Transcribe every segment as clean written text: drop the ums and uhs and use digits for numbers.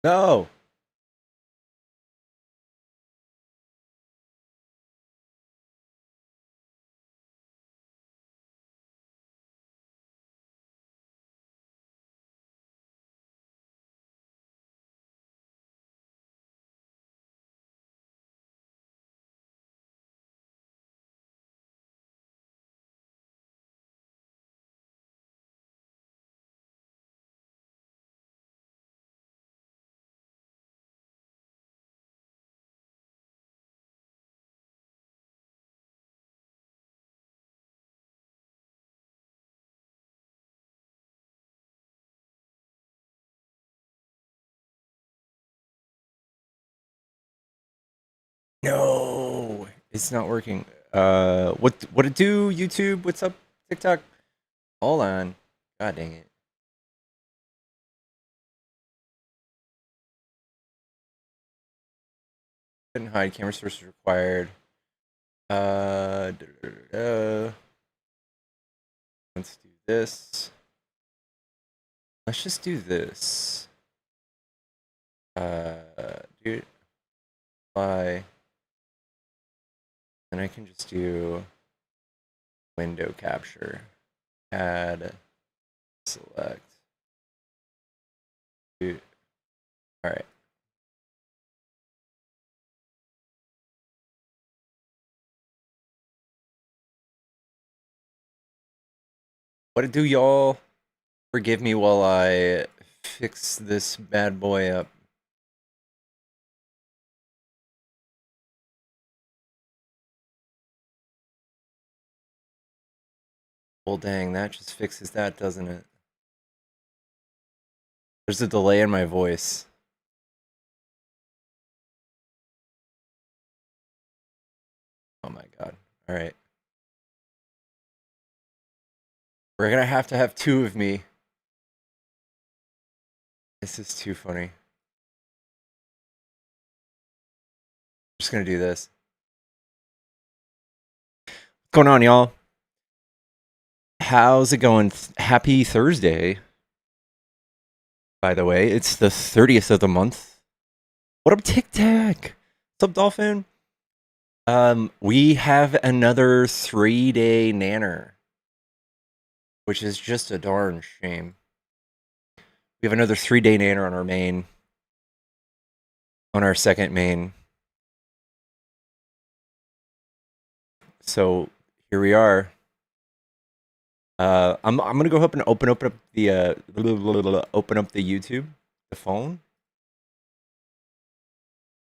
No. No. It's not working. What it do, YouTube? What's up, TikTok? Hold on. God dang it. Couldn't hide. Camera source required. Uh, da, da, da, da. Let's do this. Let's just do this. Dude, apply. Then I can just do window capture. Add. Select. Dude. All right. What it do, y'all? Forgive me while I fix this bad boy up. Well, dang, that just fixes that, doesn't it? There's a delay in my voice. Oh my god. All right. We're gonna have to have two of me. This is too funny. I'm just gonna do this. What's going on, y'all? How's it going? Happy Thursday. By the way, it's the 30th of the month. What up, Tic Tac? What's up, Dolphin? We have another 3-day nanner, which is just a darn shame. We have another 3-day nanner on our main, on our second main. So here we are. I'm gonna go up and open up the YouTube, the phone.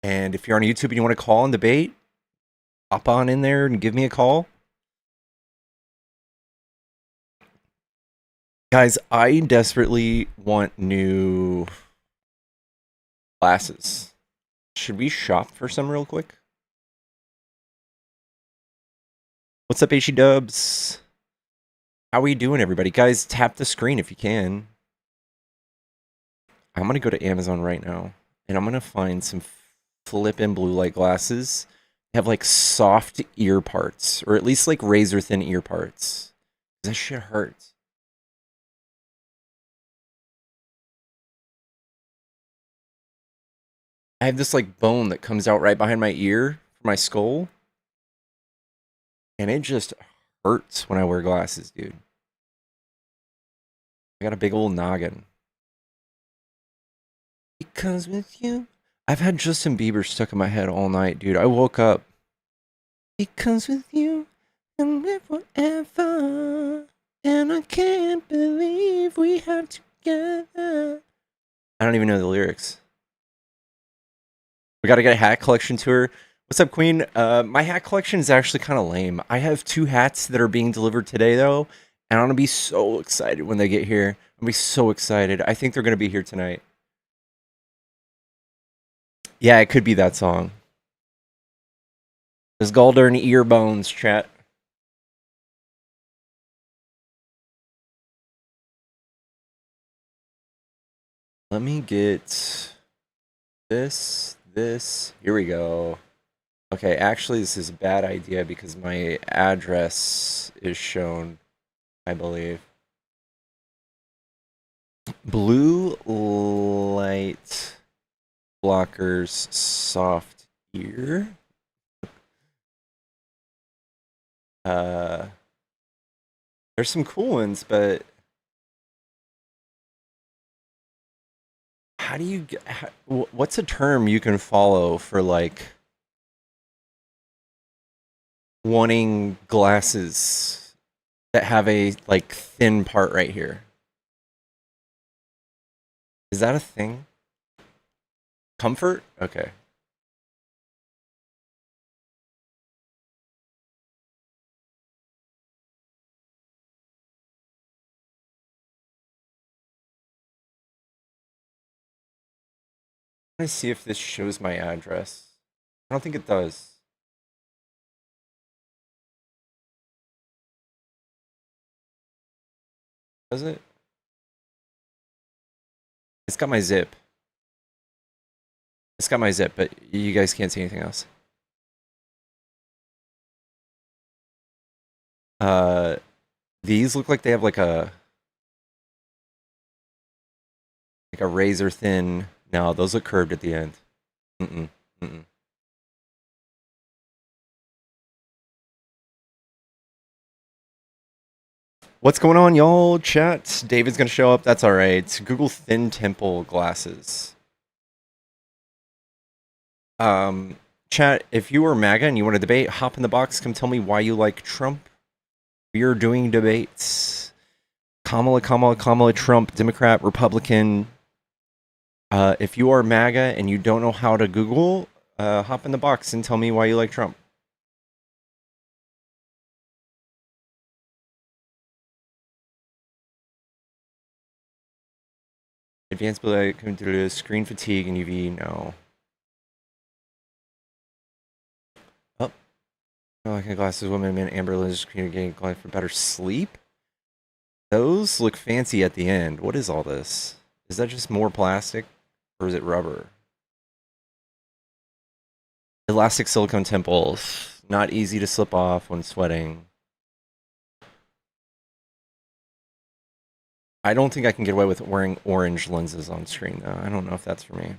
And if you're on YouTube and you want to call and debate, hop on in there and give me a call. Guys, I desperately want new glasses. Should we shop for some real quick? What's up, HE Dubs? How are we doing, everybody? Guys, tap the screen if you can. I'm going to go to Amazon right now, and I'm going to find some flippin' blue light glasses. They have, like, soft ear parts, or at least, like, razor-thin ear parts. That shit hurts. I have this, like, bone that comes out right behind my ear for my skull, and it just hurts when I wear glasses, dude. I got a big old noggin. Because with you, I've had Justin Bieber stuck in my head all night, dude. I woke up. Because with you, and live forever, and I can't believe we have together. I don't even know the lyrics. We got to get a hat collection tour. What's up, Queen? My hat collection is actually kind of lame. I have 2 hats that are being delivered today, though, and I'm gonna be so excited when they get here. I'm gonna be so excited. I think they're gonna be here tonight. Yeah, it could be that song. There's Galdern ear bones, chat. Let me get this. Here we go. Okay, actually, this is a bad idea because my address is shown, I believe. Blue light blockers, soft ear. Uh, there's some cool ones, but how do you get? What's a term you can follow for like wanting glasses that have a like thin part right here? Is that a thing? Comfort? Okay. Let me see if this shows my address. I don't think it does. Does it? It's got my zip. It's got my zip, but you guys can't see anything else. Uh, these look like they have like a razor thin. No, those look curved at the end. Mm-mm. Mm-mm. What's going on, y'all? Chat. David's gonna show up. That's all right. Google thin temple glasses. Um, chat. If you were MAGA and you want to debate, hop in the box. Come tell me why you like Trump. We are doing debates. Kamala, Trump, Democrat, Republican. If you are MAGA and you don't know how to Google, hop in the box and tell me why you like Trump. Advanced blue coming through screen fatigue and UV. No. Oh, I like glasses. Woman, man, amber lens communicating for better sleep. Those look fancy at the end. What is all this? Is that just more plastic, or is it rubber? Elastic silicone temples. Not easy to slip off when sweating. I don't think I can get away with wearing orange lenses on screen, though. I don't know if that's for me.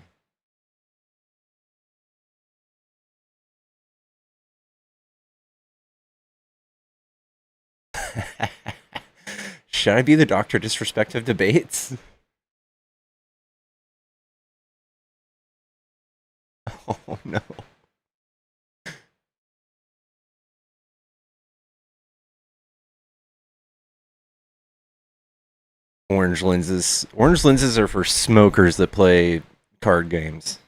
Should I be the Doctor Disrespect of debates? Oh, no. Orange lenses. Orange lenses are for smokers that play card games.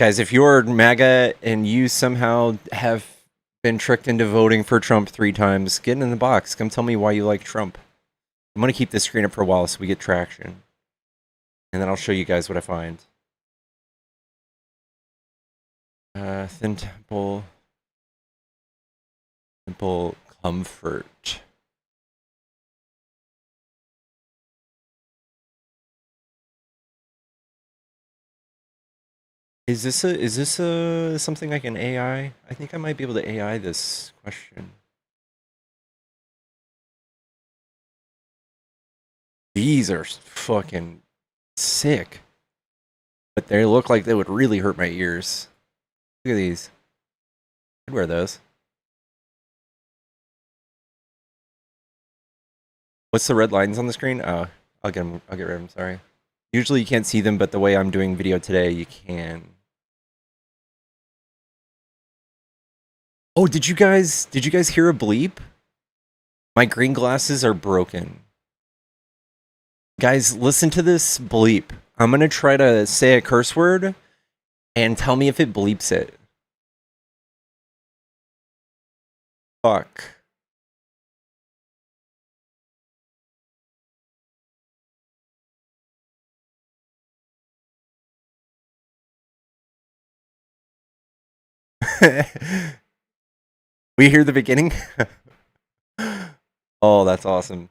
Guys, if you're MAGA and you somehow have been tricked into voting for Trump 3 times, get in the box. Come tell me why you like Trump. I'm going to keep this screen up for a while so we get traction. And then I'll show you guys what I find. Thin temple. Temple comfort. Is this a something I can AI? I think I might be able to AI this question. These are fucking sick. But they look like they would really hurt my ears. Look at these. I'd wear those. What's the red lines on the screen? Oh, I'll get them. I'll get rid of them. Sorry. Usually you can't see them, but the way I'm doing video today, you can. Oh, did you guys hear a bleep? My green glasses are broken. Guys, listen to this bleep. I'm gonna try to say a curse word and tell me if it bleeps it. Fuck. We hear the beginning? Oh, that's awesome.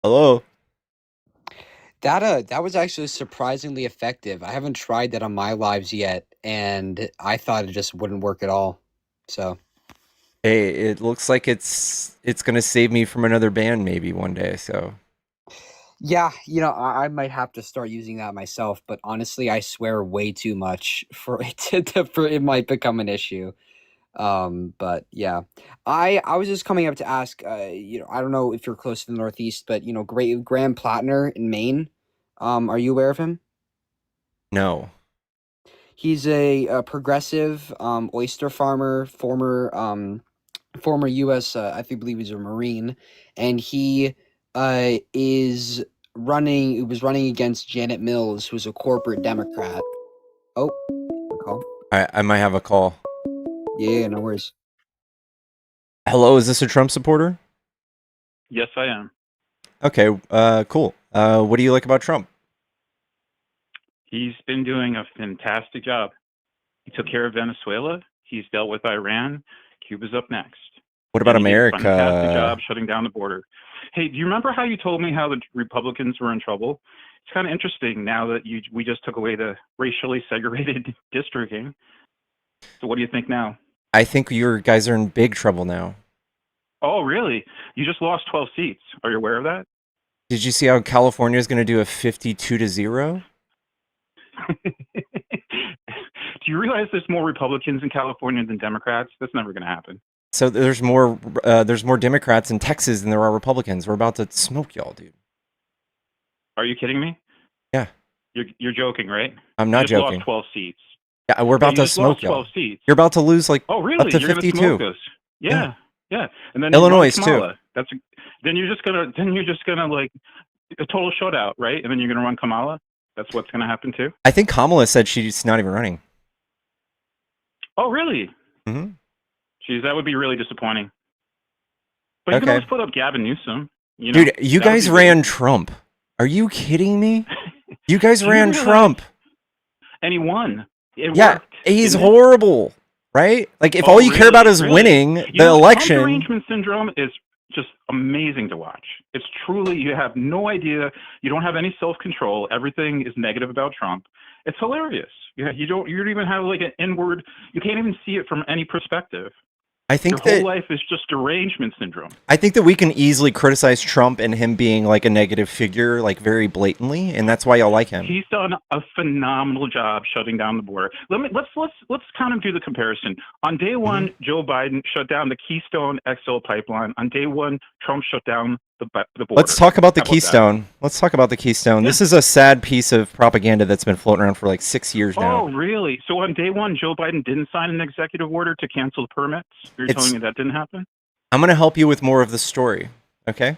Hello? That was actually surprisingly effective. I haven't tried that on my lives yet, and I thought it just wouldn't work at all. So Hey, it looks like it's gonna save me from another ban maybe one day. So yeah, I might have to start using that myself. But honestly, I swear way too much for it for it might become an issue. But yeah, I was just coming up to ask. I don't know if you're close to the Northeast, but Great Graham Plattner in Maine. Are you aware of him? no. He's a progressive oyster farmer, former U.S. I think believe he's a Marine, and he is running. He was running against Janet Mills, who's a corporate Democrat. Oh, good call. I might have a call. Yeah, no worries. Hello, is this a Trump supporter? Yes, I am. Okay, cool. What do you like about Trump? He's been doing a fantastic job. He took care of Venezuela. He's dealt with Iran. Cuba's up next. What about And he did a fantastic America? job shutting down the border. Hey, do you remember how you told me how the Republicans were in trouble? It's kind of interesting now that we just took away the racially segregated districting. So what do you think now? I think your guys are in big trouble now. Oh, really? You just lost 12 seats. Are you aware of that? Did you see how California is going to do a 52-0? Do you realize there's more Republicans in California than Democrats? That's never going to happen. So there's more Democrats in Texas than there are Republicans. We're about to smoke y'all, dude. Are you kidding me? Yeah. You're joking, right? I'm not you just joking. lost 12 seats. Yeah, we're about to smoke lost y'all. 12 seats. You're about to lose Oh, really? up to You're 52. Gonna smoke us. Yeah. And then Illinois you too. Then you're just gonna like a total shutout, right? And then you're gonna run Kamala. That's what's gonna happen too. I think Kamala said she's not even running. Oh, really? Mm-hmm. Geez, that would be really disappointing. But you can always put up Gavin Newsom. Dude, you guys ran Trump. Are you kidding me? You guys ran Trump. And he won. It yeah, worked, he's horrible, right? Like, if all you really? care about is winning the election. Trump derangement syndrome is just amazing to watch. It's truly, you have no idea. You don't have any self-control. Everything is negative about Trump. It's hilarious. You don't even have like an inward, you can't even see it from any perspective. I think your whole life is just derangement syndrome. I think that we can easily criticize Trump and him being like a negative figure, like very blatantly, and that's why y'all like him. He's done a phenomenal job shutting down the border. Let's kind of do the comparison. On day one, Joe Biden shut down the Keystone XL pipeline. On day one, Trump shut down the border. Let's talk about the Keystone. Let's talk about the Keystone. Yeah. This is a sad piece of propaganda that's been floating around for like 6 years now. Oh, really? So on day one, Joe Biden didn't sign an executive order to cancel the permits? You're telling me that didn't happen? I'm going to help you with more of the story, okay?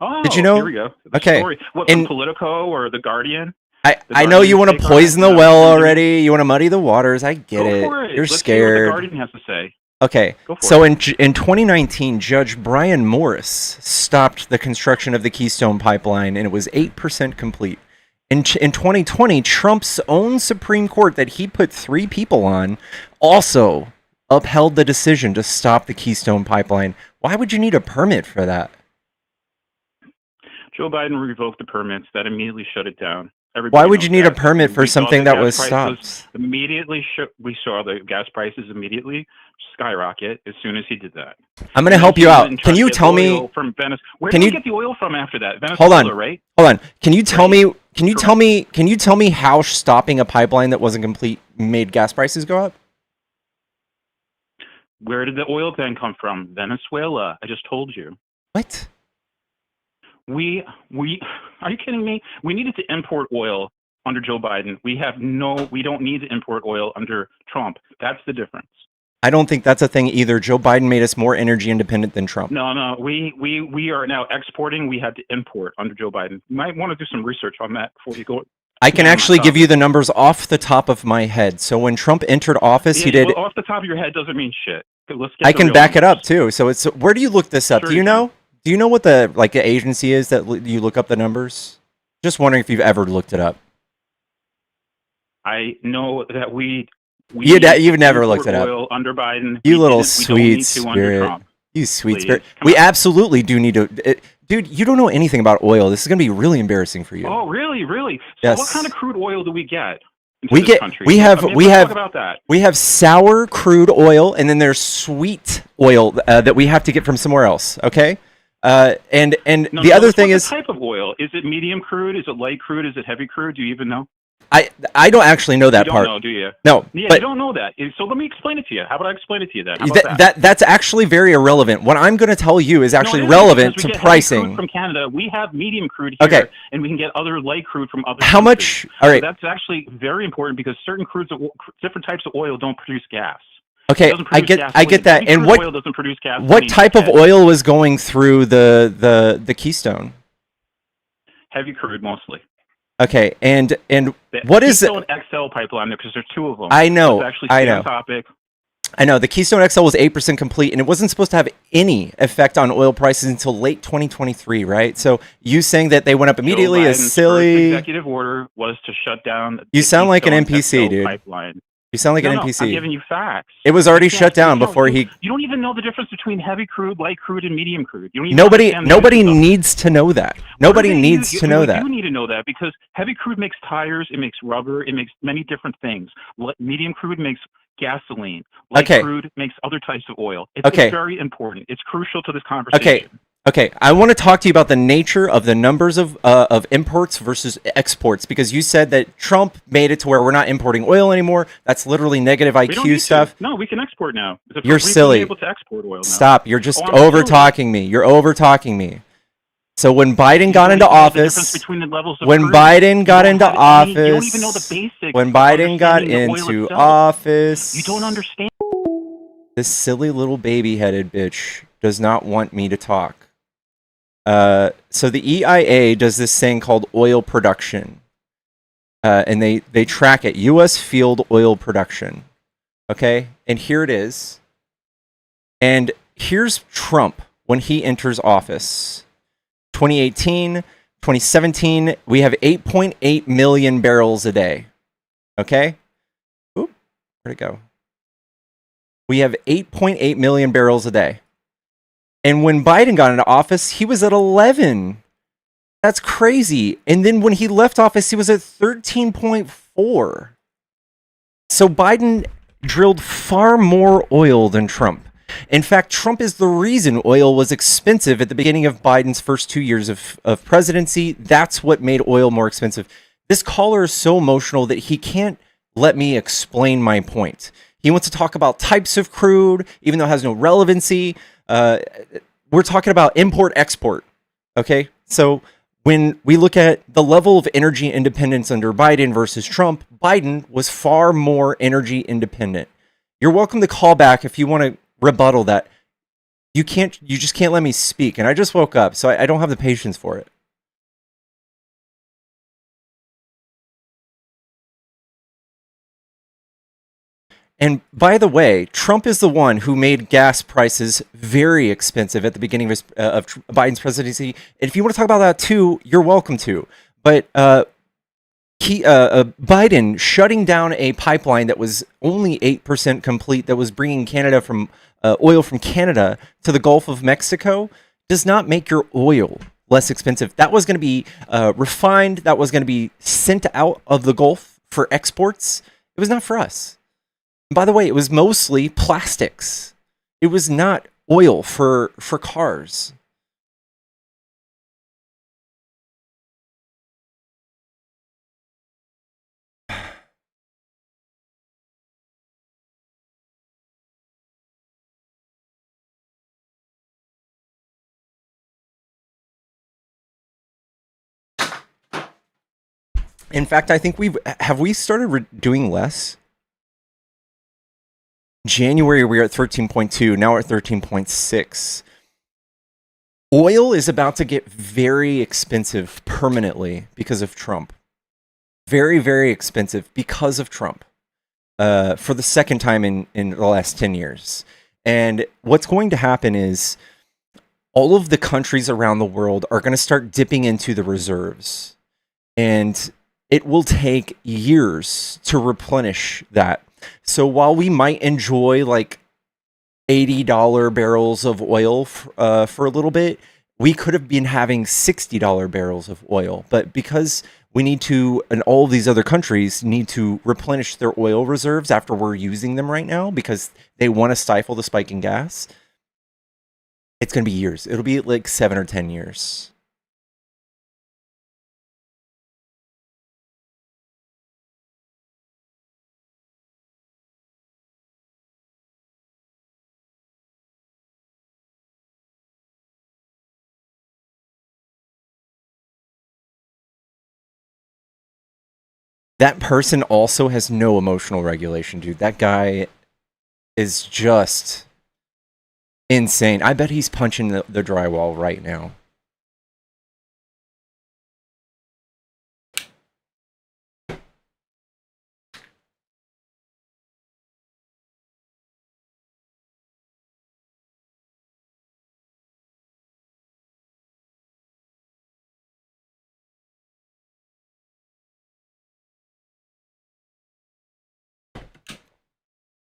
Oh, did you know? Here we go. Story. What, from Politico or The Guardian? I know you want to poison the well already. You want to muddy the waters. I get it. You're Let's scared. See what The Guardian has to say. Okay, so in 2019, Judge Brian Morris stopped the construction of the Keystone Pipeline, and it was 8% complete. In 2020, Trump's own Supreme Court that he put 3 people on also upheld the decision to stop the Keystone Pipeline. Why would you need a permit for that? Joe Biden revoked the permits that immediately shut it down. Why would you need a permit for something that was stopped? Immediately, we saw the gas prices immediately skyrocket as soon as he did that. I'm going to help you out. Can you tell me from Venezuela? Where did you get the oil from after that? Venezuela, right? Hold on. Can you tell me? Can you tell me how stopping a pipeline that wasn't complete made gas prices go up? Where did the oil then come from? Venezuela. I just told you. What? We are you kidding me? We needed to import oil under Joe Biden. We don't need to import oil under Trump. That's the difference. I don't think that's a thing either. Joe Biden made us more energy independent than Trump. No. We are now exporting. We had to import under Joe Biden. You might want to do some research on that before you go. I can actually give you the numbers off the top of my head. So when Trump entered office, he did. Well, off the top of your head doesn't mean shit. I can back it up too. So it's where do you look this up? Do you know? Do you know what the agency is that you look up the numbers? Just wondering if you've ever looked it up. I know that you've never looked it up. Oil under Biden. You little sweet spirit. You sweet spirit. We absolutely do need to. Dude, you don't know anything about oil. This is going to be really embarrassing for you. Oh, really? Really? So Yes. what kind of crude oil do we get into We this get country? we have Let's we talk have about that. we have sour crude oil, and then there's sweet oil that we have to get from somewhere else. Okay, and No, the no, other let's talk thing the is, type of oil. Is it medium crude? Is it light crude? Is it heavy crude? Do you even know? I don't actually know that You don't part. know, do you? No, Yeah, but you don't know that. So let me explain it to you. How about I explain it to you then? How about that's actually very irrelevant. What I'm going to tell you is actually No, it relevant because to we get heavy crude pricing. from Canada. We have medium crude here, Okay. and we can get other light crude from other How countries. much? All right. So that's actually very important because certain different types of oil don't produce gas. Okay, I get that. Heavy And crude oil doesn't produce gasoline. what type of oil was going through the Keystone? Heavy crude mostly. Okay, and The what is it? Keystone XL pipeline there because there's two of them. I know. Let's actually I stay know. on topic. I know. The Keystone XL was 8% complete, and it wasn't supposed to have any effect on oil prices until late 2023, right? So you saying that they went up immediately Joe is Biden's silly. first executive order was to shut down. You the sound like an Keystone NPC, XL dude. Pipeline. You sound like No, an no, NPC. I'm giving you facts. It was already You shut down can't- before you, he. You don't even know the difference between heavy crude, light crude, and medium crude. You don't even Nobody understand the nobody difference of them. needs to know that. Nobody needs to know that. You need to know that because heavy crude makes tires, it makes rubber, it makes many different things. Medium crude makes gasoline. Light Okay. crude makes other types of oil. Okay. It's very important. It's crucial to this conversation. Okay, I want to talk to you about the nature of the numbers of imports versus exports, because you said that Trump made it to where we're not importing oil anymore. That's literally negative We don't need IQ stuff. to. No, we can export now. You're silly. We're able to export oil now. Stop. You're just I'm over silly. talking me. You're over talking me. So when Biden got You into don't even know the difference office, between the levels of when crude. Biden got You into don't have any- you don't even know office, the basics when of Biden got understanding the oil into itself. office, You don't understand. this silly little baby-headed bitch does not want me to talk. So the EIA does this thing called oil production, and they track it. U.S. field oil production. Okay, and here it is. And here's Trump when he enters office. 2018, 2017, we have 8.8 million barrels a day. Okay? Oop, where'd it go? We have 8.8 million barrels a day. And when Biden got into office, he was at 11. That's crazy. And then when he left office, he was at 13.4. So Biden drilled far more oil than Trump. In fact, Trump is the reason oil was expensive at the beginning of Biden's first 2 years of presidency. That's what made oil more expensive. This caller is so emotional that he can't let me explain my point. He wants to talk about types of crude, even though it has no relevancy. We're talking about import-export, okay? So when we look at the level of energy independence under Biden versus Trump, Biden was far more energy independent. You're welcome to call back if you want to rebuttal that. You just can't let me speak. And I just woke up, so I don't have the patience for it. And by the way, Trump is the one who made gas prices very expensive at the beginning of Biden's presidency. And if you want to talk about that too, you're welcome to. But Biden shutting down a pipeline that was only 8% complete, that was bringing Canada from oil from Canada to the Gulf of Mexico, does not make your oil less expensive. That was going to be refined. That was going to be sent out of the Gulf for exports. It was not for us. By the way, it was mostly plastics. It was not oil for cars. In fact, I think we started doing less. January, we were at 13.2. Now we're at 13.6. Oil is about to get very expensive permanently because of Trump. Very, very expensive because of Trump. For the second time in the last 10 years. And what's going to happen is all of the countries around the world are going to start dipping into the reserves. And it will take years to replenish that. So while we might enjoy like $80 barrels of oil for a little bit, we could have been having $60 barrels of oil, but because we need to, and all of these other countries need to replenish their oil reserves after we're using them right now because they want to stifle the spike in gas, it's going to be years. It'll be like 7 or 10 years. That person also has no emotional regulation, dude. That guy is just insane. I bet he's punching the drywall right now.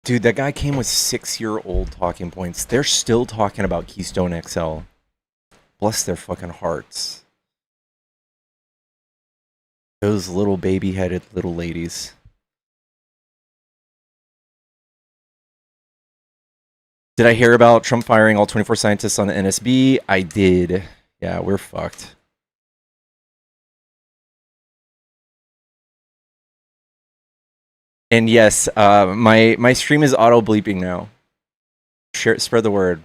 Dude, that guy came with 6-year-old talking points. They're still talking about Keystone XL. Bless their fucking hearts. Those little baby-headed little ladies. Did I hear about Trump firing all 24 scientists on the NSB? I did. Yeah, we're fucked. And yes, my stream is auto bleeping now. Share, spread the word.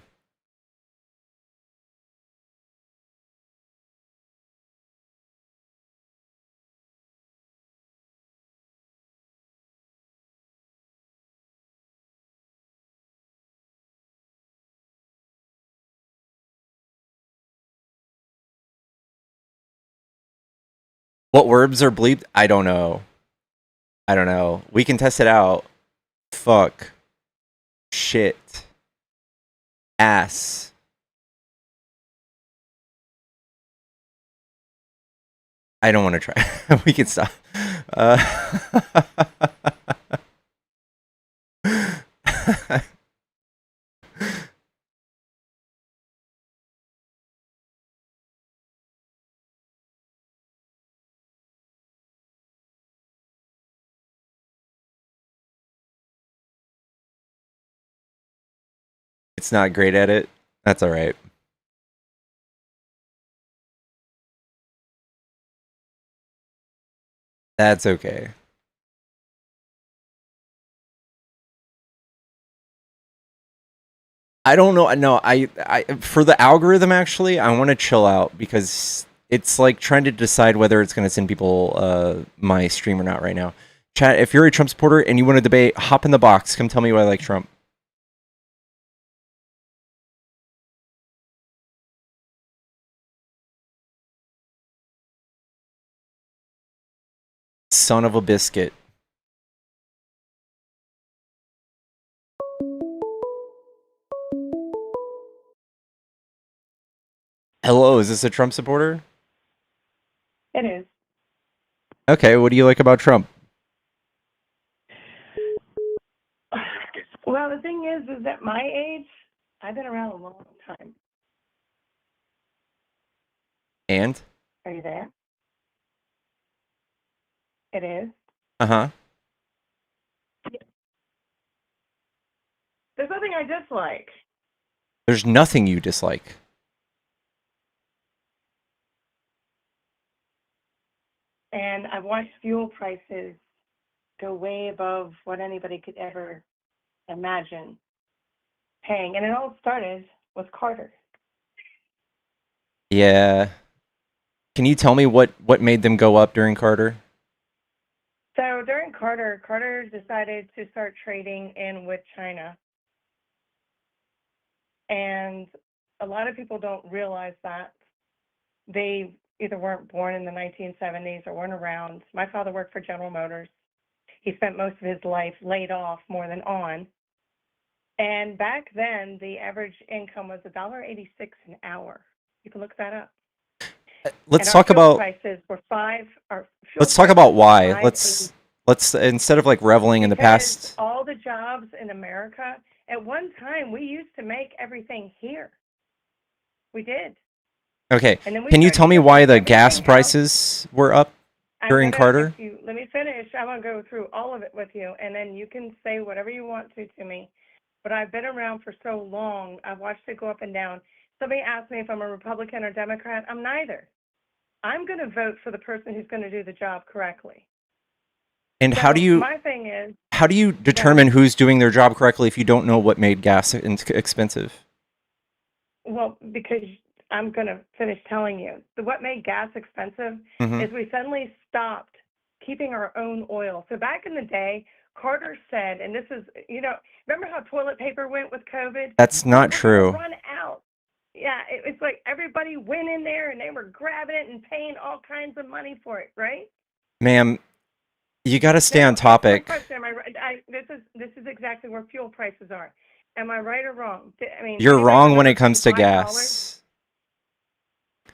What words are bleeped? I don't know. I don't know. We can test it out. Fuck. Shit. Ass. I don't want to try. We can stop. It's not great at it. That's all right. That's okay. I don't know. No, I for the algorithm actually, I want to chill out because it's like trying to decide whether it's going to send people my stream or not right now. Chat, if you're a Trump supporter and you want to debate, hop in the box. Come tell me why I like Trump. Son of a biscuit. Hello, is this a Trump supporter? It is. Okay, what do you like about Trump? Well, the thing is that my age, I've been around a long time. And? Are you there? It is. Uh-huh. There's nothing I dislike. There's nothing you dislike. And I've watched fuel prices go way above what anybody could ever imagine paying. And it all started with Carter. Yeah. Can you tell me what made them go up during Carter? So during Carter, Carter decided to start trading in with China. And a lot of people don't realize that. They either weren't born in the 1970s or weren't around. My father worked for General Motors. He spent most of his life laid off more than on. And back then, the average income was $1.86 an hour. You can look that up. Let's talk about prices were let's talk about why. Let's instead of like reveling in the past. All the jobs in America, at one time we used to make everything here. We did. Okay. And then we Can you started tell me shipping why the gas everything out. prices were up during Carter? Let me finish. I'm gonna go through all of it with you, and then you can say whatever you want to me. But I've been around for so long. I've watched it go up and down. Somebody asked me if I'm a Republican or Democrat. I'm neither. I'm going to vote for the person who's going to do the job correctly. And So how do you my thing is, how do you determine who's doing their job correctly if you don't know what made gas expensive? well, because I'm going to finish telling you. What made gas expensive Mhm. is we suddenly stopped keeping our own oil. So back in the day, Carter said, and this is, remember how toilet paper went with COVID? That's not true. Run out. Yeah, it's like everybody went in there and they were grabbing it and paying all kinds of money for it, right? Ma'am, you got to stay on My topic. question, am I right? This is exactly where fuel prices are. Am I right or wrong? I mean, You're anybody wrong when remember it comes to $5? gas.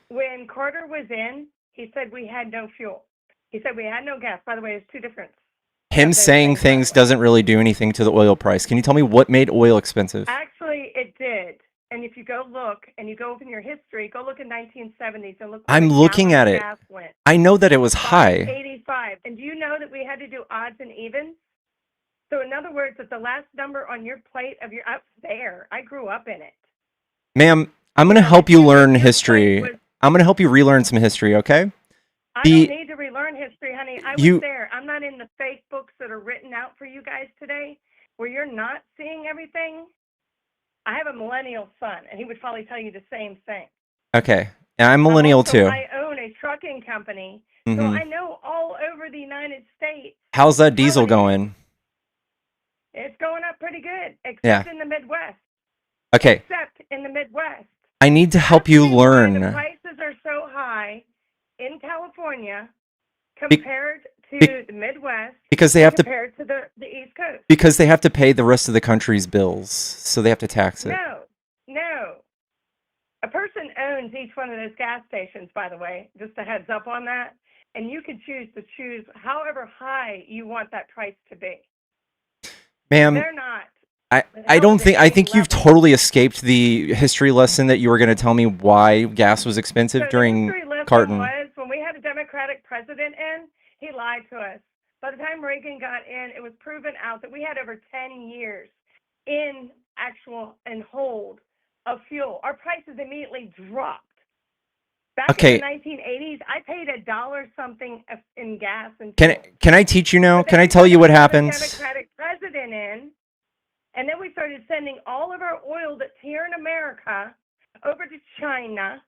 When Carter was in, he said we had no fuel. He said we had no gas. By the way, there's two different. Him saying things doesn't really do anything to the oil price. Can you tell me what made oil expensive? Actually, it did. And if you go look and you go open your history, go look in 1970s and look. I'm looking at it. Gas went. I know that it was high. 85. And do you know that we had to do odds and evens? So in other words, that the last number on your plate of your up there, I grew up in it. Ma'am, I'm going to help you learn history. I'm going to help you relearn some history, okay? I don't need to relearn history, honey. I was there. I'm not in the fake books that are written out for you guys today where you're not seeing everything. I have a millennial son, and he would probably tell you the same thing. Okay. And I'm millennial too. I own a trucking company, so I know all over the United States. How's that diesel going? It's going up pretty good, except in the Midwest. Okay. Except in the Midwest. I need to help you learn. The prices are so high in California compared to the Midwest. Because they have compared to the East Coast. Because they have to pay the rest of the country's bills, so they have to tax it. No. A person owns each one of those gas stations, by the way, just a heads up on that. And you can choose however high you want that price to be. Ma'am, they're not. I think you've totally escaped the history lesson that you were going to tell me why gas was expensive during the history lesson Carton. Was when we had a Democratic president in, he lied to us. By the time Reagan got in, it was proven out that we had over 10 years in hold of fuel. Our prices immediately dropped. Back in the 1980s, I paid $1 something in gas and fuel. Can I teach you now? Can I tell you what happens? Democratic president in, and then we started sending all of our oil that's here in America over to China.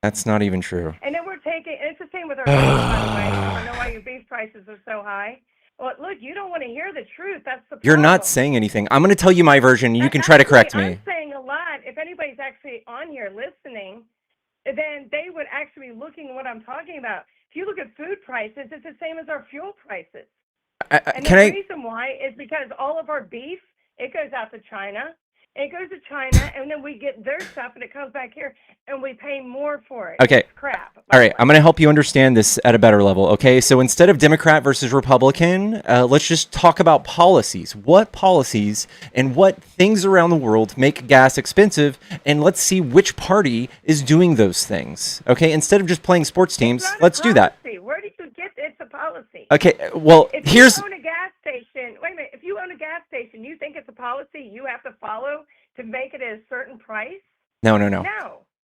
That's not even true. And then we're taking, and it's the same with our beef, by the way. I don't know why your beef prices are so high. Well, look, you don't want to hear the truth. That's the problem. You're not saying anything. I'm going to tell you my version. You can try to correct me. I'm saying a lot. If anybody's actually on here listening, then they would actually be looking at what I'm talking about. If you look at food prices, it's the same as our fuel prices. And the reason why is because all of our beef, it goes out to China. It goes to China, and then we get their stuff, and it comes back here, and we pay more for it. Okay. It's crap. All right. I'm going to help you understand this at a better level. Okay. So instead of Democrat versus Republican, let's just talk about policies. What policies and what things around the world make gas expensive? And let's see which party is doing those things. Okay. Instead of just playing sports teams, let's do that. Where did you get it's a policy? Okay. Well, if here's. If you own a gas station, wait a minute. If you own a gas station, you think it's a policy you have to follow to make it at a certain price? No.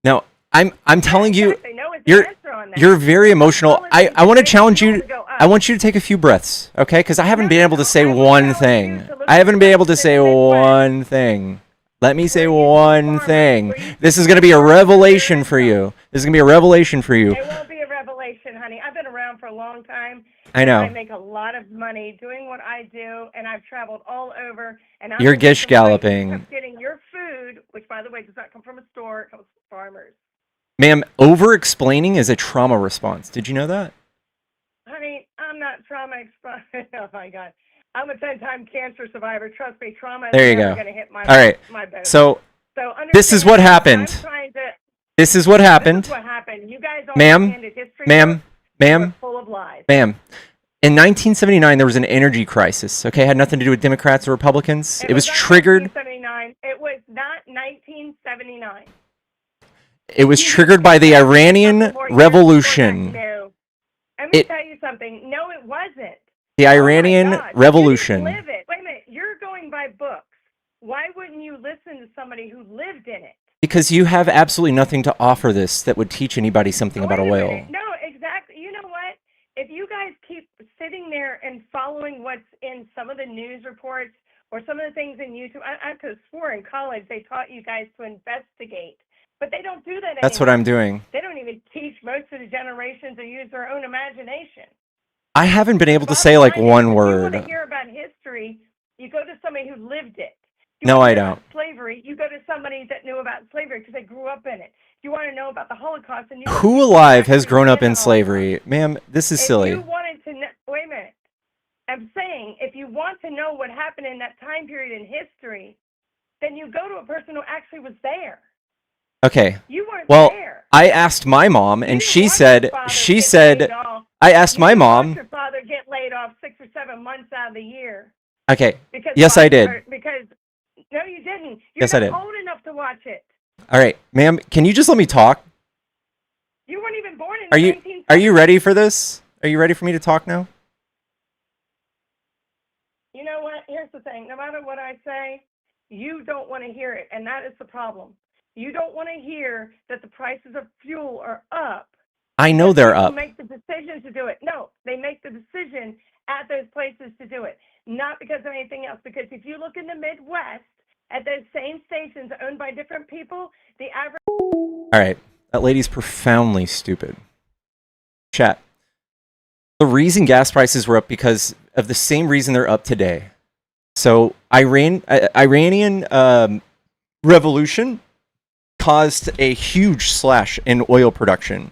No, I'm telling you, exactly. you're very emotional. I want to challenge you. I want you to take a few breaths, okay? Because I haven't been able to say one thing. I haven't been able to say one thing. Let me say one thing. This is going to be a revelation for you. This is going to be a revelation for you. It won't be a revelation, honey. I've been around for a long time. I know. I make a lot of money doing what I do, and I've traveled all over. And you're gish galloping. Getting your food, which by the way does not come from a store, it comes from farmers. Ma'am, over-explaining is a trauma response. Did you know that? Honey, I'm not trauma exposed. Oh my God, I'm a 10-time cancer survivor. Trust me, trauma is never going to hit my. All right. My boat. So this is what happened. This is what happened. This is what happened. You guys don't understand history. Ma'am, full of lies. Ma'am, in 1979 there was an energy crisis. Okay, it had nothing to do with Democrats or Republicans. It was triggered. 1979. It was not 1979. It was You triggered just by said the that a Iranian couple more years Revolution. before that. No. Let me It, tell you something. No, it wasn't. the Oh my Iranian gosh. You didn't Revolution. live it. Wait a minute. You're going by books. Why wouldn't you listen to somebody who lived in it? Because you have absolutely nothing to offer this that would teach anybody something about Wait a oil. minute. No, exactly. You know what? If you guys keep sitting there and following what's in some of the news reports or some of the things in YouTube, I could have swore in college they taught you guys to investigate, but they don't do that anymore. That's what I'm doing. They don't even teach most of the generations to use their own imagination. I haven't been able to Bottom say like line is, one if you want word. to hear about history, you go to somebody who lived it. If you No, want to I hear don't. about slavery, you go to somebody that knew about slavery because they grew up in it. If you want to know about the Holocaust, and you go to Who people alive who has actually grown lived up in the Holocaust. slavery? Ma'am, this is If silly. you wanted to know, wait a minute. I'm saying if you want to know what happened in that time period in history, then you go to a person who actually was there. Okay. You weren't Well, there. I asked my mom, You and didn't she watch said, your father get laid off. I asked You my didn't mom. watch your father get laid off 6 or 7 months out of the year. Okay. Because Yes, I Biden- did. or because no, you didn't. You're Yes, I not did. old enough to watch it. All right, ma'am, can you just let me talk? You weren't even born in Are the you 1970s. are you ready for this? Are you ready for me to talk now? You know what? Here's the thing. No matter what I say, you don't want to hear it, and that is the problem. You don't want to hear that the prices of fuel are up. I know because they're people up. make the decision to do it. No, they make the decision at those places to do it, not because of anything else. Because if you look in the Midwest at those same stations owned by different people, the average. All right, that lady's profoundly stupid. Chat. The reason gas prices were up because of the same reason they're up today. So Iranian revolution caused a huge slash in oil production,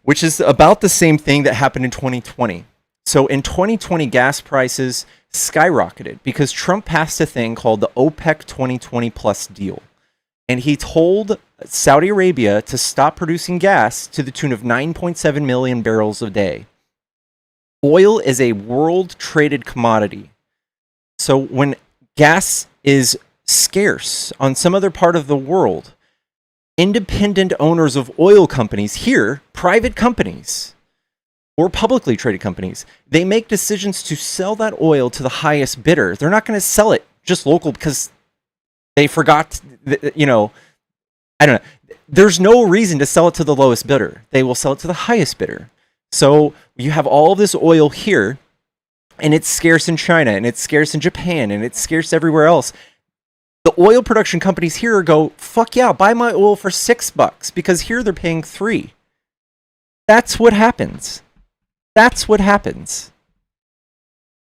which is about the same thing that happened in 2020. So in 2020, gas prices skyrocketed because Trump passed a thing called the OPEC 2020 plus deal. And he told Saudi Arabia to stop producing gas to the tune of 9.7 million barrels a day. Oil is a world traded commodity. So when gas is scarce on some other part of the world, independent owners of oil companies here, private companies or publicly traded companies, they make decisions to sell that oil to the highest bidder. They're not going to sell it just local because they forgot, you know, I don't know. There's no reason to sell it to the lowest bidder. They will sell it to the highest bidder. So you have all of this oil here, and it's scarce in China, and it's scarce in Japan, and it's scarce everywhere else. The oil production companies here go, fuck yeah, buy my oil for $6 because here they're paying $3. That's what happens. That's what happens.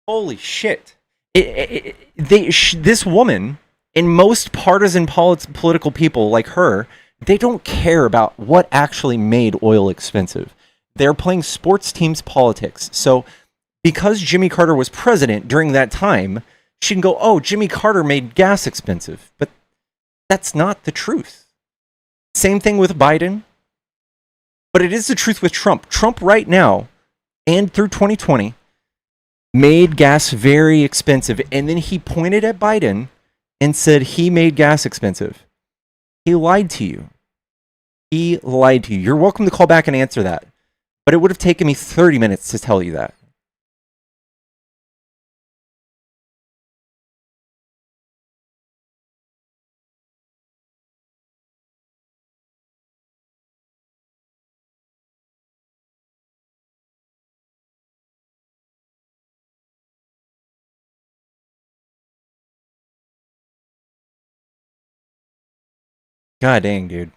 Holy shit. This woman, and most partisan political people like her, they don't care about what actually made oil expensive. They're playing sports teams politics. So because Jimmy Carter was president during that time, she can go, oh, Jimmy Carter made gas expensive. But that's not the truth. Same thing with Biden. But it is the truth with Trump. Trump right now, and through 2020, made gas very expensive. And then he pointed at Biden and said he made gas expensive. He lied to you. He lied to you. You're welcome to call back and answer that. But it would have taken me 30 minutes to tell you that. God dang, dude.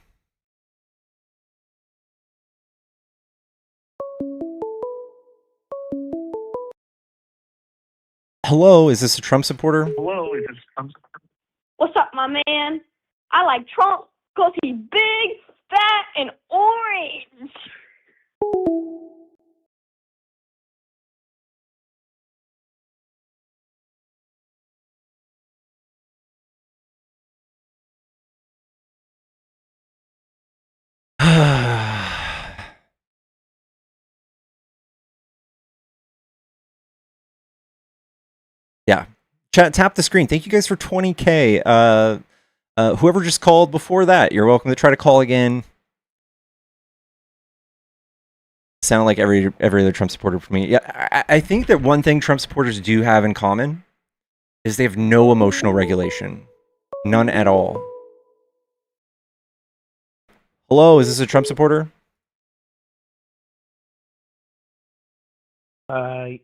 Hello, is this a Trump supporter? Hello, is this Trump? What's up, my man? I like Trump because he's big, fat, and orange. Yeah. Chat, tap the screen. Thank you guys for 20K. Whoever just called before that, you're welcome to try to call again. Sound like every other Trump supporter for me. Yeah, I think that one thing Trump supporters do have in common is they have no emotional regulation. None at all. Hello, is this a Trump supporter? Hello,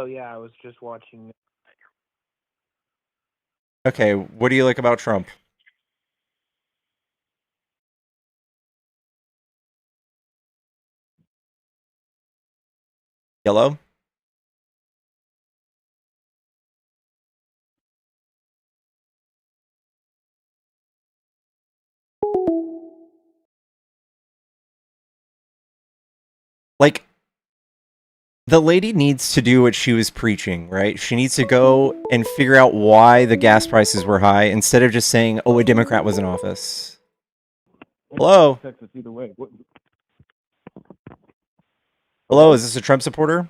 yeah, I was just watching. Okay, what do you like about Trump? Yellow? Like, the lady needs to do what she was preaching, right? She needs to go and figure out why the gas prices were high instead of just saying, oh, a Democrat was in office. Hello? Texas either way. Hello, is this a Trump supporter?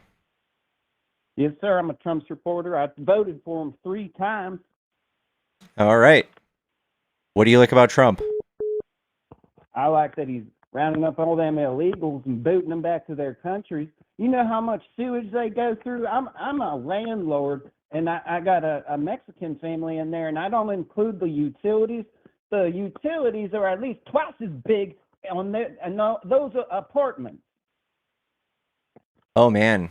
Yes, sir. I'm a Trump supporter. I voted for him 3 times. All right. What do you like about Trump? I like that he's rounding up all them illegals and booting them back to their countries. You know how much sewage they go through? I'm a landlord, and I got a Mexican family in there, and I don't include the utilities. The utilities are at least twice as big on those apartments. Oh, man.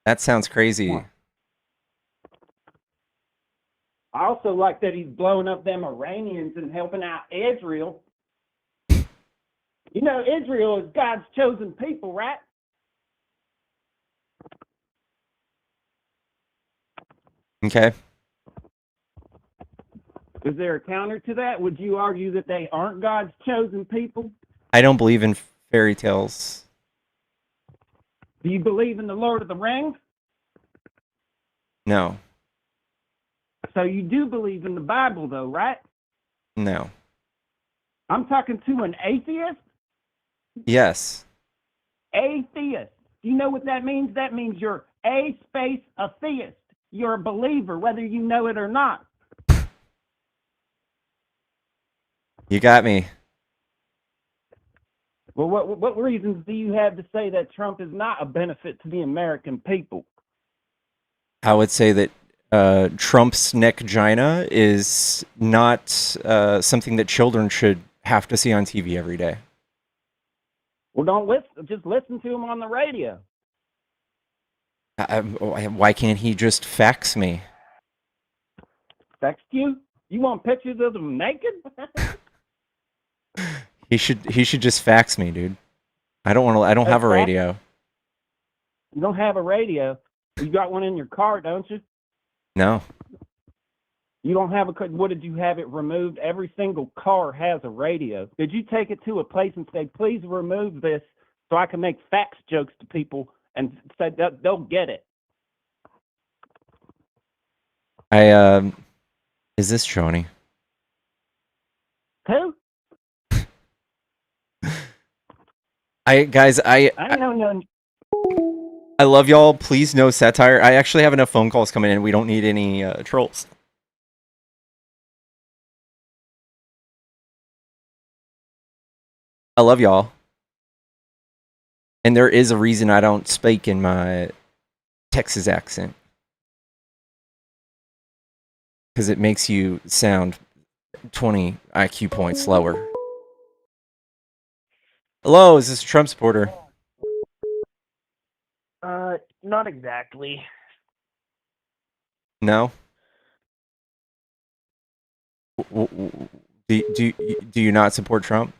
That sounds crazy. I also like that he's blowing up them Iranians and helping out Israel. You know, Israel is God's chosen people, right? Okay. Is there a counter to that? Would you argue that they aren't God's chosen people? I don't believe in fairy tales. Do you believe in the Lord of the Rings? No. So you do believe in the Bible, though, right? No. I'm talking to an atheist. Yes. Atheist. Do you know what that means? That means you're a theist. You're a believer, whether you know it or not. You got me. Well, what reasons do you have to say that Trump is not a benefit to the American people? I would say that Trump's neckgina is not something that children should have to see on TV every day. Well, don't listen. Just listen to him on the radio. Why can't he just fax me? Text you? You want pictures of them naked? He should just fax me, dude. I don't have a radio. You don't have a radio. You got one in your car, don't you? No. You don't have a. What, did you have it removed? Every single car has a radio. Did you take it to a place and say, please remove this so I can make fax jokes to people and say that they'll get it? Is this Joni? Who? Guys, I know none. I love y'all. Please no satire. I actually have enough phone calls coming in. We don't need any trolls. I love y'all. And there is a reason I don't speak in my Texas accent. Because it makes you sound 20 IQ points lower. Hello, is this a Trump supporter? Not exactly. No? Do you not support Trump?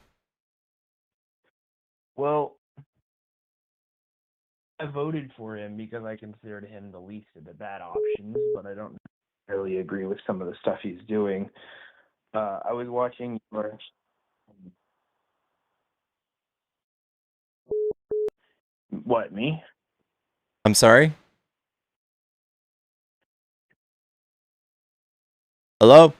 Well, I voted for him because I considered him the least of the bad options, but I don't necessarily agree with some of the stuff he's doing. I was watching your... What, me? I'm sorry? Hello?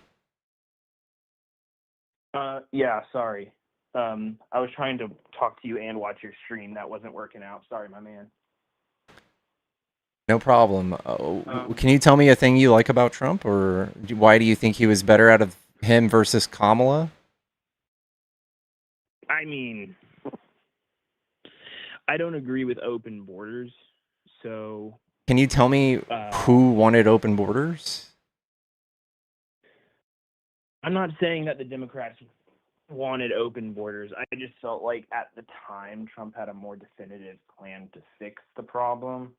Yeah, sorry. I was trying to talk to you and watch your stream. That wasn't working out. Sorry, my man. No problem. Can you tell me a thing you like about Trump, or why do you think he was better out of him versus Kamala? I mean, I don't agree with open borders. So Can you tell me uh, who wanted open borders? I'm not saying that the Democrats wanted open borders. I just felt like at the time Trump had a more definitive plan to fix the problem.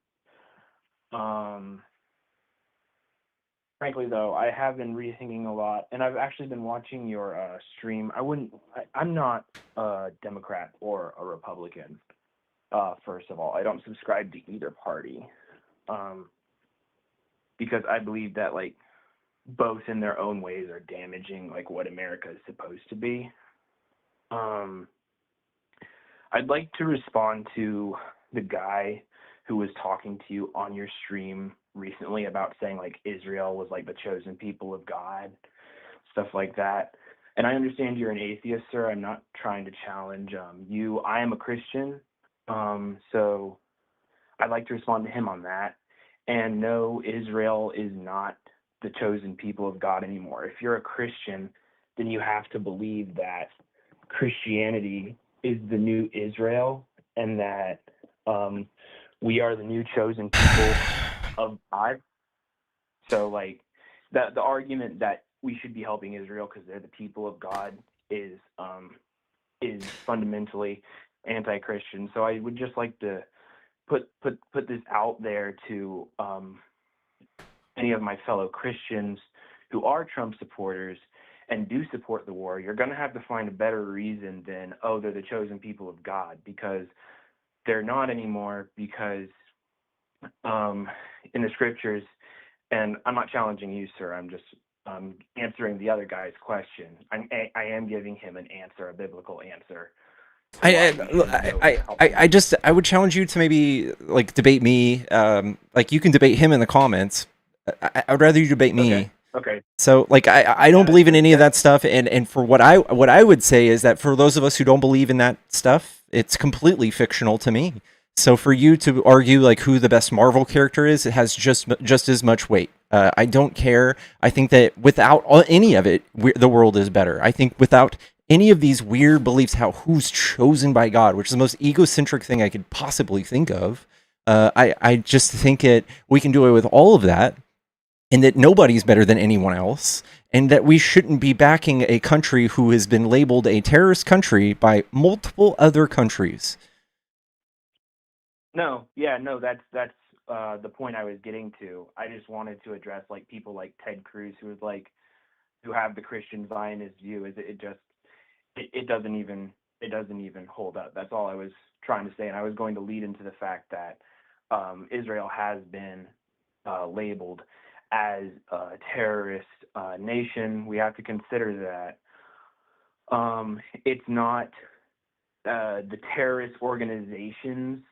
Frankly, though, I have been rethinking a lot, and I've actually been watching your stream. I'm not a Democrat or a Republican. First of all, I don't subscribe to either party, because I believe that like both in their own ways are damaging like what America is supposed to be. I'd like to respond to the guy who was talking to you on your stream recently about saying like Israel was like the chosen people of God, stuff like that. And I understand you're an atheist, sir. I'm not trying to challenge you. I am a Christian, so I'd like to respond to him on that. And no, Israel is not the chosen people of God anymore. If you're a Christian, then you have to believe that Christianity is the new Israel, and that we are the new chosen people of God. So, like, the argument that we should be helping Israel because they're the people of God is fundamentally anti-Christian. So I would just like to put this out there to any of my fellow Christians who are Trump supporters and do support the war. You're going to have to find a better reason than, oh, they're the chosen people of God, because they're not anymore. Because in the scriptures, and I'm not challenging you, sir, I'm just answering the other guy's question. I am giving him an answer, a biblical answer. I would challenge you to maybe like debate me. Like you can debate him in the comments. I'd rather you debate me. Okay. So like I don't believe in any of that stuff, and for what I would say is that for those of us who don't believe in that stuff, it's completely fictional to me. So for you to argue like who the best Marvel character is, it has just as much weight. I don't care. I think that without any of it, the world is better. I think without any of these weird beliefs, how who's chosen by God, which is the most egocentric thing I could possibly think of. I just think we can do away with all of that, and that nobody's better than anyone else, and that we shouldn't be backing a country who has been labeled a terrorist country by multiple other countries. No, that's the point I was getting to. I just wanted to address like people like Ted Cruz, who have the Christian Zionist view. It doesn't even hold up. That's all I was trying to say, and I was going to lead into the fact that Israel has been labeled as a terrorist nation. We have to consider that it's not the terrorist organizations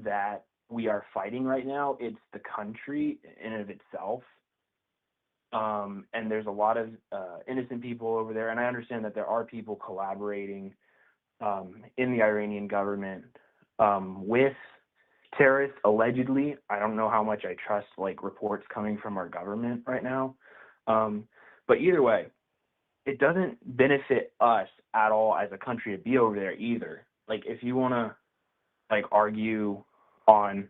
that we are fighting right now. It's the country in and of itself. And there's a lot of innocent people over there. And I understand that there are people collaborating in the Iranian government with terrorists, allegedly. I don't know how much I trust like reports coming from our government right now. But either way, it doesn't benefit us at all as a country to be over there either. Like if you want to like argue on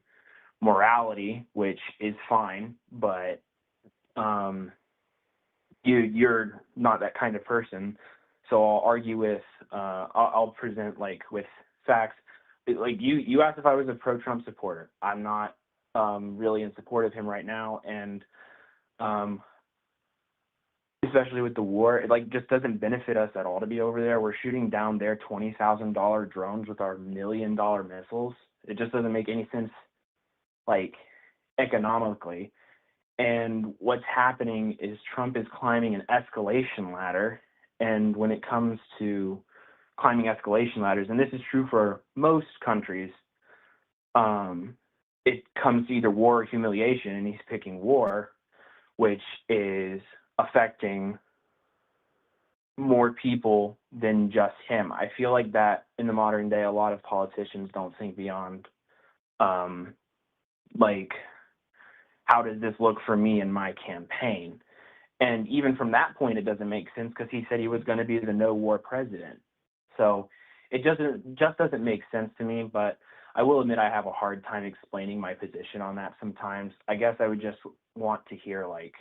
morality, which is fine, but you're not that kind of person. So I'll argue with I'll present like with facts. Like you asked if I was a pro-Trump supporter. I'm not really in support of him right now, and especially with the war, it like just doesn't benefit us at all to be over there. We're shooting down their $20,000 drones with our $1 million missiles. It just doesn't make any sense, like economically. And what's happening is Trump is climbing an escalation ladder. And when it comes to climbing escalation ladders, and this is true for most countries, it comes to either war or humiliation, and he's picking war, which is affecting more people than just him. I feel like that in the modern day, a lot of politicians don't think beyond, like, how does this look for me in my campaign? And even from that point, it doesn't make sense because he said he was going to be the no war president. So it just doesn't make sense to me. But I will admit I have a hard time explaining my position on that sometimes. I guess I would just want to hear like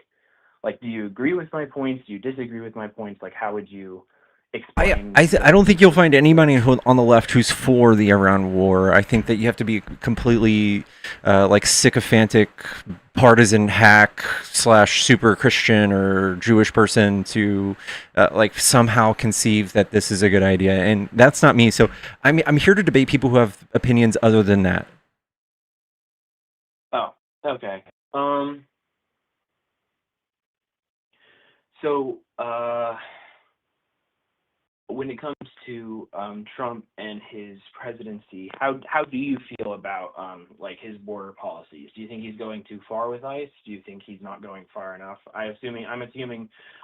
do you agree with my points? Do you disagree with my points? Like, how would you explain? I don't think you'll find anybody on the left who's for the Iran war. I think that you have to be completely like sycophantic, partisan hack / super Christian or Jewish person to like somehow conceive that this is a good idea, and that's not me. So I'm here to debate people who have opinions other than that. Oh, okay. So, when it comes to Trump and his presidency, how do you feel about like his border policies? Do you think he's going too far with ICE? Do you think he's not going far enough? I'm assuming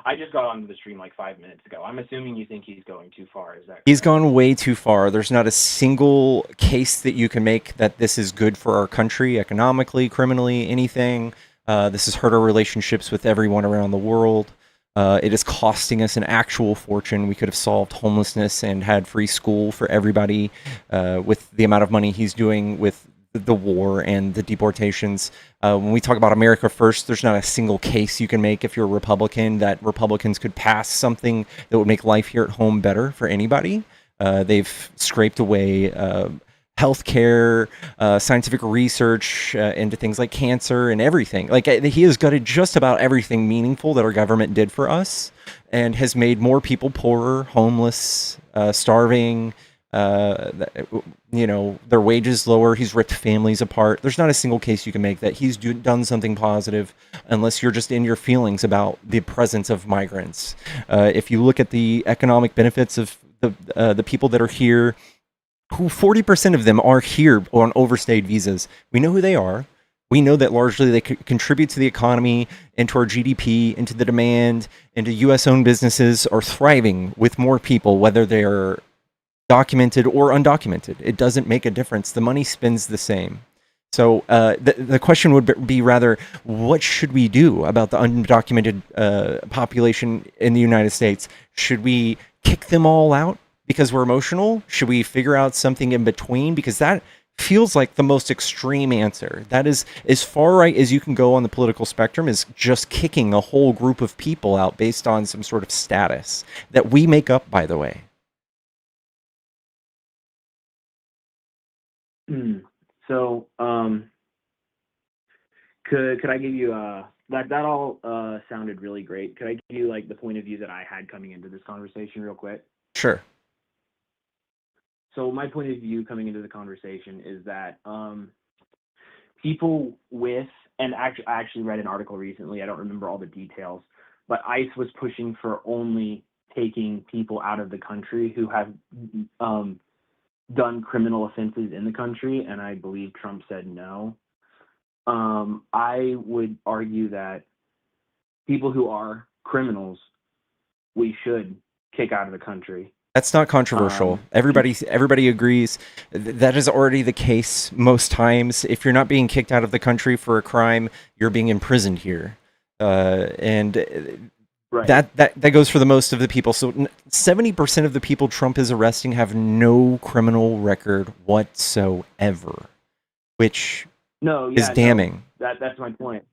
I just got onto the stream like 5 minutes ago. I'm assuming you think he's going too far. Is that correct? He's gone way too far. There's not a single case that you can make that this is good for our country, economically, criminally, anything. This has hurt our relationships with everyone around the world. It is costing us an actual fortune. We could have solved homelessness and had free school for everybody with the amount of money he's doing with the war and the deportations. When we talk about America first, there's not a single case you can make if you're a Republican that Republicans could pass something that would make life here at home better for anybody. They've scraped away healthcare, scientific research into things like cancer and everything. Like he has gutted just about everything meaningful that our government did for us, and has made more people poorer, homeless, starving. Their wages lower. He's ripped families apart. There's not a single case you can make that he's done something positive, unless you're just in your feelings about the presence of migrants. If you look at the economic benefits of the people that are here, who 40% of them are here on overstayed visas. We know who they are. We know that largely they contribute to the economy, into our GDP, into the demand, into U.S.-owned businesses are thriving with more people, whether they're documented or undocumented. It doesn't make a difference. The money spends the same. So the question would be rather, what should we do about the undocumented population in the United States? Should we kick them all out because we're emotional? Should we figure out something in between? Because that feels like the most extreme answer. That is as far right as you can go on the political spectrum, is just kicking a whole group of people out based on some sort of status that we make up, by the way. So, could I give you that all sounded really great. Could I give you like the point of view that I had coming into this conversation real quick? Sure. So my point of view coming into the conversation is that people with, and I actually read an article recently, I don't remember all the details, but ICE was pushing for only taking people out of the country who have done criminal offenses in the country, and I believe Trump said no. I would argue that people who are criminals, we should kick out of the country. That's not controversial. Everybody agrees. That is already the case most times. If you're not being kicked out of the country for a crime, you're being imprisoned here, and right. that goes for the most of the people. So 70% of the people Trump is arresting have no criminal record whatsoever, which is damning. That's my point.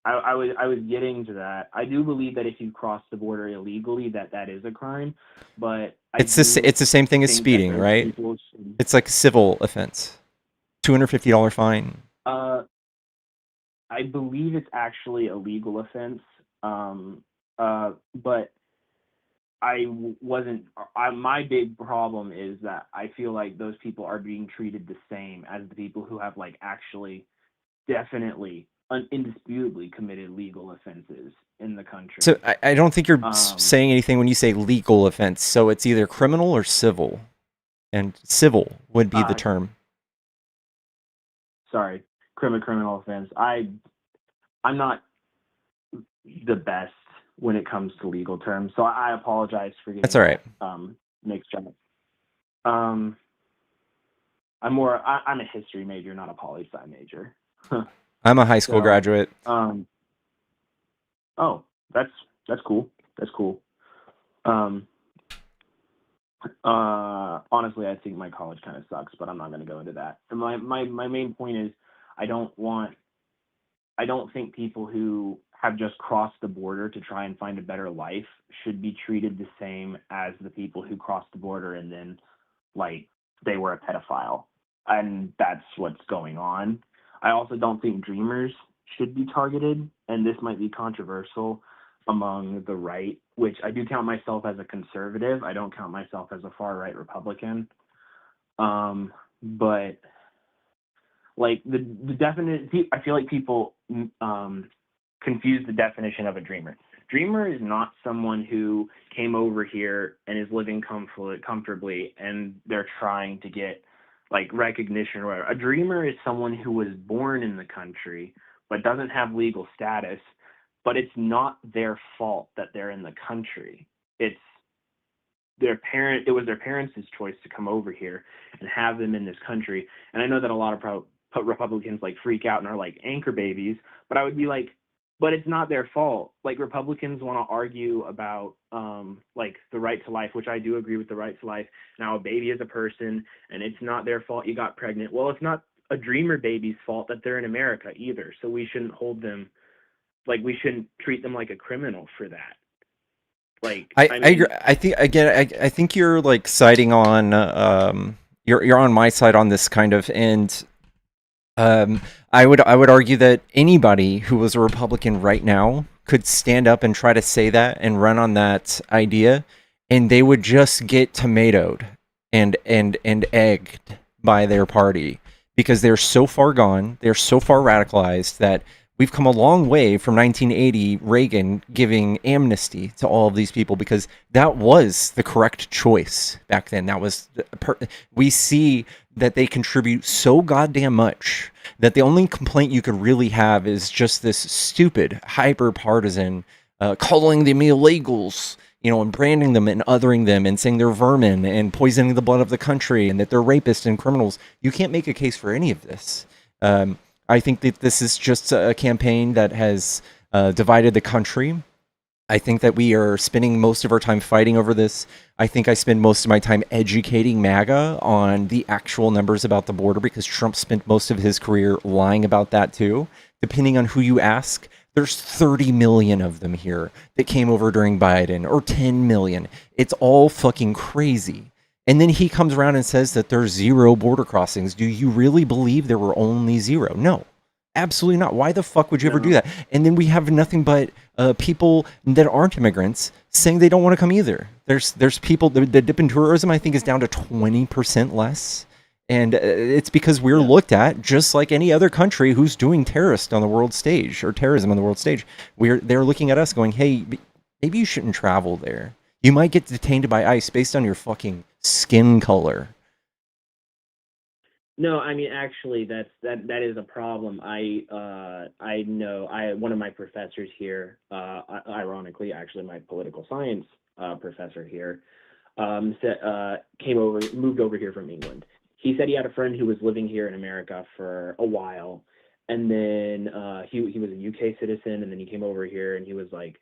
I was getting to that. I do believe that if you cross the border illegally, that is a crime, but it's the same thing as speeding, right? It's like a civil offense, $250 fine. I believe it's actually a legal offense, but my big problem is that I feel like those people are being treated the same as the people who have like actually definitely indisputably committed legal offenses in the country. So I don't think you're saying anything when you say legal offense. So it's either criminal or civil, and civil would be the term. Sorry, criminal offense. I'm not the best when it comes to legal terms, so I apologize for getting that's all right. Mixed up. I'm a history major, not a poli-sci major. I'm a high school graduate. Oh, that's cool. That's cool. Honestly, I think my college kind of sucks, but I'm not going to go into that. And my main point is, I don't think people who have just crossed the border to try and find a better life should be treated the same as the people who crossed the border and then, like, they were a pedophile. And that's what's going on. I also don't think dreamers should be targeted, and this might be controversial among the right, which I do count myself as a conservative. I don't count myself as a far right Republican. But like the definite, I feel like people confuse the definition of a dreamer. Dreamer is not someone who came over here and is living comfortably and they're trying to get like recognition or whatever. A dreamer is someone who was born in the country but doesn't have legal status, but it's not their fault that they're in the country. It was their parents' choice to come over here and have them in this country. And I know that a lot of Republicans like freak out and are like anchor babies, but I would be like, but it's not their fault. Like Republicans want to argue about like the right to life, which I do agree with the right to life. Now a baby is a person and it's not their fault you got pregnant. Well, it's not a dreamer baby's fault that they're in America either. So we shouldn't hold them, like we shouldn't treat them like a criminal for that. Like I agree. I think again, I think you're like siding on you're on my side on this kind of, and I would argue that anybody who was a Republican right now could stand up and try to say that and run on that idea, and they would just get tomatoed and egged by their party because they're so far gone, they're so far radicalized that we've come a long way from 1980 Reagan giving amnesty to all of these people, because that was the correct choice back then. That was we see that they contribute so goddamn much that the only complaint you could really have is just this stupid hyper partisan calling them illegals, you know, and branding them and othering them and saying they're vermin and poisoning the blood of the country and that they're rapists and criminals. You can't make a case for any of this. I think that this is just a campaign that has divided the country. I think that we are spending most of our time fighting over this. I think I spend most of my time educating MAGA on the actual numbers about the border, because Trump spent most of his career lying about that too. Depending on who you ask, there's 30 million of them here that came over during Biden, or 10 million. It's all fucking crazy. And then he comes around and says that there's 0 border crossings. Do you really believe there were only 0? No, absolutely not. Why the fuck would you ever do that? And then we have nothing but people that aren't immigrants saying they don't want to come either. There's people, the dip in tourism, I think, is down to 20% less. And it's because we're looked at just like any other country who's doing terrorism on the world stage. They're looking at us going, hey, maybe you shouldn't travel there. You might get detained by ICE based on your fucking skin color. No, I mean, actually, that is a problem. I know one of my professors here, ironically, actually my political science professor here, moved over here from England. He said he had a friend who was living here in America for a while, and then he was a UK citizen, and then he came over here and he was like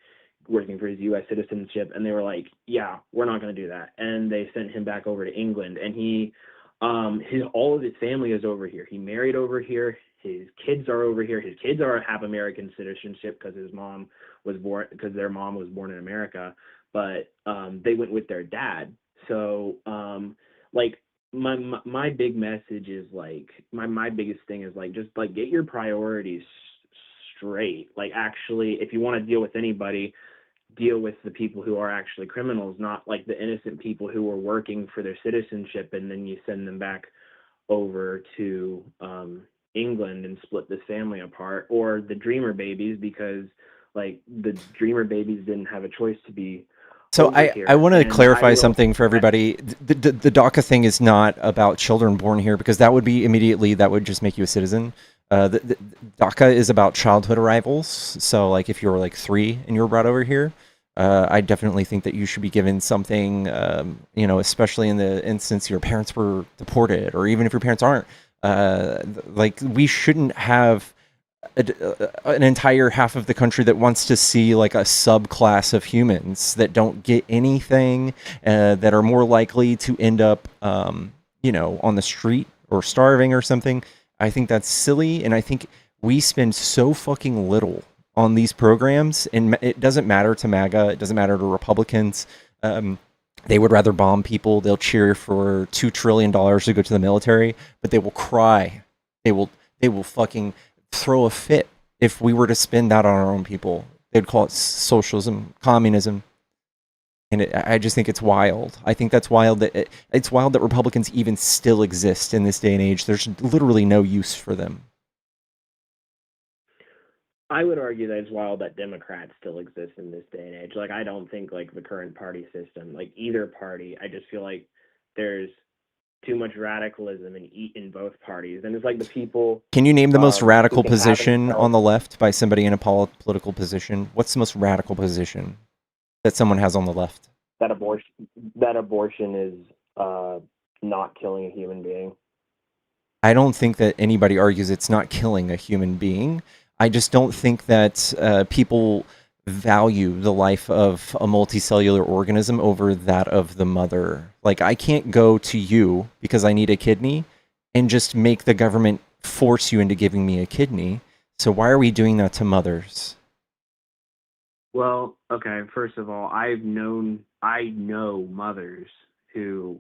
working for his US citizenship, and they were like, yeah, we're not going to do that. And they sent him back over to England, and he all of his family is over here. He married over here. His kids are over here. His kids have American citizenship because their mom was born in America, but they went with their dad. So like my big message is like my biggest thing is like, just like get your priorities straight. Like, actually, if you want to deal with anybody, deal with the people who are actually criminals, not like the innocent people who are working for their citizenship, and then you send them back over to England and split this family apart, or the dreamer babies, because like the dreamer babies didn't have a choice to be. So I want to clarify something for everybody. The DACA thing is not about children born here, because that would just make you a citizen. The DACA is about childhood arrivals. So like if you're like 3 and you were brought over here, I definitely think that you should be given something, especially in the instance your parents were deported, or even if your parents aren't. Like, we shouldn't have an entire half of the country that wants to see like a subclass of humans that don't get anything, that are more likely to end up, on the street or starving or something. I think that's silly, and I think we spend so fucking little on these programs, and it doesn't matter to MAGA, it doesn't matter to Republicans. They would rather bomb people. They'll cheer for $2 trillion to go to the military, but they will cry. They will fucking throw a fit if we were to spend that on our own people. They'd call it socialism, communism, and I just think it's wild. I think that's wild. It's wild that Republicans even still exist in this day and age. There's literally no use for them. I would argue that it's wild that Democrats still exist in this day and age. Like, I don't think like the current party system, like either party, I just feel like there's too much radicalism in both parties, and it's like the people. Can you name the most radical who can have position themselves- on the left by somebody in a political position? What's the most radical position that someone has on the left? that abortion is not killing a human being. I don't think that anybody argues it's not killing a human being. I just don't think that people value the life of a multicellular organism over that of the mother. Like, I can't go to you because I need a kidney and just make the government force you into giving me a kidney. So why are we doing that to mothers? Well, okay, first of all, I know mothers who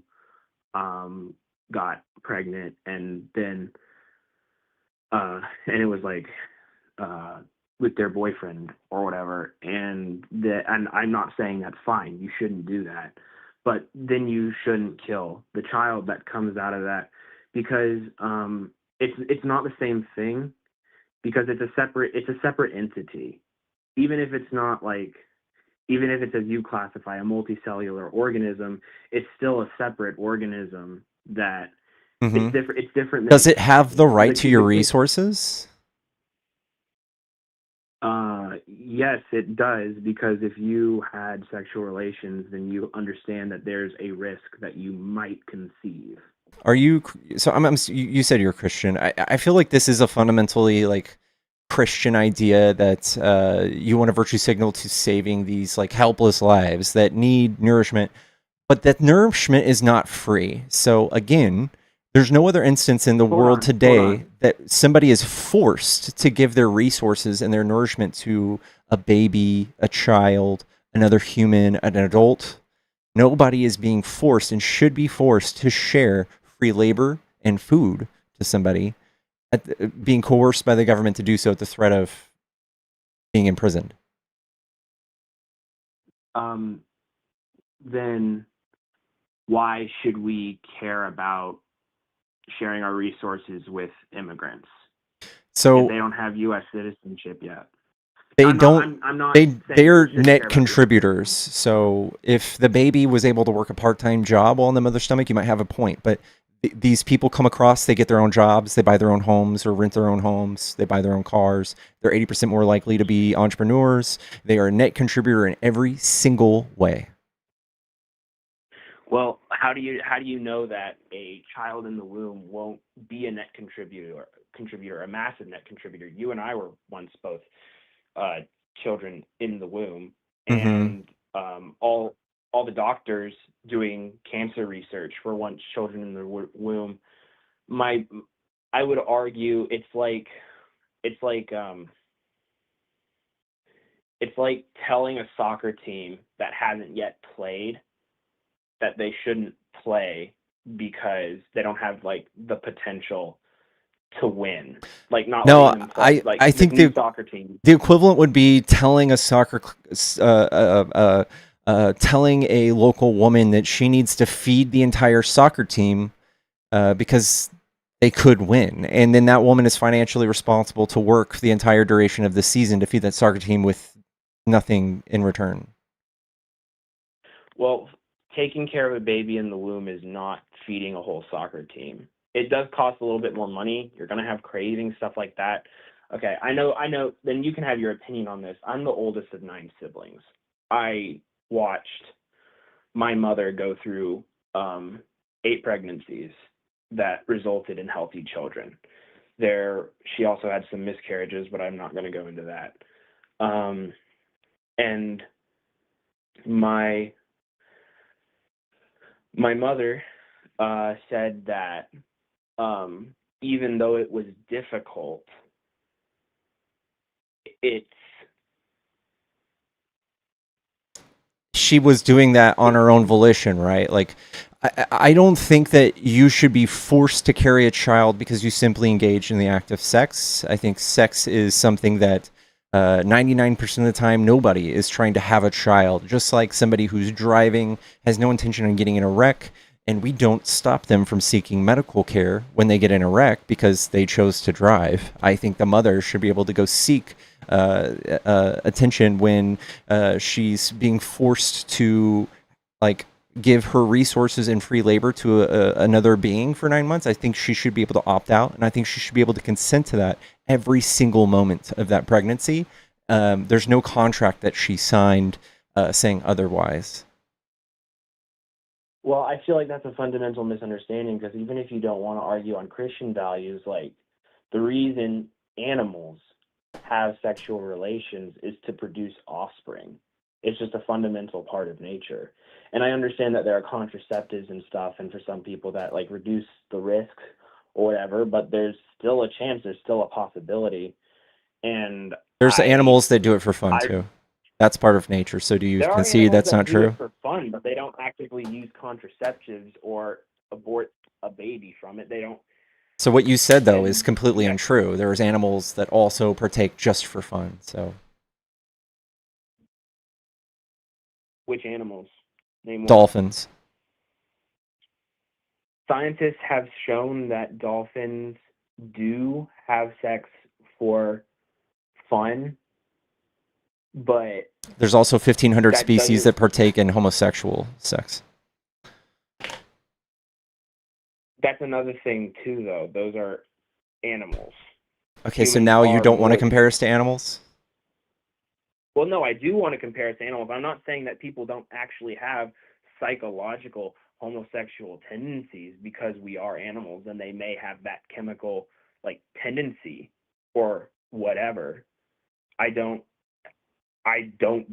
got pregnant and then and it was like with their boyfriend or whatever, and I'm not saying that's fine, you shouldn't do that, but then you shouldn't kill the child that comes out of that, because it's not the same thing, because it's a separate entity. Even if it's as you classify a multicellular organism, it's still a separate organism that it's different. It's different. Does it have the right to your resources? Yes, it does, because if you had sexual relations, then you understand that there's a risk that you might conceive. Are you? So you said you're Christian. I feel like this is a fundamentally like Christian idea that you want a virtue signal to saving these like helpless lives that need nourishment, but that nourishment is not free. So again, there's no other instance in the world today that somebody is forced to give their resources and their nourishment to a baby, a child, another human, an adult. Nobody is being forced and should be forced to share free labor and food to somebody, being coerced by the government to do so at the threat of being imprisoned. Then why should we care about sharing our resources with immigrants? So if they don't have U.S. citizenship yet. They they're saying net contributors. So if the baby was able to work a part-time job while in the mother's stomach, you might have a point. But these people come across, they get their own jobs, they buy their own homes or rent their own homes, they buy their own cars. They're 80% more likely to be entrepreneurs. They are a net contributor in every single way. Well, how do you know that a child in the womb won't be a net contributor, a massive net contributor? You and I were once both children in the womb, and all the doctors doing cancer research were once children in the womb. I would argue it's like telling a soccer team that hasn't yet played that they shouldn't play because they don't have like the potential to win. Like not no, letting them play. I think the soccer team. The equivalent would be telling a telling a local woman that she needs to feed the entire soccer team because they could win, and then that woman is financially responsible to work the entire duration of the season to feed that soccer team with nothing in return. Well, taking care of a baby in the womb is not feeding a whole soccer team. It does cost a little bit more money. You're going to have cravings, stuff like that. Okay, I know. Then you can have your opinion on this. I'm the oldest of 9 siblings. I watched my mother go through 8 pregnancies that resulted in healthy children. she also had some miscarriages, but I'm not going to go into that. And my mother said that even though it was difficult, she was doing that on her own volition, right? Like, I don't think that you should be forced to carry a child because you simply engage in the act of sex. I think sex is something that 99% of the time nobody is trying to have a child. Just like somebody who's driving has no intention on getting in a wreck, and we don't stop them from seeking medical care when they get in a wreck because they chose to drive. I think the mother should be able to go seek attention when she's being forced to, like, give her resources in free labor to another being for 9 months. I think she should be able to opt out, and I think she should be able to consent to that every single moment of that pregnancy. There's no contract that she signed saying otherwise. Well, I feel like that's a fundamental misunderstanding, because even if you don't want to argue on Christian values, like, the reason animals have sexual relations is to produce offspring. It's just a fundamental part of nature. And I understand that there are contraceptives and stuff, and for some people that, like, reduce the risk or whatever, but there's still a chance, there's still a possibility. And there's animals that do it for fun too. That's part of nature. So do you there concede that's not true? Do it for fun, but they don't actively use contraceptives or abort a baby from it. They don't. So what you said, though, is completely untrue. There's animals that also partake just for fun. So which animals? Name one. Dolphins. Scientists have shown that dolphins do have sex for fun, but there's also 1,500 species that partake in homosexual sex. That's another thing too, though. Those are animals. Okay, humans, so now you don't want to compare us to animals? Well, no, I do want to compare us to animals. I'm not saying that people don't actually have psychological homosexual tendencies because we are animals, and they may have that chemical, like, tendency or whatever. I don't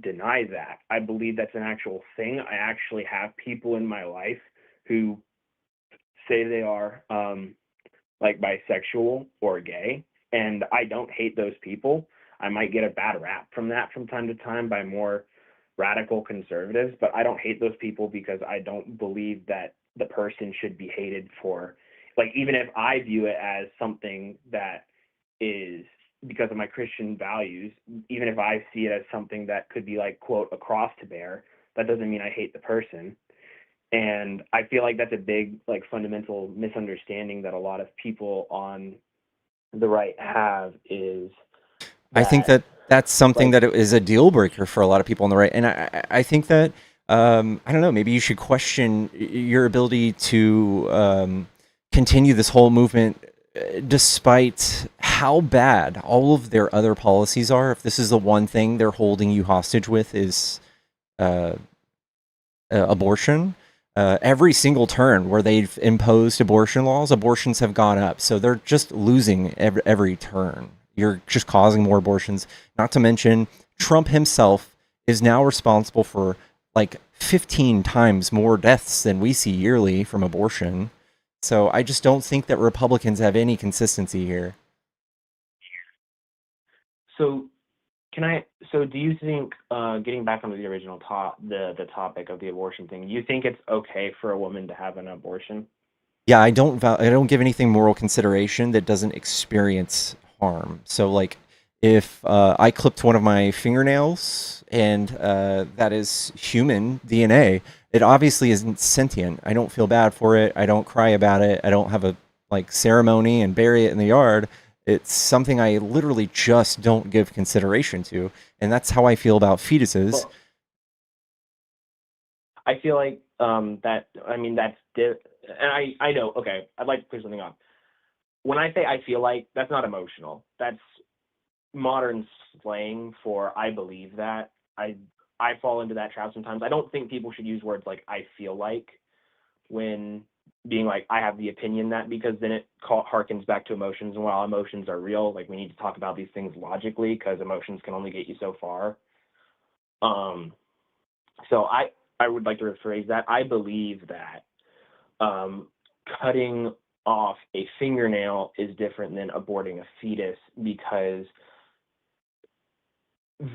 deny that. I believe that's an actual thing. I actually have people in my life who say they are like bisexual or gay, and I don't hate those people. I might get a bad rap from that from time to time by more radical conservatives, but I don't hate those people because I don't believe that the person should be hated for, like, even if I view it as something that is because of my Christian values, even if I see it as something that could be, like, quote, a cross to bear, that doesn't mean I hate the person. And I feel like that's a big, like, fundamental misunderstanding that a lot of people on the right have, is I think that that's something, like, that is a deal breaker for a lot of people on the right. And I think that, I don't know, maybe you should question your ability to continue this whole movement despite how bad all of their other policies are. If this is the one thing they're holding you hostage with is abortion, every single turn where they've imposed abortion laws, abortions have gone up. So they're just losing every turn. You're just causing more abortions. Not to mention, Trump himself is now responsible for, like, 15 times more deaths than we see yearly from abortion. So I just don't think that Republicans have any consistency here. So do you think, getting back onto the original the topic of the abortion thing, you think it's okay for a woman to have an abortion? Yeah, I don't give anything moral consideration that doesn't experience harm. So, like, if I clipped one of my fingernails and that is human DNA, it obviously isn't sentient. I don't feel bad for it. I don't cry about it. I don't have a, like, ceremony and bury it in the yard. It's something I literally just don't give consideration to, and that's how I feel about fetuses. Well, I feel like that. I mean, that's and I know. Okay, I'd like to clear something up. When I say I feel like, that's not emotional. That's modern slang for I believe that. I fall into that trap sometimes. I don't think people should use words like I feel like when being like, I have the opinion that, because then it harkens back to emotions, and while emotions are real, like we need to talk about these things logically because emotions can only get you so far. So I would like to rephrase that. I believe that cutting off a fingernail is different than aborting a fetus, because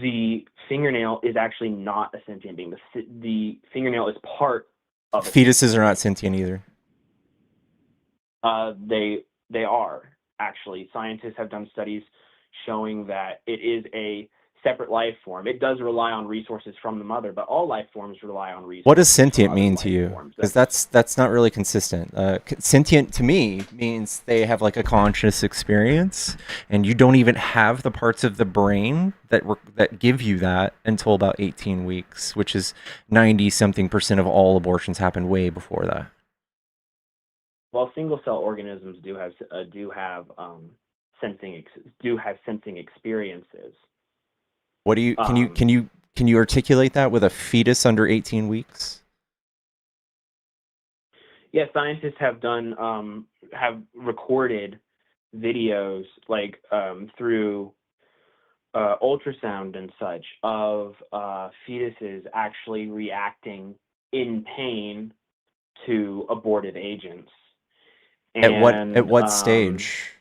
the fingernail is actually not a sentient being. The fingernail is part of a Fetuses are not sentient either. They are, actually. Scientists have done studies showing that it is a separate life form. It does rely on resources from the mother, but all life forms rely on resources. What does sentient mean to you? Because that's not really consistent. Sentient to me means they have like a conscious experience, and you don't even have the parts of the brain that give you that until about 18 weeks, which is 90-something% of all abortions happen way before that. Well, single cell organisms do have sensing experiences. What do you can you articulate that with a fetus under 18 weeks? Yeah, scientists have recorded videos like through ultrasound and such of fetuses actually reacting in pain to aborted agents. At what stage?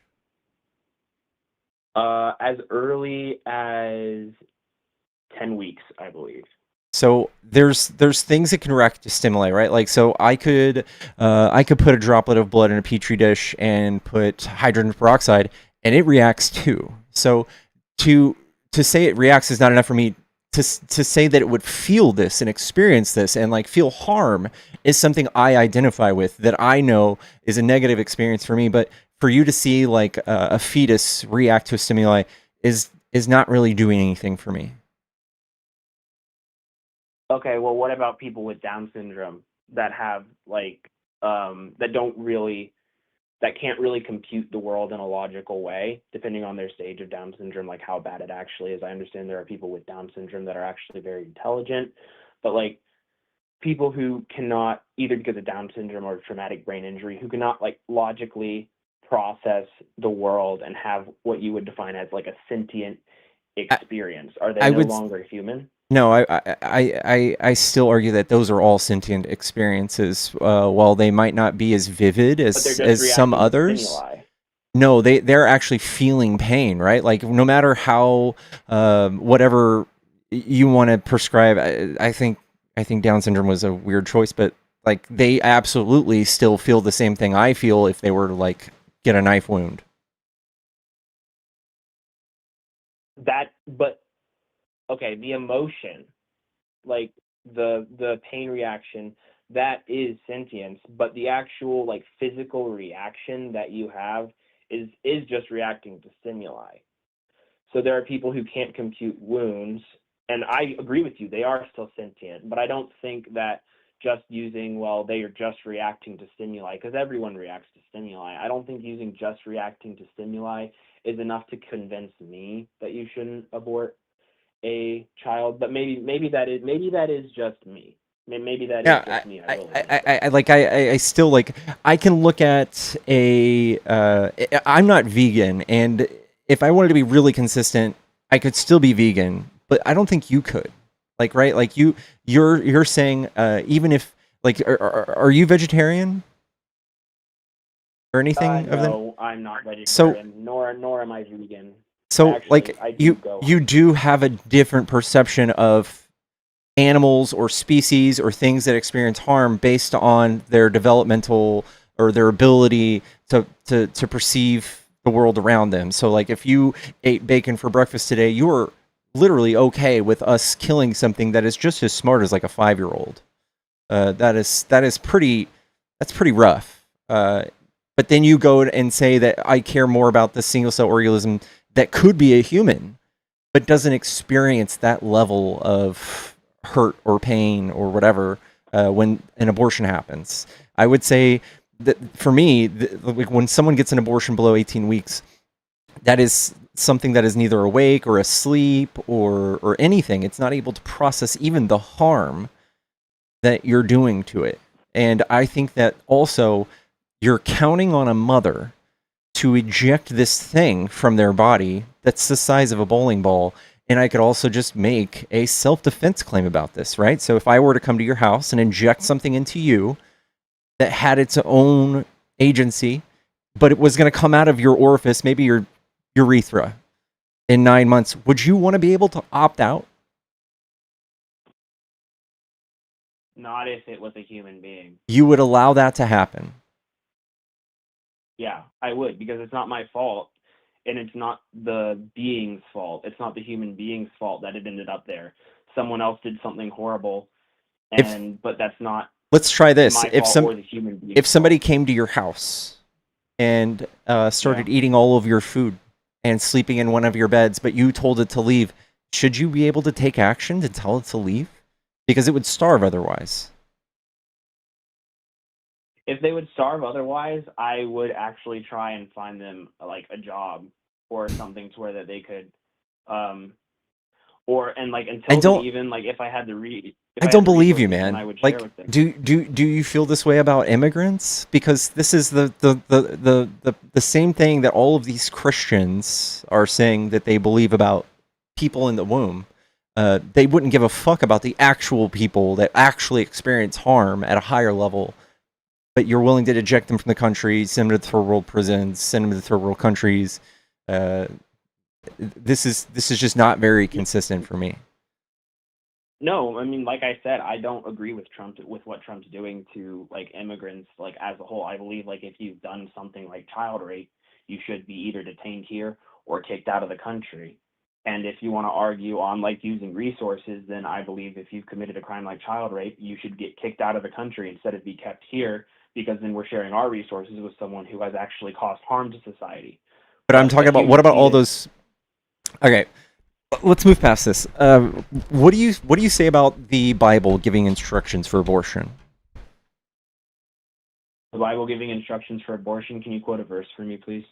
As early as 10 weeks, I believe. So there's things that can react to stimuli, right? Like, so I could put a droplet of blood in a petri dish and put hydrogen peroxide, and it reacts too. So to say it reacts is not enough for me. To say that it would feel this and experience this and like feel harm is something I identify with, that I know is a negative experience for me. But for you to see like a fetus react to a stimuli is not really doing anything for me. Okay, well, what about people with Down syndrome that have like that can't really compute the world in a logical way, depending on their stage of Down syndrome, like how bad it actually is? I understand there are people with Down syndrome that are actually very intelligent, but like people who cannot, either because of Down syndrome or traumatic brain injury, who cannot like logically process the world and have what you would define as like a sentient experience, are they no longer human? No, I still argue that those are all sentient experiences. While they might not be as vivid as some others. No, they're actually feeling pain, right? Like no matter how whatever you want to prescribe, I think Down syndrome was a weird choice, but like they absolutely still feel the same thing I feel if they were to like get a knife wound. Okay, the emotion, like the pain reaction, that is sentience, but the actual like physical reaction that you have is just reacting to stimuli. So there are people who can't compute wounds, and I agree with you, they are still sentient, but I don't think that just using, well, they are just reacting to stimuli, because everyone reacts to stimuli. I don't think using just reacting to stimuli is enough to convince me that you shouldn't abort a child, but maybe that is just me. Maybe that is just me. I still like, I can look at I'm not vegan, and if I wanted to be really consistent, I could still be vegan, but I don't think you could. Like, right? Like you're saying even if like are you vegetarian or anything? No, I'm not vegetarian. Nor am I vegan. So actually, like you do have a different perception of animals or species or things that experience harm based on their developmental or their ability to perceive the world around them. So like if you ate bacon for breakfast today, you were literally okay with us killing something that is just as smart as like a 5-year-old. That's pretty rough. But then you go and say that I care more about the single cell organism that could be a human, but doesn't experience that level of hurt or pain or whatever when an abortion happens. I would say that for me, like when someone gets an abortion below 18 weeks, that is something that is neither awake or asleep or anything. It's not able to process even the harm that you're doing to it. And I think that also You're counting on a mother to eject this thing from their body that's the size of a bowling ball. And I could also just make a self-defense claim about this, right? So if I were to come to your house and inject something into you that had its own agency, but it was going to come out of your orifice, maybe your urethra, in 9 months, would you want to be able to opt out? Not if it was a human being. You would allow that to happen. Yeah, I would, because it's not my fault, and it's not the being's fault. It's not the human being's fault that it ended up there. Someone else did something horrible, but that's not Let's try this. my fault or the human being's If somebody fault. came to your house and started Yeah. eating all of your food and sleeping in one of your beds, but you told it to leave, should you be able to take action to tell it to leave? Because it would starve otherwise. If they would starve otherwise, I would actually try and find them like a job or something to where that they could, until even like if I had to read. I don't believe you, I man. would share Like, with them. do you feel this way about immigrants? Because this is the same thing that all of these Christians are saying that they believe about people in the womb. They wouldn't give a fuck about the actual people that actually experience harm at a higher level, but you're willing to eject them from the country, send them to third world prisons, send them to the third world countries. This is just not very consistent for me. No, I mean, like I said, I don't agree with what Trump's doing to like immigrants, like as a whole. I believe like if you've done something like child rape, you should be either detained here or kicked out of the country. And if you want to argue on like using resources, then I believe if you've committed a crime like child rape, you should get kicked out of the country instead of be kept here, because then we're sharing our resources with someone who has actually caused harm to society. But I'm talking about, what about all those? Okay, let's move past this. What do you say about the Bible giving instructions for abortion? The Bible giving instructions for abortion. Can you quote a verse for me, please?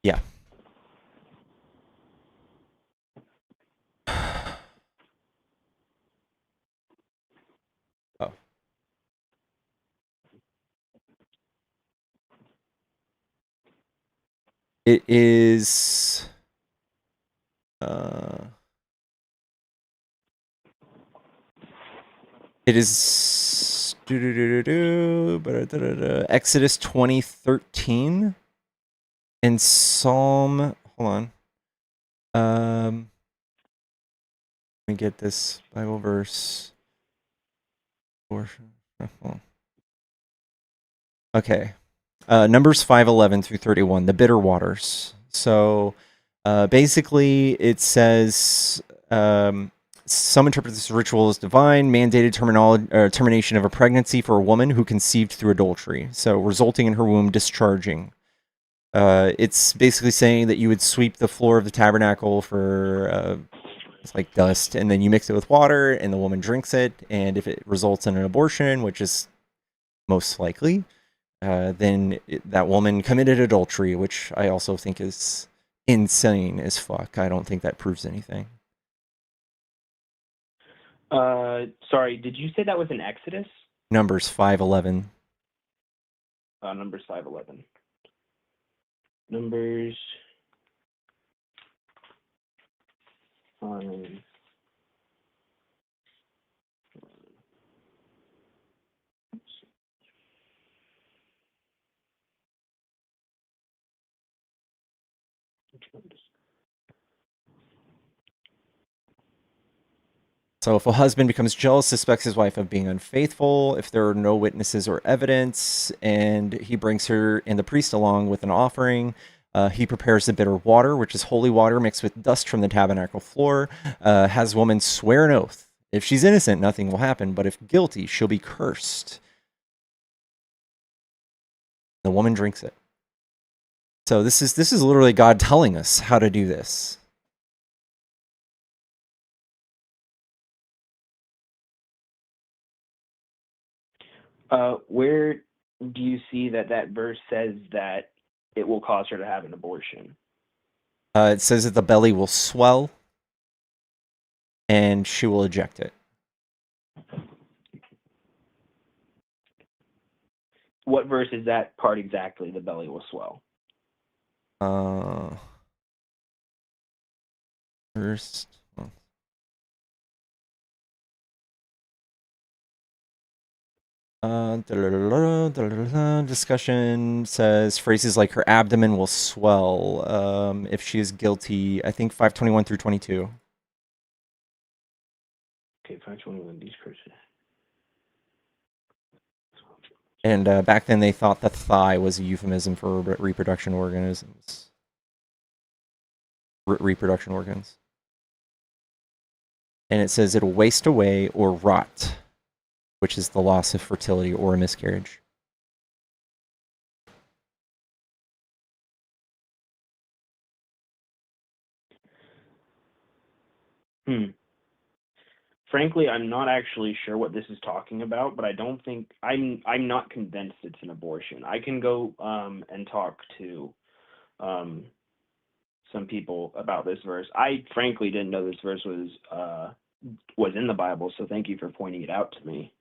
Yeah. Oh. It is. It is Exodus 20:13 and Psalm. Hold on. Let me get this Bible verse. Okay. Numbers 5:11 through 31. The bitter waters. So, basically, it says. Some interpret this ritual as divine, mandated termination of a pregnancy for a woman who conceived through adultery, so resulting in her womb discharging. It's basically saying that you would sweep the floor of the tabernacle for it's like dust, and then you mix it with water, and the woman drinks it, and if it results in an abortion, which is most likely, then that woman committed adultery, which I also think is insane as fuck. I don't think that proves anything. Sorry, did you say that was in Exodus? Numbers 5:11. Numbers 5:11. Numbers 5. So if a husband becomes jealous, suspects his wife of being unfaithful, if there are no witnesses or evidence, and he brings her and the priest along with an offering, he prepares the bitter water, which is holy water mixed with dust from the tabernacle floor, has woman swear an oath. If she's innocent, nothing will happen, but if guilty, she'll be cursed. The woman drinks it. So this is literally God telling us how to do this. Where do you see that verse says that it will cause her to have an abortion? It says that the belly will swell and she will eject it. What verse is that part exactly? The belly will swell. First. Discussion says phrases like her abdomen will swell if she is guilty. I think 521 through 22. Okay, 521 these person. And back then they thought that thigh was a euphemism for reproduction organisms. Reproduction organs. And it says it'll waste away or rot, which is the loss of fertility or a miscarriage. Frankly, I'm not actually sure what this is talking about, but I don't think I'm not convinced it's an abortion. I can go and talk to some people about this verse. I frankly didn't know this verse was in the Bible, so thank you for pointing it out to me.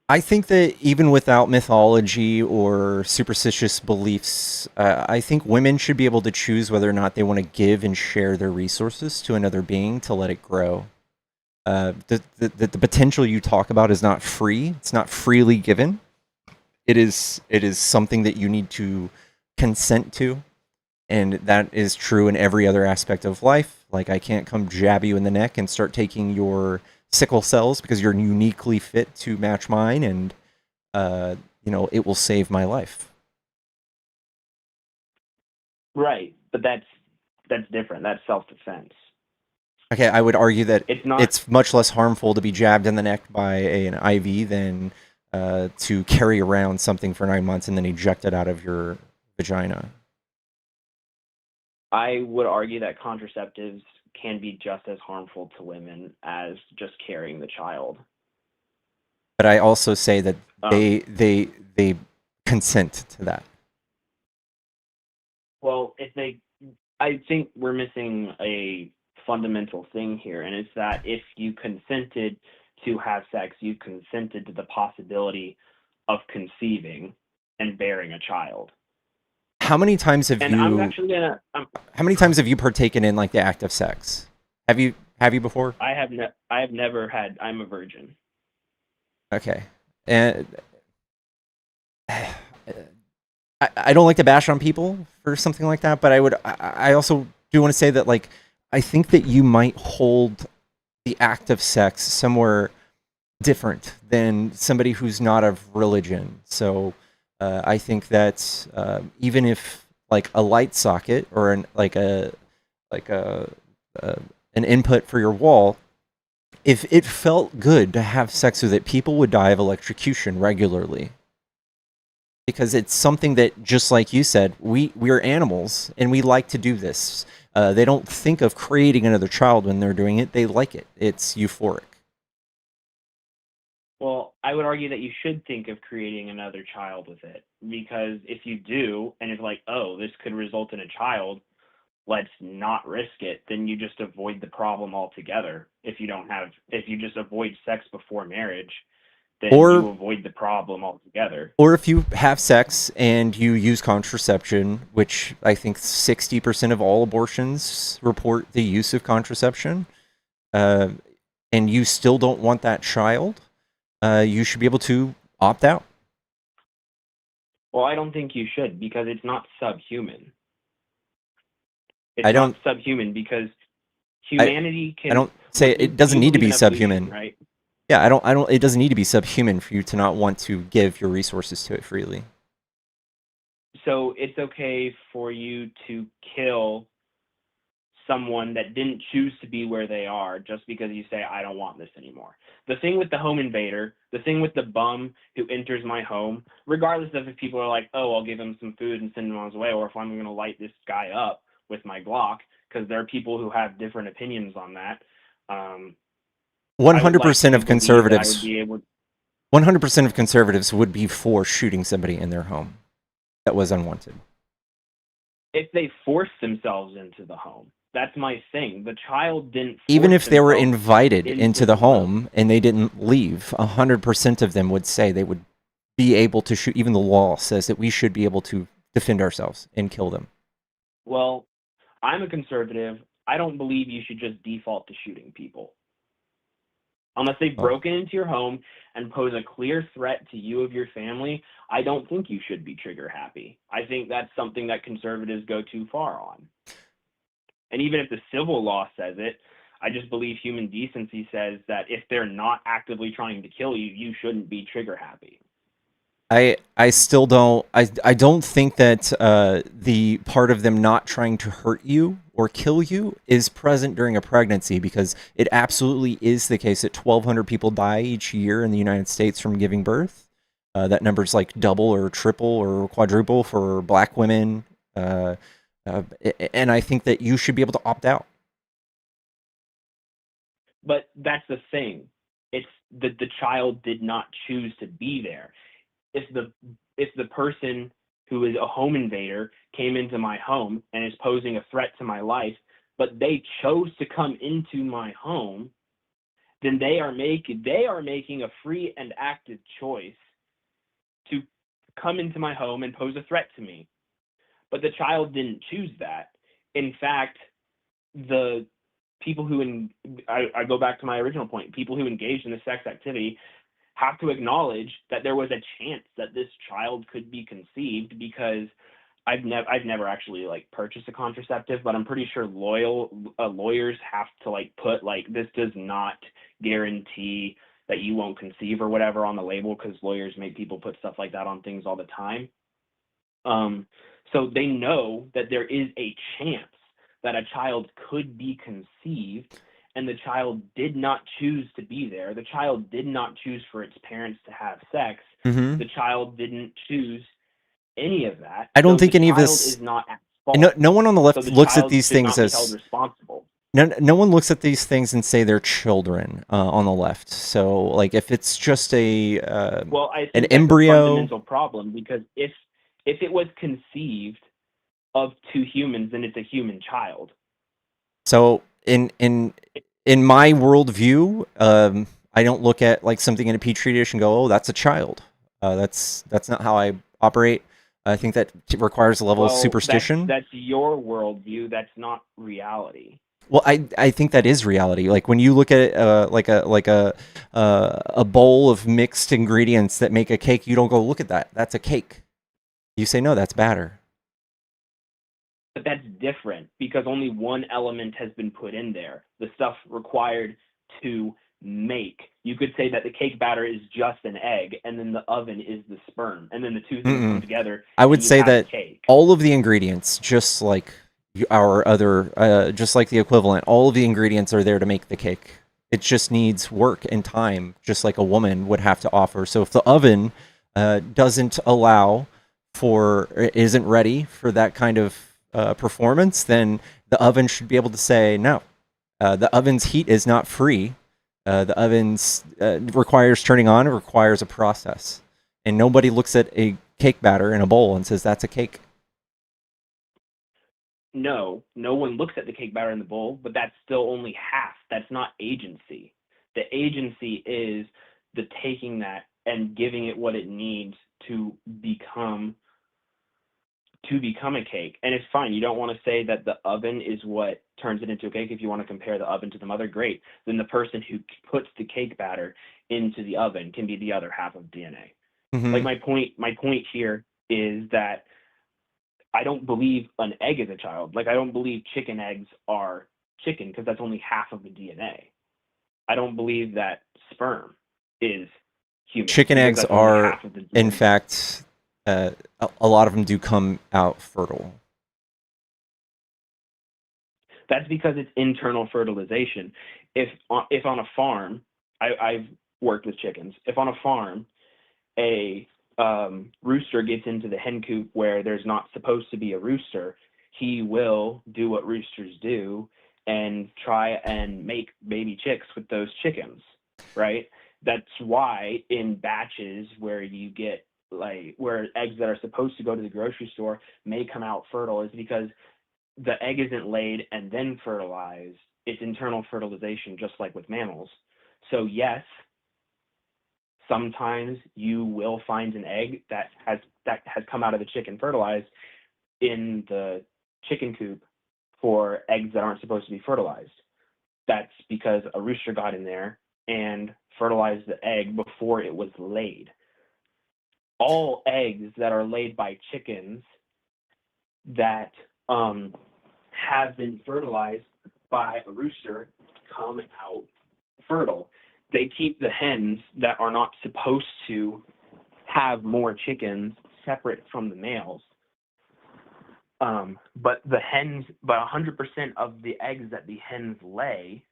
I think that even without mythology or superstitious beliefs, I think women should be able to choose whether or not they want to give and share their resources to another being to let it grow. The potential you talk about is not free. It's not freely given. It is something that you need to consent to. And that is true in every other aspect of life. Like, I can't come jab you in the neck and start taking your sickle cells because you're uniquely fit to match mine, and it will save my life. Right, but that's different. That's self-defense. Okay, I would argue that it's much less harmful to be jabbed in the neck by an IV than to carry around something for 9 months and then eject it out of your vagina. I would argue that contraceptives can be just as harmful to women as just carrying the child. But I also say that they consent to that. Well, I think we're missing a fundamental thing here, and it's that if you consented to have sex, you consented to the possibility of conceiving and bearing a child. How many times have How many times have you partaken in like the act of sex? Have you before? I have never had. I'm a virgin. Okay, and I don't like to bash on people for something like that, but I also do want to say that, like, I think that you might hold the act of sex somewhere different than somebody who's not of religion. So I think that even if like a light socket or an input for your wall, if it felt good to have sex with it, people would die of electrocution regularly. Because it's something that, just like you said, we're animals and we like to do this. They don't think of creating another child when they're doing it. They like it. It's euphoric. Well, I would argue that you should think of creating another child with it, because if you do, and it's like, oh, this could result in a child, let's not risk it, then you just avoid the problem altogether. If you just avoid sex before marriage, then you avoid the problem altogether. Or if you have sex and you use contraception, which I think 60% of all abortions report the use of contraception, and you still don't want that child, you should be able to opt out. Well, I don't think you should, because it's not subhuman. Not subhuman because humanity can. I don't say it doesn't need to be subhuman, right? Yeah, I don't. It doesn't need to be subhuman for you to not want to give your resources to it freely. So it's okay for you to kill someone that didn't choose to be where they are just because you say, I don't want this anymore. The thing with the home invader, the thing with the bum who enters my home, regardless of if people are like, oh, I'll give him some food and send him on his way, or if I'm going to light this guy up with my Glock, because there are people who have different opinions on that. 100% of conservatives. 100% of conservatives would be for shooting somebody in their home that was unwanted. If they force themselves into the home, that's my thing. The child didn't. Even if they were invited into the home and they didn't leave, 100% of them would say they would be able to shoot. Even the law says that we should be able to defend ourselves and kill them. Well, I'm a conservative. I don't believe you should just default to shooting people. Unless they've broken into your home and pose a clear threat to you or your family, I don't think you should be trigger happy. I think that's something that conservatives go too far on. And even if the civil law says it, I just believe human decency says that if they're not actively trying to kill you, you shouldn't be trigger happy. I still don't I don't think that the part of them not trying to hurt you or kill you is present during a pregnancy, because it absolutely is the case that 1,200 people die each year in the United States from giving birth. That number's like double or triple or quadruple for Black women, and I think that you should be able to opt out. But that's the thing. It's that the child did not choose to be there. If the person who is a home invader came into my home and is posing a threat to my life, but they chose to come into my home, then they are making a free and active choice to come into my home and pose a threat to me. But the child didn't choose that. In fact, the people who I go back to my original point, people who engage in the sex activity have to acknowledge that there was a chance that this child could be conceived, because I've never actually like purchased a contraceptive, but I'm pretty sure lawyers have to like put like, this does not guarantee that you won't conceive or whatever on the label, because lawyers make people put stuff like that on things all the time. So they know that there is a chance that a child could be conceived, and the child did not choose to be there. The child did not choose for its parents to have sex. Mm-hmm. The child didn't choose any of that. I don't So think any of the this child is not at fault. no one on the left So the looks at child these should things not be held as responsible. no one looks at these things and say they're children on the left. So like if it's just a Well, I an think that's embryo, a fundamental problem, because if it was conceived of two humans, then it's a human child. so in my worldview, I don't look at like something in a petri dish and go, oh, that's a child. That's not how I operate. I think that requires a level of superstition. That's your worldview. That's not reality. Well, I think that is reality. Like when you look at it, like a bowl of mixed ingredients that make a cake, you don't go look at that. That's a cake. You say no, that's batter. But that's different, because only one element has been put in there. The stuff required to make. You could say that the cake batter is just an egg, and then the oven is the sperm, and then the two things come together. I would say that cake. all of the ingredients, just like our other, just like the equivalent, all of the ingredients are there to make the cake. It just needs work and time, just like a woman would have to offer. So if the oven doesn't allow for, isn't ready for that kind of performance, then the oven should be able to say no. The oven's heat is not free. The oven's requires turning on. It requires a process, and nobody looks at a cake batter in a bowl and says that's a cake. No one looks at the cake batter in the bowl, but that's still only half. That's not agency. The agency is the taking that and giving it what it needs to become a cake. And it's fine. You don't want to say that the oven is what turns it into a cake. If you want to compare the oven to the mother, great. Then the person who puts the cake batter into the oven can be the other half of DNA. Mm-hmm. Like my point here is that I don't believe an egg is a child. Like I don't believe chicken eggs are chicken, because that's only half of the DNA. I don't believe that sperm is human. Chicken eggs are, in fact, a lot of them do come out fertile. That's because it's internal fertilization. If on a farm, I've worked with chickens. If on a farm, a rooster gets into the hen coop where there's not supposed to be a rooster, he will do what roosters do and try and make baby chicks with those chickens, right? That's why in batches where you get like where eggs that are supposed to go to the grocery store may come out fertile, is because the egg isn't laid and then fertilized. It's internal fertilization, just like with mammals. So yes, sometimes you will find an egg that has come out of the chicken fertilized in the chicken coop for eggs that aren't supposed to be fertilized. That's because a rooster got in there and fertilized the egg before it was laid. All eggs that are laid by chickens that have been fertilized by a rooster come out fertile. They keep the hens that are not supposed to have more chickens separate from the males. But 100% of the eggs that the hens lay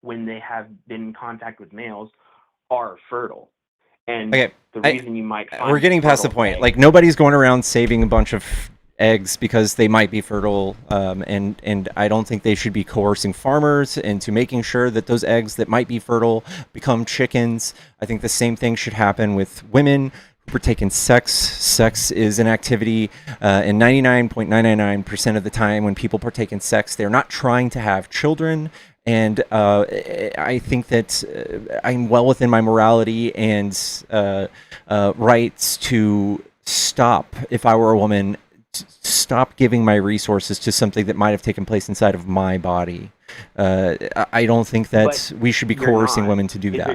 when they have been in contact with males are fertile. And Okay, the reason you might find we're getting past the point. eggs, Like, nobody's going around saving a bunch of eggs because they might be fertile, and I don't think they should be coercing farmers into making sure that those eggs that might be fertile become chickens. I think the same thing should happen with women who partake in sex. Sex is an activity, and 99.999% of the time when people partake in sex, they're not trying to have children. And I think that I'm well within my morality and rights to stop, if I were a woman, stop giving my resources to something that might have taken place inside of my body. I don't think that we should be coercing women to do that.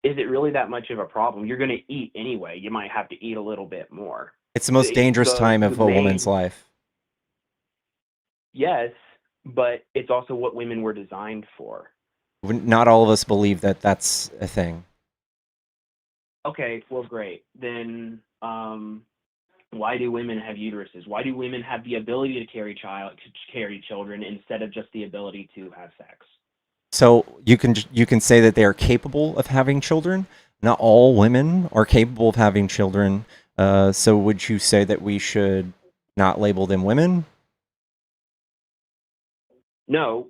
Is it really that much of a problem? You're going to eat anyway. You might have to eat a little bit more. It's the most dangerous time of a woman's life. Yes, but it's also what women were designed for. Not all of us believe that that's a thing. Okay, well, great. Then why do women have uteruses? Why do women have the ability to carry children instead of just the ability to have sex? So you can say that they are capable of having children. Not all women are capable of having children. So would you say that we should not label them women? No,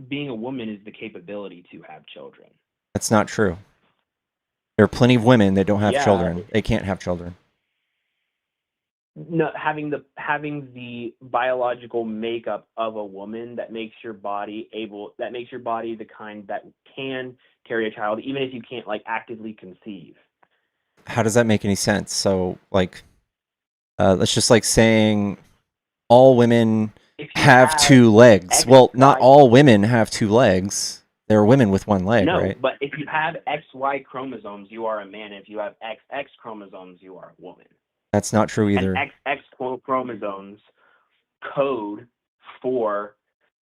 being a woman is the capability to have children. That's not true. There are plenty of women that don't have children. They can't have children. No, having the biological makeup of a woman that makes your body the kind that can carry a child, even if you can't actively conceive. How does that make any sense? So let's just saying all women have two legs. Well, not all women have two legs. There are women with one leg, right? No, but if you have XY chromosomes, you are a man. If you have XX chromosomes, you are a woman. That's not true either. And XX chromosomes code for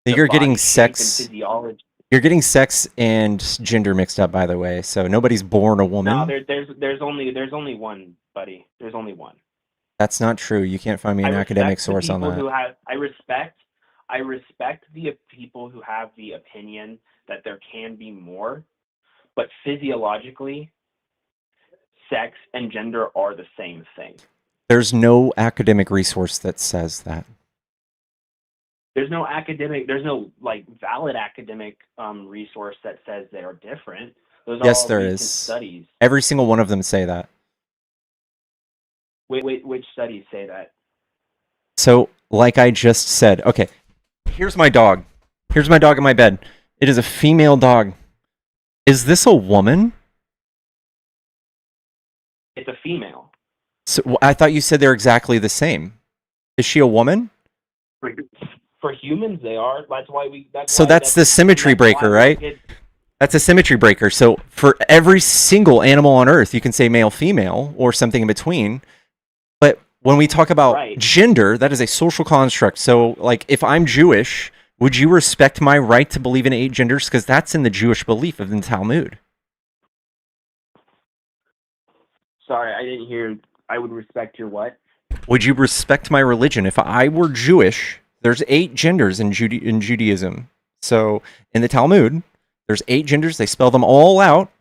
you're getting sex and physiology. You're getting sex and gender mixed up, by the way. So nobody's born a woman. No, there's only one, buddy. There's only one. That's not true. You can't find me an academic source on that. I respect the people who have the opinion that there can be more, but physiologically, sex and gender are the same thing. There's no academic resource that says that. There's no valid academic resource that says they are different. Those yes, are there is. Studies. Every single one of them say that. Wait, which studies say that? So, like I just said, okay, here's my dog. Here's my dog in my bed. It is a female dog. Is this a woman? It's a female. So I thought you said they're exactly the same. Is she a woman? For humans, they are. That's why we. That's the symmetry breaker, right? That's a symmetry breaker. So for every single animal on Earth, you can say male, female, or something in between. But when we talk about gender, that is a social construct. So, if I'm Jewish, would you respect my right to believe in 8 genders? Because that's in the Jewish belief of the Talmud. Sorry, I didn't hear. I would respect your what? Would you respect my religion? If I were Jewish, there's 8 genders in Judaism. So in the Talmud, there's 8 genders. They spell them all out.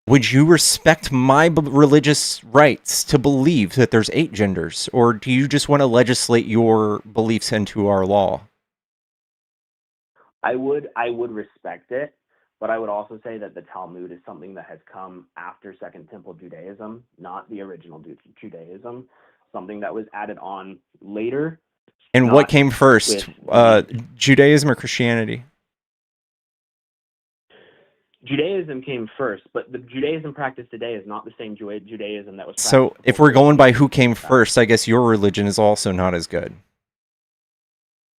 Would you respect my religious rights to believe that there's 8 genders? Or do you just want to legislate your beliefs into our law? I would respect it, but I would also say that the Talmud is something that has come after Second Temple Judaism, not the original Judaism, something that was added on later. And what came first, Judaism or Christianity? Judaism came first, but the Judaism practiced today is not the same Judaism that was practiced So if before we're going by who Christianity. came first, I guess your religion is also not as good.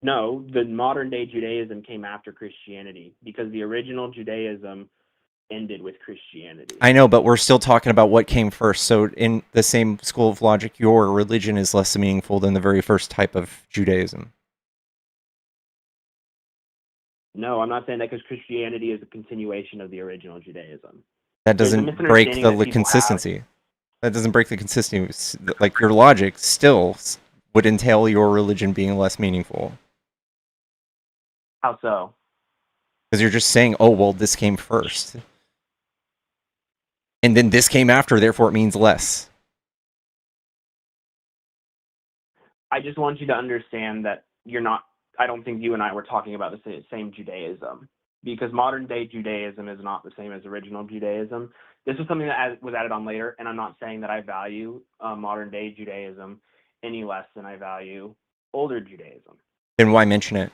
No, the modern day Judaism came after Christianity because the original Judaism ended with Christianity. I know, but we're still talking about what came first. So in the same school of logic, your religion is less meaningful than the very first type of Judaism. No, I'm not saying that because Christianity is a continuation of the original Judaism. That There's a doesn't break misunderstanding the that people consistency. That doesn't break the consistency. Like your logic still would entail your religion being less meaningful. How so? Because you're just saying, oh, well, this came first. And then this came after, therefore it means less. I just want you to understand that you're not, I don't think you and I were talking about the same Judaism, because modern day Judaism is not the same as original Judaism. This is something that was added on later, and I'm not saying that I value modern day Judaism any less than I value older Judaism. Then why mention it?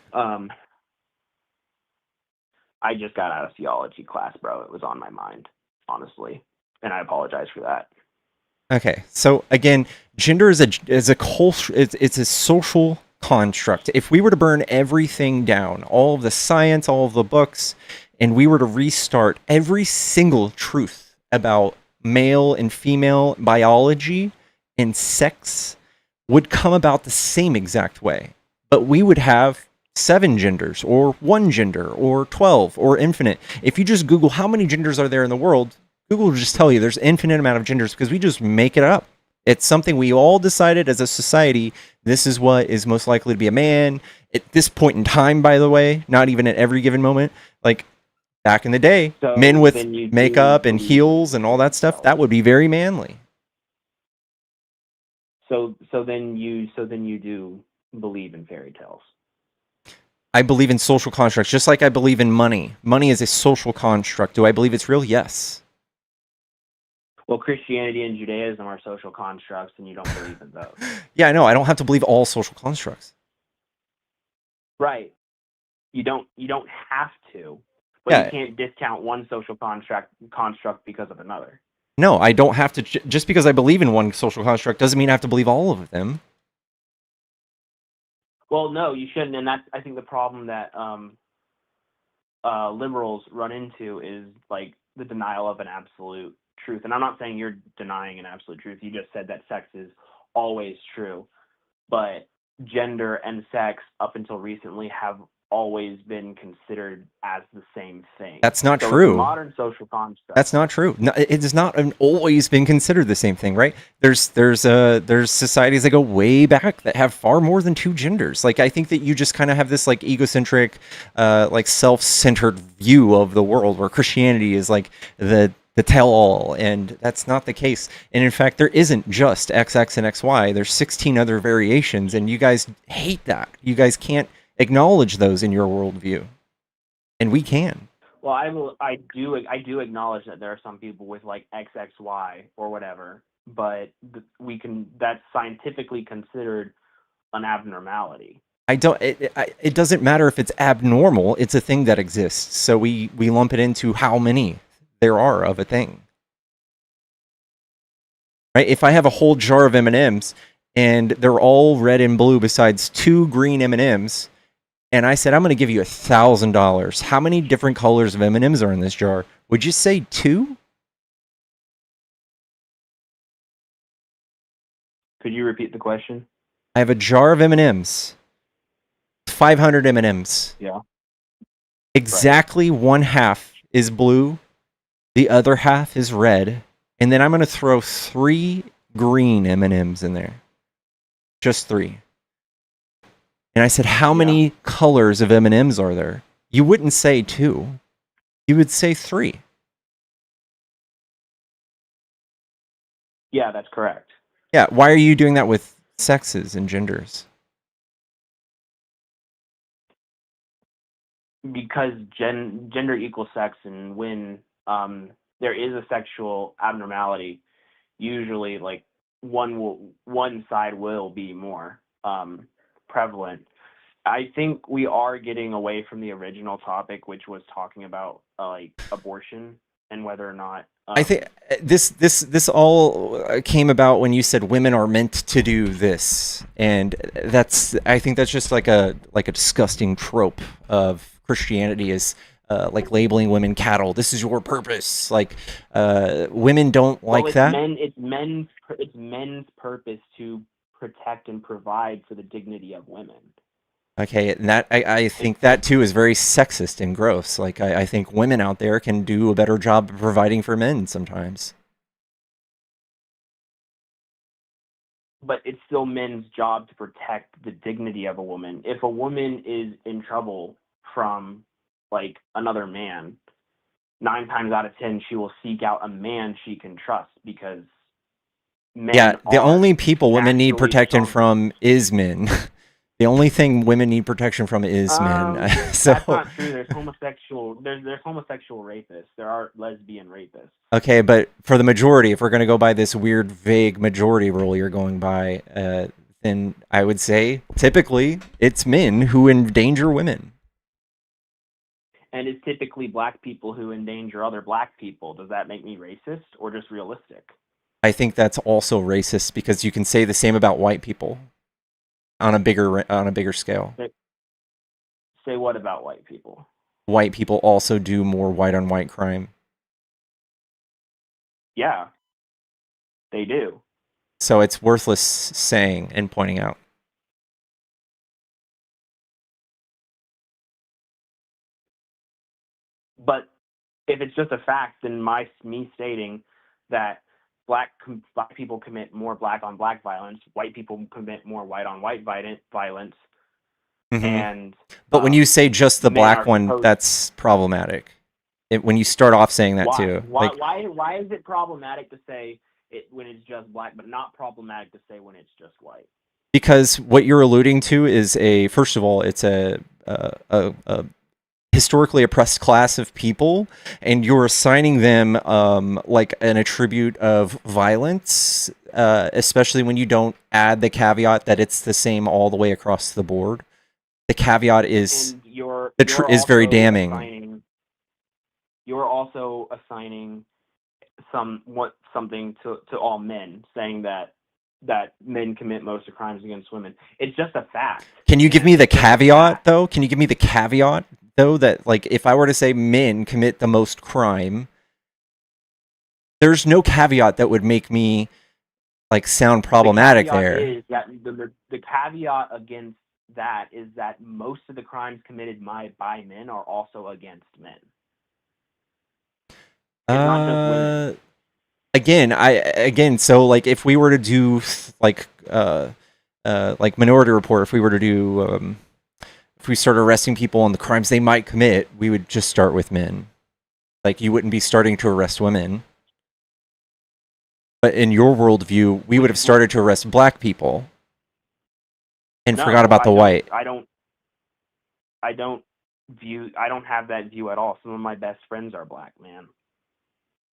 I just got out of theology class, bro. It was on my mind, honestly, and I apologize for that. Okay, so again, gender is a culture. It's a social construct. If we were to burn everything down, all of the science, all of the books, and we were to restart every single truth about male and female biology and sex, would come about the same exact way. But we would have 7 genders, or 1 gender, or 12, or infinite. If you just Google how many genders are there in the world, Google will just tell you there's infinite amount of genders because we just make it up. It's something we all decided as a society, this is what is most likely to be a man. At this point in time, by the way, not even at every given moment, like back in the day, So men with then you makeup do and believe heels in and all that fairy stuff, tales. that would be very manly. So then you do believe in fairy tales. I believe in social constructs, just like I believe in money. Money is a social construct. Do I believe it's real? Yes. Well, Christianity and Judaism are social constructs, and you don't believe in those. Yeah, I know. I don't have to believe all social constructs. Right. You don't have to, but Yeah. you can't discount one social construct because of another. No, I don't have to. Just because I believe in one social construct doesn't mean I have to believe all of them. Well, no, you shouldn't, and that's I think the problem that liberals run into is like the denial of an absolute truth. And I'm not saying you're denying an absolute truth. You just said that sex is always true, but gender and sex up until recently have always been considered as the same thing. That's not so true. It's a modern social construct. That's not true. No, it has not always been considered the same thing, right? There's societies that go way back that have far more than 2 genders. Like I think that you just kind of have this like egocentric, like self-centered view of the world, where Christianity is like the tell-all, and that's not the case. And in fact, there isn't just XX and XY. There's 16 other variations, and you guys hate that. You guys can't acknowledge those in your worldview, and we can. Well, I do acknowledge that there are some people with like XXY or whatever, but that's scientifically considered an abnormality. It doesn't matter if it's abnormal. It's a thing that exists. So we lump it into how many there are of a thing. Right? If I have a whole jar of M&Ms and they're all red and blue besides 2 green M&Ms, and I said, I'm going to give you $1,000. How many different colors of M&Ms are in this jar? Would you say 2? Could you repeat the question? I have a jar of M&Ms, 500 M&Ms. Yeah. Exactly right. One half is blue, the other half is red, and then I'm going to throw 3 green M&Ms in there. Just 3. And I said, how many colors of M&Ms are there? You wouldn't say 2. You would say 3. Yeah, that's correct. Yeah, why are you doing that with sexes and genders? Because gender equals sex, and when there is a sexual abnormality, usually like one side will be more prevalent. I think we are getting away from the original topic, which was talking about like abortion and whether or not. I think this all came about when you said women are meant to do this, and I think that's just like a disgusting trope of Christianity is like labeling women cattle. This is your purpose. Like women don't like that. It's men's purpose to protect and provide for the dignity of women. Okay, and that I think that too is very sexist and gross. Like I think women out there can do a better job of providing for men sometimes. But it's still men's job to protect the dignity of a woman. If a woman is in trouble from like another man, 9 times out of 10 she will seek out a man she can trust, because men the are only people women need naturally protection stronger. from is men. The only thing women need protection from is men. So That's not true. There's homosexual rapists. There are lesbian rapists. okay, but for the majority, if we're going to go by this weird, vague majority rule you're going by, then I would say typically it's men who endanger women. And it's typically black people who endanger other black people. Does that make me racist or just realistic? I think that's also racist because you can say the same about white people on a bigger scale. Say what about white people? White people also do more white on white crime. Yeah, they do. So it's worthless saying and pointing out. But if it's just a fact, then me stating that black people commit more black on black violence, white people commit more white on white violence, Mm-hmm. and but when you say just the black one, supposed... that's problematic. When you start off saying that too, why is it problematic to say it when it's just black, but not problematic to say when it's just white? Because what you're alluding to is first of all, it's a historically oppressed class of people, and you're assigning them like an attribute of violence, especially when you don't add the caveat that it's the same all the way across the board. The caveat is is very damning. You're also assigning something to all men, saying that men commit most of crimes against women. It's just a fact. Can you give me the caveat though? Can you give me the caveat though that like if I were to say men commit the most crime, there's no caveat that would make me like sound problematic there. Is that the caveat against that is that most of the crimes committed by men are also against men. It's not just women. So like if we were to do like Minority Report, if we were to do if we started arresting people on the crimes they might commit, we would just start with men. Like you wouldn't be starting to arrest women. But in your worldview, we would have started to arrest black people and forgot about the white. I don't have that view at all. Some of my best friends are black, man.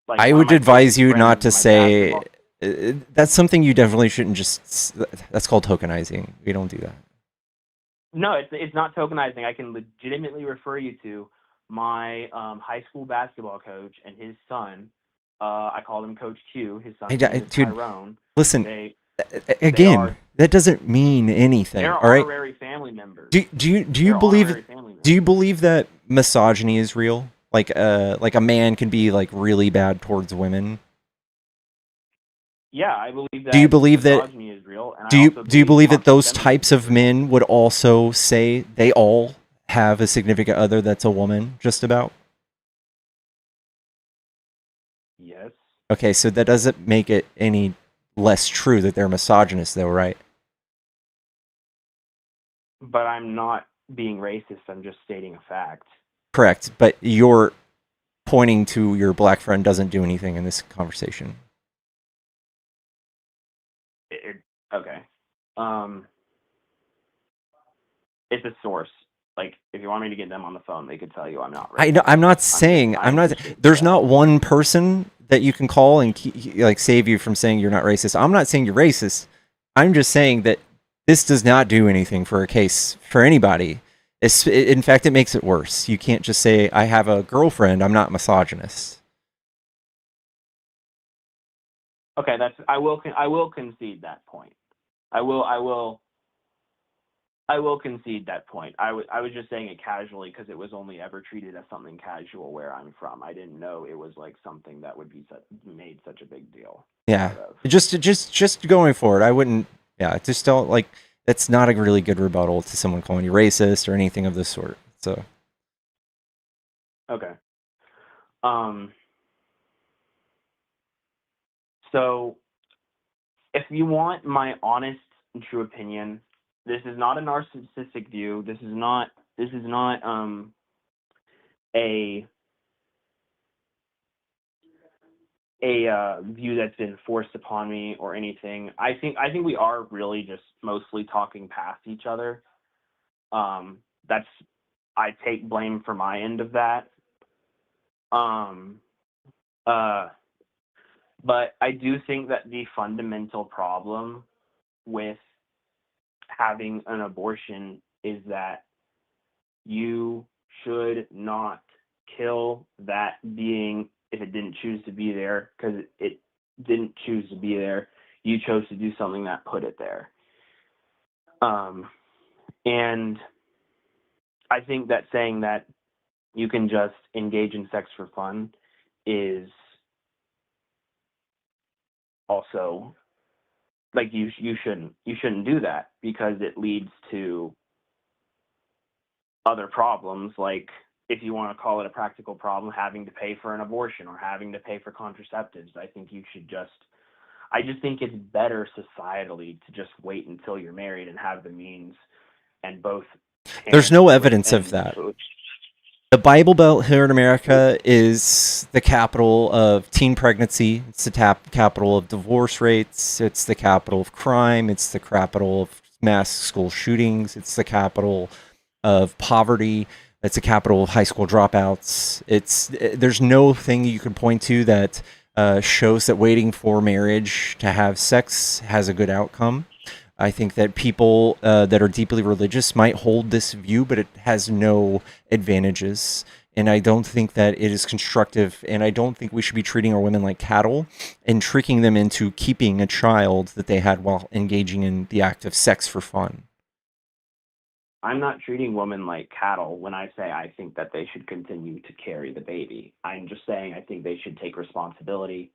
Like, I would advise you not to say that's something you definitely shouldn't just. That's called tokenizing. We don't do that. No, it's not tokenizing. I can legitimately refer you to my high school basketball coach and his son. I call him Coach Q. His son is Tyrone. Listen, that doesn't mean anything. They're all right? honorary family members. Do you believe that misogyny is real? Like a man can be like really bad towards women. Yeah, I believe that. Do you believe that misogyny is real? And do you believe that those types of men would also say they all have a significant other that's a woman? Just about. Yes. Okay, so that doesn't make it any less true that they're misogynist, though, right? But I'm not being racist. I'm just stating a fact. Correct, but your pointing to your black friend doesn't do anything in this conversation. Okay. It's a source. Like, if you want me to get them on the phone, they could tell you I'm not racist. I'm not saying there's not one person that you can call and like save you from saying you're not racist. I'm not saying you're racist. I'm just saying that This does not do anything for a case for anybody. In fact, it makes it worse. You can't just say, I have a girlfriend, I'm not misogynist. Okay, I will concede that point. I will concede that point. I was just saying it casually because it was only ever treated as something casual where I'm from. I didn't know it was like something that would be made such a big deal. Yeah, just going forward, I wouldn't. Yeah, just don't like. That's not a really good rebuttal to someone calling you racist or anything of this sort. So. Okay. So, if you want my honest and true opinion, this is not a narcissistic view. This is not a view that's been forced upon me or anything. I think we are really just mostly talking past each other. I take blame for my end of that. But I do think that the fundamental problem with having an abortion is that you should not kill that being if it didn't choose to be there, because it didn't choose to be there. You chose to do something that put it there. And I think that saying that you can just engage in sex for fun is also like you shouldn't do that, because it leads to other problems, like, if you want to call it a practical problem, having to pay for an abortion or having to pay for contraceptives. I just think it's better societally to just wait until you're married and have the means, and both There's no evidence of that. The Bible Belt here in America is the capital of teen pregnancy. It's the capital of divorce rates. It's the capital of crime. It's the capital of mass school shootings. It's the capital of poverty. It's the capital of high school dropouts. There's no thing you can point to that shows that waiting for marriage to have sex has a good outcome. I think that people that are deeply religious might hold this view, but it has no advantages. And I don't think that it is constructive. And I don't think we should be treating our women like cattle and tricking them into keeping a child that they had while engaging in the act of sex for fun. I'm not treating women like cattle when I say I think that they should continue to carry the baby. I'm just saying I think they should take responsibility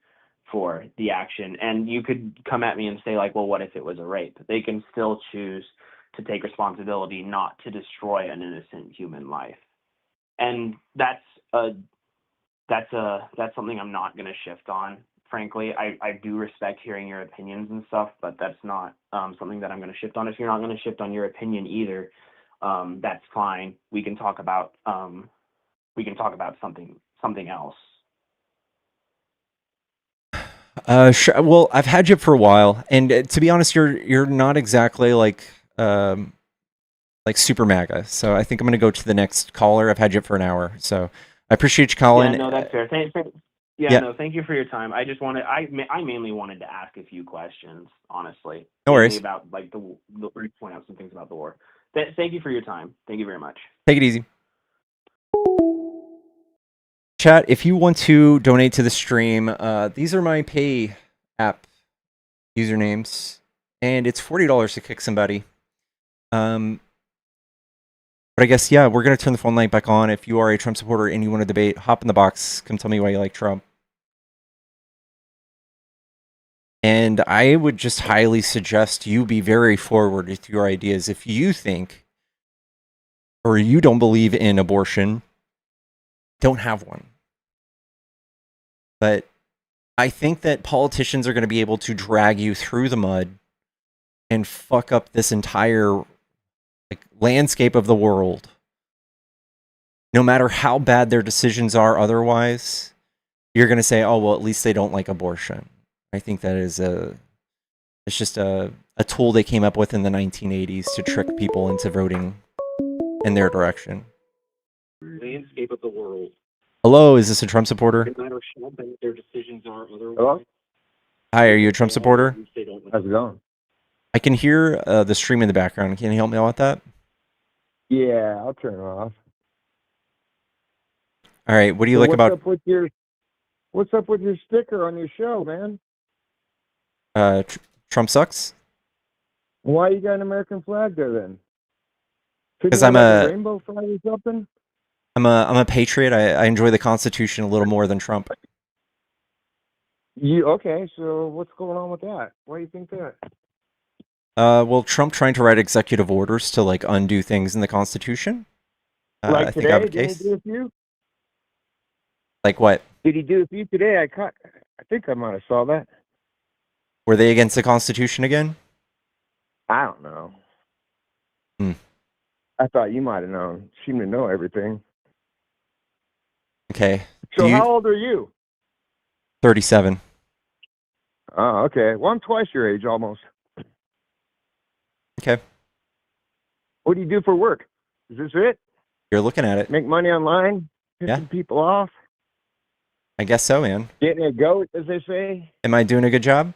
for the action. And you could come at me and say, like, well, what if it was a rape? They can still choose to take responsibility not to destroy an innocent human life. And that's something I'm not going to shift on. Frankly, I do respect hearing your opinions and stuff, but that's not something that I'm going to shift on. If you're not going to shift on your opinion either, that's fine. We can talk about something else. Sure. Well, I've had you for a while, and to be honest, you're not exactly like super MAGA. So I think I'm gonna go to the next caller. I've had you for an hour, so I appreciate you calling. Yeah, no, that's fair. No, thank you for your time. I just wanted, I mainly wanted to ask a few questions, honestly. No worries. About like the point out some things about the war. Thank you for your time. Thank you very much. Take it easy. Chat, if you want to donate to the stream, these are my pay app usernames, and it's $40 to kick somebody. But I guess, yeah, we're going to turn the phone line back on. If you are a Trump supporter and you want to debate, hop in the box. Come tell me why you like Trump. And I would just highly suggest you be very forward with your ideas. If you think or you don't believe in abortion, don't have one. But I think that politicians are going to be able to drag you through the mud and fuck up this entire landscape of the world. No matter how bad their decisions are otherwise, you're going to say, oh, well, at least they don't like abortion. I think that is it's just a tool they came up with in the 1980s to trick people into voting in their direction. Landscape of the world. Hello, is this a Trump supporter? No matter how bad their decisions are otherwise. Hello? Hi, are you a Trump supporter? How's it going? I can hear the stream in the background. Can you help me out with that? Yeah, I'll turn it off. All right. What do you So like what's about up with your sticker on your show, man? Trump sucks? Why you got an American flag there then? Because Couldn't I'm you have a a rainbow flag or something? I'm a patriot. I enjoy the Constitution a little more than Trump. Okay? So what's going on with that? Why do you think that? Well, Trump trying to write executive orders to like undo things in the Constitution. Like I think I have a today, didn't he case. do a few? Like what? Did he do a few today? I think I might have saw that. Were they against the Constitution again? I don't know. Hmm. I thought you might have known. Seem to know everything. Okay. So how old are you? 37. Oh, okay. Well, I'm twice your age almost. Okay. What do you do for work? Is this it? You're looking at it. Make money online? Pissing Yeah. people off? I guess so, man. Getting a goat, as they say? Am I doing a good job?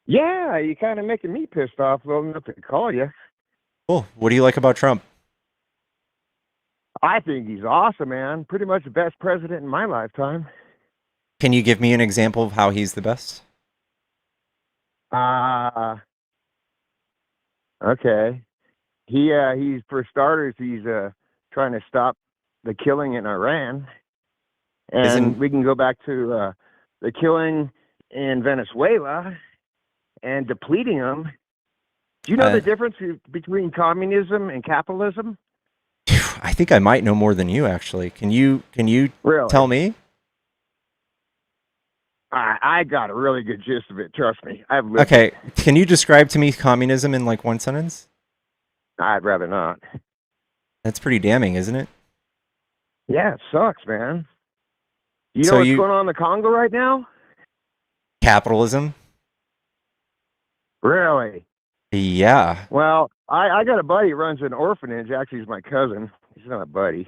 Yeah, you kind of making me pissed off well enough to call you. Cool. What do you like about Trump? I think he's awesome, man. Pretty much the best president in my lifetime. Can you give me an example of how he's the best? Okay. He's for starters, he's trying to stop the killing in Iran, and we can go back to the killing in Venezuela and depleting them. Do you know the difference between communism and capitalism? I think I might know more than you, actually. Can you Really? tell me? I got a really good gist of it. Trust me. I've lived Okay. it. Can you describe to me communism in like one sentence? I'd rather not. That's pretty damning, isn't it? Yeah, it sucks, man. You know So what's going on in the Congo right now? Capitalism? Really? Yeah. Well, I got a buddy who runs an orphanage. Actually, he's my cousin. He's not a buddy.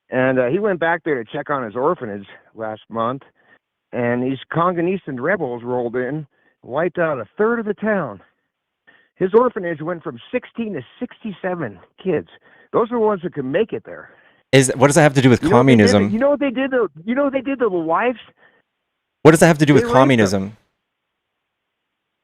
And he went back there to check on his orphanage last month. And these Congolese rebels rolled in, wiped out a third of the town. His orphanage went from 16 to 67 kids. Those are the ones that could make it there. What does that have to do with communism? You know what they did to the wives? What does that have to do They with raped communism?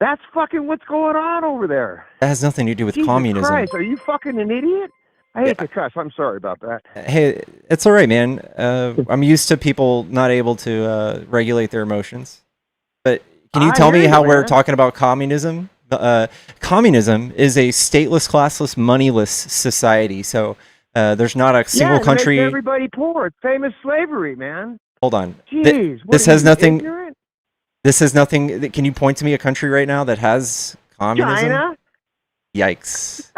That's fucking what's going on over there. That has nothing to do with Jesus communism. Christ, are you fucking an idiot? I hate to cuss. I'm sorry about that. Hey, it's all right, man. I'm used to people not able to regulate their emotions. But can you tell me how we're talking about communism? Communism is a stateless, classless, moneyless society. So there's not a single country. It makes everybody poor. It's famous slavery, man. Hold on. Jeez, this has nothing. Ignorant? This has nothing. Can you point to me a country right now that has communism? China. Yikes.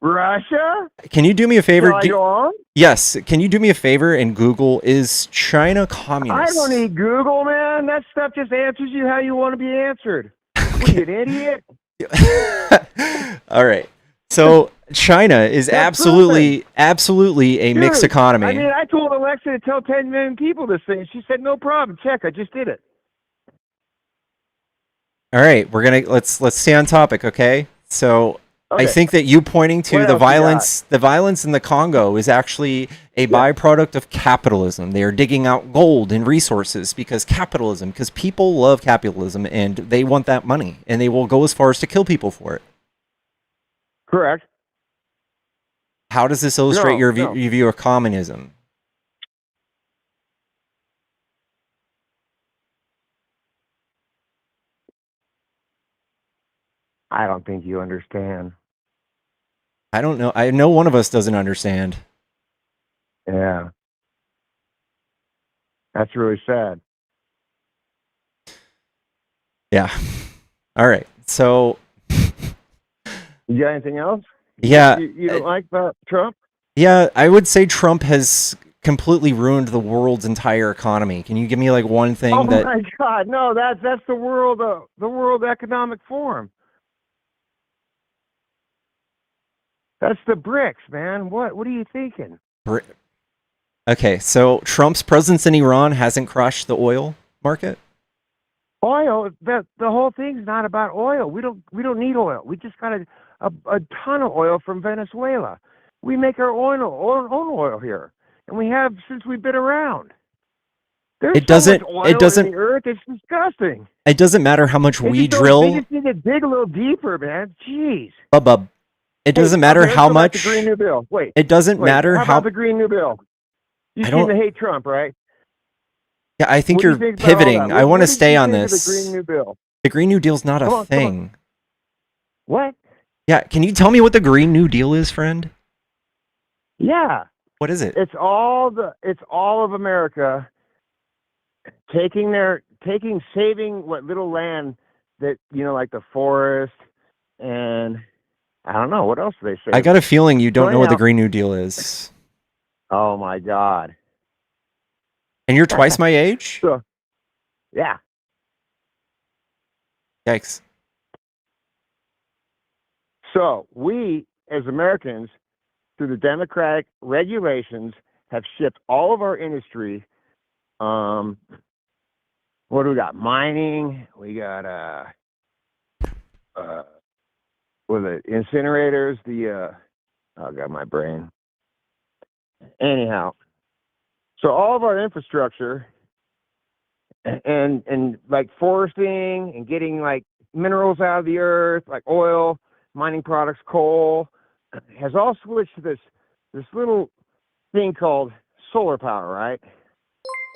Russia? Can you do me a favor? Shall I go on? Yes. Can you do me a favor and Google, is China communist? I don't need Google, man. That stuff just answers you how you want to be answered. What are you, an idiot? All right. So China is absolutely a mixed economy. I mean, I told Alexa to tell 10 million people this thing. She said, no problem. Check. I just did it. All right. Let's stay on topic, okay? So I think that you pointing to the violence in the Congo is actually a byproduct of capitalism. They are digging out gold and resources because people love capitalism and they want that money and they will go as far as to kill people for it. Correct. How does this illustrate your view of communism? I don't think you understand. I don't know. I know one of us doesn't understand. Yeah. That's really sad. Yeah. All right. So. You got anything else? Yeah. You don't like about Trump? Yeah, I would say Trump has completely ruined the world's entire economy. Can you give me like one thing that? Oh my God, no! That's the World Economic Forum. That's the BRICS, man. What are you thinking? Okay, so Trump's presence in Iran hasn't crushed the oil market? Oil, the whole thing's not about oil. We don't need oil. We just got a ton of oil from Venezuela. We make our own oil here, and we have since we've been around. There's It so much doesn't. oil It doesn't. in the earth. It's disgusting. It doesn't matter how much They we just don't. They drill, just need to dig a little deeper, man. Jeez. Bub. It doesn't Hey, matter okay, let's how go back to Green much. New Bill. Wait, It doesn't matter How how. about the Green New Bill? You I seem don't. to hate Trump, right? Yeah, I think What do you you're think about all pivoting. that? I want to What did stay you on think of the Green this. New Bill? The Green New Deal's not a Come on. thing. What? Yeah, can you tell me what the Green New Deal is, friend? Yeah, What is it? it's all of America saving what little land that like the forest and I don't know what else do they say. I got a feeling you don't know what the anyhow, Green New Deal is. oh my God. And you're twice my age? So, yeah. Yikes. So we, as Americans, through the democratic regulations, have shipped all of our industry. What do we got? Mining. We got what are the incinerators? Oh God, my brain. Anyhow, so all of our infrastructure and like foresting and getting like minerals out of the earth, like oil, mining products, coal, has all switched to this little thing called solar power, right?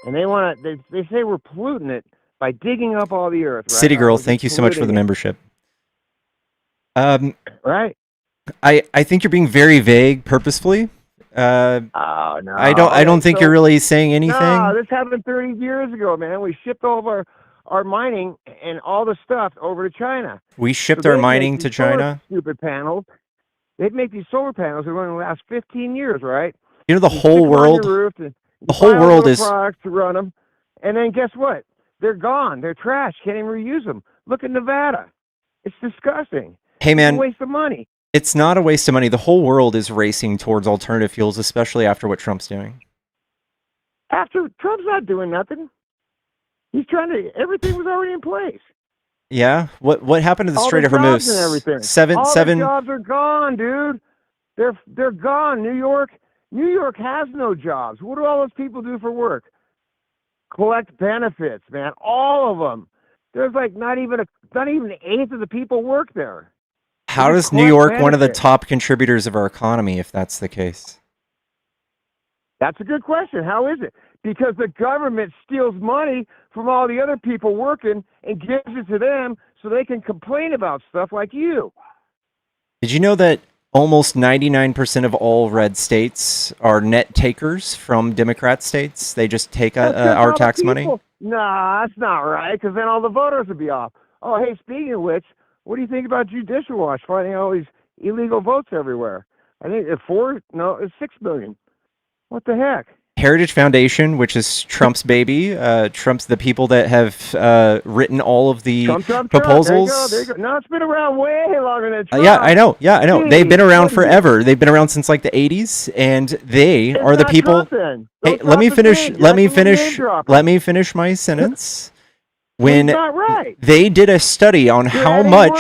And they say we're polluting it by digging up all the earth, right? City Girl, We're thank just you so much for the polluting it, membership. right? I think you're being very vague purposefully. Oh no! I don't think you're really saying anything. No, this happened 30 years ago, man. We shipped all of our mining and all the stuff over to China. We shipped So our they'd mining make to these solar China. Stupid panels. They'd make these solar panels that are going to last 15 years, right? You know, the You whole stick 'em on world. your roof and you The whole buy all world little is. products to run them, and then guess what? They're gone. They're trash. Can't even reuse them. Look at Nevada. It's disgusting. Hey It's a man, waste of money. it's not a waste of money. The whole world is racing towards alternative fuels, especially after what Trump's doing. After Trump's not doing nothing. He's trying to. Everything was already in place. Yeah. What happened to the All Strait the of jobs and Hormuz? everything. Seven. The jobs are gone, dude. They're gone. New York has no jobs. What do all those people do for work? Collect benefits, man. All of them. There's like not even an eighth of the people work there. How does New York one of the top contributors of our economy, if that's the case? That's a good question. How is it? Because the government steals money from all the other people working and gives it to them so they can complain about stuff like you. Did you know that almost 99% of all red states are net takers from Democrat states? They just take our tax money? Nah, that's not right, because then all the voters would be off. Oh, hey, speaking of which, what do you think about Judicial Watch finding all these illegal votes everywhere? I think it's 6 million. What the heck? Heritage Foundation, which is Trump's baby, Trump's the people that have written all of the proposals. There you go. No, it's been around way longer than Trump. Yeah, I know. Jeez, They've been around forever. They've been around since like the 80s, and they are the people. Hey, let me finish. Let me finish my sentence. When they did a study on how much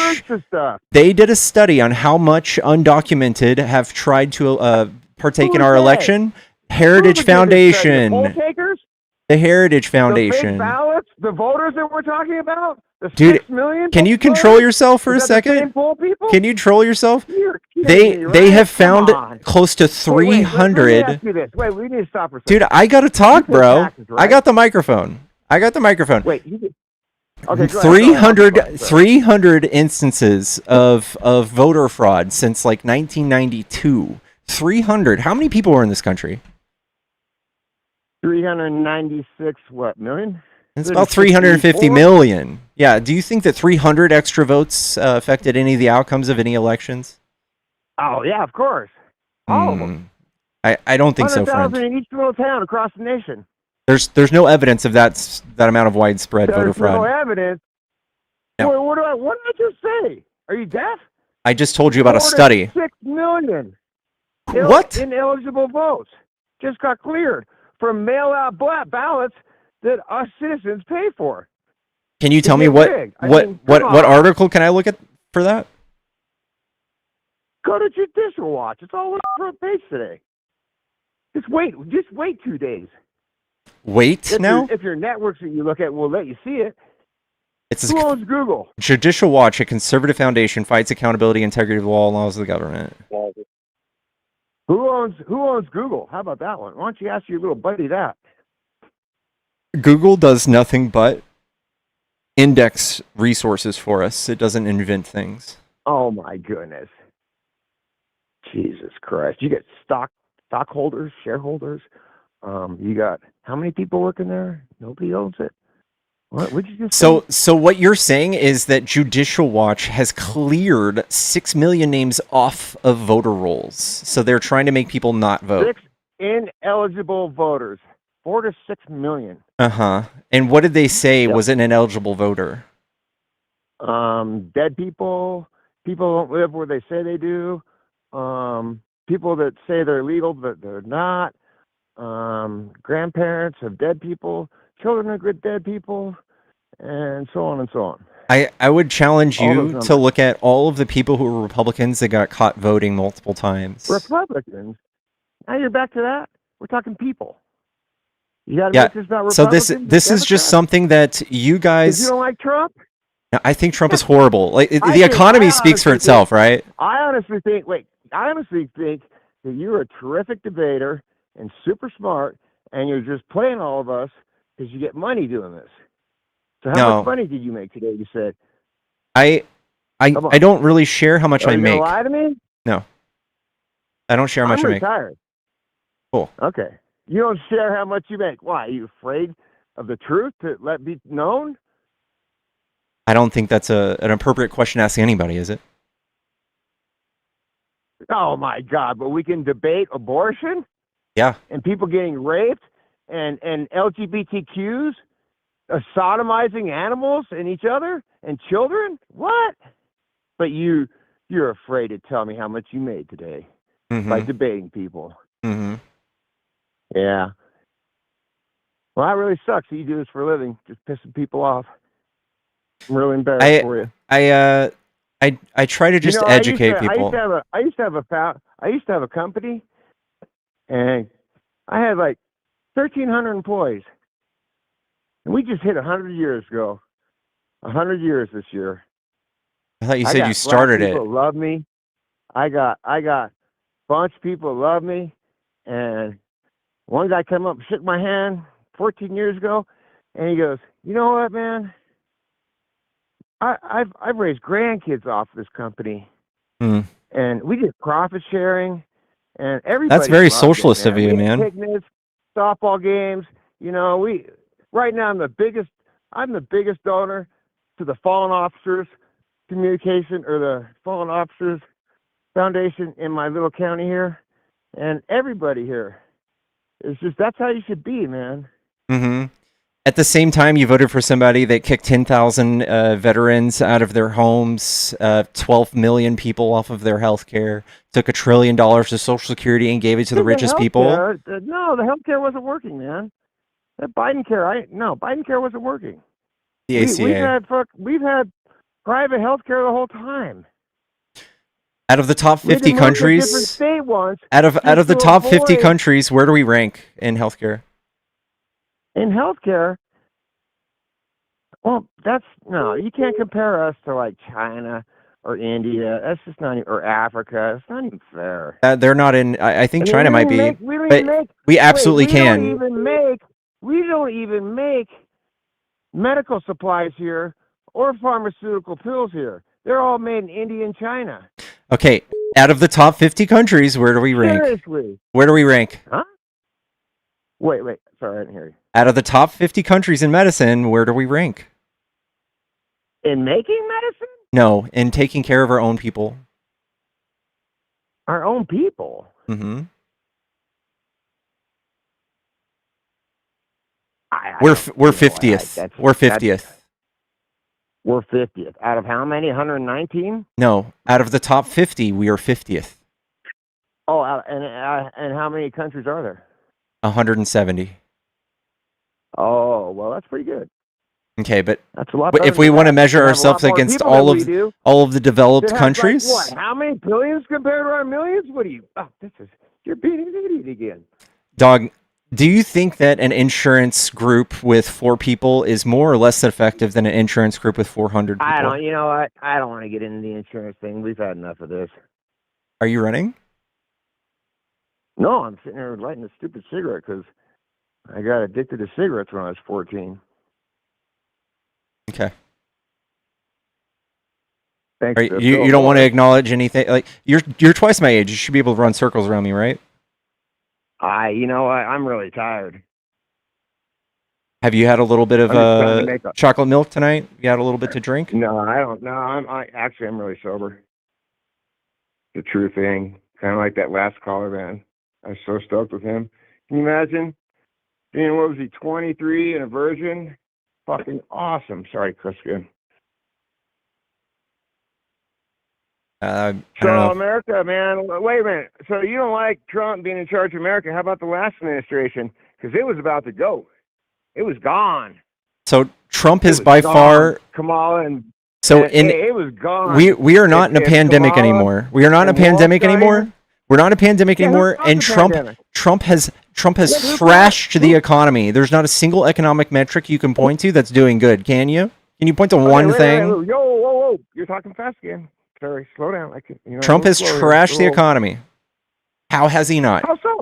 undocumented have tried to partake in our election. Heritage Foundation. The Heritage Foundation. The fake ballots, the voters that we're talking about? The Dude, 6 million? Can you control yourself for a second? Can you troll yourself? They have found close to 300. Wait, we need to stop for a second. Dude, I gotta talk, bro. I got the microphone. Wait, okay, 300 instances of voter fraud since like 1992. 300. How many people are in this country? 396 million? It's about 350 million. Yeah. Do you think that 300 extra votes affected any of the outcomes of any elections? Oh yeah, of course. All of them. I don't think so, friend. 100,000 in each little town across the nation. There's no evidence of that amount of widespread voter fraud. There's no evidence. No. What did I just say? Are you deaf? I just told you about a study. 6 million. What? Ineligible votes just got cleared from mail-out ballots that us citizens pay for. Can you tell me get what rigged. I what mean, what come what on. article can I look at for that? Go to Judicial Watch. It's all on the front page today. Just wait 2 days. Wait now? If your networks that you look at will let you see it. It's Who owns Google? Judicial Watch, a conservative foundation, fights accountability, integrity of the law, and laws of the government. Who owns Google? How about that one? Why don't you ask your little buddy that? Google does nothing but index resources for us. It doesn't invent things. Oh my goodness. Jesus Christ. You get stockholders, shareholders. You got how many people working there? Nobody owns it. What would you just say? So what you're saying is that Judicial Watch has cleared 6 million names off of voter rolls. So they're trying to make people not vote. 6 ineligible voters. 4 to 6 million. Uh-huh. And what did they say was an ineligible voter? Dead people don't live where they say they do. People that say they're legal but they're not. Grandparents of dead people, children of good dead people, and so on and so on. I would challenge All those you numbers. to look at all of the people who were Republicans that got caught voting multiple times. Republicans. Now you're back to that. We're talking people. You got to Yeah. make this about So Republicans. this is just Democrats? something that you 'Cause guys. you don't like Trump? I think Trump is horrible. Like I the think- economy I speaks for honestly itself, right? I honestly think that you're a terrific debater and super smart, and you're just playing all of us because you get money doing this. So how No. much money did you make today? You said. I Come on. don't really share how much Are I you gonna make. lie to me? No. I don't share how much I'm I make. retired. Cool. Okay. You don't share how much you make. Why? Are you afraid of the truth to let be known? I don't think that's an appropriate question to ask anybody, is it? Oh my God! But we can debate abortion Yeah. and people getting raped and LGBTQs sodomizing animals and each other and children. What? But you're afraid to tell me how much you made today by debating people. Mm-hmm. Yeah. Well, that really sucks that you do this for a living, just pissing people off. I'm really embarrassed for you. I try to just educate people. I used to have a company, and I had like 1,300 employees, and we just hit 100 years ago. 100 years this year. I thought you I said got you started black it. people love me. I got a bunch of people love me, and one guy came up and shook my hand 14 years ago, and he goes, "You know what, man? I've raised grandkids off this company, Hmm. and we did profit sharing, and everybody. That's very loved it, socialist of you, We had man. picnics, softball games. You know, right now I'm the biggest donor to the Fallen Officers Communication or the Fallen Officers Foundation in my little county here, and everybody here. It's just that's how you should be, man. Mm-hmm. At the same time, you voted for somebody that kicked 10,000 veterans out of their homes, 12 million people off of their health care, took $1 trillion to Social Security and gave it to the richest people. No, the health care wasn't working, man. That Biden care, Biden care wasn't working. The ACA. We've had private health care the whole time. Out of the top We had to 50 move to different countries, state ones out of the to top 50 avoid- countries, where do we rank in healthcare? in healthcare. Well, you can't compare us to like China or India. That's just not, or Africa. It's not even fair. They're not in. I think China might be, but we Wait, absolutely can. We don't even make medical supplies here or pharmaceutical pills here. They're all made in India and China. Okay, out of the top 50 countries, where do we rank? Seriously. Where do we rank? Huh? Wait. Sorry, I didn't hear you. Out of the top 50 countries in medicine, where do we rank? In making medicine? No, in taking care of our own people. Our own people? Mm-hmm. We're 50th. We're 50th. We're 50th. Out of how many? 119? No, out of the top 50, we are 50th. Oh, and how many countries are there? 170. Oh, well, that's pretty good. Okay, but That's a lot better if we than want to that. measure We have a lot ourselves more against people than we do. all of the developed It has, countries, like, what? How many billions compared to our millions? What do you? Oh, you're being an idiot again. dog. Do you think that an insurance group with 4 people is more or less effective than an insurance group with 400 people? I don't. You know what? I don't want to get into the insurance thing. We've had enough of this. Are you running? No, I'm sitting here lighting a stupid cigarette because I got addicted to cigarettes when I was 14. Okay. Thanks. You don't want to acknowledge anything? Like you're twice my age. You should be able to run circles around me, right? You know what? I'm really tired. Have you had a little bit of I'm just trying to make chocolate milk tonight? You had a little bit to drink? No, I don't. No, I'm really sober. The true thing, kind of like that last caller, man. I was so stoked with him. Can you imagine being, what was he, 23 and a virgin? Fucking awesome. Sorry, Chris. Good. I don't So know. America, man. Wait a minute. So you don't like Trump being in charge of America? How about the last administration? Because it was about to go. It was gone. So Trump is by far Kamala and so it was gone. We are not in a pandemic anymore. We are not in a pandemic anymore. We're not in a pandemic anymore. And Trump has trashed the economy. There's not a single economic metric you can point to that's doing good. Can you? Can you point to one thing? Wait. Yo, whoa! You're talking fast again. Sorry, slow down. Trump has trashed the economy. How has he not? How so?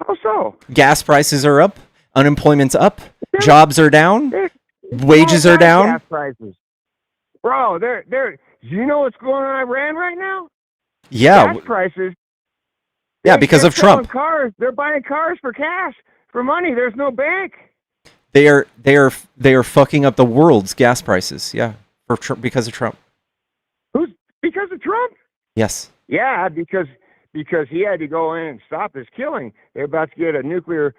How so? Gas prices are up. Unemployment's up. Jobs are down. Wages are down. Gas prices. Bro, do you know what's going on in Iran right now? Yeah. Gas prices. Yeah, because of Trump. Cars. They're buying cars for cash, for money. There's no bank. They are fucking up the world's gas prices. Yeah, because of Trump. Because of Trump? Yes. Yeah, because he had to go in and stop this killing. They're about to get a nuclear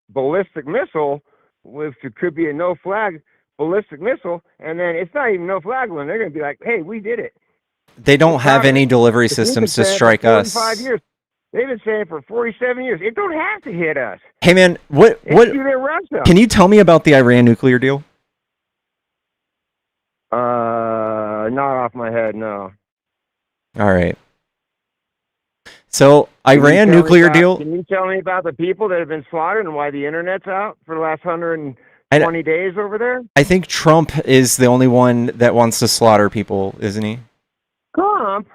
ballistic missile, which could be a no-flag ballistic missile, and then it's not even no-flag one. They're going to be like, hey, we did it. They don't have any delivery systems to strike us. 45 years. They've been saying for 47 years, it don't have to hit us. Hey, man, what? Can you tell me about the Iran nuclear deal? Not off my head, no. All right. So Iran nuclear deal. Can you tell me about the people that have been slaughtered and why the internet's out for the last 120 days over there? I think Trump is the only one that wants to slaughter people, isn't he? Trump?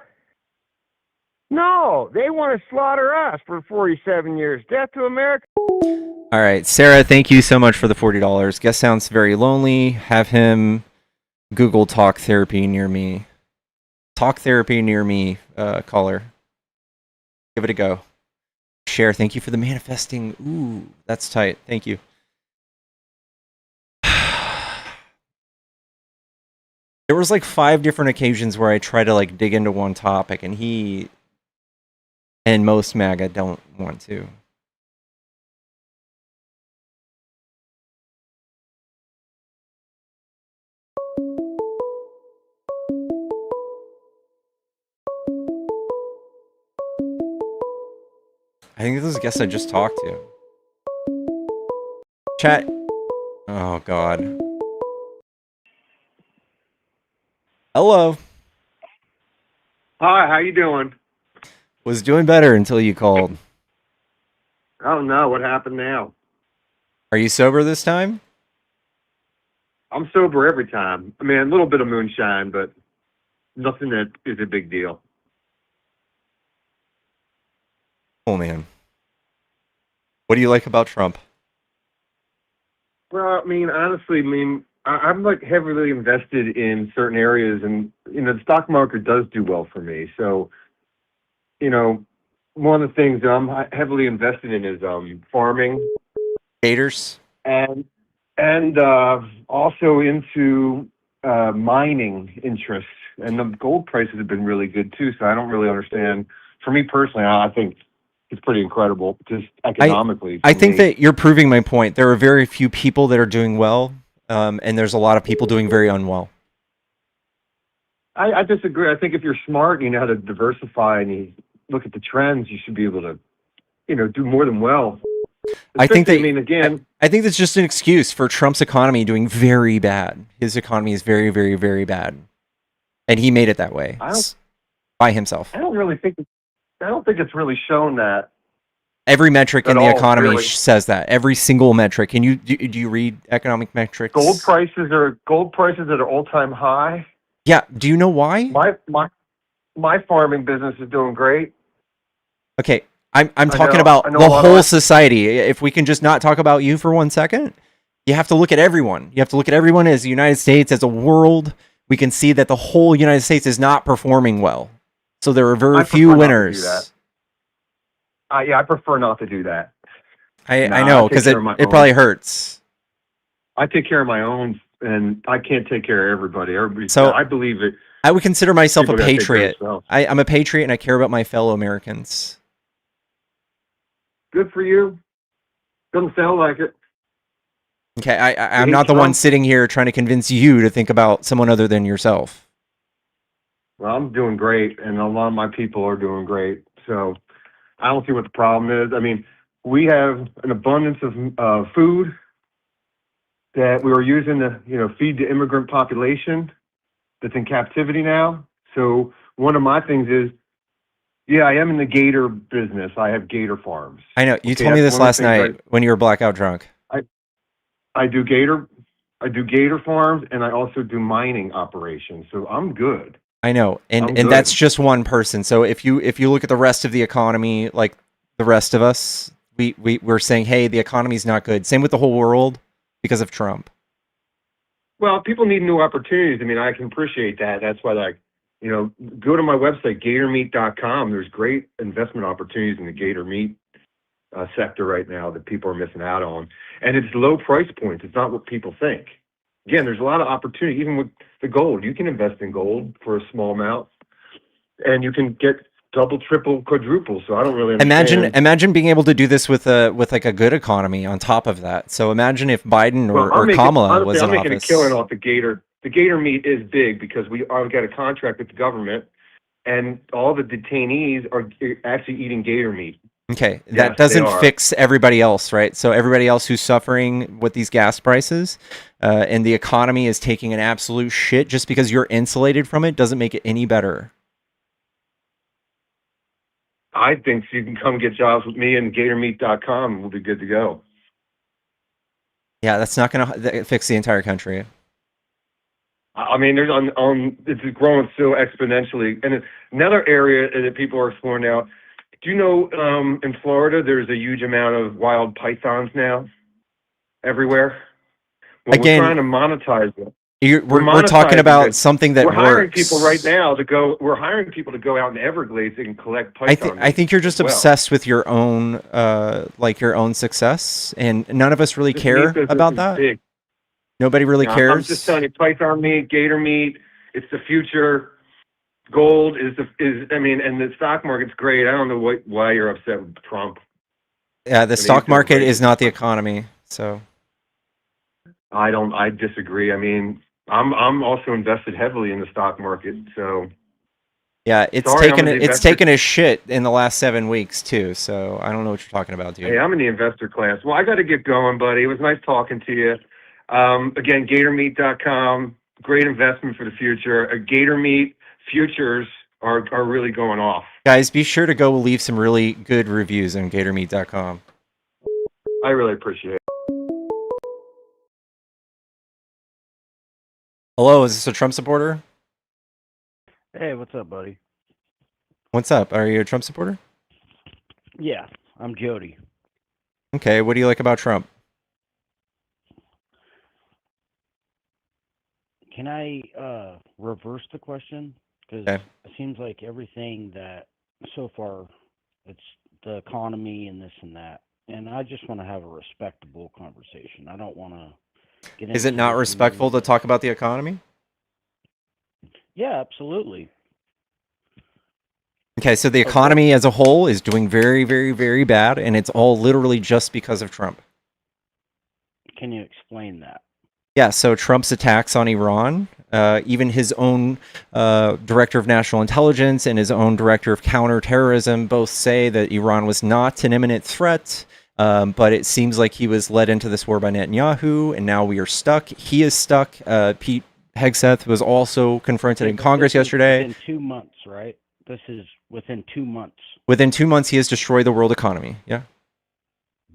No, they want to slaughter us for 47 years. Death to America. All right, Sarah, thank you so much for the $40. Guest sounds very lonely. Have him Google talk therapy near me. Talk therapy near me, caller. Give it a go. Share. Thank you for the manifesting. Ooh, that's tight. Thank you. There was like 5 different occasions where I try to like dig into one topic, and he and most MAGA don't want to. I think this is a guest I just talked to. Chat. Oh, God. Hello. Hi, how you doing? Was doing better until you called. Oh no, what happened now? Are you sober this time? I'm sober every time. I mean, a little bit of moonshine, but nothing that is a big deal. Oh, man. What do you like about Trump? Well, I mean, honestly, I'm like heavily invested in certain areas, and the stock market does do well for me. So, one of the things that I'm heavily invested in is farming, Gators, and also into mining interests. And the gold prices have been really good too. So I don't really understand. For me personally, I think it's pretty incredible, just economically. I think that you're proving my point. There are very few people that are doing well, and there's a lot of people doing very unwell. I disagree. I think if you're smart and you know how to diversify and you look at the trends, you should be able to, do more than well. I think Especially, I mean, again, I think that's just an excuse for Trump's economy doing very bad. His economy is very, very, very bad, and he made it that way by himself. I don't think it's really shown that Every metric in at the all. economy Really, says that. Every single metric. And do you read economic metrics? gold prices at an all-time high. Yeah. Do you know why? My farming business is doing great. Okay. I'm talking know about a the lot of whole it. society. If we can just not talk about you for 1 second, you have to look at everyone. You have to look at everyone as the United States, as a world. We can see that the whole United States is not performing well. So there are very few winners. I prefer not to do that. I know, because it probably hurts. I take care of my own, and I can't take care of everybody. So I believe it. I would consider myself a People gotta take care of patriot. themselves. I'm a patriot, and I care about my fellow Americans. Good for you. Doesn't sound like it. Okay, I'm not the one sitting here trying to convince you to think about someone other than yourself. Well, I'm doing great, and a lot of my people are doing great. So I don't see what the problem is. I mean, we have an abundance of food that we were using to, feed the immigrant population that's in captivity now. So one of my things is, yeah, I am in the gator business. I have gator farms. I know. You told me this last night when you were blackout drunk. I do gator farms, and I also do mining operations. So I'm good. I know, and that's just one person. So if you look at the rest of the economy, like the rest of us, we're saying, hey, the economy's not good. Same with the whole world because of Trump. Well, people need new opportunities. I mean, I can appreciate that. That's why, go to my website, gatormeat.com. There's great investment opportunities in the gator meat sector right now that people are missing out on. And it's low price points. It's not what people think. Again, there's a lot of opportunity, even with the gold. You can invest in gold for a small amount, and you can get double, triple, quadruple. So I don't really understand. Imagine being able to do this with a good economy on top of that. So imagine if Biden or Kamala was in office. I'm making a killing off the gator. The gator meat is big because I've got a contract with the government, and all the detainees are actually eating gator meat. Okay, Yes, that doesn't they are. fix everybody else, right? So everybody else who's suffering with these gas prices and the economy is taking an absolute shit, just because you're insulated from it doesn't make it any better. I think you can come get jobs with me and gatormeat.com, and we'll be good to go. Yeah, that's not going to fix the entire country. I mean, it's growing so exponentially. And another area that people are exploring now, do you know in Florida there's a huge amount of wild pythons now everywhere? Well, Again, we're trying to monetize them. We're talking about something that we're hiring works. people right now to go. We're hiring people to go out in Everglades and collect python. I think you're just obsessed with your own your own success, and none of us really care about that. Big. Nobody really cares. I'm just telling you, python meat, gator meat, it's the future. Gold is and the stock market's great. I don't know why you're upset with Trump. Yeah, the stock market is not the economy. So I disagree. I mean, I'm also invested heavily in the stock market. So yeah, it's taken a shit in the last 7 weeks too. So I don't know what you're talking about, dude. Hey, I'm in the investor class. Well, I got to get going, buddy. It was nice talking to you. Again, gatormeat.com, great investment for the future. Gator meat futures are really going off. Guys, be sure to go leave some really good reviews on gatormeat.com. I really appreciate it. Hello, is this a Trump supporter? Hey, what's up, buddy? What's up? Are you a Trump supporter? Yeah, I'm Jody. Okay, what do you like about Trump? Can I reverse the question? Because Okay. it seems like everything that so far, it's the economy and this and that. And I just want to have a respectable conversation. I don't want to get into Is it not respectful to talk about the economy? Yeah, absolutely. Okay, so the economy as a whole is doing very, very, very bad, and it's all literally just because of Trump. Can you explain that? Yeah, so Trump's attacks on Iran, even his own director of national intelligence and his own director of counterterrorism both say that Iran was not an imminent threat. But it seems like he was led into this war by Netanyahu, and now we are stuck. He is stuck. Pete Hegseth was also confronted Okay, in but Congress this is yesterday. within 2 months, right? This is within 2 months. Within 2 months, he has destroyed the world economy. Yeah.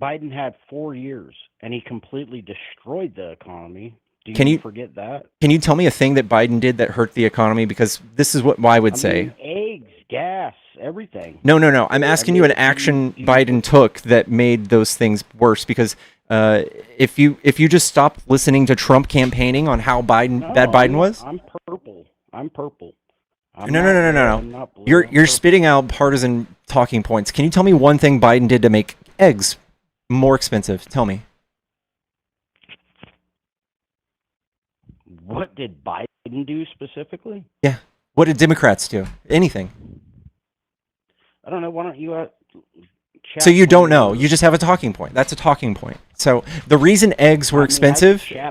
Biden had 4 years, and he completely destroyed the economy. Do Can you you forget that? can you tell me a thing that Biden did that hurt the economy? Because this is what I would I say. mean, eggs, gas, everything. No. I'm I asking mean, you an do action you Biden took that made those things worse. Because if you just stop listening to Trump campaigning on how bad No, Biden was, I'm purple. I'm purple. I'm no. not red. No. I'm not blue. I'm You're purple. spitting out partisan talking points. Can you tell me one thing Biden did to make eggs more expensive? Tell me. What did Biden do specifically? Yeah. What did Democrats do? Anything. I don't know. Why don't you So chat you from don't know. your? You just have a talking point. That's a talking point. So the reason eggs were I mean, expensive, I could the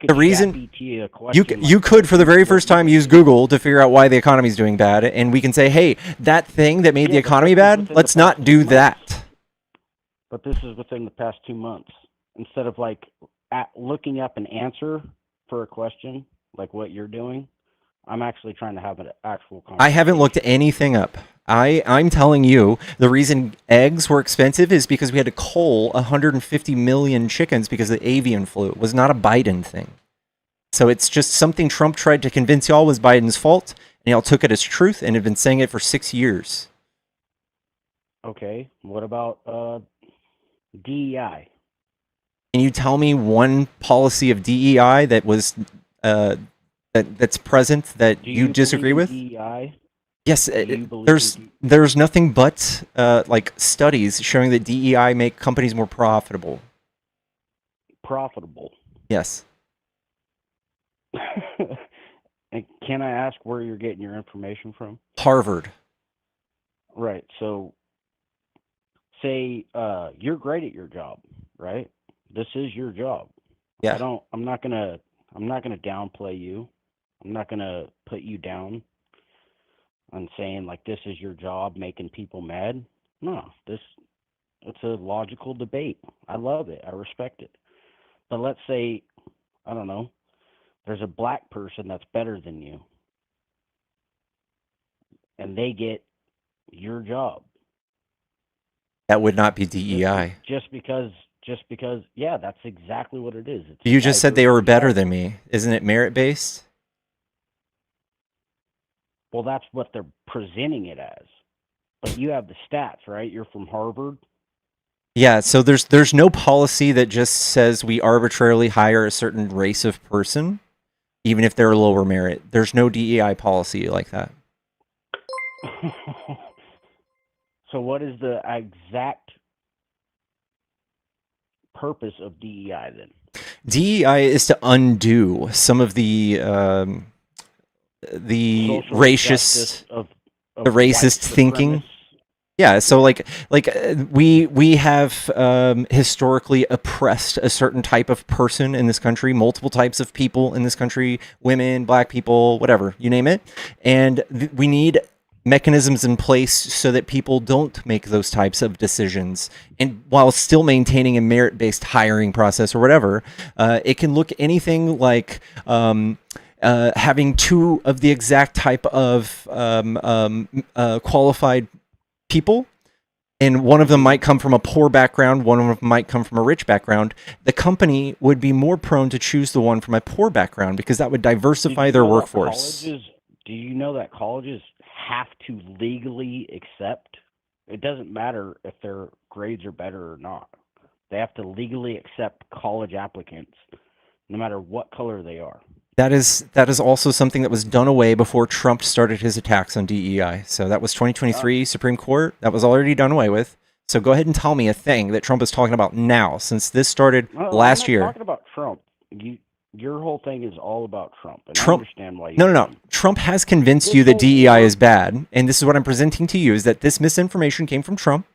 chat reason BT a you question you like could for the very what first you time would use do. Google to figure out why the economy's doing bad, and we can say, hey, that thing that made the Yeah, but economy this is bad, within the let's past not 2 do months. that. But this is within the past 2 months. Instead of like looking up an answer for a question, like what you're doing, I'm actually trying to have an actual I haven't looked conversation. anything up. I'm telling you, the reason eggs were expensive is because we had to cull 150 million chickens because of the avian flu. It was not a Biden thing. So it's just something Trump tried to convince y'all was Biden's fault, and y'all took it as truth and have been saying it for 6 years. Okay, what about DEI? Can you tell me one policy of DEI that was that's present that Do you you believe disagree in with? DEI? Yes, Do you believe in there's nothing but like studies showing that DEI make companies more profitable. profitable? Yes. And can I ask where you're getting your information from? Harvard. Right. So say you're great at your job, right? This is your job. Yeah. I'm not gonna downplay you. I'm not gonna put you down on saying like this is your job making people mad. No, it's a logical debate. I love it. I respect it. But let's say, I don't know, there's a black person that's better than you and they get your job. That would not be Just DEI. just because yeah, that's exactly what it is. It's You just said they were diversity better equity. than me. Isn't it merit based? Well, that's what they're presenting it as. But you have the stats, right? You're from Harvard. Yeah, so there's no policy that just says we arbitrarily hire a certain race of person, even if they're lower merit. There's no DEI policy like that. So what is the exact purpose of DEI then? DEI is to undo some of the Social racist justice of the white racist thinking. supremacists. Yeah, so Yeah. we have historically oppressed a certain type of person in this country, multiple types of people in this country, women, black people, whatever, you name it. And we need mechanisms in place so that people don't make those types of decisions, and while still maintaining a merit-based hiring process or whatever. It can look anything like having two of the exact type of qualified people, and one of them might come from a poor background, one of them might come from a rich background. The company would be more prone to choose the one from a poor background because that would diversify their workforce. Do you know that colleges have to legally accept? It doesn't matter if their grades are better or not. They have to legally accept college applicants, no matter what color they are. That is also something that was done away before Trump started his attacks on DEI. So that was 2023 Supreme Court. That was already done away with. So go ahead and tell me a thing that Trump is talking about now, since this started last year. I'm not talking about Trump. Your whole thing is all about Trump, and Trump, I understand why you. No. Trump has convinced you that DEI is bad, and this is what I'm presenting to you: is that this misinformation came from Trump,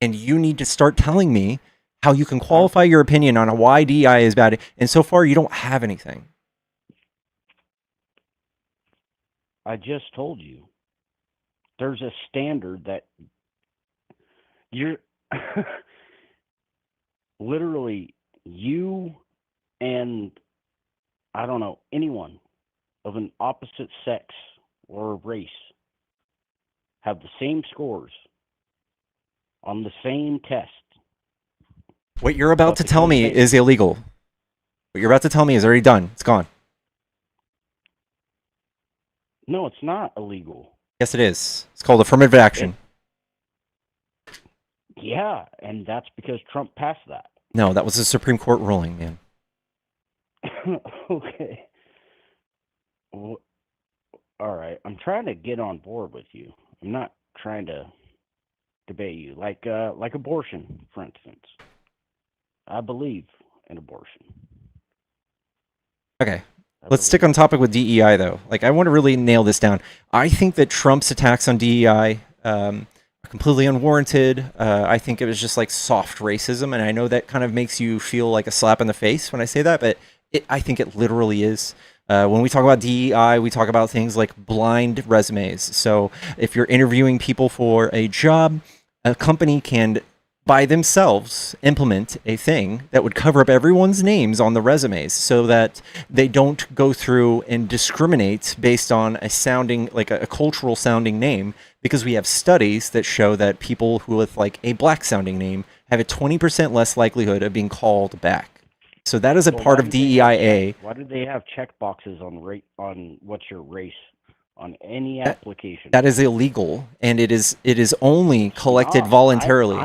and you need to start telling me how you can qualify your opinion on why DEI is bad. And so far, you don't have anything. I just told you. There's a standard that you're literally you and I don't know anyone of an opposite sex or race have the same scores on the same test. What you're about But to tell because me they is illegal. What you're about to tell me is already done. It's gone. no, it's not illegal. Yes, it is. It's called affirmative action. Yeah, and that's because Trump passed that. No, that was a Supreme Court ruling, man. Okay. Well, all right. I'm trying to get on board with you. I'm not trying to debate you. Like abortion, for instance. I believe in abortion. Okay. Let's stick on topic with DEI, though. Like, I want to really nail this down. I think that Trump's attacks on DEI are completely unwarranted. I think it was just like soft racism, and I know that kind of makes you feel like a slap in the face when I say that, but I think it literally is. When we talk about DEI, we talk about things like blind resumes. So if you're interviewing people for a job, a company can by themselves implement a thing that would cover up everyone's names on the resumes so that they don't go through and discriminate based on a sounding like a cultural sounding name, because we have studies that show that people who with like a black sounding name have a 20% less likelihood of being called back. So that is a part of DEIA. Why do they have check boxes on what's your race on any application? That is illegal, and it is only collected voluntarily.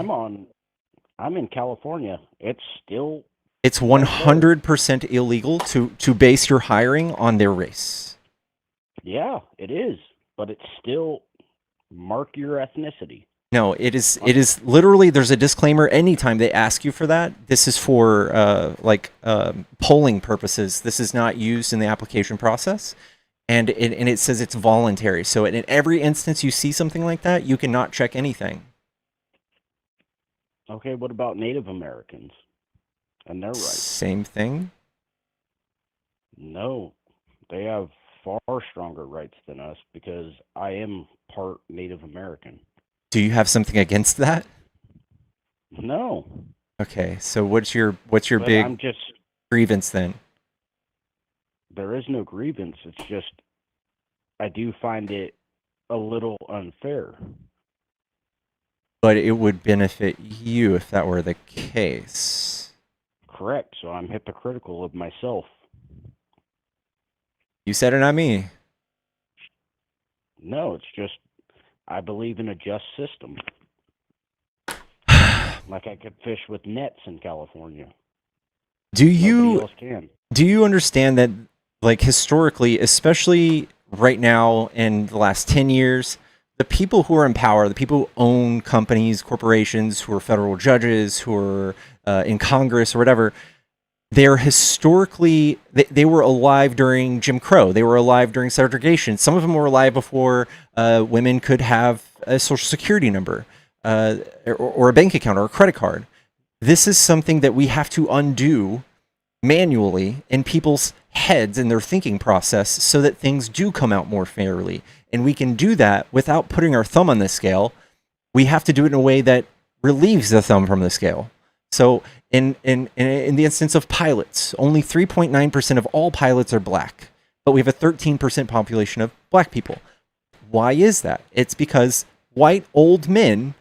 I'm in California. It's still. It's 100% illegal to base your hiring on their race. Yeah, it is, but it's still mark your ethnicity. No, it is literally, there's a disclaimer anytime they ask you for that. This is for polling purposes. This is not used in the application process. And it says it's voluntary. So in every instance you see something like that, you cannot check anything. Okay, what about Native Americans and their rights? Same thing? No, they have far stronger rights than us because I am part Native American. Do you have something against that? No. Okay, so what's your big grievance then? There is no grievance. It's just I do find it a little unfair. But it would benefit you if that were the case. Correct. So I'm hypocritical of myself. You said it, not me. No, it's just I believe in a just system. Like I could fish with nets in California. Nobody else can. Do you understand that, like, historically, especially right now in the last 10 years, the people who are in power, the people who own companies, corporations, who are federal judges, who are in Congress or whatever, they're historically, they were alive during Jim Crow. They were alive during segregation. Some of them were alive before women could have a social security number or a bank account or a credit card. This is something that we have to undo manually in people's heads and their thinking process so that things do come out more fairly. And we can do that without putting our thumb on the scale. We have to do it in a way that relieves the thumb from the scale. So in the instance of pilots, only 3.9% of all pilots are black, but we have a 13% population of black people. Why is that? It's because white old men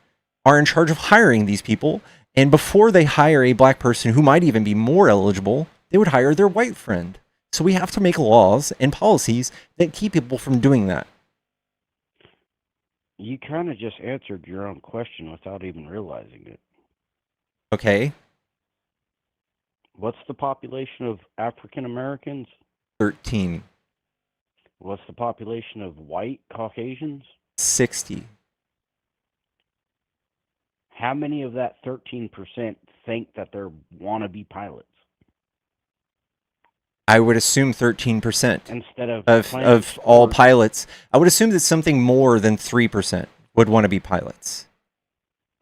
are in charge of hiring these people, and before they hire a black person who might even be more eligible, they would hire their white friend. So we have to make laws and policies that keep people from doing that. You kind of just answered your own question without even realizing it. Okay. What's the population of African Americans? 13. What's the population of white Caucasians? 60. How many of that 13% think that they're wannabe pilots? I would assume 13% instead of all pilots. I would assume that something more than 3% would want to be pilots.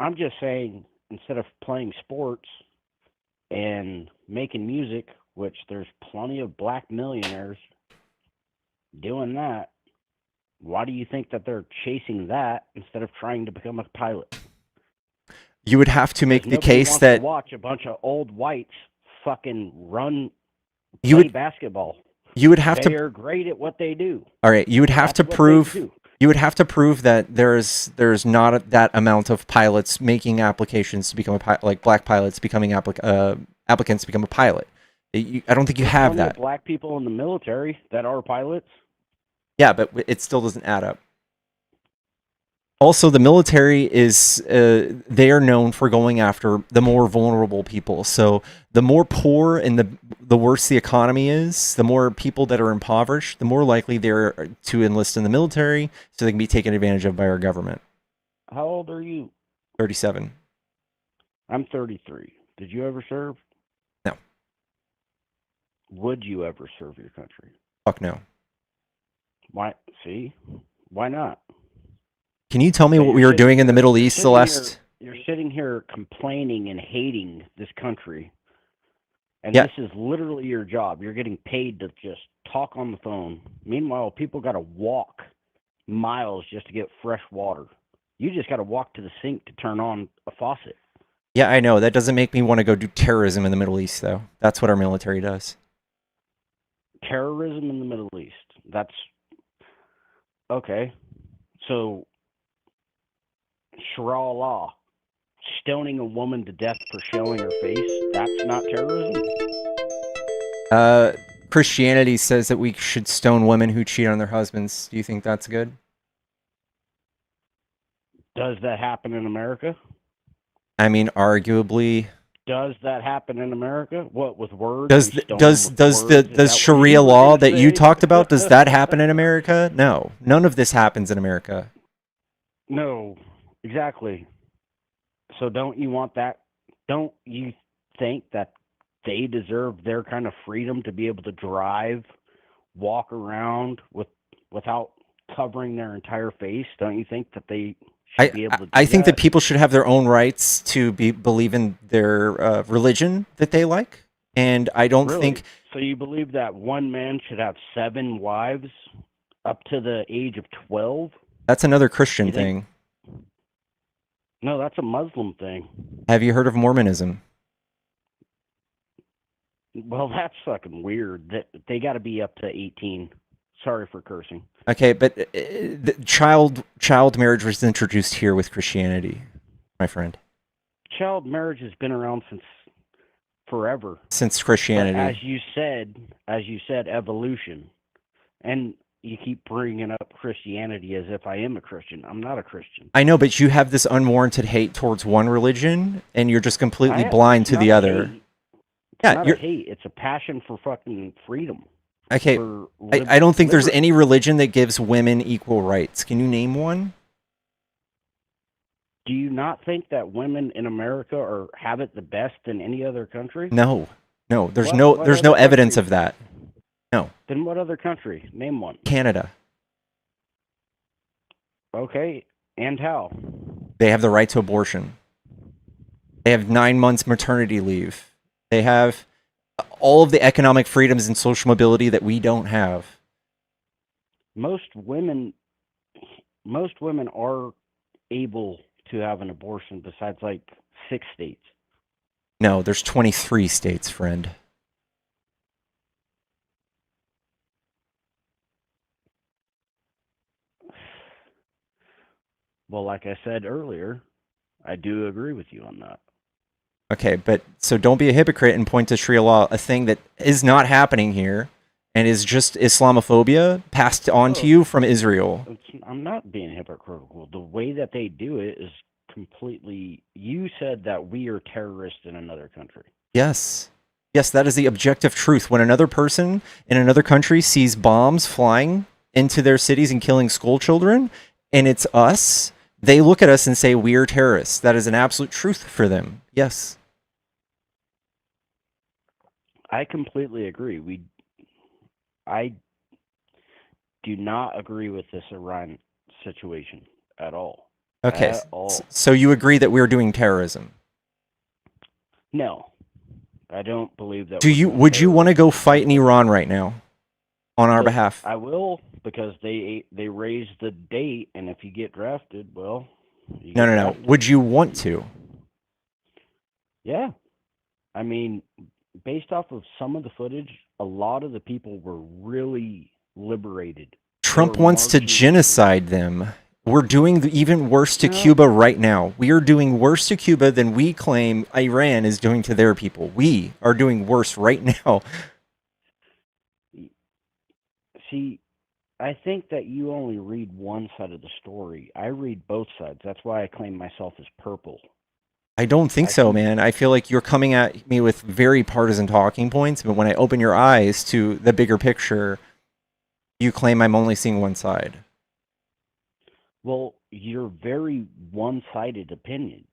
I'm just saying, instead of playing sports and making music, which there's plenty of black millionaires doing that, why do you think that they're chasing that instead of trying to become a pilot? You would have to make Because the nobody case wants that to watch a bunch of old whites fucking you play would basketball. you would have They to. are great at what they do. All right, you would have That's to what they prove. do. You would have to prove that there's not that amount of pilots making applications to become a pilot, like black pilots becoming applicants to become a pilot. I don't think you There's have plenty of that. black people in the military that are pilots. Yeah, but it still doesn't add up. Also, the military is they are known for going after the more vulnerable people. So the more poor and the worse the economy is, the more people that are impoverished, the more likely they're to enlist in the military so they can be taken advantage of by our government. How old are you? 37. I'm 33. Did you ever serve? No. Would you ever serve your country? Fuck no. Why? See? Why not? Can you tell me But what we were doing in the Middle East, Celeste? You're sitting here complaining and hating this country. And Yeah. this is literally your job. You're getting paid to just talk on the phone. Meanwhile, people got to walk miles just to get fresh water. You just got to walk to the sink to turn on a faucet. Yeah, I know. That doesn't make me want to go do terrorism in the Middle East, though. That's what our military does. Terrorism in the Middle East. That's okay. So, Sharia law, stoning a woman to death for showing her face, that's not terrorism? Christianity says that we should stone women who cheat on their husbands. Do you think that's good? Does that happen in America? I mean, arguably. Does that happen in America? What, with words? Does Sharia law that you talked about, does that happen in America? No. None of this happens in America. No, exactly. So don't you want that? Don't you think that they deserve their kind of freedom to be able to drive, walk around without covering their entire face? Don't you think that they should be able to do I think that people should have their own rights to believe in their religion that they like. And I don't think... So you believe that one man should have 7 wives up to the age of 12? That's another Christian thing. No, that's a Muslim thing. Have you heard of Mormonism? Well, that's fucking weird. They got to be up to 18. Sorry for cursing. Okay, but the child marriage was introduced here with Christianity, my friend. Child marriage has been around since forever. Since Christianity. But as you said, evolution. And you keep bringing up Christianity as if I am a Christian. I'm not a Christian. I know, but you have this unwarranted hate towards one religion, and you're just completely blind to the other. It's not a hate. It's a passion for fucking freedom. Okay, I don't think there's any religion that gives women equal rights. Can you name one? Do you not think that women in America have it the best in any other country? No. There's no evidence of that. No. Then what other country? Name one. Canada. Okay, and how? They have the right to abortion. They have 9 months maternity leave. They have all of the economic freedoms and social mobility that we don't have. Most women are able to have an abortion besides like 6 states. No, there's 23 states, friend. Well, like I said earlier, I do agree with you on that. Okay, but so don't be a hypocrite and point to Sharia law, a thing that is not happening here and is just Islamophobia passed on to you from Israel. I'm not being hypocritical. The way that they do it is completely... You said that we are terrorists in another country. Yes. Yes, that is the objective truth. When another person in another country sees bombs flying into their cities and killing school children, and it's us, they look at us and say, we are terrorists. That is an absolute truth for them. Yes. I completely agree. I do not agree with this Iran situation at all. Okay. At all. So you agree that we're doing terrorism? No. I don't believe that. Would you want to go fight in Iran right now on our behalf? I will, because they raised the date, and if you get drafted, well... No. Would you want to? Yeah. I mean, based off of some of the footage, a lot of the people were really liberated. Trump wants to genocide them. We're doing even worse to Cuba right now. We are doing worse to Cuba than we claim Iran is doing to their people. We are doing worse right now. See, I think that you only read one side of the story. I read both sides. That's why I claim myself as purple. I don't think so, man. I feel like you're coming at me with very partisan talking points, but when I open your eyes to the bigger picture, you claim I'm only seeing one side. Well, you're very one-sided opinion.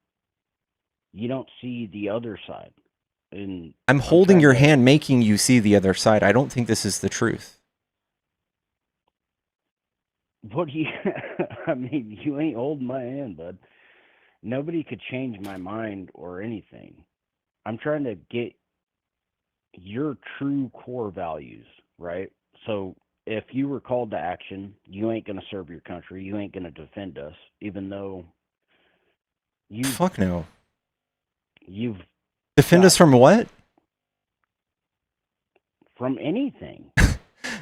You don't see the other side. And I'm holding your hand, making you see the other side. I don't think this is the truth. What do you... I mean, you ain't holding my hand, bud. Nobody could change my mind or anything. I'm trying to get your true core values, right? So if you were called to action, you ain't going to serve your country. You ain't going to defend us, even though you... Fuck no. You've... Defend us from what? From anything.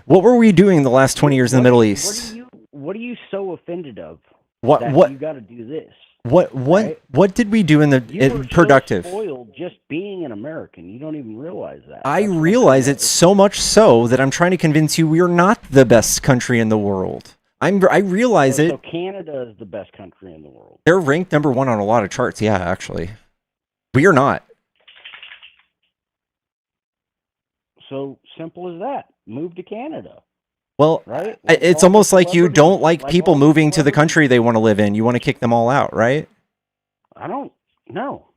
What were we doing the last 20 years in the Middle East? What are you so offended of? What you got to do this? What did we do in the productive? So spoiled just being an American. You don't even realize that. I realize it so much so that I'm trying to convince you we are not the best country in the world. I realize it. So Canada is the best country in the world. They're ranked number 1 on a lot of charts. Yeah, actually, we are not. So simple as that. Move to Canada. Well, right? It's almost like you don't like people moving to the country they want to live in. You want to kick them all out, right? I don't know.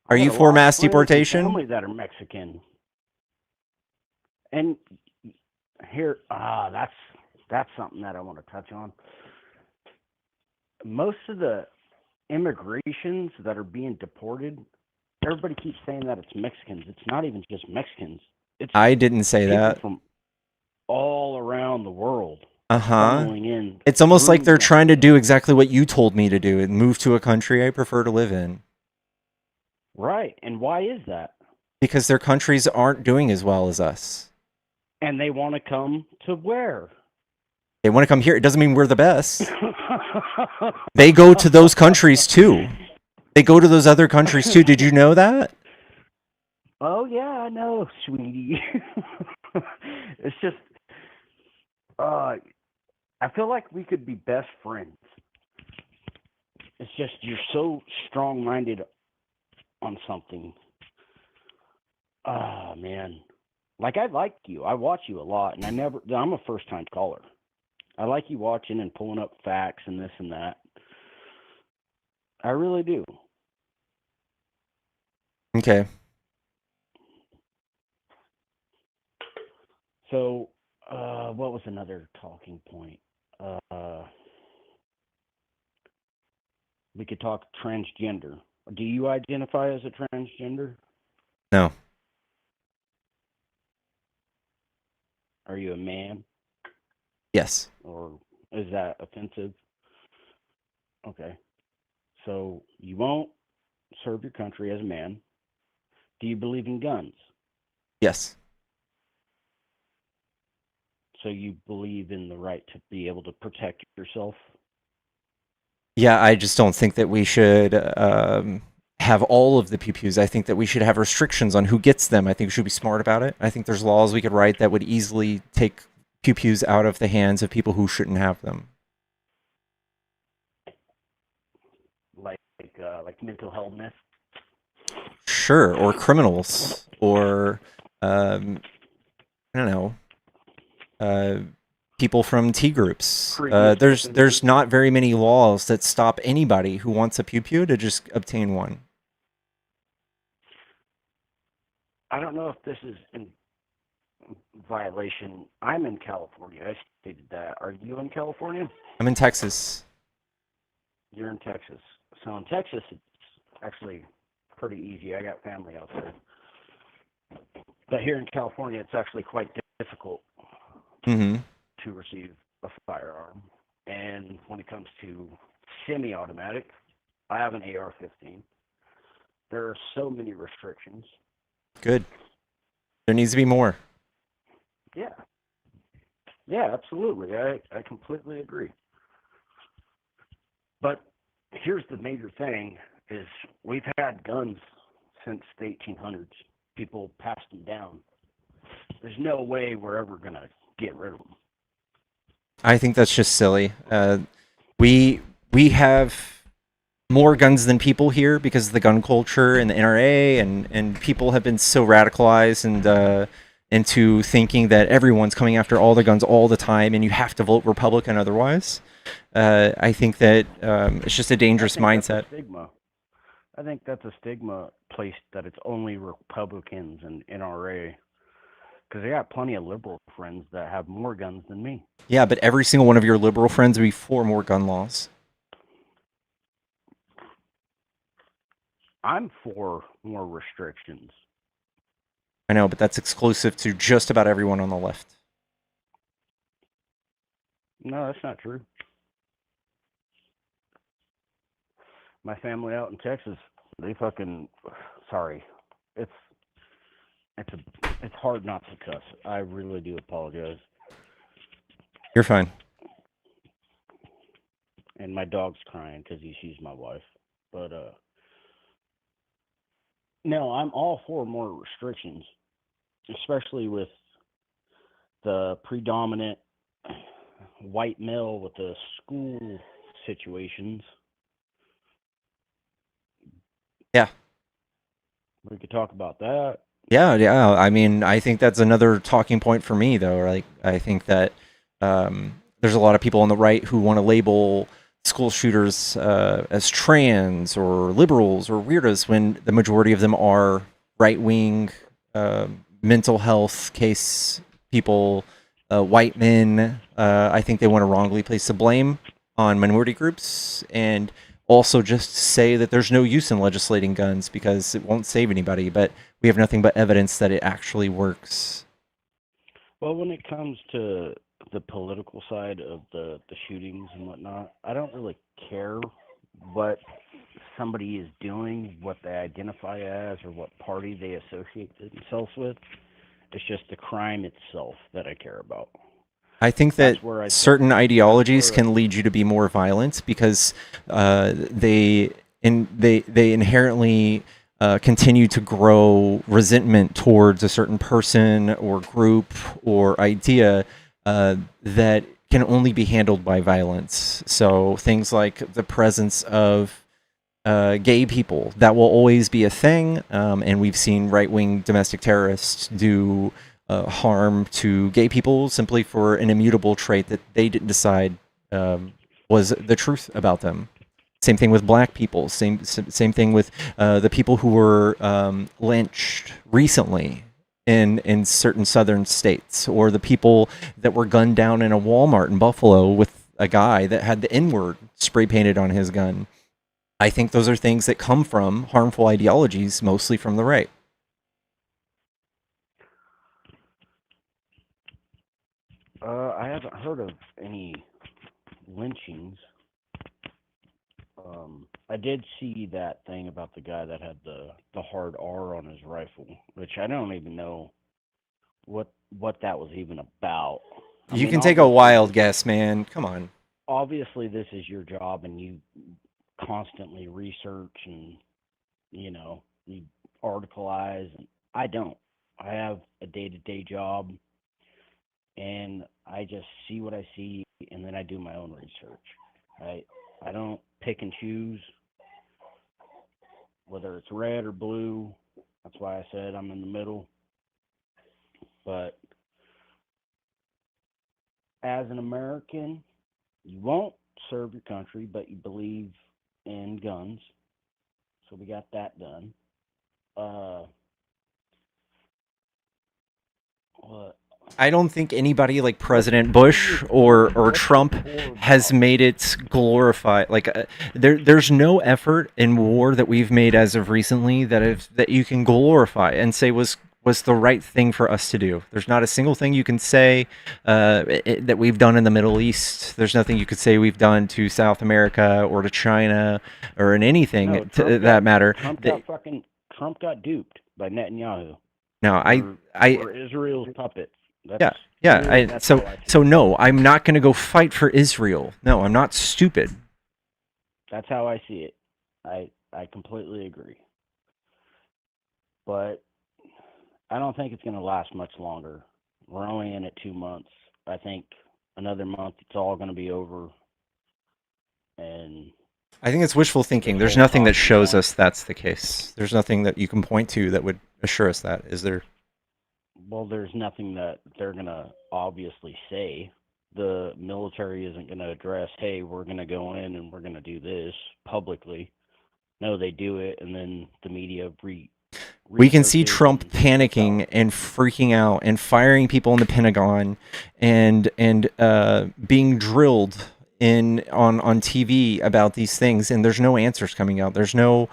Are you for mass deportation? Family that are Mexican. And here, that's something that I want to touch on. Most of the immigrations that are being deported, everybody keeps saying that it's Mexicans. It's not even just Mexicans. I didn't say that. From all around the world. It's almost like they're trying to do exactly what you told me to do and move to a country I prefer to live in. Right. And why is that? Because their countries aren't doing as well as us. And they want to come to where? They want to come here. It doesn't mean we're the best. They go to those countries too. They go to those other countries too. Did you know that? Oh, yeah, I know, sweetie. It's just, I feel like we could be best friends. It's just you're so strong-minded on something. Oh, man. Like, I like you. I watch you a lot, and I'm a first-time caller. I like you watching and pulling up facts and this and that. I really do. Okay. So, what was another talking point? We could talk transgender. Do you identify as a transgender? No. Are you a man? Yes. Or is that offensive? Okay. So you won't serve your country as a man. Do you believe in guns? Yes. So you believe in the right to be able to protect yourself? Yeah, I just don't think that we should have all of the pew-pews. I think that we should have restrictions on who gets them. I think we should be smart about it. I think there's laws we could write that would easily take pew-pews out of the hands of people who shouldn't have them. Like mental illness? Sure, or criminals, or I don't know, people from T groups. There's not very many laws that stop anybody who wants a pew-pew to just obtain one. I don't know if this is in violation. I'm in California. I stated that. Are you in California? I'm in Texas. You're in Texas. So in Texas, it's actually pretty easy. I got family out there. But here in California, it's actually quite difficult to receive a firearm. And when it comes to semi-automatic, I have an AR-15. There are so many restrictions. Good. There needs to be more. Yeah. Yeah, absolutely. I completely agree. But here's the major thing is we've had guns since the 1800s. People passed them down. There's no way we're ever going to get rid of them. I think that's just silly. We have more guns than people here because of the gun culture and the NRA, and people have been so radicalized and into thinking that everyone's coming after all the guns all the time, and you have to vote Republican otherwise. I think that it's just a dangerous mindset. Stigma. I think that's a stigma placed that it's only Republicans and NRA. Because I got plenty of liberal friends that have more guns than me. Yeah, but every single one of your liberal friends would be for more gun laws. I'm for more restrictions. I know, but that's exclusive to just about everyone on the left. No, that's not true. My family out in Texas, they fucking... Sorry. It's hard not to cuss. I really do apologize. You're fine. And my dog's crying because he sees my wife. But, no, I'm all for more restrictions, especially with the predominant white male with the school situations. Yeah. We could talk about that. Yeah. I mean, I think that's another talking point for me, though. Like, I think that there's a lot of people on the right who want to label school shooters as trans or liberals or weirdos when the majority of them are right-wing mental health case people, white men. I think they want to wrongly place the blame on minority groups and also just say that there's no use in legislating guns because it won't save anybody, but we have nothing but evidence that it actually works. Well, when it comes to the political side of the shootings and whatnot, I don't really care what somebody is doing, what they identify as, or what party they associate themselves with. It's just the crime itself that I care about. I think that certain ideologies can lead you to be more violent because they inherently continue to grow resentment towards a certain person or group or idea that can only be handled by violence. So things like the presence of gay people, that will always be a thing, and we've seen right-wing domestic terrorists do harm to gay people simply for an immutable trait that they didn't decide was the truth about them. Same thing with black people. Same thing with the people who were lynched recently in certain southern states, or the people that were gunned down in a Walmart in Buffalo with a guy that had the N-word spray painted on his gun. I think those are things that come from harmful ideologies, mostly from the right. I haven't heard of any lynchings. I did see that thing about the guy that had the hard R on his rifle, which I don't even know what that was even about. You can take a wild guess, man. Come on. Obviously, this is your job, and you constantly research and, you articleize. And I don't. I have a day-to-day job, and I just see what I see, and then I do my own research. I don't pick and choose whether it's red or blue. That's why I said I'm in the middle. But as an American, you won't serve your country, but you believe in guns. So we got that done. What? I don't think anybody like President Bush or Trump has made it glorified. Like there's no effort in war that we've made as of recently that you can glorify and say was was the right thing for us to do. There's not a single thing you can say that we've done in the Middle East. There's nothing you could say we've done to South America or to China or in anything No, to that matter. Trump got duped by Netanyahu. No, We're Israel's puppets. Yeah. That's how I see So it. no, I'm not going to go fight for Israel. No, I'm not stupid. That's how I see it. I completely agree. But I don't think it's going to last much longer. We're only in it 2 months. I think another month it's all going to be over. And I think it's wishful thinking. There's nothing that shows us that's the case. There's nothing that you can point to that would assure us that. Is there? Well, there's nothing that they're going to obviously say. The military isn't going to address, hey, we're going to go in and we're going to do this publicly. No, they do it, and then the media we can see Trump panicking and freaking out and firing people in the Pentagon and being drilled on TV about these things, and there's no answers coming out. There's no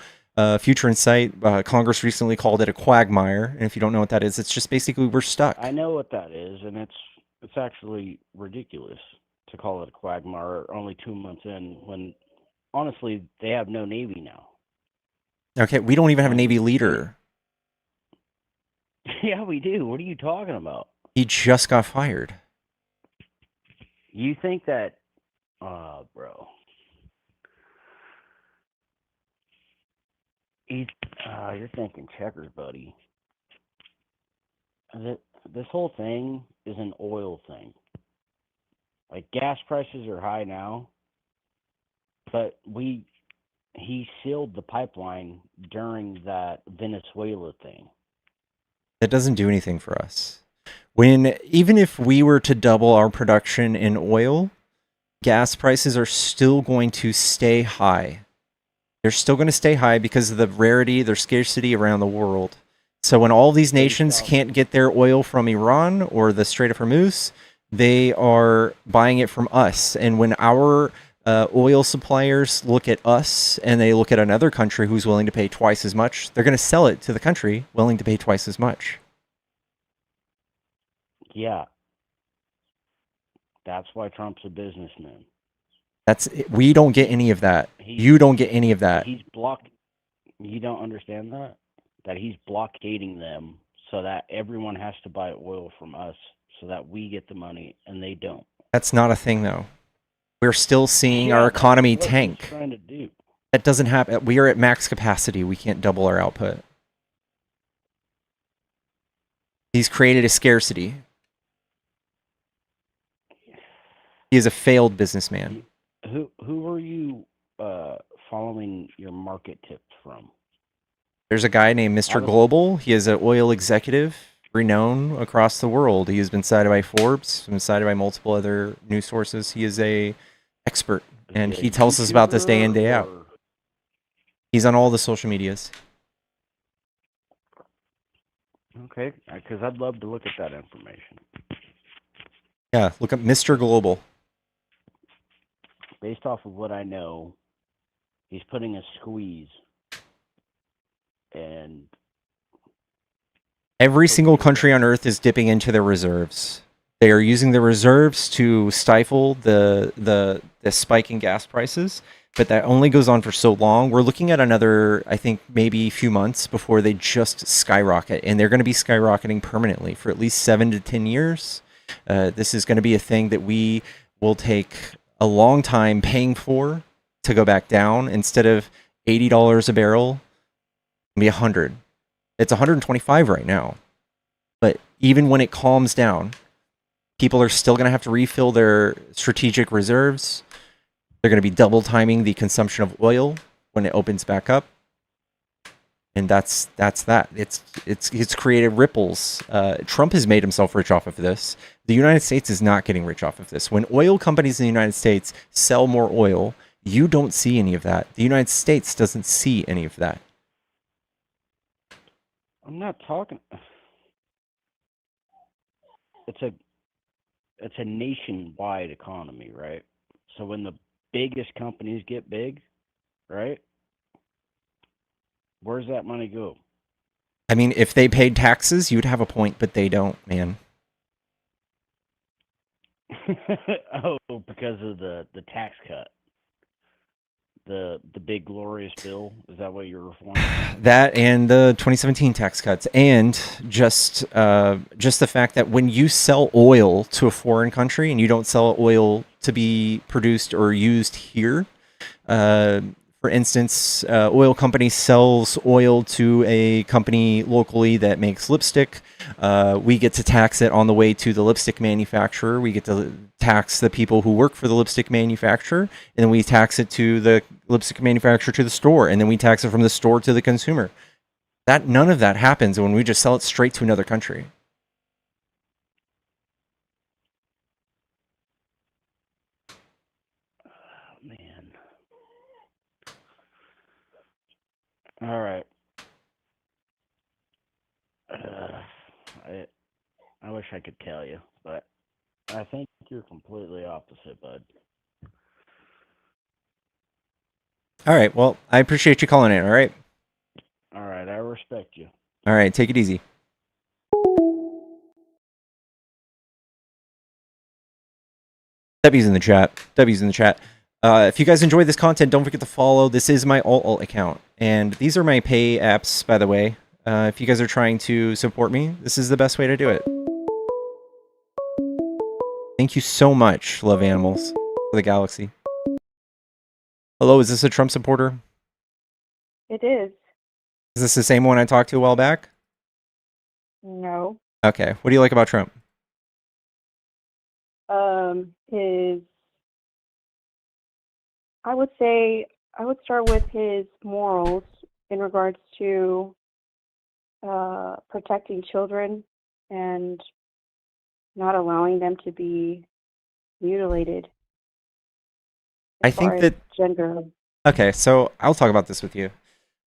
future in sight. Congress recently called it a quagmire, and if you don't know what that is, it's just basically we're stuck. I know what that is, and it's actually ridiculous to call it a quagmire only 2 months in when, honestly, they have no Navy now. Okay, we don't even have a Navy leader. Yeah, we do. What are you talking about? He just got fired. You think that, bro. You're thinking checkers, buddy. This whole thing is an oil thing. Like, gas prices are high now, but he sealed the pipeline during that Venezuela thing. That doesn't do anything for us. Even if we were to double our production in oil, gas prices are still going to stay high. They're still going to stay high because of the rarity, their scarcity around the world. So when all these nations can't get their oil from Iran or the Strait of Hormuz, they are buying it from us. And when our oil suppliers look at us and they look at another country who's willing to pay twice as much, they're going to sell it to the country willing to pay twice as much. Yeah. That's why Trump's a businessman. We don't get any of that. You don't get any of that. You don't understand that? That he's blockading them so that everyone has to buy oil from us so that we get the money and they don't. That's not a thing, though. We're still seeing our economy tank. He's trying to do. That doesn't happen. We are at max capacity. We can't double our output. He's created a scarcity. He is a failed businessman. Who are you following your market tips from? There's a guy named Mr. Global. He is an oil executive, renowned across the world. He has been cited by Forbes, been cited by multiple other news sources. He is a expert, and he tells us about this day in, day out. He's on all the social medias. Okay, because I'd love to look at that information. Yeah, look up Mr. Global. Based off of what I know, he's putting a squeeze. And every single country on Earth is dipping into their reserves. They are using the reserves to stifle the spike in gas prices, but that only goes on for so long. We're looking at another, I think, maybe a few months before they just skyrocket, and they're going to be skyrocketing permanently for at least 7 to 10 years. This is going to be a thing that we will take a long time paying for to go back down. Instead of $80 a barrel, it'll be 100. It's 125 right now. But even when it calms down, people are still going to have to refill their strategic reserves. They're going to be double timing the consumption of oil when it opens back up. And that's that. It's created ripples. Trump has made himself rich off of this. The United States is not getting rich off of this. When oil companies in the United States sell more oil, you don't see any of that. The United States doesn't see any of that. I'm not talking. It's a nationwide economy, right? So when the biggest companies get big, right? Where's that money go? I mean, if they paid taxes, you'd have a point, but they don't, man. Oh, because of the tax cut, the big glorious bill. Is that what you're referring to? That and the 2017 tax cuts, and just the fact that when you sell oil to a foreign country and you don't sell oil to be produced or used here, for instance, oil company sells oil to a company locally that makes lipstick. We get to tax it on the way to the lipstick manufacturer. We get to tax the people who work for the lipstick manufacturer, and then we tax it to the lipstick manufacturer to the store, and then we tax it from the store to the consumer. None of that happens when we just sell it straight to another country. Oh, man. All right. I wish I could tell you, but I think you're completely opposite, bud. All right. Well, I appreciate you calling in. All right. All right. I respect you. All right. Take it easy. W's in the chat. W's in the chat. If you guys enjoy this content, don't forget to follow. This is my alt account, and these are my pay apps, by the way. If you guys are trying to support me, this is the best way to do it. Thank you so much, Love Animals, for the galaxy. Hello, is this a Trump supporter? It is. Is this the same one I talked to a while back? No. Okay. What do you like about Trump? I would start with his morals in regards to protecting children and not allowing them to be mutilated. I think that gender. Okay, so I'll talk about this with you.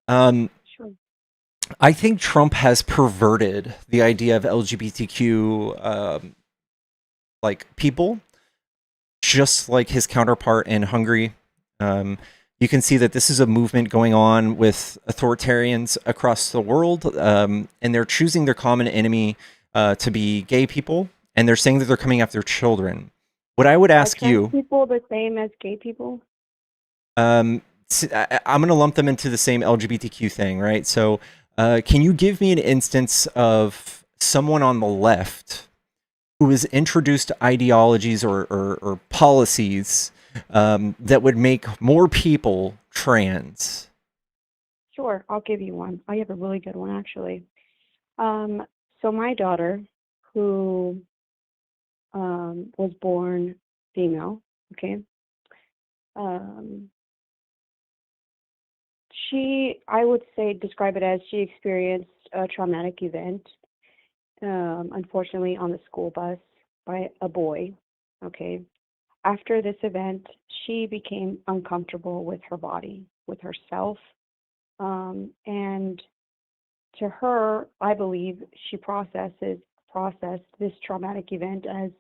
Sure. I think Trump has perverted the idea of LGBTQ like people, just like his counterpart in Hungary. You can see that this is a movement going on with authoritarians across the world, and they're choosing their common enemy to be gay people, and they're saying that they're coming after children. What I would ask you, people the same as gay people? I'm going to lump them into the same LGBTQ thing, right? So, can you give me an instance of someone on the left who has introduced ideologies or policies that would make more people trans? Sure, I'll give you one. I have a really good one, actually. So my daughter, who was born female, okay, I would say, describe it as she experienced a traumatic event, unfortunately on the school bus by a boy, okay. After this event, she became uncomfortable with her body, with herself, and to her, I believe she processed this traumatic event as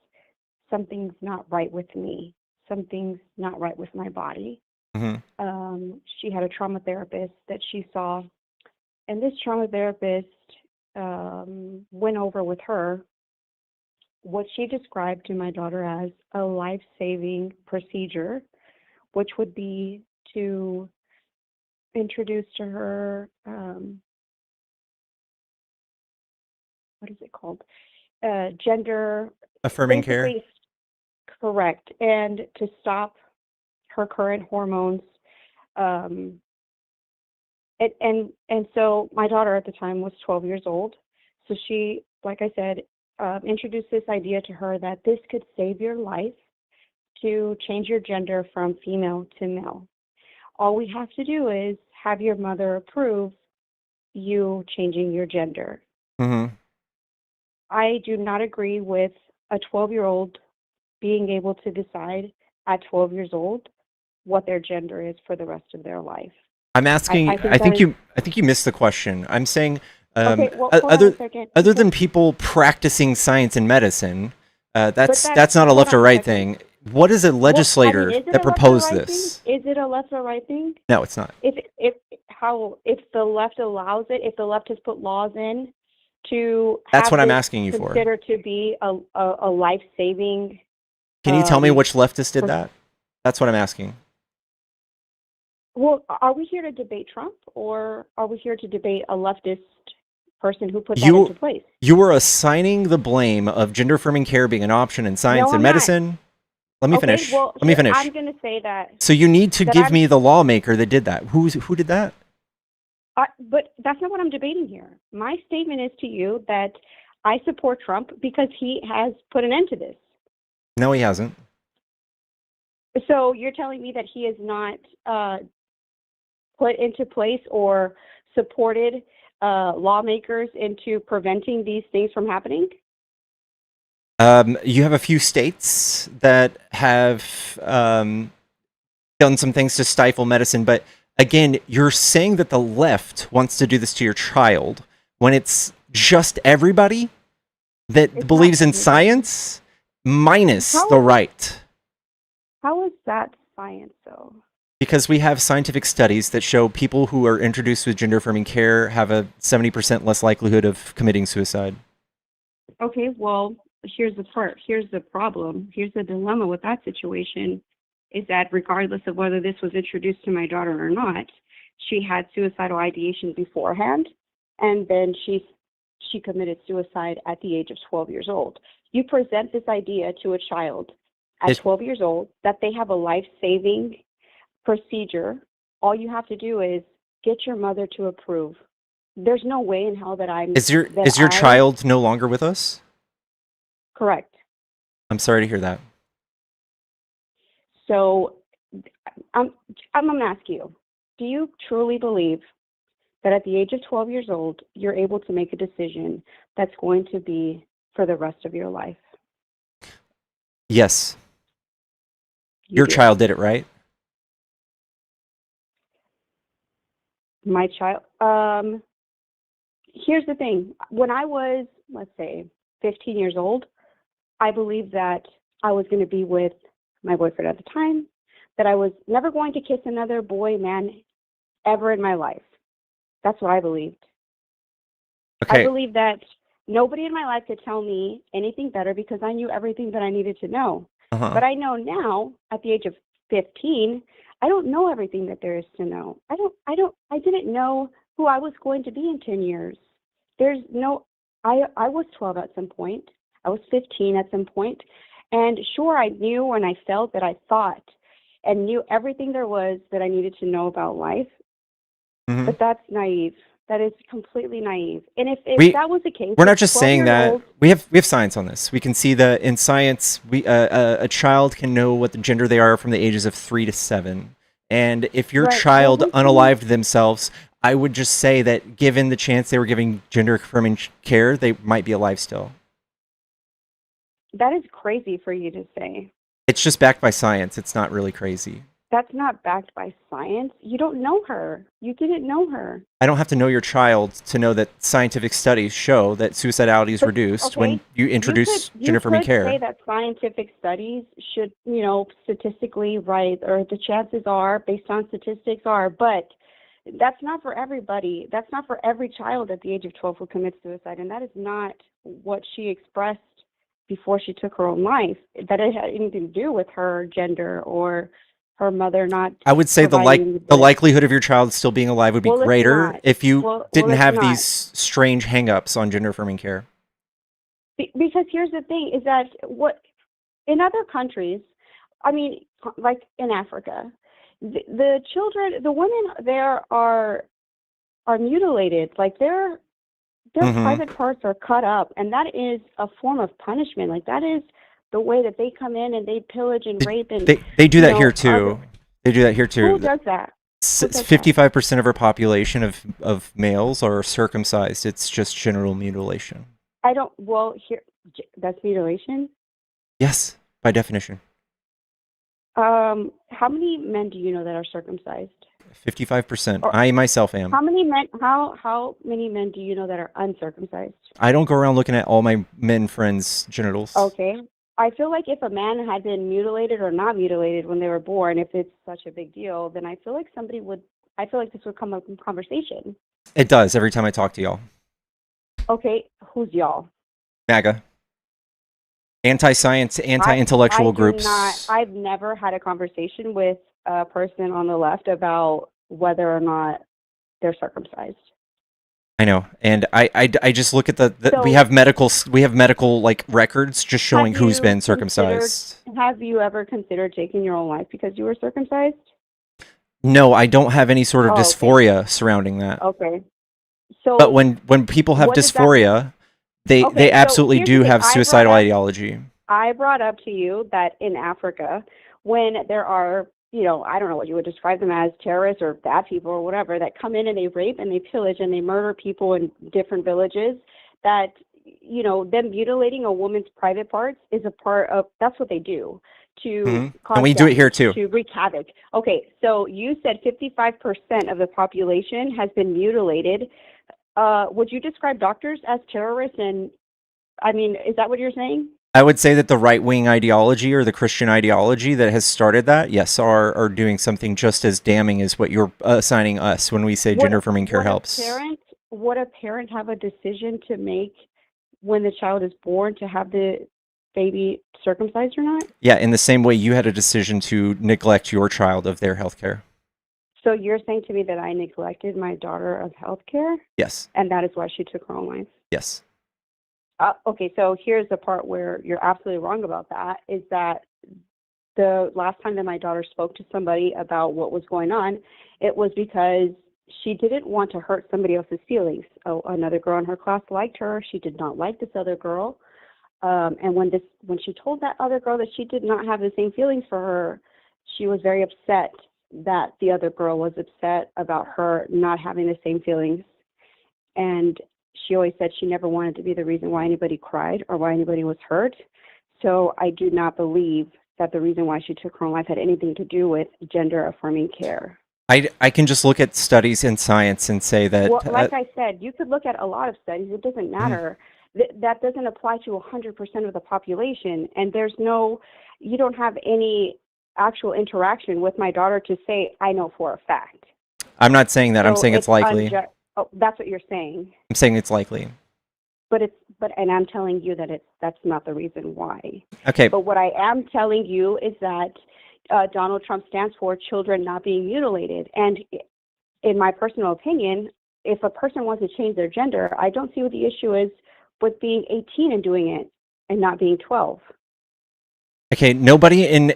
something's not right with me, something's not right with my body. Mm-hmm. She had a trauma therapist that she saw, and this trauma therapist went over with her what she described to my daughter as a life-saving procedure, which would be to introduce to her, what is it called? Gender affirming care. Correct, and to stop her current hormones. And so my daughter at the time was 12 years old. So she, like I said, introduced this idea to her that this could save your life to change your gender from female to male. All we have to do is have your mother approve you changing your gender. Mm-hmm. I do not agree with a 12-year-old being able to decide at 12 years old what their gender is for the rest of their life. I'm asking. I think you missed the question. I'm saying, okay, well, other than people practicing science and medicine, that's not a left or right thing. What is a legislator that proposed this? Is it a left or right thing? No, it's not. If if the left allows it, if the left has put laws in to That's have what I'm this asking you for. considered to be a life-saving. Can you tell me which leftist did that? That's what I'm asking. Well, are we here to debate Trump, or are we here to debate a leftist person who put that into place? You were assigning the blame of gender-affirming care being an option in science No, and I'm not. medicine. Let me finish. Well, Let me finish. I'm going to say that. So you need to give me the lawmaker that did that. Who did that? But that's not what I'm debating here. My statement is to you that I support Trump because he has put an end to this. No, he hasn't. So you're telling me that he has not put into place or supported lawmakers into preventing these things from happening? You have a few states that have done some things to stifle medicine, but again, you're saying that the left wants to do this to your child when it's just everybody that believes in science minus the right. How is that science, though? Because we have scientific studies that show people who are introduced with gender-affirming care have a 70% less likelihood of committing suicide. Okay, well, here's the problem. Here's the dilemma with that situation, is that regardless of whether this was introduced to my daughter or not, she had suicidal ideation beforehand, and then she committed suicide at the age of 12 years old. You present this idea to a child at 12 years old that they have a life-saving procedure. All you have to do is get your mother to approve. There's no way in hell that I'm... Is your child no longer with us? Correct. I'm sorry to hear that. So I'm going to ask you, do you truly believe that at the age of 12 years old, you're able to make a decision that's going to be for the rest of your life? Yes. Your child did it, right? My child, here's the thing. When I was, let's say, 15 years old, I believed that I was going to be with my boyfriend at the time, that I was never going to kiss another boy, man, ever in my life. That's what I believed. Okay. I believed that nobody in my life could tell me anything better because I knew everything that I needed to know. But I know now, at the age of 15, I don't know everything that there is to know. I didn't know who I was going to be in 10 years. I was 12 at some point. I was 15 at some point. And sure, I knew and I felt that I thought and knew everything there was that I needed to know about life. But that's naive. That is completely naive. And if that was the case, we're not just saying that. We have science on this. We can see that in science, a child can know what the gender they are from the ages of 3 to 7. And if your child unalived themselves, I would just say that given the chance they were giving gender-affirming care, they might be alive still. That is crazy for you to say. It's just backed by science. It's not really crazy. That's not backed by science. You don't know her. You didn't know her. I don't have to know your child to know that scientific studies show that suicidality is reduced when you introduce gender-affirming care. You could say that scientific studies should, statistically, right, or the chances are, based on statistics are, but that's not for everybody. That's not for every child at the age of 12 who commits suicide, and that is not what she expressed before she took her own life, that it had anything to do with her gender or her mother not. I would say the likelihood of your child still being alive would be greater if you didn't have these strange hang-ups on gender-affirming care. Because here's the thing, is that in other countries, I mean, like in Africa, the children, the women there are mutilated, like their private parts are cut up, and that is a form of punishment. Like that is the way that they come in and they pillage and rape and they do that here too. They do that here too. Who does that? 55% of our population of males are circumcised. It's just general mutilation. That's mutilation? Yes, by definition. How many men do you know that are circumcised? 55%. I myself am. How many men? How many men do you know that are uncircumcised? I don't go around looking at all my men friends' genitals. Okay. I feel like if a man had been mutilated or not mutilated when they were born, if it's such a big deal, then I feel like somebody would I feel like this would come up in conversation. It does every time I talk to y'all. Okay, who's y'all? MAGA. Anti-science, anti-intellectual groups. I've never had a conversation with a person on the left about whether or not they're circumcised. I know, and I just look at So- we have medical like records just showing who's been circumcised. Have you ever considered taking your own life because you were circumcised? No, I don't have any sort of Oh, okay. dysphoria surrounding that. Okay. So, But when people have what does that- dysphoria, they Okay, so absolutely here's do the thing. have I suicidal brought up- ideology. I brought up to you that in Africa, when there are, I don't know what you would describe them as, terrorists or bad people or whatever, that come in and they rape and they pillage and they murder people in different villages, that, them mutilating a woman's private parts is a part of, that's what they do to cause And we do it here damage, too. to wreak havoc. Okay, so you said 55% of the population has been mutilated. Would you describe doctors as terrorists? And I mean, is that what you're saying? I would say that the right-wing ideology or the Christian ideology that has started that, yes, are doing something just as damning as what you're assigning us when we say gender-affirming care helps. Would a parent have a decision to make when the child is born to have the baby circumcised or not? Yeah, in the same way you had a decision to neglect your child of their health care. So you're saying to me that I neglected my daughter of health care? Yes. And that is why she took her own life? Yes. Okay, so here's the part where you're absolutely wrong about that, is that the last time that my daughter spoke to somebody about what was going on, it was because she didn't want to hurt somebody else's feelings. Oh, another girl in her class liked her. She did not like this other girl. And when she told that other girl that she did not have the same feelings for her, she was very upset that the other girl was upset about her not having the same feelings. And she always said she never wanted to be the reason why anybody cried or why anybody was hurt. So I do not believe that the reason why she took her own life had anything to do with gender-affirming care. I can just look at studies in science and say that... Well, like I said, you could look at a lot of studies. It doesn't matter. That doesn't apply to 100% of the population. And you don't have any actual interaction with my daughter to say, I know for a fact. I'm not saying that. I'm saying it's likely. Oh, that's what you're saying. I'm saying it's likely. And I'm telling you that that's not the reason why. Okay. But what I am telling you is that Donald Trump stands for children not being mutilated. And in my personal opinion, if a person wants to change their gender, I don't see what the issue is with being 18 and doing it and not being 12. Okay, nobody in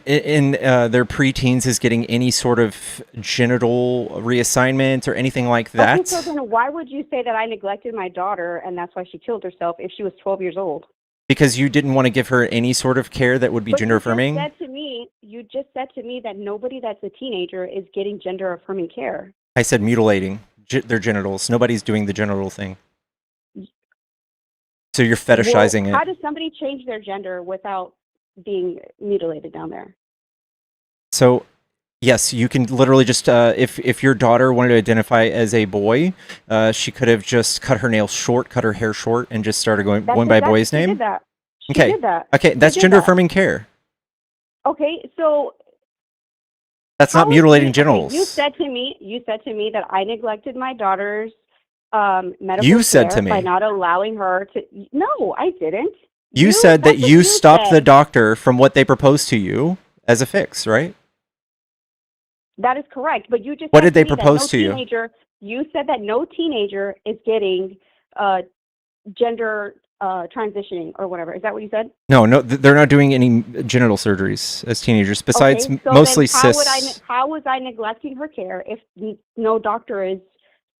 their preteens is getting any sort of genital reassignment or anything like that. Okay, so then why would you say that I neglected my daughter and that's why she killed herself if she was 12 years old? Because you didn't want to give her any sort of care that would be gender affirming. You just said to me that nobody that's a teenager is getting gender affirming care. I said mutilating their genitals. Nobody's doing the genital thing. So you're fetishizing How it. does somebody change their gender without being mutilated down there? So, yes, you can literally just, if your daughter wanted to identify as a boy, she could have just cut her nails short, cut her hair short, and just started going by boy's name. She did that. Okay. She did that. Okay, that's gender affirming care. Okay, so that's not mutilating genitals. You said to me that I neglected my daughter's medical You said care to me by not allowing her to. No, I didn't. You said that you stopped the doctor from what they proposed to you as a fix, right? That is correct, but you just what said did they to me that propose to teenager, you? You said that no teenager is getting gender transitioning or whatever. Is that what you said? No, they're not doing any genital surgeries as teenagers. Besides, okay, so mostly then cis. How was I neglecting her care if no doctor is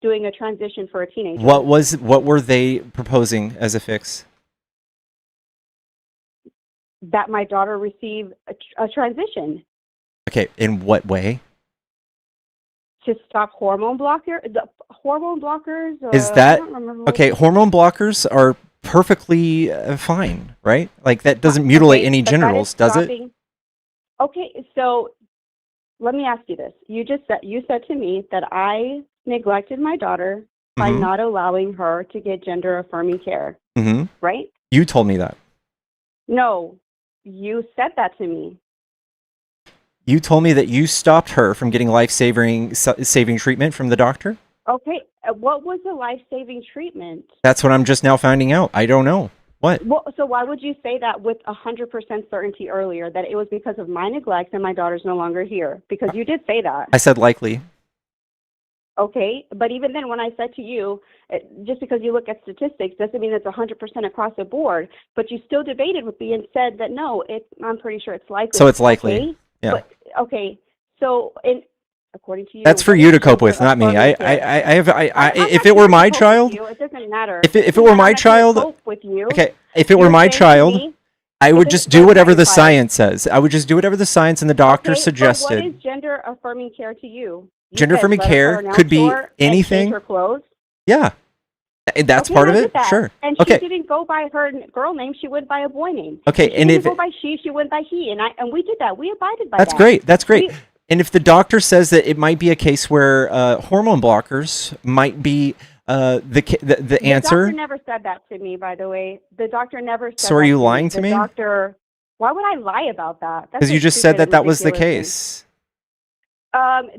doing a transition for a teenager? What were they proposing as a fix? That my daughter receive a transition. Okay, in what way? To stop hormone blockers. Is that okay? Hormone blockers are perfectly fine, right? Like that doesn't mutilate any genitals, does it? Okay, so let me ask you this: you said to me that I neglected my daughter by not allowing her to get gender affirming care, right? You told me that. No, you said that to me. You told me that you stopped her from getting life-saving treatment from the doctor? Okay, what was the life-saving treatment? That's what I'm just now finding out. I don't know. What? Well, so why would you say that with 100% certainty earlier, that it was because of my neglect and my daughter's no longer here? Because you did say that. I said likely. Okay, but even then, when I said to you, just because you look at statistics doesn't mean it's 100% across the board, but you still debated with me and said that no, I'm pretty sure it's likely. So it's likely. Okay? Yeah. But, okay, so according to you, That's for what you is to cope gender with, not me. affirming care? I'm If not it were here to my cope child, with you. It doesn't matter. if it No, were I'm my not here to child, cope with you. okay, if it were You're my saying to child, me, I would but just but do it's not whatever your the child. science says. I would just do whatever the science and the doctor Okay, suggested. but what is gender affirming care to you? You Gender said affirming let her put care her nails could be short and change anything. her clothes. Yeah. And that's Okay, part I of did it? that. Sure. And Okay. she didn't go by her girl name, she went by a boy name. Okay, She and didn't if go it, by she went by he. And we did that. We abided by that's that. great. That's great. We, And if the doctor says that it might be a case where hormone blockers might be the answer. The doctor never said that to me, by the way. The doctor never said So are that you to lying me. to The me? doctor, why would I lie about that? That's Because you a just said stupid that and was the ridiculous thing. case.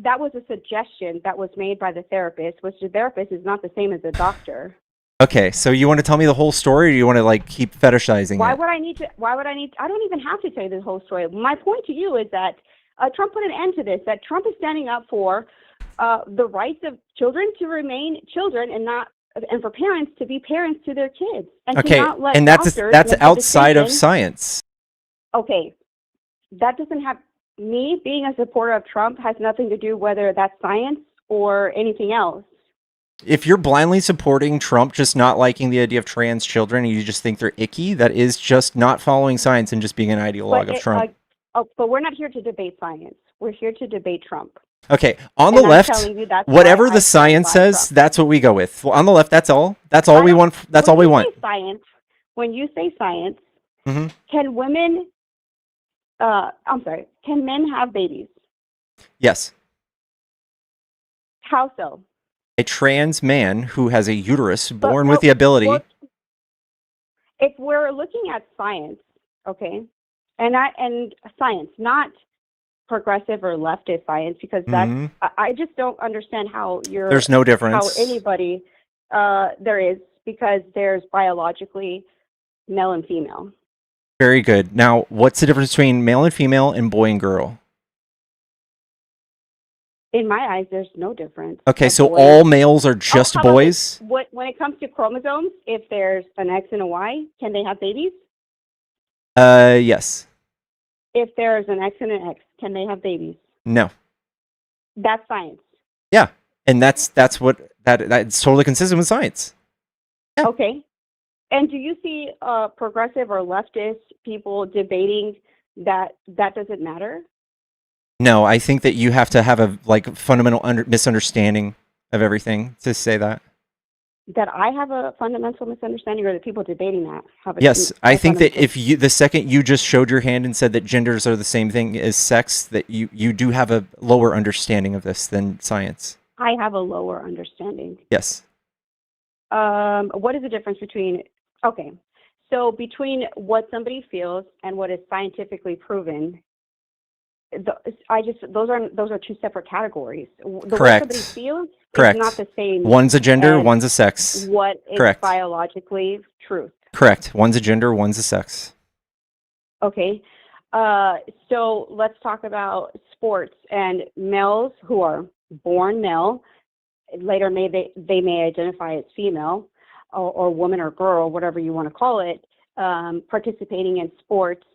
That was a suggestion that was made by the therapist, which the therapist is not the same as the doctor. Okay, so you want to tell me the whole story, or do you want to like keep fetishizing Why it? would I need to? I don't even have to tell you the whole story. My point to you is that Trump put an end to this. That Trump is standing up for the rights of children to remain children and for parents to be parents to their kids and Okay, to not let and doctors that's make the outside of decision. science. Okay, that doesn't have me being a supporter of Trump has nothing to do whether that's science or anything else. If you're blindly supporting Trump, just not liking the idea of trans children, and you just think they're icky, that is just not following science and just being an ideologue of Trump. But we're not here to debate science. We're here to debate Trump. Okay, on the And I'm left, telling you that's whatever why the I stand science by says, Trump. that's what we go with. Well, on the left, that's all. That's all we want. That's all we want. When you say science, Mhm. can women? Can men have babies? Yes, How so? a trans man who has a uterus born But with the ability. If we're looking at science, okay, and science, not progressive or leftist science, because that's Mhm. I just don't understand how you're. There's no difference. How anybody there is, because there's biologically male and female. Very good. Now, what's the difference between male and female and boy and girl? In my eyes, there's no difference. Okay, A so boy- all males are just how about boys? this? When it comes to chromosomes, if there's an X and a Y, can they have babies? Yes. If there's an X and an X, can they have babies? No. That's science. Yeah, and that's that's totally consistent with science. Yeah. Okay. And do you see progressive or leftist people debating that doesn't matter? No, I think that you have to have a fundamental misunderstanding of everything to say that. That I have a fundamental misunderstanding, or the people debating that have a Yes, I think that fundamental- the second you just showed your hand and said that genders are the same thing as sex, that you do have a lower understanding of this than science. I have a lower understanding. Yes. What is the difference between between what somebody feels and what is scientifically proven? Those are two separate categories. The way Correct. somebody feels Correct. is not the same. One's a gender, as one's a sex. What is Correct. biologically truth? Correct. One's a gender, one's a sex. Okay. So let's talk about sports and males who are born male. Later, they may identify as female or woman or girl, whatever you want to call it, participating in sports,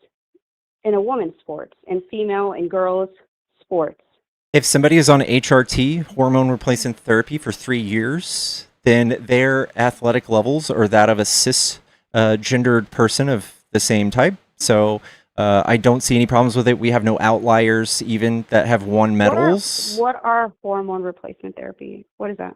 in a woman's sports, and female and girls' sports. If somebody is on HRT, hormone replacement therapy, for 3 years, then their athletic levels are that of a cisgendered person of the same type. So I don't see any problems with it. We have no outliers even that have won medals. What are hormone replacement therapy? What is that?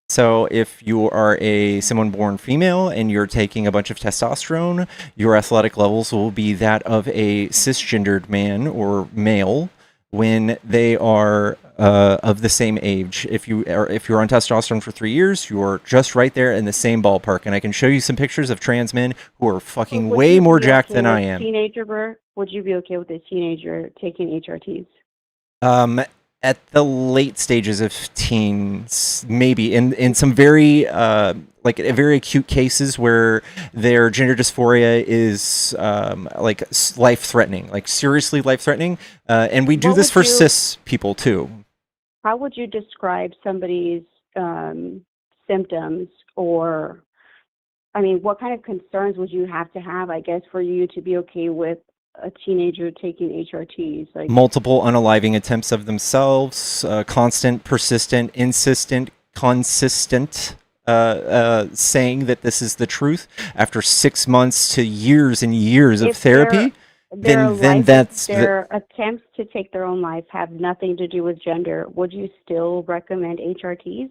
So if you are someone born female and you're taking a bunch of testosterone, your athletic levels will be that of a cisgendered man or male when they are of the same age. If you're on testosterone for 3 years, you're just right there in the same ballpark. And I can show you some pictures of trans men who are fucking Would way you more be jacked okay than I with am. would you be okay with a teenager taking HRTs? At the late stages of teens, maybe in some very like very acute cases where their gender dysphoria is like life threatening, like seriously life threatening. And we do What this would for you- cis people too. How would you describe somebody's symptoms, or, I mean, what kind of concerns would you have to have, I guess, for you to be okay with a teenager taking HRTs? Like, Multiple unaliving attempts of themselves, constant, persistent, insistent, consistent saying that this is the truth after 6 months to years and years of if therapy, then that's their attempts to take their own life have nothing to do with gender, would you still recommend HRTs?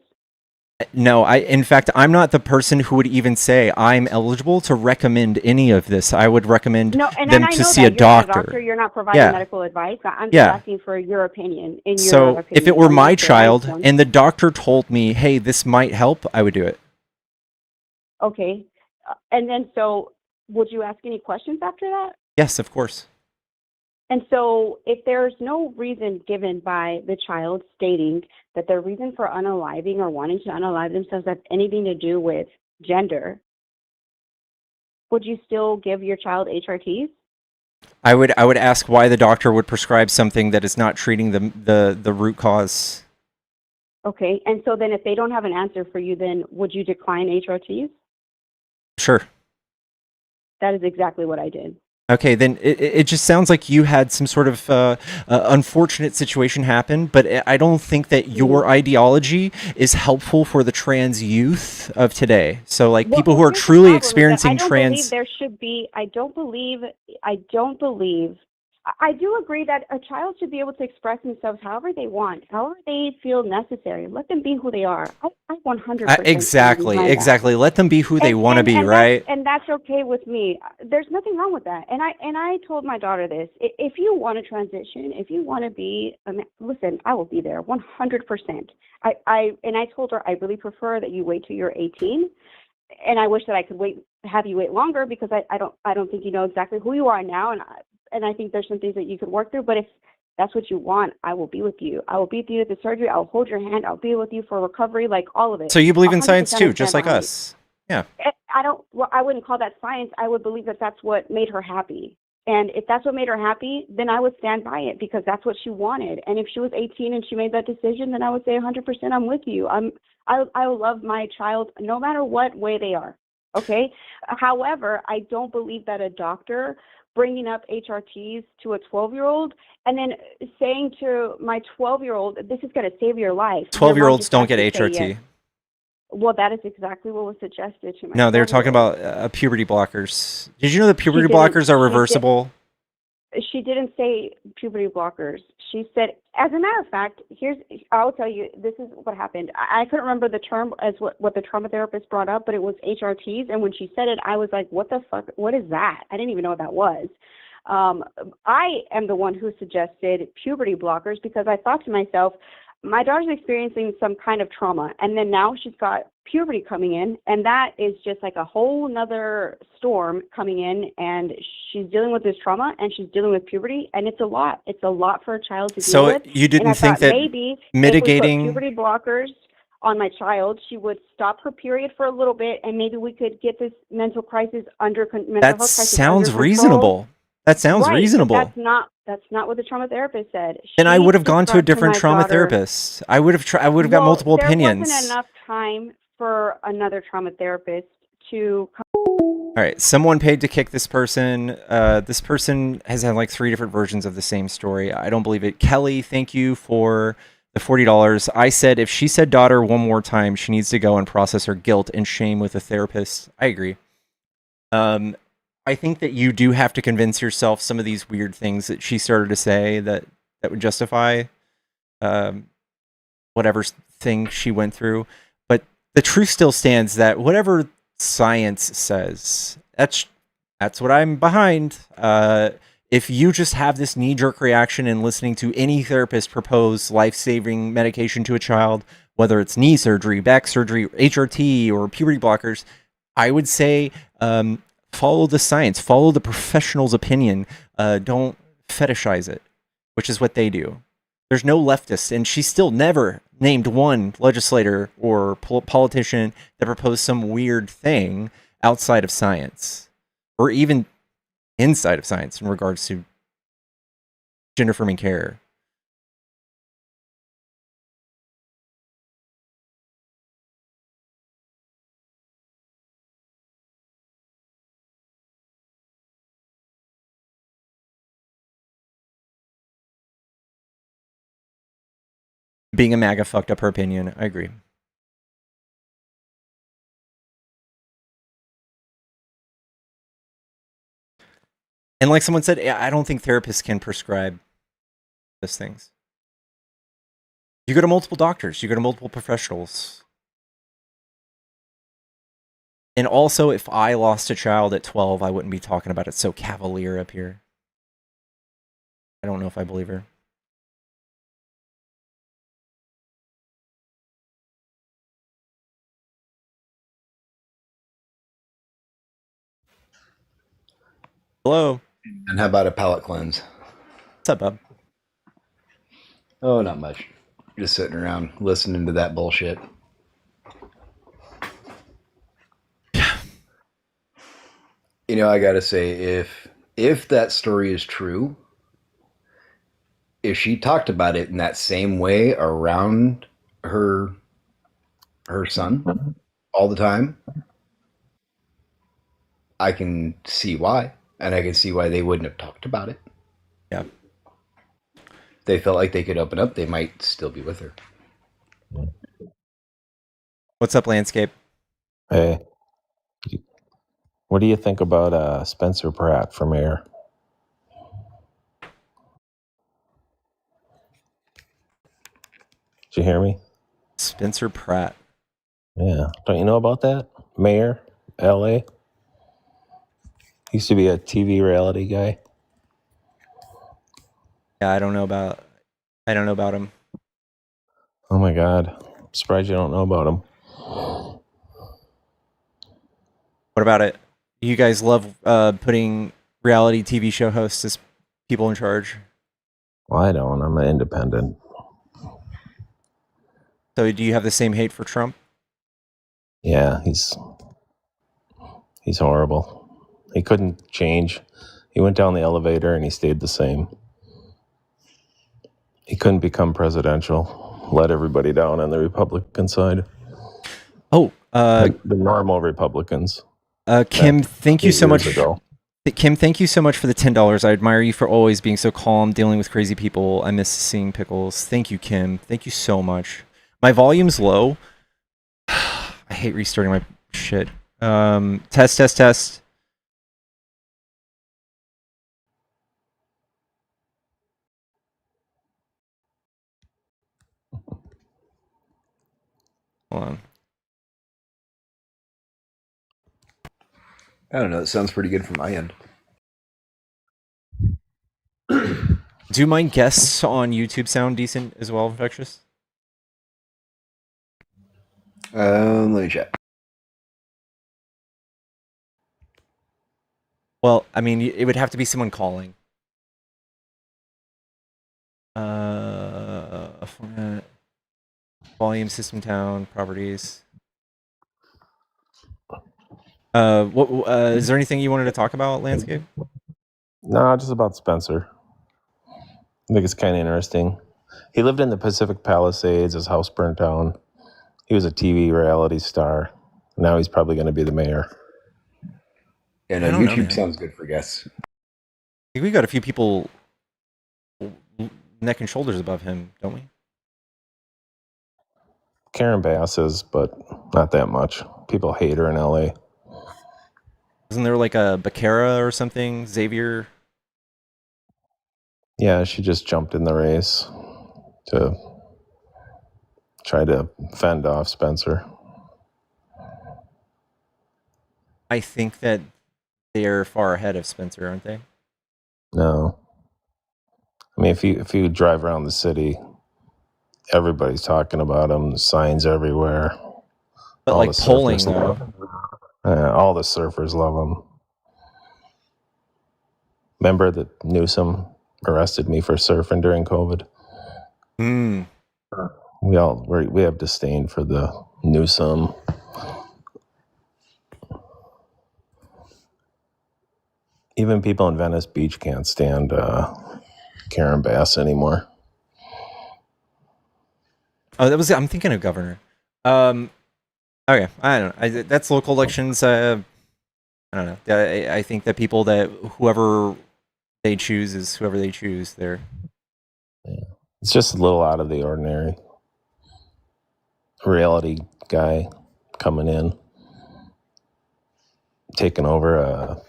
no. In fact, I'm not the person who would even say I'm eligible to recommend any of this. I would recommend No, and them I to know see that a you're not a doctor. doctor, you're not providing Yeah. medical advice. I'm just Yeah. asking for your opinion. In your So opinion, if it were I'm my not the child right one. and the doctor told me, hey, this might help, I would do it. Okay, and then so would you ask any questions after that? Yes, of course. And so if there's no reason given by the child stating that their reason for unaliving or wanting to unalive themselves has anything to do with gender, would you still give your child HRTs? I would ask why the doctor would prescribe something that is not treating the root cause. Okay, and so then if they don't have an answer for you, then would you decline HRTs? Sure. That is exactly what I did. Okay, then it just sounds like you had some sort of unfortunate situation happen, but I don't think that your ideology is helpful for the trans youth of today. So, like, people who are here's the truly problem, is that experiencing I don't believe trans. there should be. I don't believe. I do agree that a child should be able to express themselves however they want, however they feel necessary. Let them be who they are. I 100% Exactly, stand behind that. exactly. Let them be who they want to be, right? And that's okay with me. There's nothing wrong with that. And I told my daughter this. If you want to transition, if you want to be, listen, I will be there 100%. And I told her I really prefer that you wait till you're 18. And I wish that I could have you wait longer, because I don't think you know exactly who you are now, and I think there's some things that you could work through. But if that's what you want, I will be with you. I will be with you at the surgery. I'll hold your hand. I'll be with you for recovery, like all of it. So you believe in 100% science I too, stand just like behind us. Yeah. you. I wouldn't call that science. I would believe that that's what made her happy. And if that's what made her happy, then I would stand by it, because that's what she wanted. And if she was 18 and she made that decision, then I would say 100% I'm with you. I love my child no matter what way they are. Okay. However, I don't believe that a doctor bringing up HRTs to a 12-year-old and then saying to my 12-year-old, this is going to save your life. 12-year-olds don't get HRT. Yes. Well, that is exactly what was suggested to my No, they were talking 12-year-old. about puberty blockers. Did you know that puberty didn't- blockers are she did- reversible? She didn't say puberty blockers. She said, as a matter of fact, I'll tell you, this is what happened. I couldn't remember the term as what the trauma therapist brought up, but it was HRTs. And when she said it, I was like, what the fuck? What is that? I didn't even know what that was. I am the one who suggested puberty blockers, because I thought to myself, my daughter's experiencing some kind of trauma, and then now she's got puberty coming in, and that is just like a whole nother storm coming in, and she's dealing with this trauma, and she's dealing with puberty, and it's a lot. It's a lot for a child to deal with. You didn't and I think thought that maybe mitigating if we put puberty blockers on my child, she would stop her period for a little bit, and maybe we could get this mental crisis under mental health crisis sounds under control. reasonable. That sounds Right, reasonable. But that's not what the trauma therapist said. Then I She would have gone to a described different my trauma daughter- therapist. I would have got multiple opinions. There wasn't enough time for another trauma therapist to come. All right, someone paid to kick this person. This person has had like 3 different versions of the same story. I don't believe it. Kelly, thank you for the $40. I said if she said daughter one more time, she needs to go and process her guilt and shame with a therapist. I agree. I think that you do have to convince yourself some of these weird things that she started to say that would justify whatever thing she went through. But the truth still stands that whatever science says, that's what I'm behind. if you just have this knee-jerk reaction in listening to any therapist propose life-saving medication to a child, whether it's knee surgery, back surgery, HRT, or puberty blockers, I would say follow the science, follow the professional's opinion. Don't fetishize it, which is what they do. There's no leftists, and she still never named one legislator or politician that proposed some weird thing outside of science, or even inside of science in regards to gender affirming care. Being a MAGA fucked up her opinion. I agree. And like someone said, I don't think therapists can prescribe those things. You go to multiple doctors, you go to multiple professionals. And also, if I lost a child at 12, I wouldn't be talking about it so cavalier up here. I don't know if I believe her. Hello. And how about a palate cleanse? What's up, bub? Oh, not much. Just sitting around listening to that bullshit. You know, I gotta say, if that story is true, if she talked about it in that same way around her son all the time, I can see why. And I can see why they wouldn't have talked about it. Yeah. If they felt like they could open up, they might still be with her. What's up, Landscape? Hey. What do you think about Spencer Pratt for mayor? Did you hear me? Spencer Pratt. Yeah. Don't you know about that? Mayor, LA. Used to be a TV reality guy. Yeah, I don't know about him. Oh my God. I'm surprised you don't know about him. What about it? You guys love putting reality TV show hosts as people in charge? Well, I don't. I'm an independent. So do you have the same hate for Trump? Yeah, he's horrible. He couldn't change. He went down the elevator and he stayed the same. He couldn't become presidential. Let everybody down on the Republican side. Oh, like the normal Republicans. Kim, thank you so much. Ago. Kim, thank you so much for the $10. I admire you for always being so calm, dealing with crazy people. I miss seeing pickles. Thank you, Kim. Thank you so much. My volume's low. I hate restarting my shit. Test. Hold on. I don't know. It sounds pretty good from my end. Do my guests on YouTube sound decent as well, Infectious? Let me check. Well, I mean, it would have to be someone calling. Format, volume, system, town, properties. Is there anything you wanted to talk about, Landscape? No, just about Spencer. I think it's kind of interesting. He lived in the Pacific Palisades. His house burned down. He was a TV reality star. Now he's probably going to be the mayor. And YouTube sounds good for guests. I think we got a few people neck and shoulders above him, don't we? Karen Bass is, but not that much. People hate her in LA. Isn't there like a Becerra or something? Xavier? Yeah, she just jumped in the race to try to fend off Spencer. I think that they're far ahead of Spencer, aren't they? No. I mean, if you drive around the city, everybody's talking about him. Signs everywhere. But All the like polling surfers though. love him. All the surfers love him. Remember that Newsom arrested me for surfing during COVID? Hmm. We have disdain for the Newsom. Even people in Venice Beach can't stand Karen Bass anymore. Oh, I'm thinking of governor. Okay, I don't know. That's local elections. I don't know. I think that people that whoever they choose is whoever they choose. There. Yeah. It's just a little out of the ordinary. Reality guy coming in, taking over a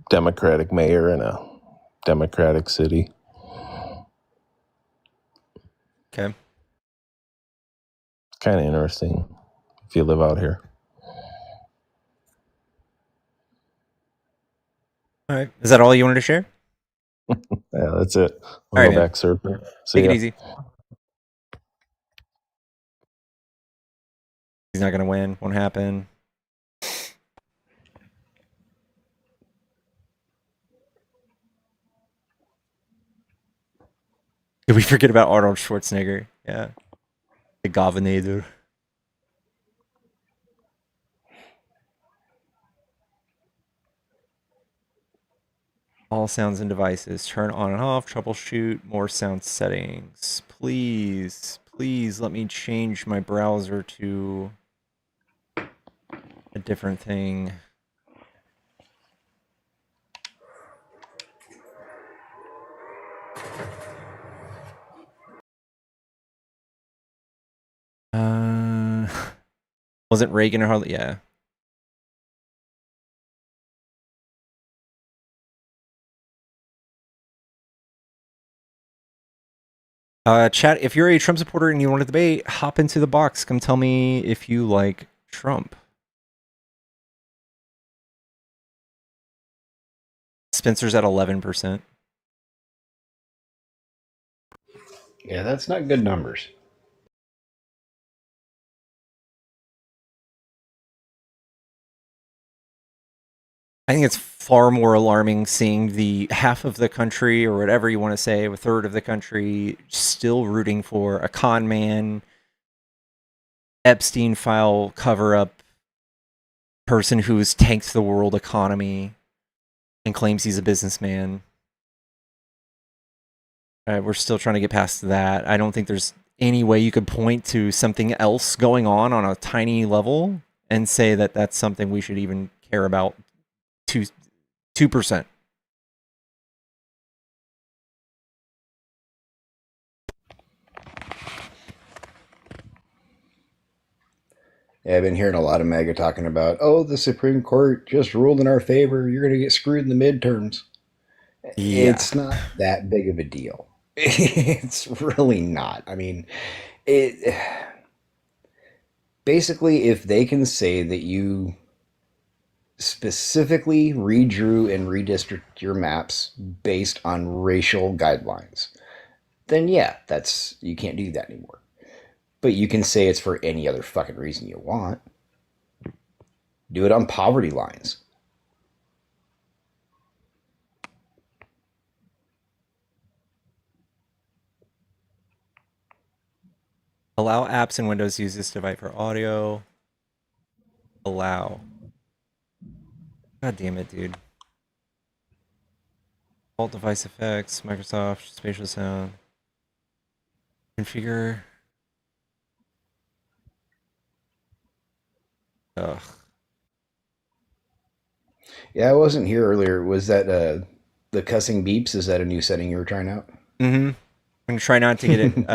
Democratic mayor in a Democratic city. Okay. Kind of interesting if you live out here. All right. Is that all you wanted to share? Yeah, that's it. I'll All right, go man. back surfing. See Take it ya. easy. He's not gonna win. Won't happen. Did we forget about Arnold Schwarzenegger? Yeah. The Governor. All sounds and devices. Turn on and off. Troubleshoot. More sound settings. Please. Please let me change my browser to a different thing. Wasn't Reagan or Harley? Yeah. Chat, if you're a Trump supporter and you want to debate, hop into the box. Come tell me if you like Trump. Spencer's at 11%. Yeah, that's not good numbers. I think it's far more alarming seeing the half of the country, or whatever you want to say, a third of the country, still rooting for a con man, Epstein file cover up person who's tanked the world economy and claims he's a businessman. We're still trying to get past that. I don't think there's any way you could point to something else going on a tiny level and say that that's something we should even care about. 2%. Yeah, I've been hearing a lot of MAGA talking about, oh, the Supreme Court just ruled in our favor. You're going to get screwed in the midterms. Yeah. It's not that big of a deal. It's really not. I mean, it basically, if they can say that you specifically redrew and redistricted your maps based on racial guidelines, then yeah, that's you can't do that anymore. But you can say it's for any other fucking reason you want. Do it on poverty lines. Allow apps in Windows use this device for audio. Allow. God damn it, dude. Alt device effects, Microsoft, spatial sound. Configure. Ugh. Yeah, I wasn't here earlier. Was that the cussing beeps? Is that a new setting you were trying out? Mm-hmm. I'm gonna try not to get it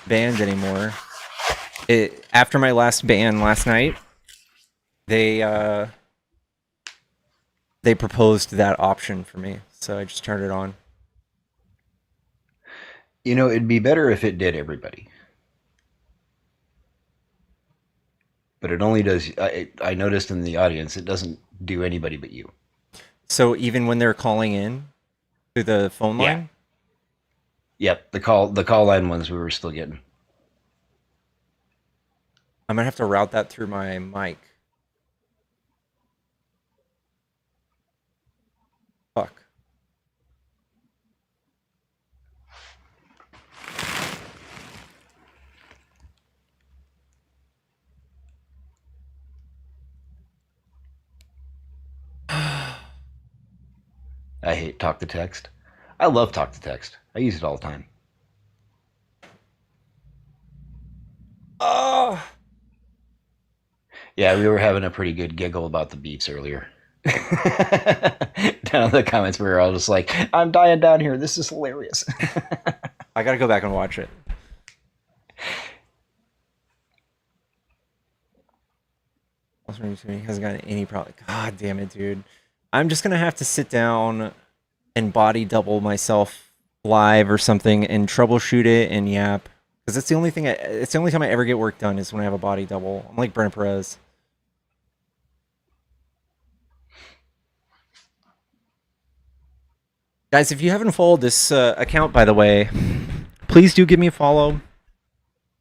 banned anymore. After my last ban last night, they proposed that option for me, so I just turned it on. You know, it'd be better if it did everybody. But it only does. I noticed in the audience, it doesn't do anybody but you. So even when they're calling in through the phone Yeah. line? Yep, the call line ones we were still getting. I'm gonna have to route that through my mic. Fuck. I hate talk to text. I love talk to text. I use it all the time. Oh. Yeah, we were having a pretty good giggle about the beeps earlier. Down in the comments, we were all just like, "I'm dying down here. This is hilarious." I gotta go back and watch it. He hasn't got any problem. God damn it, dude. I'm just gonna have to sit down and body double myself live or something and troubleshoot it and yap. Because it's the only thing. It's the only time I ever get work done is when I have a body double. I'm like Brennan Perez. Guys, if you haven't followed this account, by the way, please do give me a follow.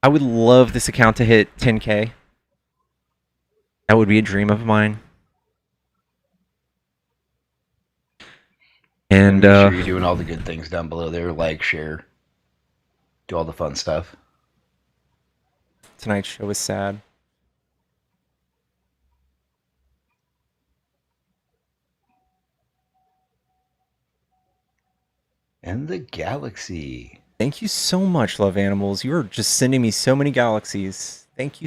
I would love this account to hit 10K. That would be a dream of mine. And make sure you're doing all the good things down below there. Like, share, do all the fun stuff. Tonight's show is sad. And the galaxy. Thank you so much, Love Animals. You are just sending me so many galaxies. Thank you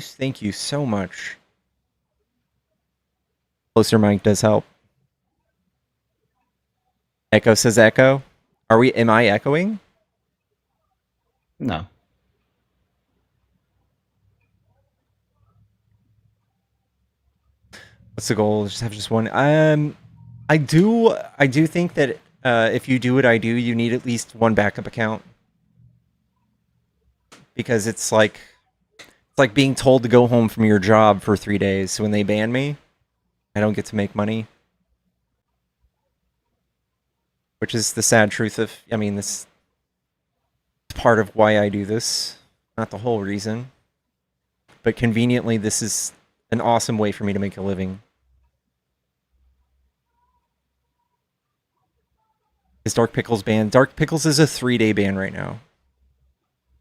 so much. Closer mic does help. Echo says echo. Am I echoing? No. What's the goal? Just have one. I do think that if you do what I do, you need at least one backup account. Because it's like being told to go home from your job for 3 days. So when they ban me, I don't get to make money. Which is the sad truth of, I mean, this is part of why I do this. Not the whole reason. But conveniently, this is an awesome way for me to make a living. Is Dark Pickles banned? Dark Pickles is a 3-day ban right now.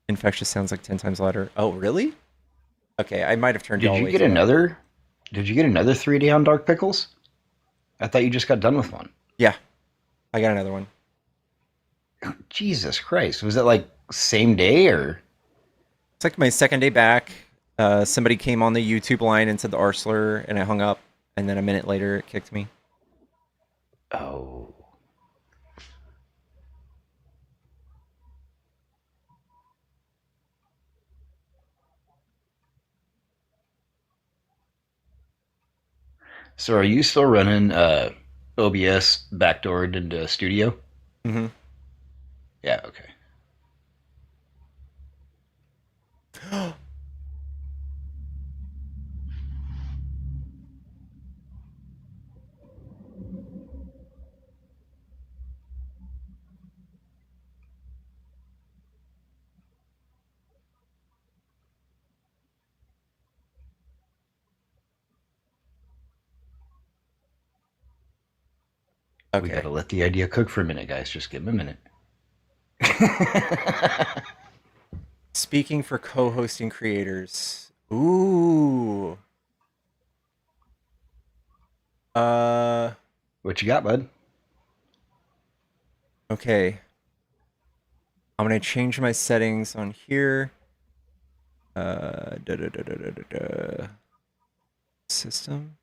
Infectious sounds like 10 times louder. Oh, really? Okay, I might have turned you all the way Did you get another 3-day on Dark Pickles? I thought you just got done with one. Yeah, I got another one. Jesus Christ. Was it like same day or? It's like my second day back. Somebody came on the YouTube line and said the R slur, and I hung up. And then a minute later, it kicked me. Oh. So are you still running OBS backdoored into Studio? Mm-hmm. Yeah, okay. Okay. We gotta let the idea cook for a minute, guys. Just give him a minute. Speaking for co-hosting creators. Ooh. What you got, bud? Okay. I'm gonna change my settings on here. System.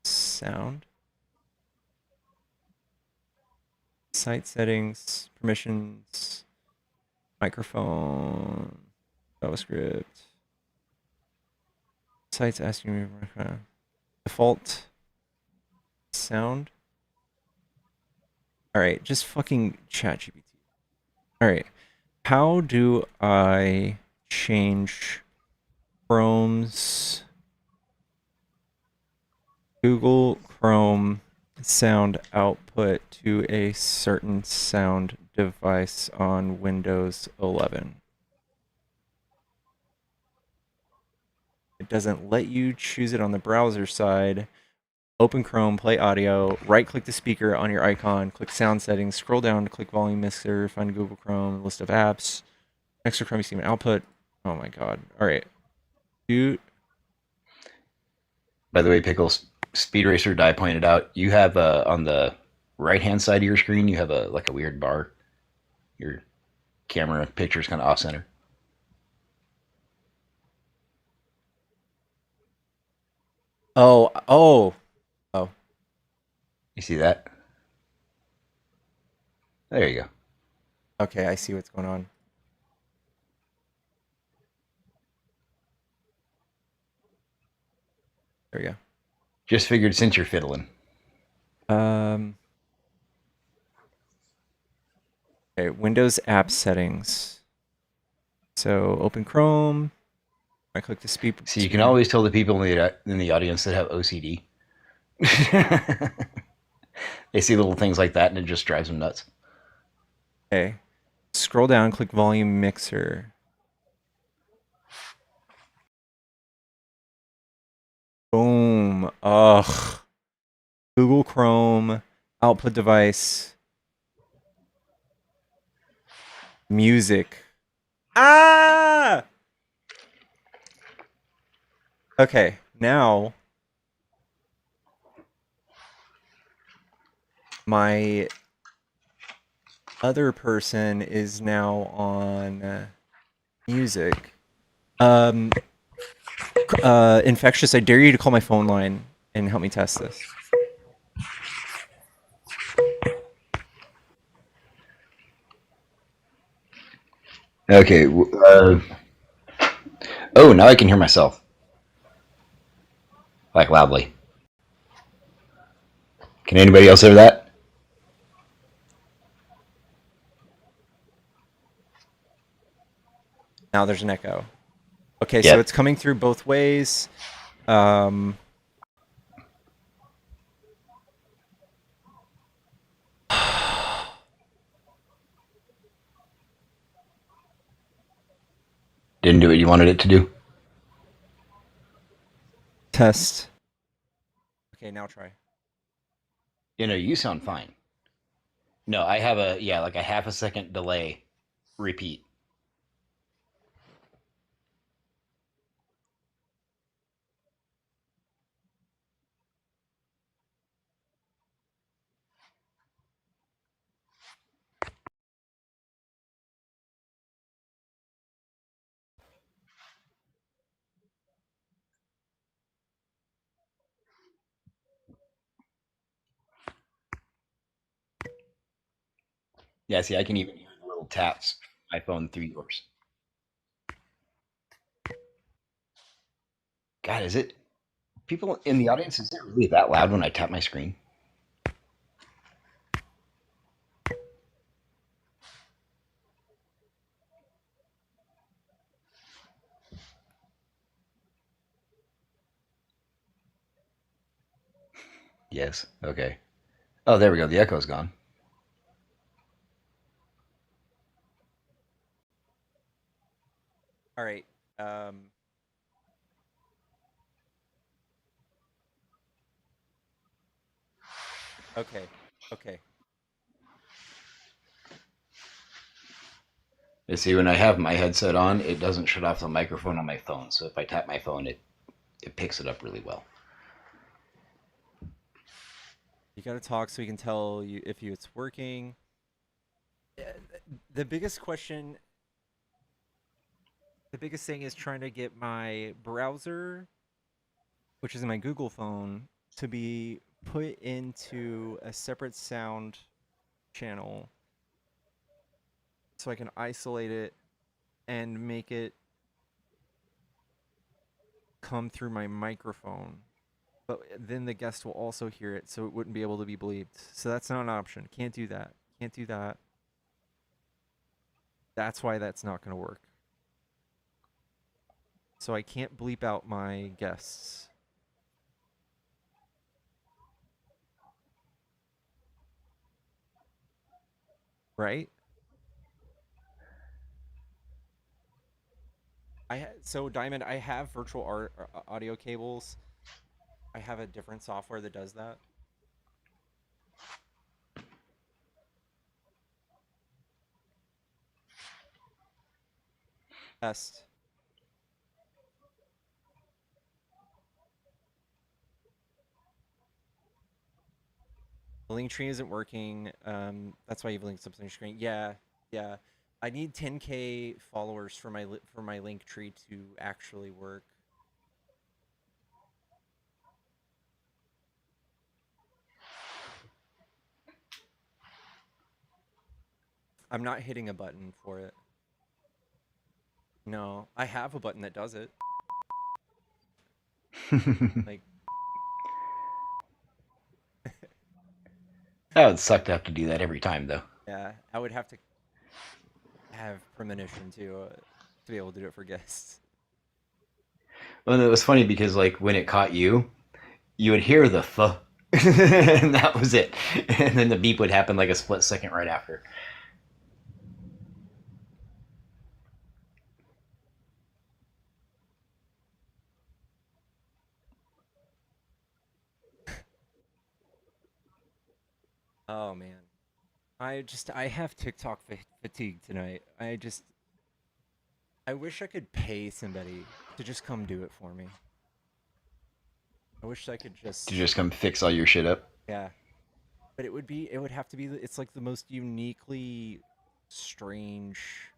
Sound. Site settings. Permissions. Microphone. JavaScript. Sites asking me for default sound. All right, just fucking ChatGPT. All right, how do I change Chrome's Google Chrome sound output to a certain sound device on Windows 11. It doesn't let you choose it on the browser side. Open Chrome, play audio, right-click the speaker on your icon, click sound settings, scroll down to click volume mixer, find Google Chrome, list of apps, extra Chrome schema output. Oh my god. All right. By the way, Pickles, Speed Racer Die pointed out, you have on the right-hand side of your screen, you have a weird bar. Your camera picture is kind of off-center. Oh. You see that? There you go. Okay, I see what's going on. There we go. Just figured since you're fiddling. Okay, Windows app settings. So open Chrome. I click the speed. See, you can always tell the people in the audience that have OCD. They see little things like that and it just drives them nuts. Okay. Scroll down, click volume mixer. Boom. Ugh. Google Chrome, output device, music. Ah! Okay, now my other person is now on music. Infectious, I dare you to call my phone line and help me test this. Okay. Oh, now I can hear myself. Like loudly. Can anybody else hear that? Now there's an echo. Okay, Yep. so it's coming through both ways. Didn't do what you wanted it to do? Test. Okay, now try. You sound fine. No, I have a half a second delay. Repeat. Yeah, see, I can even hear the little taps my phone through yours. God, is it? People in the audience, is it really that loud when I tap my screen? Yes. Okay. Oh, there we go. The echo's gone. All right. Okay. You see, when I have my headset on, it doesn't shut off the microphone on my phone. So if I tap my phone, it picks it up really well. You gotta talk so we can tell you if it's working. The biggest question, the biggest thing is trying to get my browser, which is in my Google phone, to be put into a separate sound channel so I can isolate it and make it come through my microphone. But then the guest will also hear it, so it wouldn't be able to be bleeped. So that's not an option. Can't do that. Can't do that. That's why that's not going to work. So I can't bleep out my guests. right? So Diamond, I have virtual audio cables. I have a different software that does that. Test. The link tree isn't working. That's why you've linked something on your screen. Yeah, yeah. I need 10K followers for my link tree to actually work. I'm not hitting a button for it. No, I have a button that does it. Like, That would suck to have to do that every time, though. yeah, I would have to have premonition to be able to do it for guests. Well, it was funny because, like, when it caught you, you would hear the th, and that was it. And then the beep would happen like a split second right after. Oh man, I have TikTok fatigue tonight. I wish I could pay somebody to just come do it for me. I wish I could To just come fix all your shit up. yeah. But it would have to be, it's like the most uniquely strange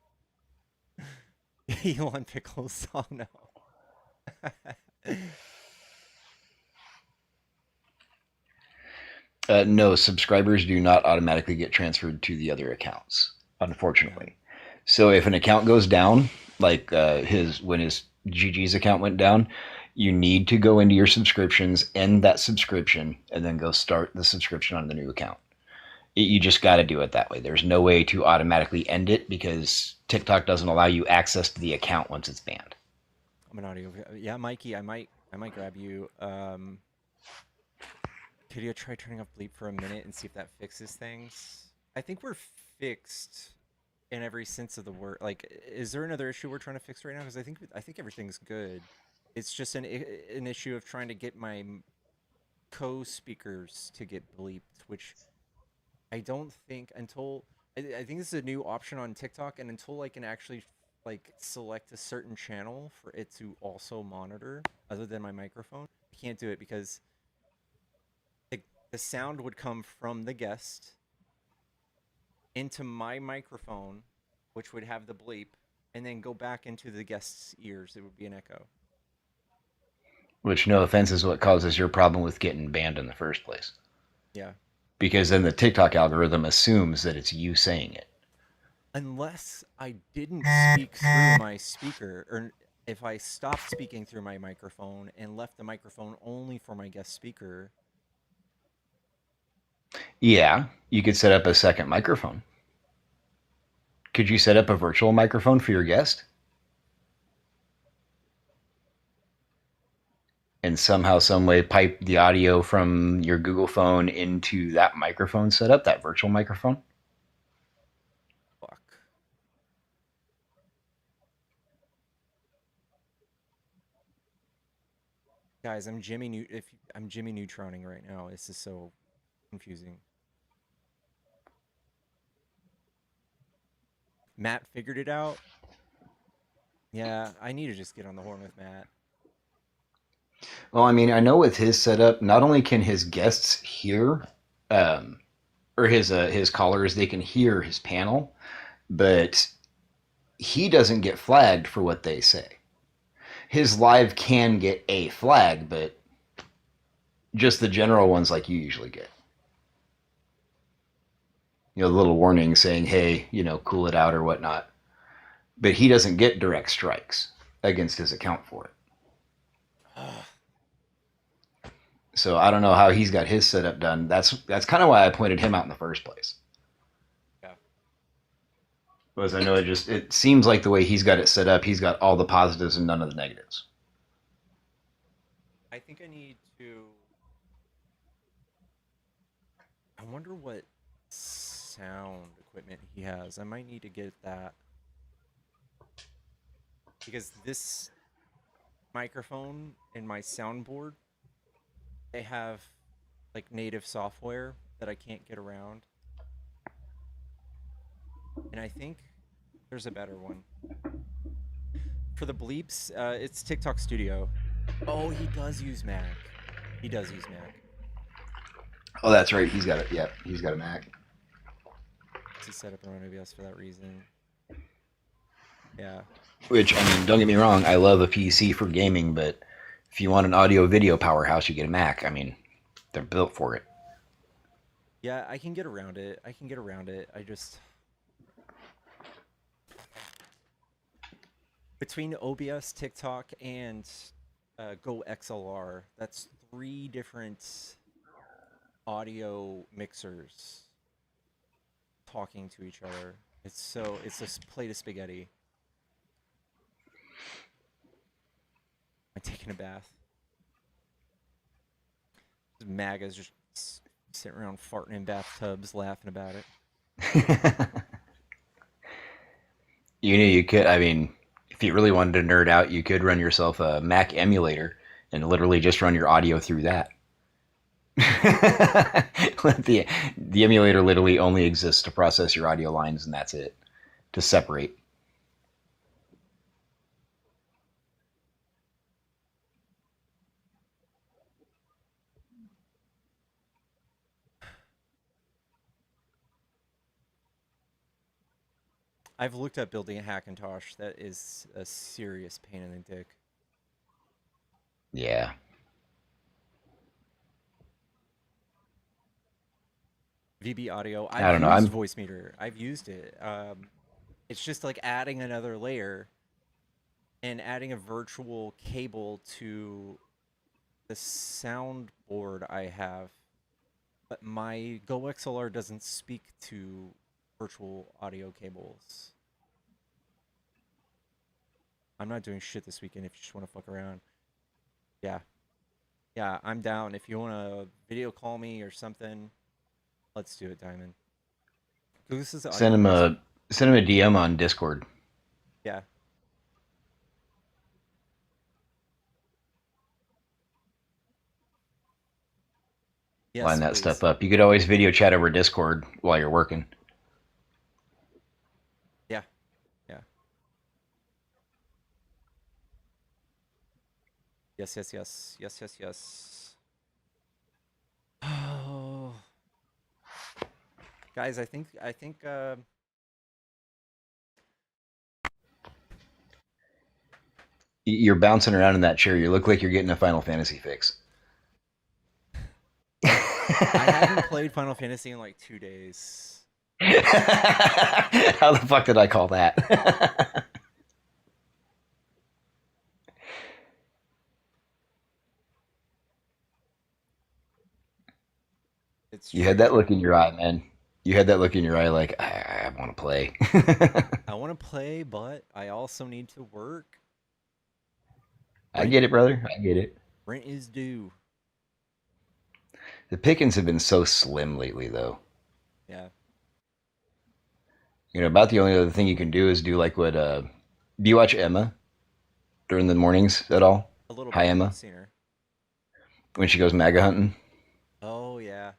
Elon Pickles song now. No, subscribers do not automatically get transferred to the other accounts, unfortunately. So if an account goes down, like when his GG's account went down, you need to go into your subscriptions, end that subscription, and then go start the subscription on the new account. You just got to do it that way. There's no way to automatically end it because TikTok doesn't allow you access to the account once it's banned. I'm an audio. Yeah, Mikey, I might grab you. Could you try turning off bleep for a minute and see if that fixes things? I think we're fixed in every sense of the word. Like, is there another issue we're trying to fix right now? Because I think everything's good. It's just an issue of trying to get my co-speakers to get bleeped, which I don't think until I think this is a new option on TikTok, and until I can actually like select a certain channel for it to also monitor other than my microphone, I can't do it because the sound would come from the guest into my microphone, which would have the bleep, and then go back into the guest's ears. It would be an echo. Which, no offense, is what causes your problem with getting banned in the first place. Yeah. Because then the TikTok algorithm assumes that it's you saying it. Unless I didn't speak through my speaker, or if I stopped speaking through my microphone and left the microphone only for my guest speaker. Yeah, you could set up a second microphone. Could you set up a virtual microphone for your guest? And somehow, some way, pipe the audio from your Google phone into that microphone setup, that virtual microphone? Fuck. Guys, I'm Jimmy Neutroning right now. This is so confusing. Matt figured it out. Yeah, I need to just get on the horn with Matt. Well, I mean, I know with his setup, not only can his guests hear, or his callers, they can hear his panel, but he doesn't get flagged for what they say. His live can get a flag, but just the general ones like you usually get. You know, the little warning saying, hey, cool it out or whatnot. But he doesn't get direct strikes against his account for it. So I don't know how he's got his setup done. That's kind of why I pointed him out in the first place. Yeah. Because I know it seems like the way he's got it set up, he's got all the positives and none of the negatives. I think I need to. I wonder what sound equipment he has. I might need to get that. Because this microphone and my soundboard, they have like native software that I can't get around. And I think there's a better one. For the bleeps, it's TikTok Studio. Oh, he does use Mac. He does use Mac. Oh, that's right. He's got it. Yeah, he's got a Mac. He set up and run OBS for that reason. Yeah. Which, I mean, don't get me wrong, I love a PC for gaming, but if you want an audio video powerhouse, you get a Mac. I mean, they're built for it. Yeah, I can get around it. I just... Between OBS, TikTok, and Go XLR, that's 3 different audio mixers talking to each other. It's a plate of spaghetti. I'm taking a bath. MAGA's just sitting around farting in bathtubs, laughing about it. You know, you could, I mean, if you really wanted to nerd out, you could run yourself a Mac emulator and literally just run your audio through that. the emulator literally only exists to process your audio lines, and that's it, to separate. I've looked at building a Hackintosh. That is a serious pain in the dick. Yeah. VB Audio. I don't know. I've used Voice Meter. I've used it. It's just like adding another layer and adding a virtual cable to the soundboard I have. But my Go XLR doesn't speak to virtual audio cables. I'm not doing shit this weekend if you just want to fuck around. Yeah. Yeah, I'm down. If you want to video call me or something, let's do it, Diamond. This is Send him a DM on Discord. Yeah. Yes, line that stuff up. You could always video chat over Discord while you're working. Yeah. Yeah. Yes, yes, yes. Yes, yes, yes. Oh. Guys, I think you're bouncing around in that chair. You look like you're getting a Final Fantasy fix. I haven't played Final Fantasy in like 2 days. How the fuck did I call that? You had that look in your eye, man. You had that look in your eye like, I want to play. I want to play, but I also need to work. I get it, brother. I get it. Rent is due. The pickings have been so slim lately, though. Yeah. You know, about the only other thing you can do is do like what, do you watch Emma during the mornings at all? A little Hi, bit. Emma. I've seen her. When she goes MAGA hunting. Oh, yeah.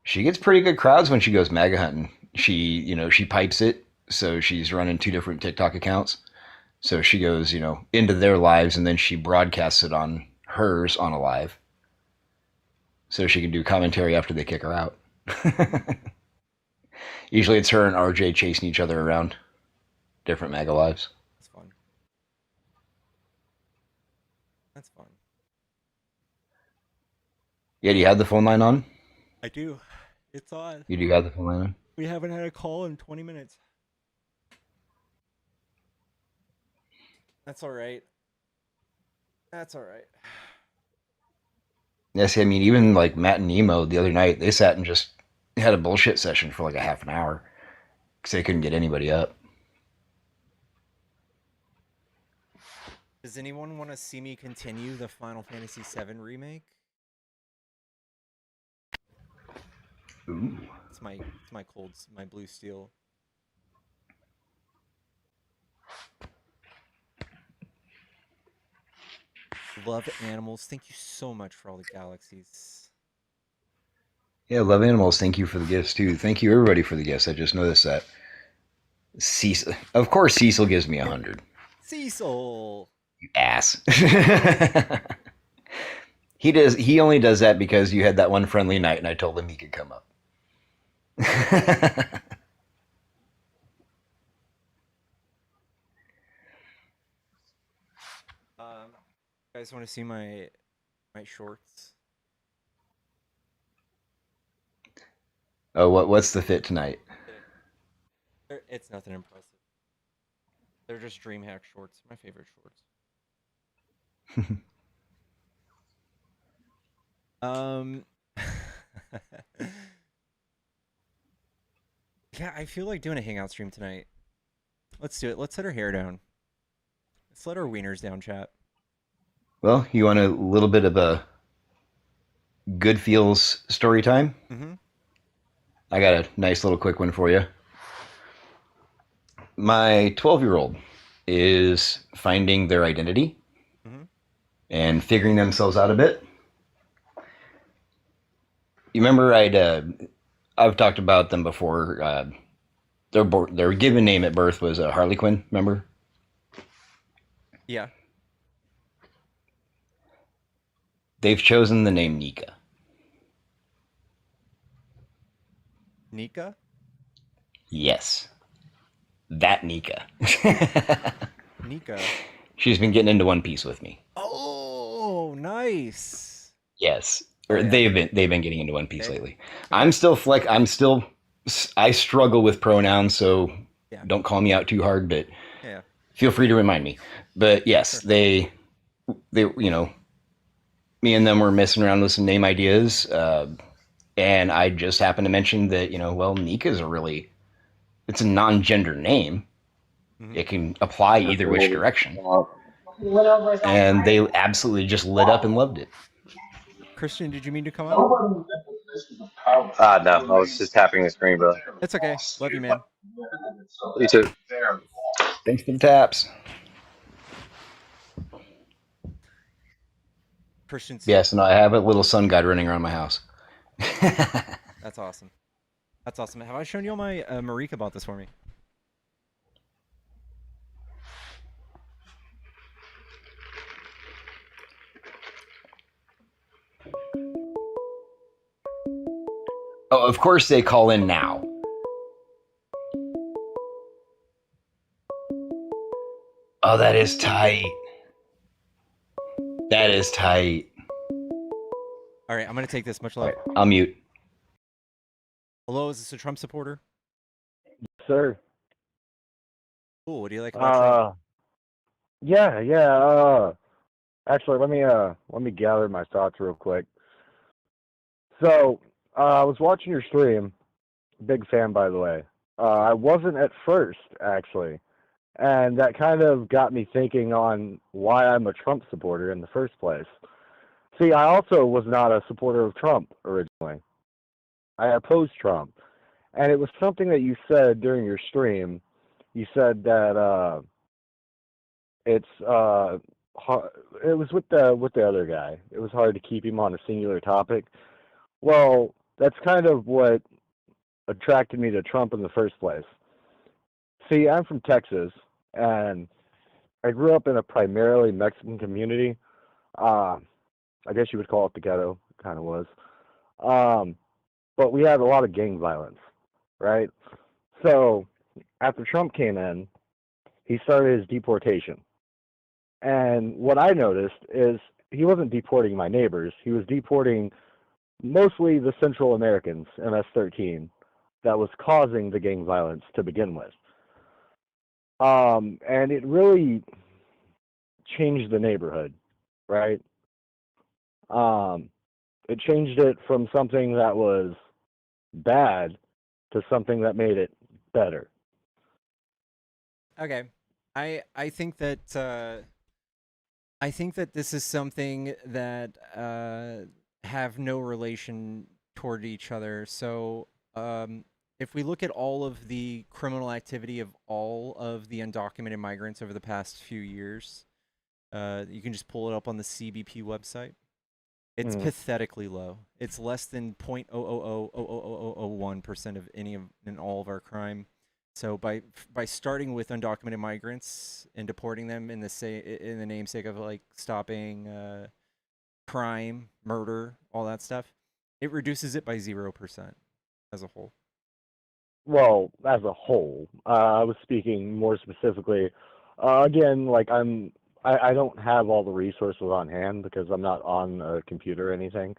She gets pretty good crowds when she goes MAGA hunting. She pipes it. So she's running 2 different TikTok accounts. So she goes, into their lives and then she broadcasts it on hers on a live. So she can do commentary after they kick her out. Usually it's her and RJ chasing each other around different MAGA lives. That's fun. That's fun. Yeah, do you have the phone line on? I do. It's on. You do have the phone line on? We haven't had a call in 20 minutes. That's all right. That's all right. Yeah, see, I mean, even like Matt and Nemo the other night, they sat and just had a bullshit session for like a half an hour because they couldn't get anybody up. Does anyone want to see me continue the Final Fantasy VII remake? Ooh. It's my colds, my blue steel. Love animals. Thank you so much for all the galaxies. Yeah, love animals. Thank you for the gifts too. Thank you everybody for the gifts. I just noticed that. Cecil, of course, Cecil gives me 100. Cecil, you ass. He only does that because you had that one friendly night, and I told him he could come up. You guys want to see my shorts? Oh, what's the fit tonight? It's nothing impressive. They're just DreamHack shorts. My favorite shorts. Yeah, I feel like doing a hangout stream tonight. Let's do it. Let's let our hair down. Let's let our wieners down, chat. Well, you want a little bit of a good feels story time? Mm-hmm. I got a nice little quick one for you. My 12-year-old is finding their identity and figuring themselves out a bit. You remember I've talked about them before. Their given name at birth was Harley Quinn. Remember? Yeah. They've chosen the name Nika. Nika? Yes. That Nika. Nika. She's been getting into One Piece with me. Oh, nice. Yes. Oh, Or yeah. they've been getting into One Piece lately. Okay. I struggle with pronouns, so don't call me out too hard, but feel free to remind me. But yes, they me and them were messing around with some name ideas, and I just happened to mention that, Nika is it's a non-gender name. It can apply either which direction. And they absolutely just lit up and loved it. Christian, did you mean to come up? No, I was just tapping the screen, bro. It's okay. Love you, man. You too. Thanks for the taps. Christian's. Yes, and I have a little sun god running around my house. That's awesome. That's awesome. Have I shown you all my Marika bought this for me? Oh, of course they call in now. Oh, that is tight. That is tight. All right, I'm going to take this. Much love. I'll mute. Hello, is this a Trump supporter? Sir. Cool. What do you like about Trump? Yeah. Actually, let me gather my thoughts real quick. So, I was watching your stream. Big fan, by the way. I wasn't at first, actually. And that kind of got me thinking on why I'm a Trump supporter in the first place. See, I also was not a supporter of Trump originally. I opposed Trump. And it was something that you said during your stream. You said that it was with the other guy. It was hard to keep him on a singular topic. Well, that's kind of what attracted me to Trump in the first place. See, I'm from Texas, and I grew up in a primarily Mexican community. I guess you would call it the ghetto. It kind of was. But we had a lot of gang violence, right? So after Trump came in, he started his deportation. And what I noticed is he wasn't deporting my neighbors. He was deporting mostly the Central Americans, MS-13, that was causing the gang violence to begin with. And it really changed the neighborhood, right? It changed it from something that was bad to something that made it better. Okay, I think that this is something that have no relation toward each other. So If we look at all of the criminal activity of all of the undocumented migrants over the past few years, you can just pull it up on the CBP website. It's pathetically low. It's less than 0.0000001% of any of in all of our crime. So by starting with undocumented migrants and deporting them in the namesake of like stopping crime, murder, all that stuff, it reduces it by 0% as a whole. Well, as a whole, I was speaking more specifically. Again, like I don't have all the resources on hand because I'm not on a computer or anything.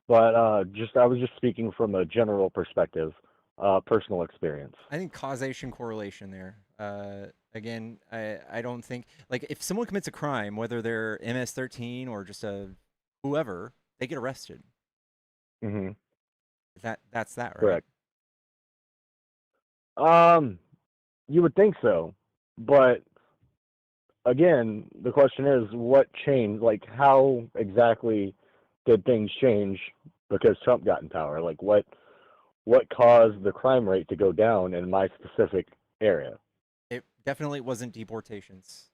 But I was just speaking from a general perspective, personal experience. I think causation correlation there. Again, I don't think like if someone commits a crime, whether they're MS-13 or just a whoever, they get arrested. Mm-hmm. That's that, right? Correct. You would think so, but again, the question is, what changed? Like, how exactly did things change because Trump got in power? Like, what caused the crime rate to go down in my specific area? It definitely wasn't deportations.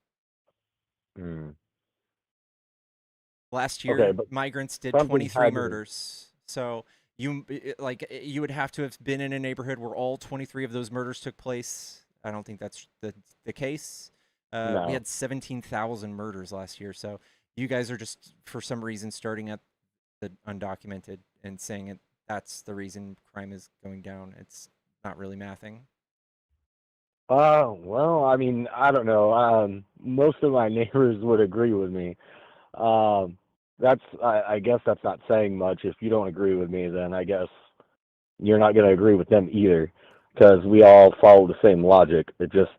Last year, Okay, but migrants did something 23 had to. murders. So you would have to have been in a neighborhood where all 23 of those murders took place. I don't think that's the case. We No. had 17,000 murders last year. So you guys are just for some reason starting at the undocumented and saying that's the reason crime is going down. It's not really mathing. Well, I mean, I don't know. Most of my neighbors would agree with me. I guess that's not saying much. If you don't agree with me, then I guess you're not going to agree with them either, because we all follow the same logic. It just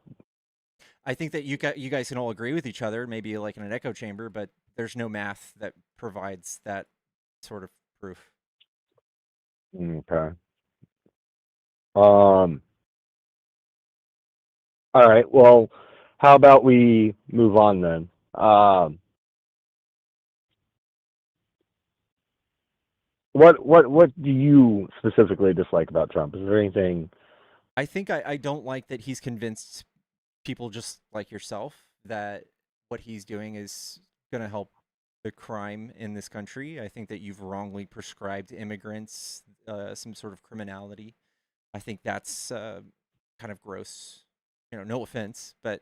I think that you guys can all agree with each other, maybe like in an echo chamber, but there's no math that provides that sort of proof. okay. All right. Well, how about we move on then? What do you specifically dislike about Trump? Is there anything? I think I don't like that he's convinced people just like yourself that what he's doing is going to help the crime in this country. I think that you've wrongly prescribed immigrants some sort of criminality. I think that's kind of gross. No offense, but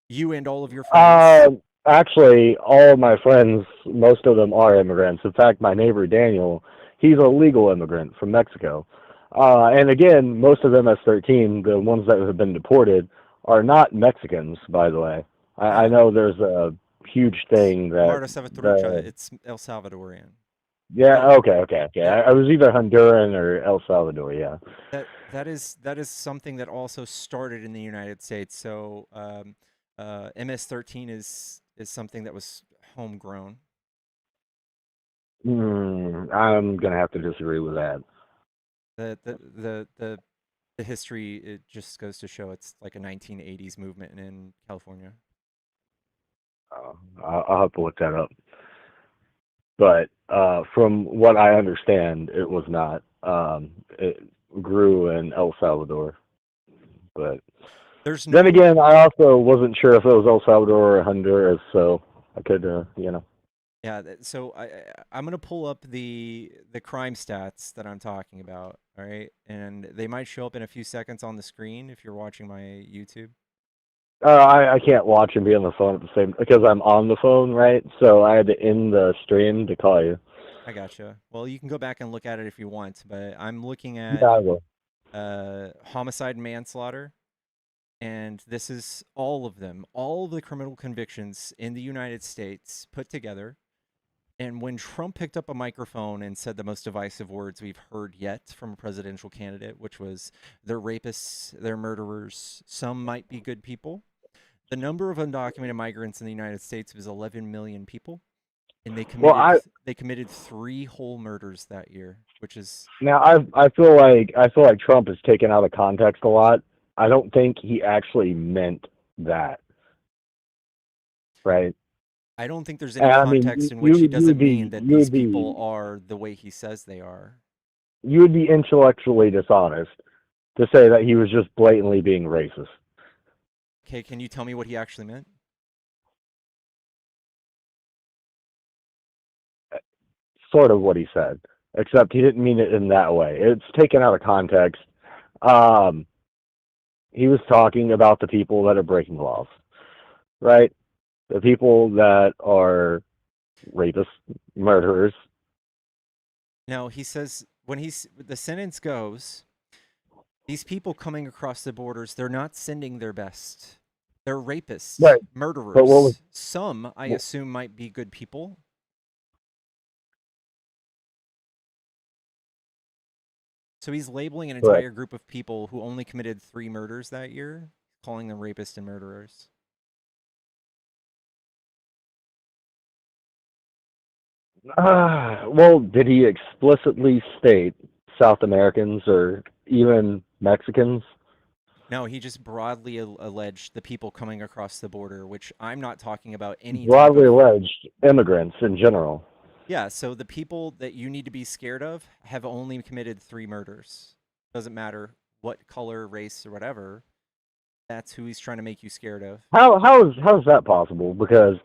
you and all of your friends. Actually, all of my friends, most of them are immigrants. In fact, my neighbor Daniel, he's a legal immigrant from Mexico. And again, most of them S-13, the ones that have been deported, are not Mexicans, by the way. I know there's a huge thing that Marta Salvatrucha, it's El Salvadorian. yeah, okay. I was either Honduran or El Salvador, yeah. That is something that also started in the United States. So MS-13 is something that was homegrown. I'm gonna have to disagree with that. The history, it just goes to show it's like a 1980s movement in California. I'll have to look that up. But from what I understand, it was not. It grew in El Salvador. But then again, I also wasn't sure if it was El Salvador or Honduras, so I could, Yeah, so I'm gonna pull up the crime stats that I'm talking about. All right, and they might show up in a few seconds on the screen if you're watching my YouTube. I can't watch and be on the phone at the same because I'm on the phone, right? So I had to end the stream to call you. I gotcha. Well, you can go back and look at it if you want, but I'm looking at Yeah, I will. homicide and manslaughter, and this is all of them, all of the criminal convictions in the United States put together. And when Trump picked up a microphone and said the most divisive words we've heard yet from a presidential candidate, which was they're rapists, they're murderers, some might be good people. The number of undocumented migrants in the United States was 11 million people, and they committed 3 whole murders that year, which is now I feel like Trump is taken out of context a lot. I don't think he actually meant that, right? I don't think there's any context in which he doesn't mean that these people are the way he says they are. you would be intellectually dishonest to say that he was just blatantly being racist. Okay, can you tell me what he actually meant? Sort of what he said, except he didn't mean it in that way. It's taken out of context. He was talking about the people that are breaking laws, right? The people that are rapists, murderers. No, he says when the sentence goes, these people coming across the borders, they're not sending their best. They're rapists, Right. murderers. But what was Some, I assume, might be good people. So he's labeling an entire group of people who only committed 3 murders that year, calling them rapists and murderers. Well, did he explicitly state South Americans or even Mexicans? No, he just broadly alleged the people coming across the border, which I'm not talking about any Broadly type of... alleged immigrants in general. Yeah, so the people that you need to be scared of have only committed 3 murders. Doesn't matter what color, race, or whatever. That's who he's trying to make you scared of. How is that possible? Because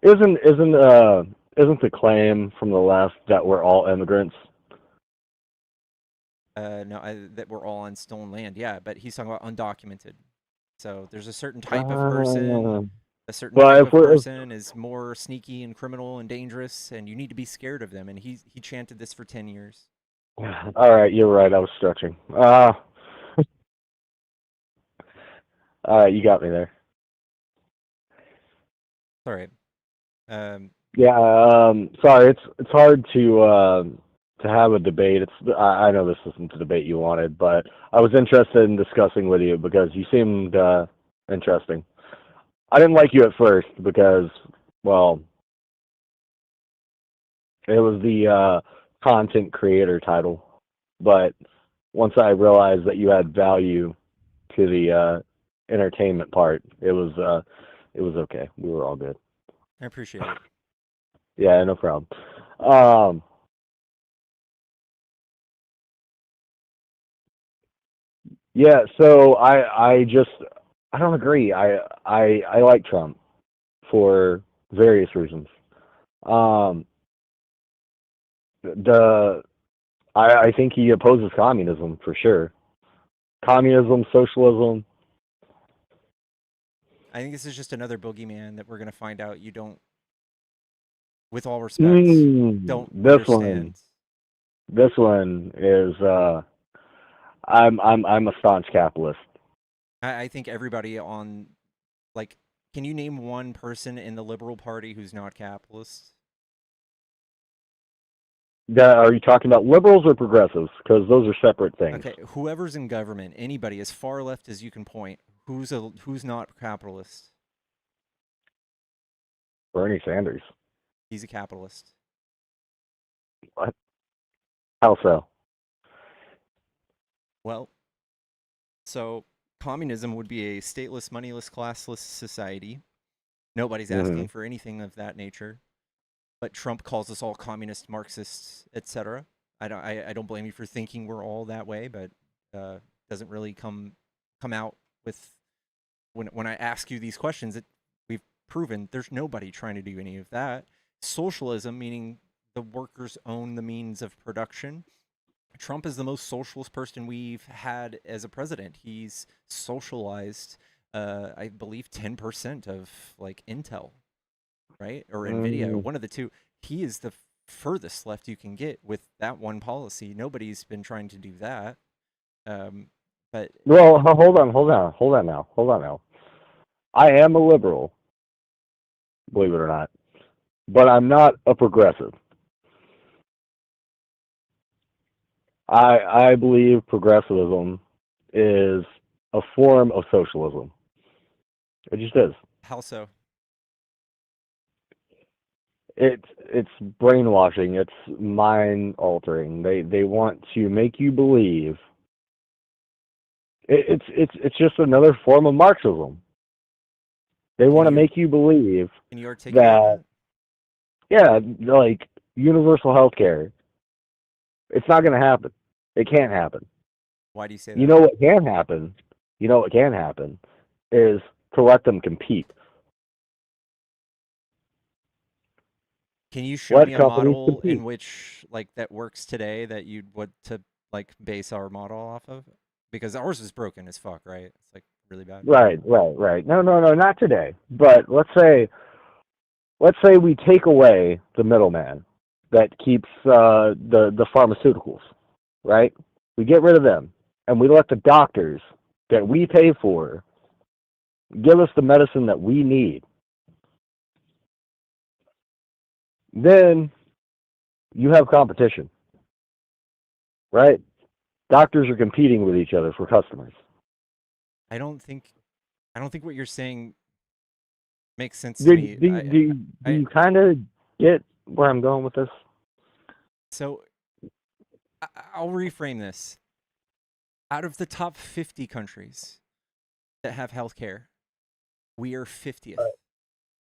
isn't the claim from the left that we're all immigrants? No, that we're all on stolen land. Yeah, but he's talking about undocumented. So there's a certain type of person. A certain type of person is more sneaky and criminal and dangerous, and you need to be scared of them. And he chanted this for 10 years. All right, you're right. I was stretching. All right, you got me there. Sorry. Yeah. Sorry. It's hard to have a debate. I know this isn't the debate you wanted, but I was interested in discussing with you because you seemed interesting. I didn't like you at first because, well, it was the content creator title, but once I realized that you had value to the entertainment part, it was okay. We were all good. I appreciate it. Yeah, no problem. Yeah, so I don't agree. I like Trump for various reasons. I think he opposes communism for sure. Communism, socialism. I think this is just another boogeyman that we're gonna find out you don't, with all respect, don't understand. This one is I'm a staunch capitalist. I think everybody on, like, can you name one person in the Liberal Party who's not capitalist? Are you talking about liberals or progressives? Because those are separate things. Okay, whoever's in government, anybody as far left as you can point, who's not capitalist? Bernie Sanders. He's a capitalist. What? How so? Well, so communism would be a stateless, moneyless, classless society. Nobody's asking for anything of that nature. But Trump calls us all communist, Marxists, etc. I don't blame you for thinking we're all that way, but doesn't really come out with when I ask you these questions. We've proven there's nobody trying to do any of that. Socialism, meaning the workers own the means of production. Trump is the most socialist person we've had as a president. He's socialized, I believe, 10% of like Intel, right? Or Nvidia, one of the two. He is the furthest left you can get with that one policy. Nobody's been trying to do that. But well, hold on now. I am a liberal, believe it or not, but I'm not a progressive. I believe progressivism is a form of socialism. It just is. How so? It's brainwashing. It's mind altering. They want to make you believe. It's just another form of Marxism. They want to make you believe Can you articulate that? Yeah, like universal health care. It's not going to happen. It can't happen. Why do you say that? You know what can happen? You know what can happen is to let them compete. Can you show Let me a companies model compete. in which like that works today that you'd want to like base our model off of? Because ours is broken as fuck, right? It's like really bad. Right. No, not today. But let's say we take away the middleman that keeps the pharmaceuticals, right? We get rid of them, and we let the doctors that we pay for give us the medicine that we need. Then you have competition, right? Doctors are competing with each other for customers. I don't think what you're saying makes sense to Do, me. do you kind of get where I'm going with this? So I'll reframe this. Out of the top 50 countries that have healthcare, we are 50th.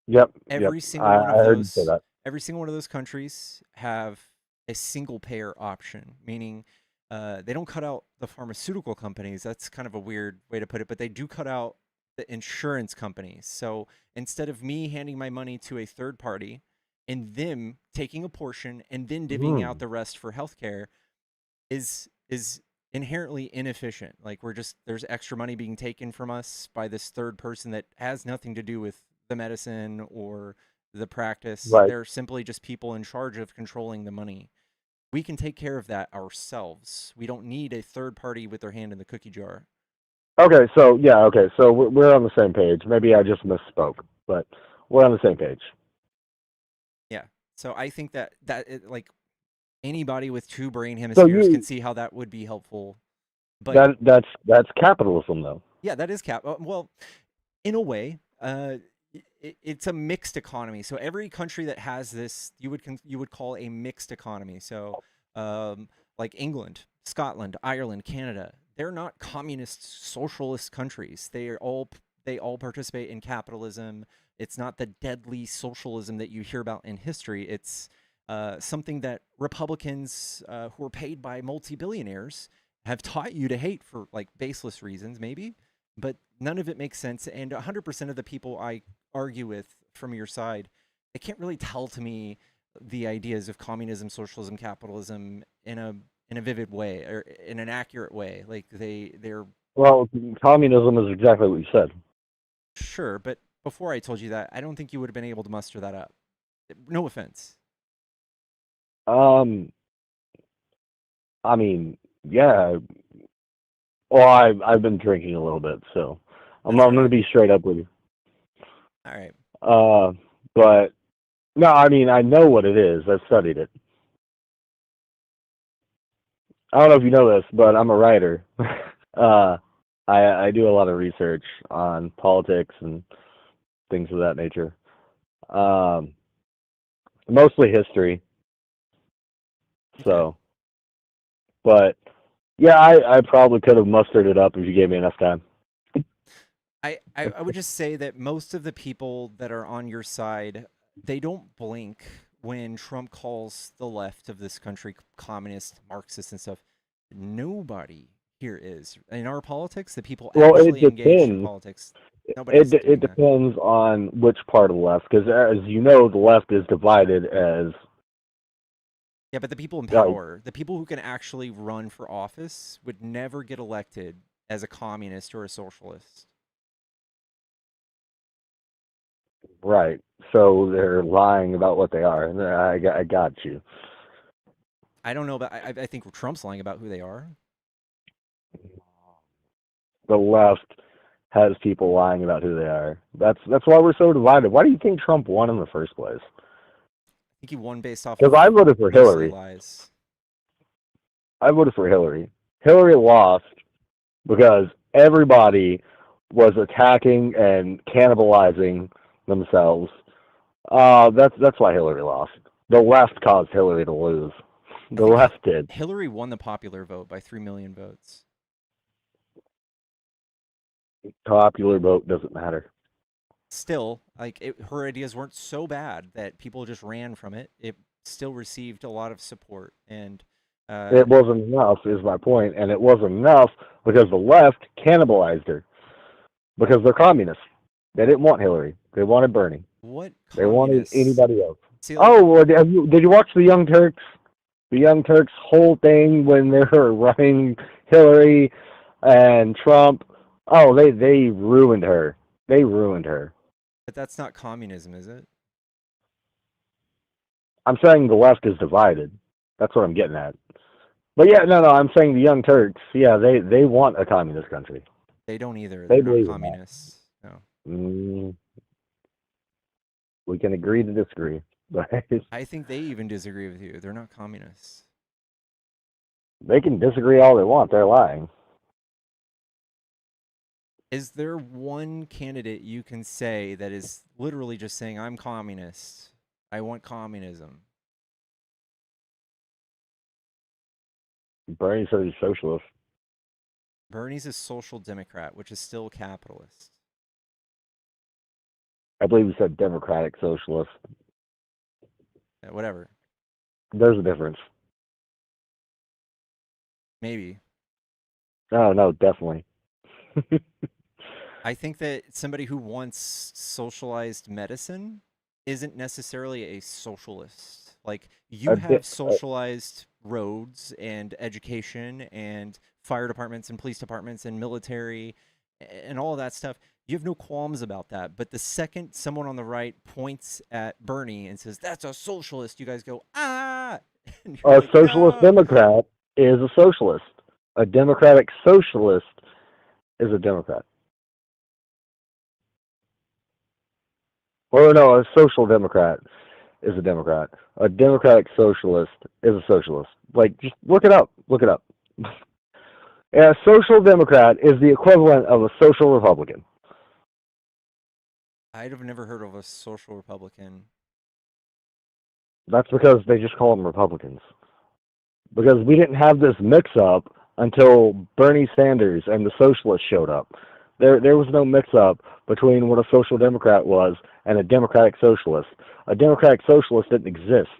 Yep. Every yep. single one I of heard you say those that. every single one of those countries have a single payer option, meaning they don't cut out the pharmaceutical companies. That's kind of a weird way to put it, but they do cut out the insurance companies. So instead of me handing my money to a third party and them taking a portion and then divvying out the rest for healthcare is inherently inefficient. Like there's extra money being taken from us by this third person that has nothing to do with the medicine or the practice. Right. They're simply just people in charge of controlling the money. We can take care of that ourselves. We don't need a third party with their hand in the cookie jar. Okay, so we're on the same page. Maybe I just misspoke, but we're on the same page. Yeah. So I think that like anybody with two brain hemispheres can see how that would be helpful. But that's capitalism, though. Yeah, that is well, in a way, it's a mixed economy. So every country that has this, you would call a mixed economy. So, like England, Scotland, Ireland, Canada, they're not communist socialist countries. They all participate in capitalism. It's not the deadly socialism that you hear about in history. It's something that Republicans who are paid by multi-billionaires have taught you to hate for like baseless reasons, maybe, but none of it makes sense. And 100% of the people I argue with from your side, they can't really tell to me the ideas of communism, socialism, capitalism in a vivid way or in an accurate way. Like they're Well, communism is exactly what you said. Sure, but before I told you that, I don't think you would have been able to muster that up. No offense. I mean, yeah. Well, I've been drinking a little bit, so I'm going to be straight up with you. All right. But no, I mean, I know what it is. I've studied it. I don't know if you know this, but I'm a writer. I do a lot of research on politics and things of that nature. Mostly history. So, but yeah, I probably could have mustered it up if you gave me enough time. I would just say that most of the people that are on your side, they don't blink when Trump calls the left of this country communist, Marxist, and stuff. Nobody here is. In our politics, the people actually engaged in politics, nobody's doing It depends on which part of the left, because as you know, the left is divided as... Yeah, but the people in power, the people who can actually run for office, would never get elected as a communist or a socialist. Right. So they're lying about what they are. I got you. I don't know, but I think Trump's lying about who they are. The left has people lying about who they are. That's why we're so divided. Why do you think Trump won in the first place? I think he won based off because I voted for Hillary. Lies. I voted for Hillary. Hillary lost because everybody was attacking and cannibalizing themselves. That's why Hillary lost. The left caused Hillary to lose. The left did. Hillary won the popular vote by 3 million votes. Popular vote doesn't matter. Still, like her ideas weren't so bad that people just ran from it. It still received a lot of support, and Uh, It wasn't enough, is my point, and it wasn't enough because the left cannibalized her because they're communists. They didn't want Hillary. They wanted Bernie. what They wanted communists? anybody else. See, like, Oh, well, did you watch the Young Turks? The Young Turks' whole thing when they were running Hillary and Trump. Oh, they ruined her. They ruined her. but that's not communism, is it? I'm saying the left is divided. That's what I'm getting at. But yeah, no, I'm saying the Young Turks. Yeah, they want a communist country. They don't either. They They're not believe in that. communists. No. We can agree to disagree, but I think they even disagree with you. They're not communists. they can disagree all they want. They're lying. Is there one candidate you can say that is literally just saying, I'm communist? I want communism. Bernie says he's socialist. Bernie's a social democrat, which is still capitalist. I believe he said democratic socialist. Yeah, whatever. There's a difference. Maybe. No, definitely. I think that somebody who wants socialized medicine isn't necessarily a socialist. Like, you have socialized roads and education and fire departments and police departments and military and all of that stuff. You have no qualms about that. But the second someone on the right points at Bernie and says, that's a socialist, you guys go, ah! And you're A like, socialist no! Democrat is a socialist. A democratic socialist is a Democrat. Or no, a social democrat is a Democrat. A democratic socialist is a socialist. Like, just look it up. Look it up. A social democrat is the equivalent of a social Republican. I'd have never heard of a social Republican. That's because they just call them Republicans. Because we didn't have this mix-up until Bernie Sanders and the socialists showed up. There was no mix-up between what a social democrat was and a democratic socialist. A democratic socialist didn't exist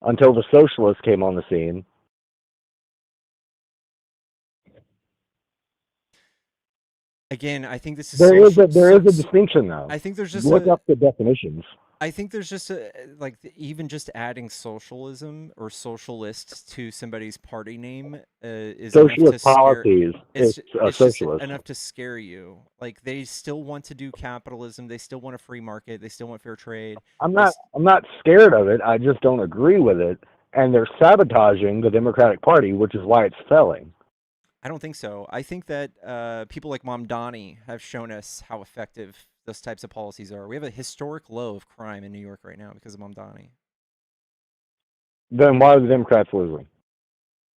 until the socialists came on the scene. Again, I think this is there is a distinction though. I think there's just look up the definitions. I think there's just like even just adding socialism or socialist to somebody's party name is Socialist enough to policies. It's a socialist. just enough to scare you. Like, they still want to do capitalism. They still want a free market. They still want fair trade. I'm not scared of it. I just don't agree with it, and they're sabotaging the Democratic Party, which is why it's failing. I don't think so. I think that people like Mamdani have shown us how effective those types of policies are. We have a historic low of crime in New York right now because of Mamdani. Then why are the Democrats losing?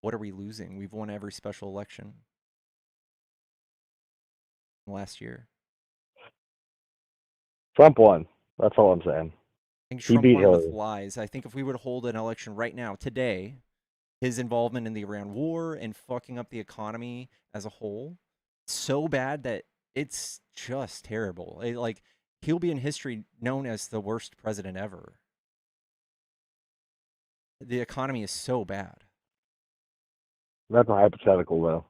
What are we losing? We've won every special election last year. Trump won. That's all I'm saying. I think He Trump beat won Hillary. with lies. I think if we were to hold an election right now, today, his involvement in the Iran war and fucking up the economy as a whole, so bad that it's just terrible. Like, he'll be in history known as the worst president ever. The economy is so bad. That's a hypothetical, though.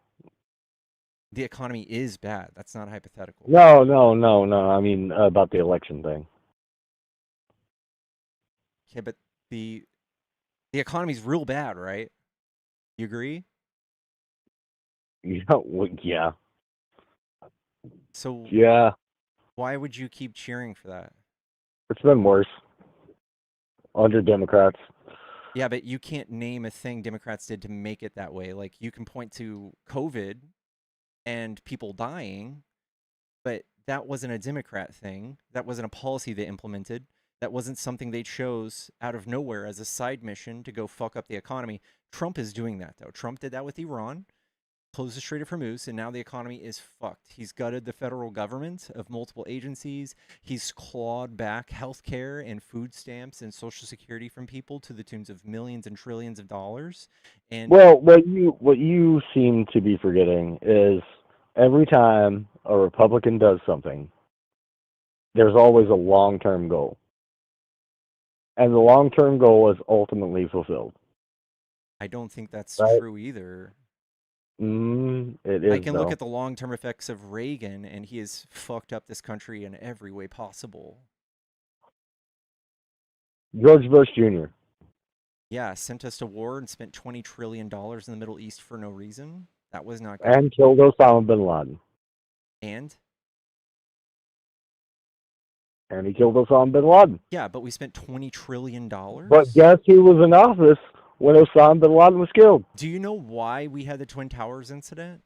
The economy is bad. That's not hypothetical. No. I mean, about the election thing. Okay, but the economy's real bad, right? You agree? Yeah. So yeah, why would you keep cheering for that? it's been worse under Democrats. Yeah, but you can't name a thing Democrats did to make it that way. Like, you can point to COVID and people dying, but that wasn't a Democrat thing. That wasn't a policy they implemented. That wasn't something they chose out of nowhere as a side mission to go fuck up the economy. Trump is doing that, though. Trump did that with Iran, closed the Strait of Hormuz, and now the economy is fucked. He's gutted the federal government of multiple agencies. He's clawed back healthcare and food stamps and Social Security from people to the tunes of millions and trillions of dollars. And Well, what you seem to be forgetting is every time a Republican does something, there's always a long-term goal. And the long-term goal is ultimately fulfilled. I don't think that's right? true either. It I is can look though. at the long-term effects of Reagan, and he has fucked up this country in every way possible. George Bush Jr. Yeah, sent us to war and spent $20 trillion in the Middle East for no reason. That was not good. and killed Osama bin Laden. And? And he killed Osama bin Laden. Yeah, but we spent $20 trillion? But guess who was in office when Osama bin Laden was killed? Do you know why we had the Twin Towers incident?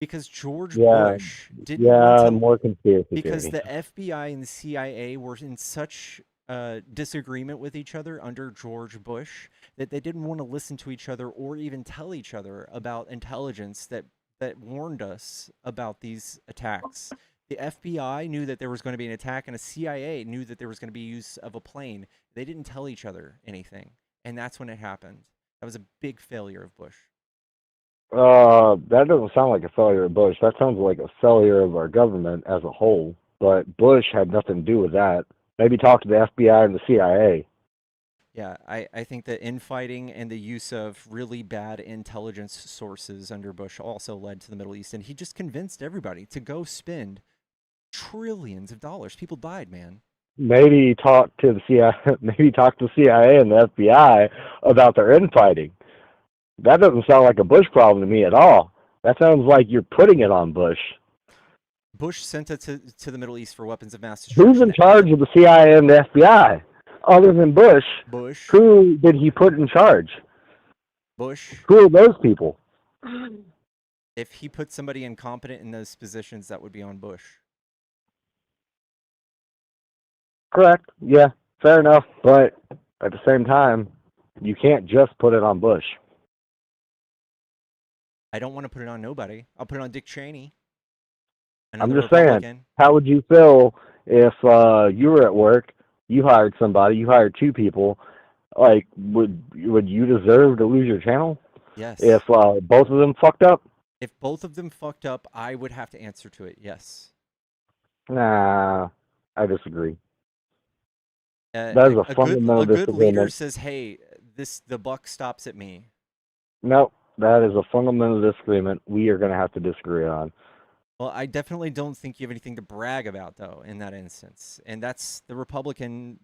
Because George Yeah, Bush didn't want to... more conspiracy Because theory. the FBI and the CIA were in such disagreement with each other under George Bush that they didn't want to listen to each other or even tell each other about intelligence that warned us about these attacks. The FBI knew that there was going to be an attack, and the CIA knew that there was going to be use of a plane. They didn't tell each other anything, and that's when it happened. That was a big failure of Bush. That doesn't sound like a failure of Bush. That sounds like a failure of our government as a whole. But Bush had nothing to do with that. Maybe talk to the FBI and the CIA. Yeah, I think that infighting and the use of really bad intelligence sources under Bush also led to the Middle East, and he just convinced everybody to go spend trillions of dollars. People died, man. Maybe talk to the CIA. Maybe talk to the CIA and the FBI about their infighting. That doesn't sound like a Bush problem to me at all. That sounds like you're putting it on Bush. Bush sent it to the Middle East for weapons of mass destruction. Who's in charge of the CIA and the FBI? Other than Bush, Bush. Who did he put in charge? Bush. Who are those people? If he put somebody incompetent in those positions, that would be on Bush. Correct. Yeah, fair enough. But at the same time, you can't just put it on Bush. I don't want to put it on nobody. I'll put it on Dick Cheney. I'm just saying, how would you feel if you were at work, you hired somebody, you hired two people, like, would you deserve to lose your channel? Yes. If both of them fucked up? If both of them fucked up, I would have to answer to it, yes. Nah, I disagree. That is a fundamental good leader disagreement. says, hey, the buck stops at me. No, that is a fundamental disagreement we are going to have to disagree on. Well, I definitely don't think you have anything to brag about, though, in that instance. And that's the Republicans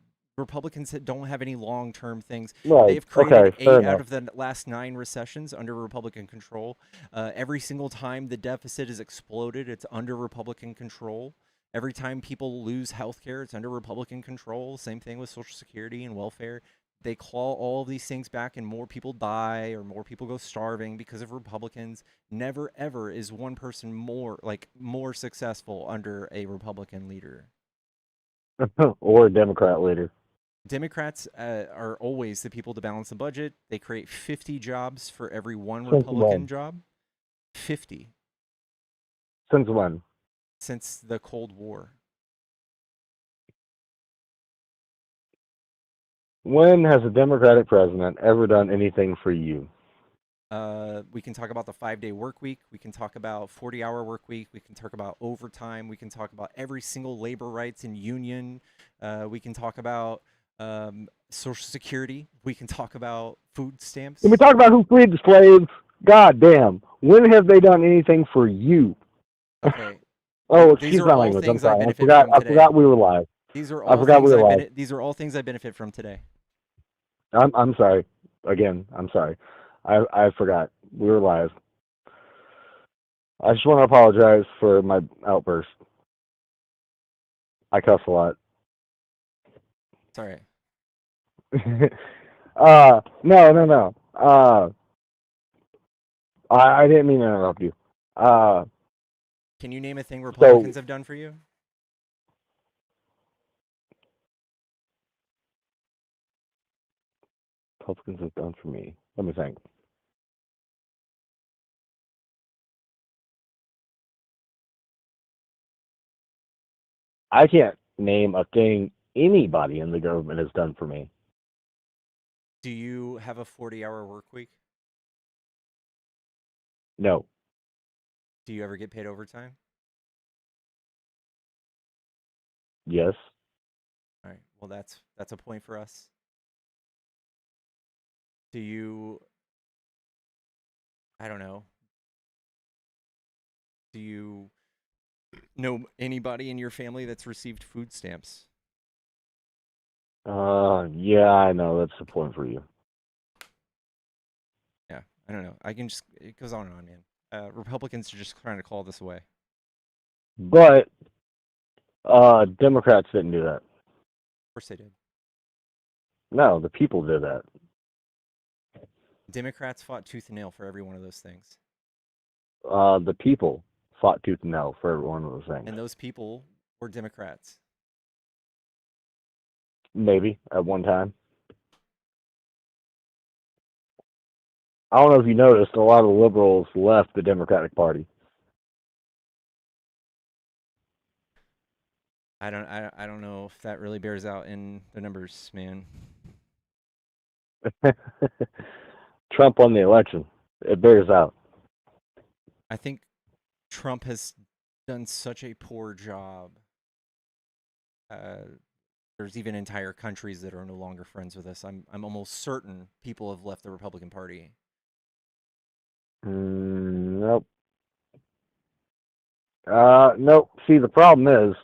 that don't have any long-term things. Right. They've created Okay, fair 8 out enough. of the last 9 recessions under Republican control. Every single time the deficit has exploded, it's under Republican control. Every time people lose health care, it's under Republican control. Same thing with Social Security and welfare. They claw all of these things back, and more people die or more people go starving because of Republicans. Never, ever is one person more successful under a Republican leader. Or a Democrat leader. Democrats are always the people to balance the budget. They create 50 jobs for every one Since Republican when? job. 50. Since when? Since the Cold War. When has a Democratic president ever done anything for you? We can talk about the 5-day work week. We can talk about 40-hour work week. We can talk about overtime. We can talk about every single labor rights and union. We can talk about Social Security. We can talk about food stamps. Can we talk about who freed the slaves? God damn. When have they done anything for you? Okay. Oh, These excuse are my all language. I'm things I sorry. benefit from today. I forgot we were live. These are I all forgot we things were live. these are all things I benefit from today. I'm sorry. Again, I'm sorry. I forgot. We were live. I just want to apologize for my outburst. I cuss a lot. It's all right. No. I didn't mean to interrupt you. Can you name a thing Republicans have done for you? Republicans have done for me. Let me think. I can't name a thing anybody in the government has done for me. Do you have a 40-hour work week? No. Do you ever get paid overtime? Yes. All right. Well, that's a point for us. Do you, I don't know, do you know anybody in your family that's received food stamps? Yeah, I know that's the point for you. Yeah, I don't know. It goes on and on, man. Republicans are just trying to call this away. But Democrats didn't do that. Of course they did. No, the people did that. Democrats fought tooth and nail for every one of those things. The people fought tooth and nail for every one of those things. And those people were Democrats. Maybe at one time. I don't know if you noticed, a lot of liberals left the Democratic Party. I don't know if that really bears out in the numbers, man. Trump won the election. It bears out. I think Trump has done such a poor job. There's even entire countries that are no longer friends with us. I'm almost certain people have left the Republican Party. Nope. Nope. See, the problem is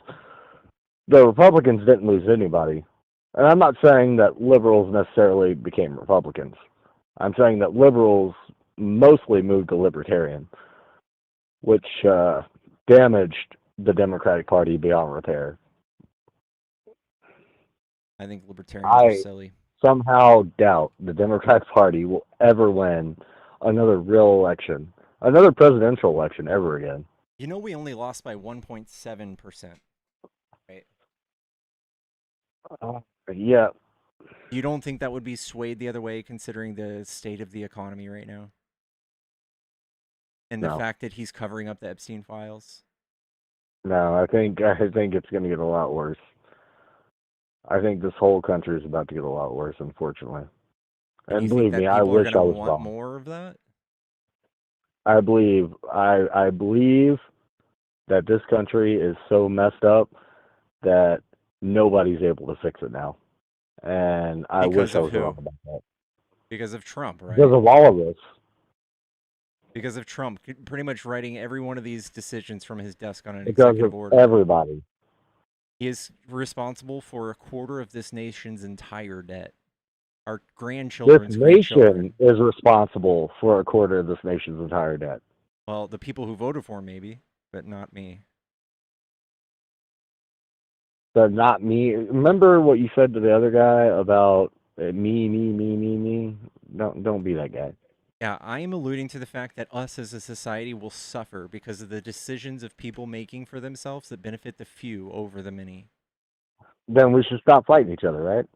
the Republicans didn't lose anybody. And I'm not saying that liberals necessarily became Republicans. I'm saying that liberals mostly moved to libertarian, which damaged the Democratic Party beyond repair. I think libertarians are silly. Somehow doubt the Democratic Party will ever win another real election, another presidential election ever again. You know, we only lost by 1.7%, right? Yeah. You don't think that would be swayed the other way, considering the state of the economy right now? And the fact that he's covering up the Epstein files? No, I think it's going to get a lot worse. I think this whole country is about to get a lot worse, unfortunately. And believe me, I wish I was wrong. More of that? I believe that this country is so messed up that nobody's able to fix it now. And I wish I was wrong about that. Because of Trump, right? Because of all of this. Because of Trump, pretty much writing every one of these decisions from his desk on an Because executive of order. everybody. He is responsible for a quarter of this nation's entire debt. Our grandchildren's This grandchildren. nation is responsible for a quarter of this nation's entire debt. Well, the people who voted for him, maybe, but not me. But not me. Remember what you said to the other guy about me? Don't be that guy. Yeah, I am alluding to the fact that us as a society will suffer because of the decisions of people making for themselves that benefit the few over the many. Then we should stop fighting each other, right?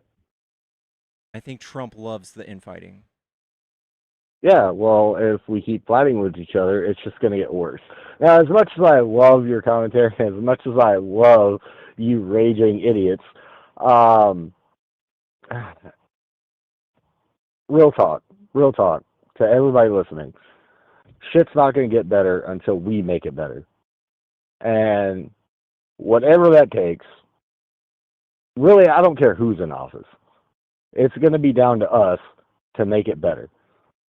I think Trump loves the infighting. Yeah, well, if we keep fighting with each other, it's just going to get worse. Now, as much as I love your commentary, as much as I love you raging idiots, real talk to everybody listening, shit's not going to get better until we make it better. And whatever that takes, really, I don't care who's in office. It's going to be down to us to make it better.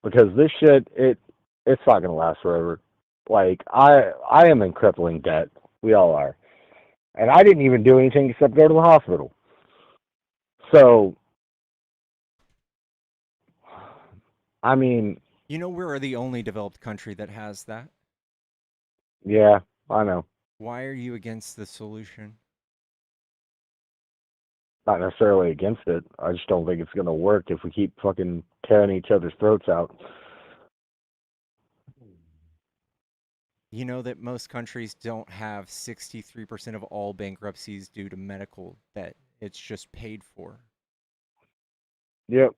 Because this shit, it's not going to last forever. Like, I am in crippling debt. We all are. And I didn't even do anything except go to the hospital. So, I mean... You know, we're the only developed country that has that. Yeah, I know. Why are you against the solution? Not necessarily against it. I just don't think it's going to work if we keep fucking tearing each other's throats out. You know that most countries don't have 63% of all bankruptcies due to medical debt. It's just paid for. Yep.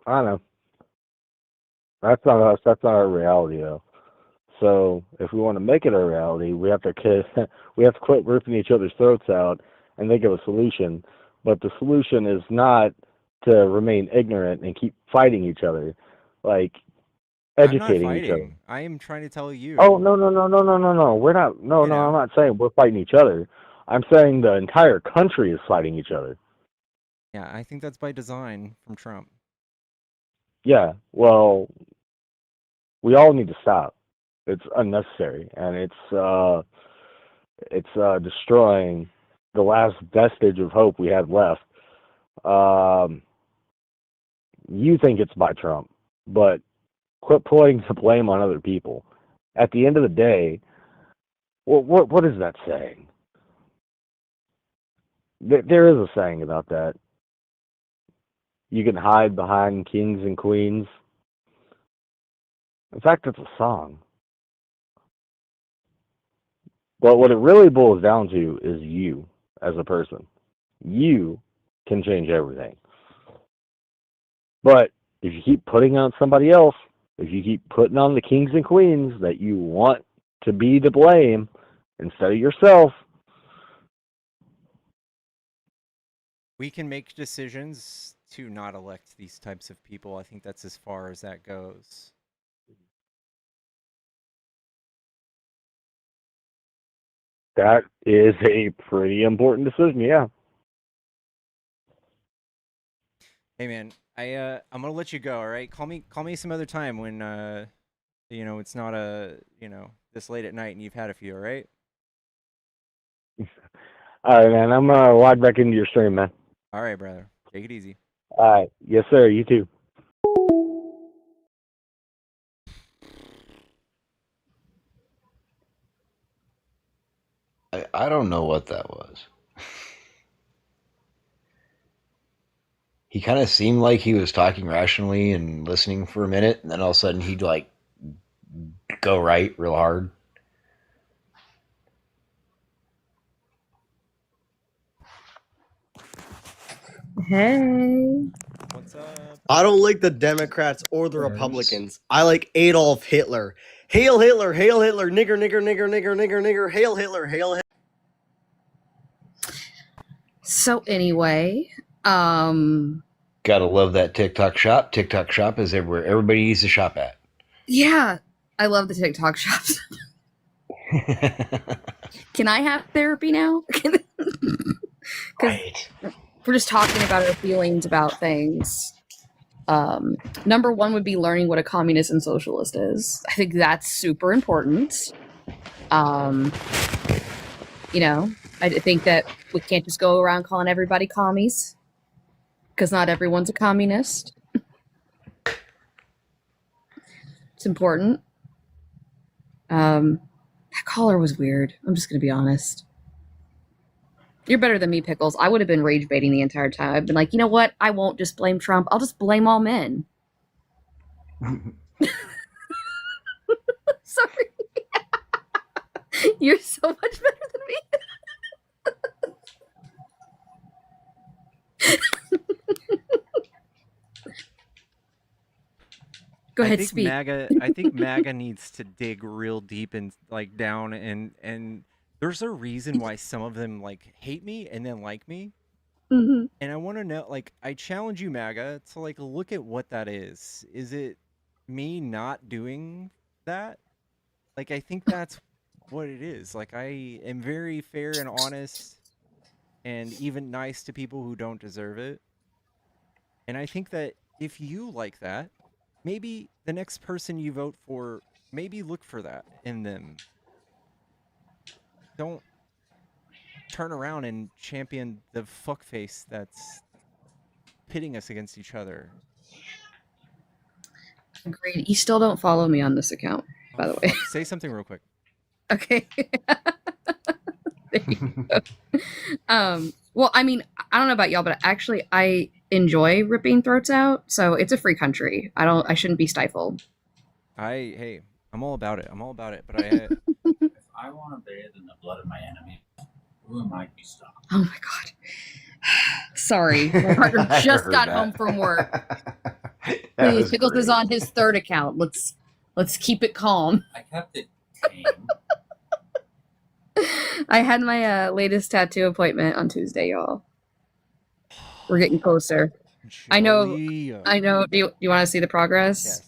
I know. That's not us. That's not our reality, though. So if we want to make it a reality, we have to quit ripping each other's throats out and think of a solution. But the solution is not to remain ignorant and keep fighting each other, like educating each other. I am trying to tell you. Oh no! We're not. No, I'm not saying we're fighting each other. I'm saying the entire country is fighting each other. Yeah, I think that's by design from Trump. Yeah, well, we all need to stop. It's unnecessary, and it's destroying the last vestige of hope we had left. Um, you think it's by Trump, but quit putting the blame on other people. At the end of the day, what is that saying? There is a saying about that. You can hide behind kings and queens. In fact, it's a song. But what it really boils down to is you as a person. You can change everything. But if you keep putting on somebody else, if you keep putting on the kings and queens that you want to be to blame instead of yourself, We can make decisions to not elect these types of people. I think that's as far as that goes. that is a pretty important decision, yeah. Hey man, I'm gonna let you go. All right, call me some other time when it's not this late at night and you've had a few. All right. All right, man. I'm gonna log back into your stream, man. All right, brother. Take it easy. All right. Yes, sir. You too. I don't know what that was. He kind of seemed like he was talking rationally and listening for a minute, and then all of a sudden he'd like go right real hard. Hey. What's up? I don't like the Democrats or the Republicans. I like Adolf Hitler. Hail Hitler, hail Hitler, nigger, nigger, nigger, nigger, nigger, nigger, hail Hitler, hail Hitler. So anyway, Gotta love that TikTok shop. TikTok shop is everywhere. Everybody needs to shop at. yeah, I love the TikTok shops. Can I have therapy now? Right. We're just talking about our feelings about things. Number one would be learning what a communist and socialist is. I think that's super important. I think that we can't just go around calling everybody commies, because not everyone's a communist. It's important. That caller was weird. I'm just gonna be honest. You're better than me, Pickles. I would have been rage baiting the entire time. I've been like, you know what? I won't just blame Trump. I'll just blame all men. Sorry. You're so much better than me. Go ahead, speak. I think MAGA needs to dig real deep and like down and there's a reason why some of them like hate me and then like me. Mm-hmm. And I want to know, like, I challenge you, MAGA, to like look at what that is. Is it me not doing that? Like, I think that's what it is. Like, I am very fair and honest and even nice to people who don't deserve it. And I think that if you like that, maybe the next person you vote for, maybe look for that in them. Don't turn around and champion the fuckface that's pitting us against each other. Agreed. You still don't follow me on this account, by the way. Say something real quick. Okay. There you go. Well, I mean, I don't know about y'all, but actually I enjoy ripping throats out, so it's a free country. I shouldn't be stifled. Hey, I'm all about it. But If I want to bathe in the blood of my enemy, who am I to be stopped? Oh my god. Sorry. My partner just got home from work. Please, Pickles is on his third account. Let's keep it calm. I kept it tame. I had my latest tattoo appointment on Tuesday, y'all. We're getting closer. I know. Do you want to see the progress? Yes.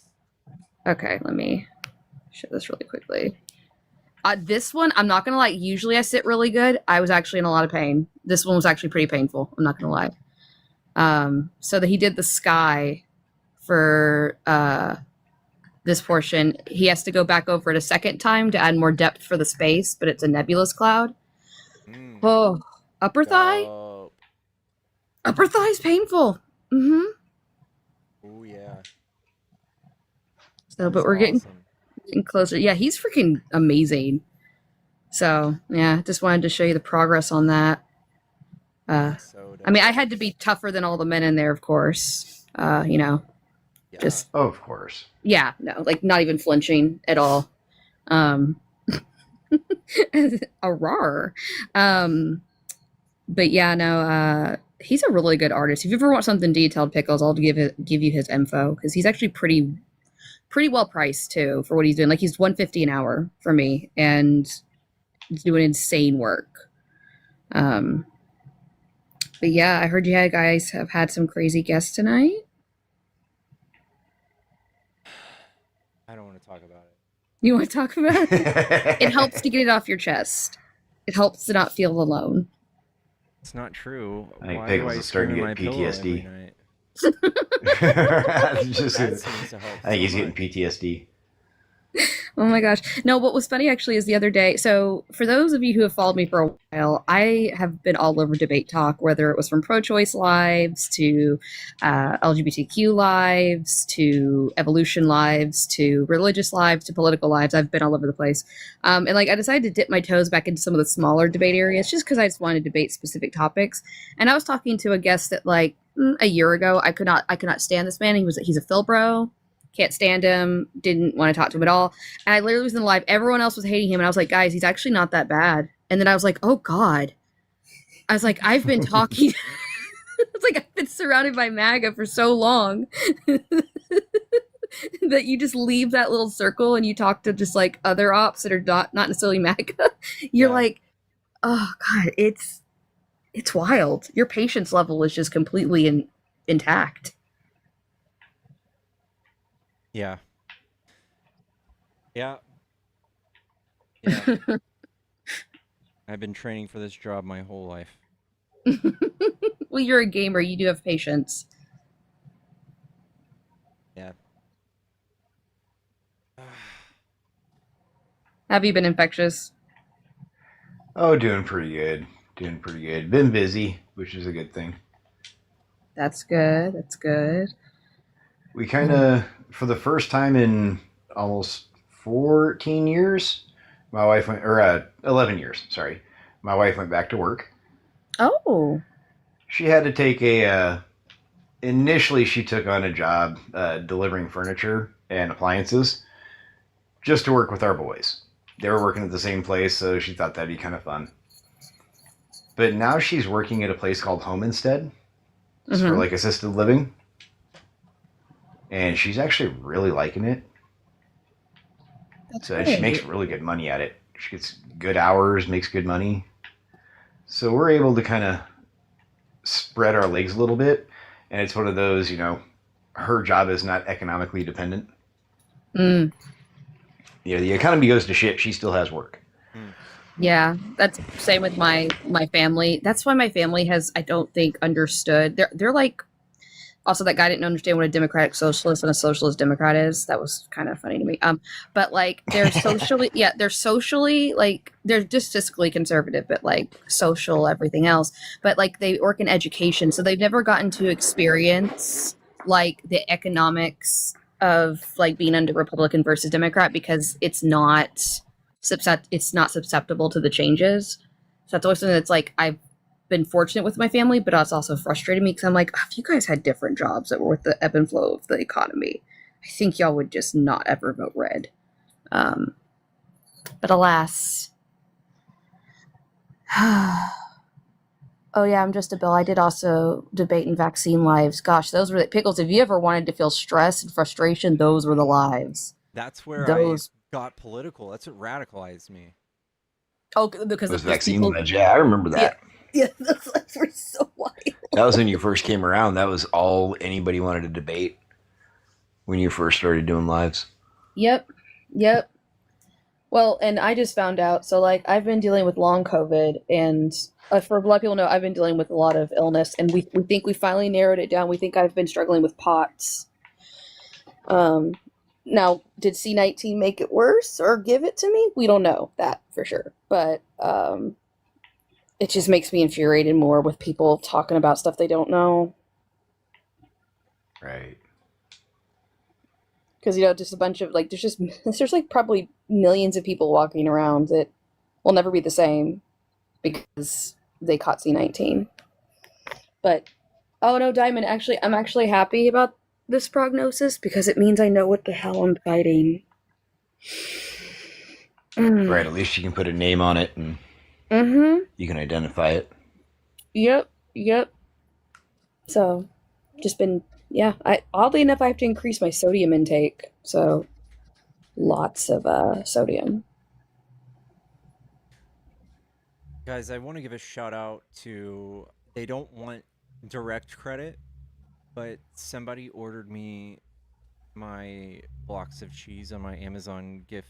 Okay, let me show this really quickly. This one, I'm not gonna lie. Usually I sit really good. I was actually in a lot of pain. This one was actually pretty painful. I'm not gonna lie. So that he did the sky for this portion. He has to go back over it a second time to add more depth for the space, but it's a nebulous cloud. Oh, upper thigh? Dope. Upper thigh's painful. Mm-hmm. Oh yeah. So, but we're getting closer. Yeah, he's freaking amazing. So, yeah, just wanted to show you the progress on that. I mean, I had to be tougher than all the men in there, of course. You know, just of course. Yeah, no, like not even flinching at all. A rar. But yeah, no, he's a really good artist. If you ever want something detailed, Pickles, I'll give you his info because he's actually pretty well priced too for what he's doing. Like he's $150 an hour for me, and he's doing insane work. But yeah, I heard you guys have had some crazy guests tonight. I don't want to talk about it. You want to talk about it? It helps to get it off your chest. It helps to not feel alone. It's not true. I think Why Pickles do I is starting to scream get in my pillow every PTSD. night? Just, That seems to help I think he's so getting much. PTSD. Oh my gosh. No, what was funny actually is the other day. So, for those of you who have followed me for a while, I have been all over debate talk, whether it was from pro choice lives to LGBTQ lives to evolution lives to religious lives to political lives. I've been all over the place. And like I decided to dip my toes back into some of the smaller debate areas just because I just wanted to debate specific topics. And I was talking to a guest that like a year ago, I could not stand this man. He's a Phil bro. Can't stand him, didn't want to talk to him at all. And I literally was in the live, everyone else was hating him, and I was like, guys, he's actually not that bad. And then I was like, oh God. I was like, I've been talking. It's like I've been surrounded by MAGA for so long that you just leave that little circle and you talk to just like other ops that are not necessarily MAGA. You're like, oh God, it's wild. Your patience level is just completely intact. Yeah. Yeah. I've been training for this job my whole life. Well, you're a gamer. You do have patience. Yeah. Have you been infectious? Oh, doing pretty good. Doing pretty good. Been busy, which is a good thing. That's good. That's good. We kind of, for the first time in almost 14 years, my wife went, or 11 years, sorry. My wife went back to work. Oh. She had to take initially she took on a job delivering furniture and appliances just to work with our boys. They were working at the same place, so she thought that'd be kind of fun. But now she's working at a place called Home Instead. It's for like assisted living. And she's actually really liking it. So she makes really good money at it. She gets good hours, makes good money. So we're able to kind of spread our legs a little bit. And it's one of those, her job is not economically dependent. The economy goes to shit. She still has work. Yeah, that's same with my family. That's why my family has, I don't think, understood. They're like, also that guy didn't understand what a democratic socialist and a socialist democrat is. That was kind of funny to me. But like they're socially, they're socially like they're just fiscally conservative, but like social everything else. But like they work in education, so they've never gotten to experience like the economics of like being under Republican versus Democrat because it's not susceptible to the changes. So that's always something that's like I've been fortunate with my family, but it's also frustrated me because I'm like, if you guys had different jobs that were with the ebb and flow of the economy, I think y'all would just not ever vote red. But alas. Oh yeah, I'm just a Bill. I did also debate in vaccine lives. Gosh, those were the Pickles. If you ever wanted to feel stress and frustration, those were the lives. That's where those I got political. That's what radicalized me. Oh, because those vaccine lives. Yeah, I remember that. Yeah, those lives were so wild. That was when you first came around. That was all anybody wanted to debate when you first started doing lives. Yep. Well, and I just found out. So, like, I've been dealing with long COVID, and for a lot of people know, I've been dealing with a lot of illness, and we think we finally narrowed it down. We think I've been struggling with POTS. Now, did C19 make it worse or give it to me? We don't know that for sure. But it just makes me infuriated more with people talking about stuff they don't know. Right. Because, just a bunch of, there's like probably millions of people walking around that will never be the same because they caught C19. But, oh no, Diamond, I'm actually happy about this prognosis because it means I know what the hell I'm fighting. Right, at least you can put a name on it and you can identify it. Yep. So, just been, oddly enough, I have to increase my sodium intake. So, lots of sodium. Guys, I want to give a shout out to, they don't want direct credit, but somebody ordered me my blocks of cheese on my Amazon gift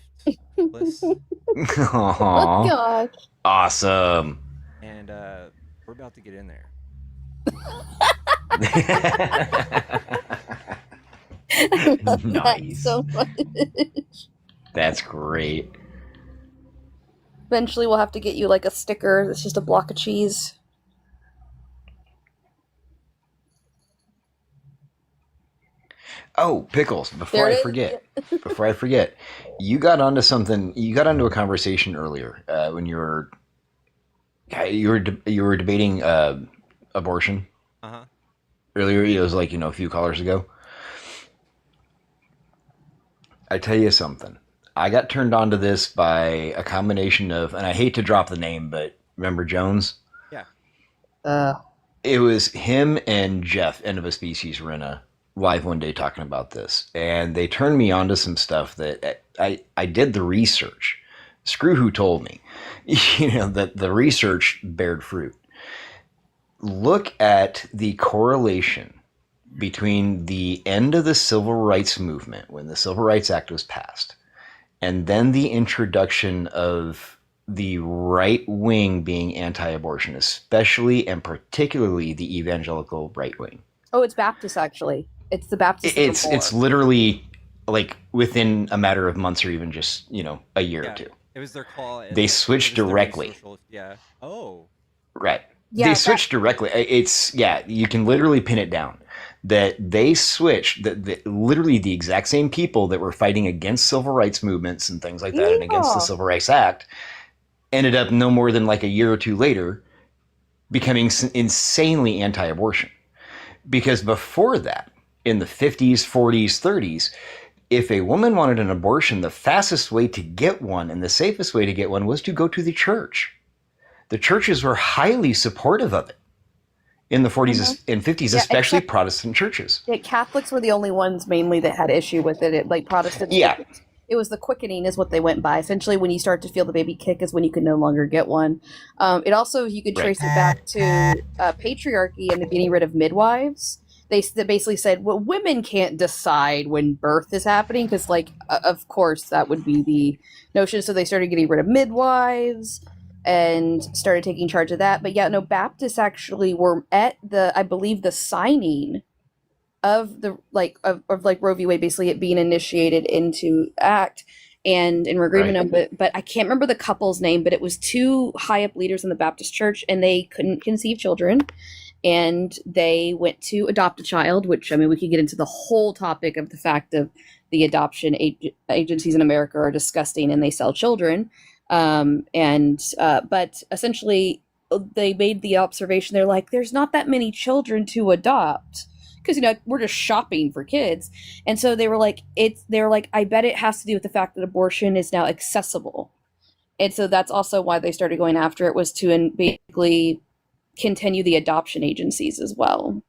list. Aww. Oh, gosh. Awesome. And we're about to get in there. I love that Nice. so much. That's great. Eventually, we'll have to get you like a sticker that's just a block of cheese. Oh, Pickles, before I forget, you got onto something, you got onto a conversation earlier when you were debating abortion. Uh-huh. Earlier, it was like, a few callers ago. I tell you something. I got turned on to this by a combination of, and I hate to drop the name, but remember Jones? Yeah. It was him and Jeff, End of a Species, were in a live one day talking about this, and they turned me on to some stuff that I did the research. Screw who told me. That the research bared fruit. Look at the correlation between the end of the civil rights movement, when the Civil Rights Act was passed, and then the introduction of the right wing being anti-abortion, especially and particularly the evangelical right wing. Oh, it's Baptist, actually. It's the Baptist. It's literally like within a matter of months or even just, a year or two. It was their call. They switched directly. Yeah. Oh. Right. Yeah, they switched directly. You can literally pin it down. That they switched, that literally the exact same people that were fighting against civil rights movements and things like that and against the Civil Rights Act ended up no more than like a year or two later becoming insanely anti-abortion. Because before that, in the 50s, 40s, 30s, if a woman wanted an abortion, the fastest way to get one and the safest way to get one was to go to the church. The churches were highly supportive of it in the 40s and 50s, especially Protestant churches. Yeah, Catholics were the only ones mainly that had issue with it. Like Protestants. Yeah. It was the quickening is what they went by. Essentially, when you start to feel the baby kick is when you can no longer get one. It also, you could trace it back to patriarchy and the getting rid of midwives. They basically said, well, women can't decide when birth is happening because, of course, that would be the notion. So they started getting rid of midwives and started taking charge of that. But yeah, no, Baptists actually were at I believe the signing of the Roe v. Wade, basically it being initiated into act and in agreement of it. But I can't remember the couple's name, but it was two high up leaders in the Baptist church and they couldn't conceive children. And they went to adopt a child, which, I mean, we could get into the whole topic of the fact of the adoption agencies in America are disgusting and they sell children. But essentially they made the observation, they're like, there's not that many children to adopt because, we're just shopping for kids. And so they were like, I bet it has to do with the fact that abortion is now accessible. And so that's also why they started going after it, was to basically continue the adoption agencies as well.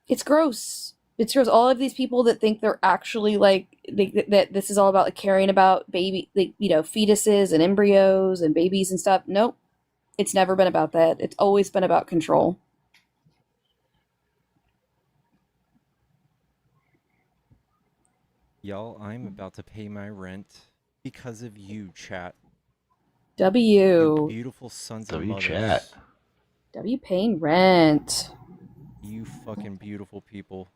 It's gross. It's gross. All of these people that think they're actually that this is all about caring about fetuses and embryos and babies and stuff. Nope. It's never been about that. It's always been about control. Y'all, I'm about to pay my rent because of you, chat. You beautiful sons of W mothers. chat. W paying rent. You fucking beautiful people.